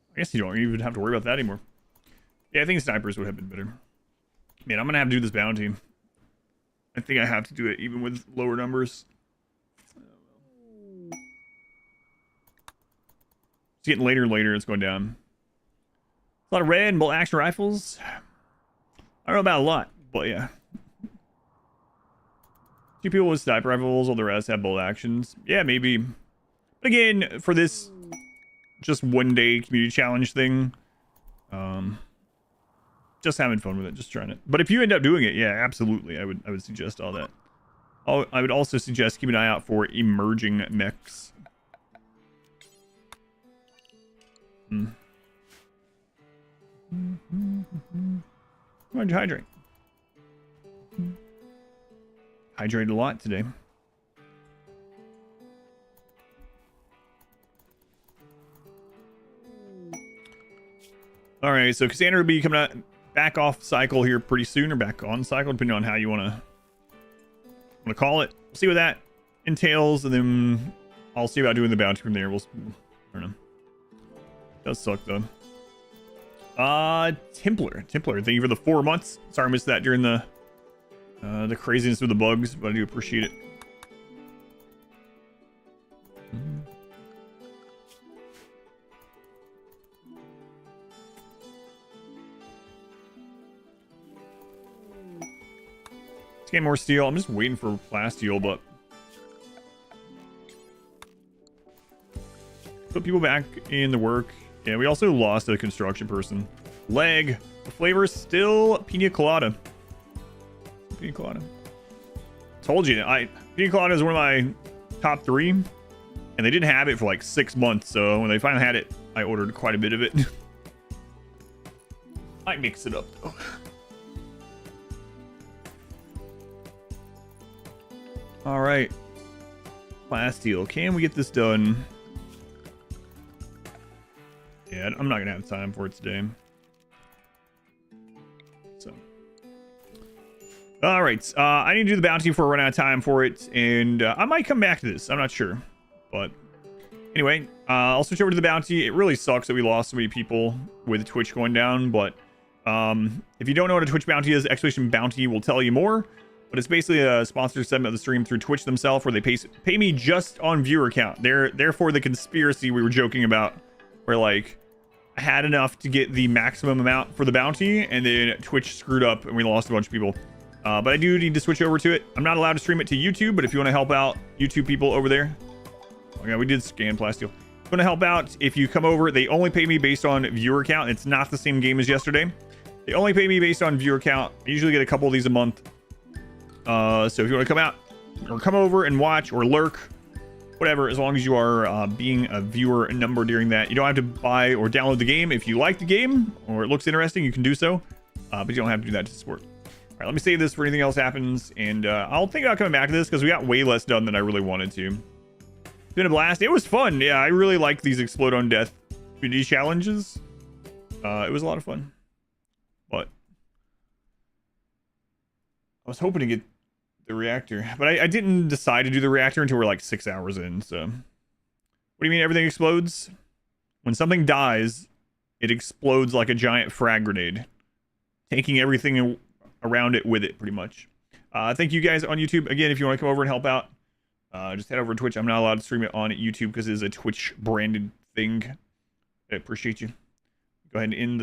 I guess you don't even have to worry about that anymore. Yeah, I think snipers would have been better. Man, I'm gonna have to do this bounty. I think I have to do it even with lower numbers. It's getting later and later. It's going down. A lot of red and bolt action rifles. I don't know about a lot, but yeah. 2 people with sniper rifles, all the rest have bolt actions. Yeah, maybe. But again, for this just 1 day community challenge thing, just having fun with it, just trying it. But if you end up doing it, yeah, absolutely, I would suggest all that. I would also suggest keeping an eye out for emerging mechs. Why'd you hydrate? Hydrated a lot today. All right, so Cassandra will be coming out back off cycle here pretty soon, or back on cycle, depending on how you want to call it. We'll see what that entails, and then I'll see about doing the bounty from there. I don't know. Does suck though. Templar, thank you for the 4 months. Sorry I missed that during the craziness with the bugs, but I do appreciate it. Let's get more steel. I'm just waiting for plasteel, but put people back in the work. Yeah, we also lost a construction person. Leg. The flavor is still pina colada. Pina colada. Told you, pina colada is one of my top 3, and they didn't have it for like 6 months. So when they finally had it, I ordered quite a bit of it. Might mix it up though. All right, last deal. Can we get this done? Yeah, I'm not gonna have time for it today. So, all right, I need to do the bounty before I run out of time for it, and I might come back to this. I'm not sure, but anyway, I'll switch over to the bounty. It really sucks that we lost so many people with Twitch going down, but if you don't know what a Twitch bounty is, Exclamation Bounty will tell you more. But it's basically a sponsored segment of the stream through Twitch themselves, where they pay me just on viewer count. Therefore, the conspiracy we were joking about, where like I had enough to get the maximum amount for the bounty, and then Twitch screwed up and we lost a bunch of people. But I do need to switch over to it. I'm not allowed to stream it to YouTube, but if you want to help out YouTube people over there, oh yeah, we did scan Plasteel. If you want to help out, if you come over, they only pay me based on viewer count. It's not the same game as yesterday. They only pay me based on viewer count. I usually get a couple of these a month. So if you want to come out or come over and watch or lurk, whatever, as long as you are being a viewer number during that, you don't have to buy or download the game. If you like the game or it looks interesting, you can do so, but you don't have to do that to support. All right, let me save this for anything else happens, and I'll think about coming back to this because we got way less done than I really wanted to. It's been a blast. It was fun. Yeah, I really like these explode on death community challenges. It was a lot of fun, but I was hoping to get the reactor, but I didn't decide to do the reactor until we're like 6 hours in. So what do you mean everything explodes? When something dies, it explodes like a giant frag grenade, taking everything around it with it, pretty much. Thank you guys on YouTube. Again, if you want to come over and help out, just head over to Twitch. I'm not allowed to stream it on YouTube because it is a Twitch branded thing. I appreciate you. Go ahead and end the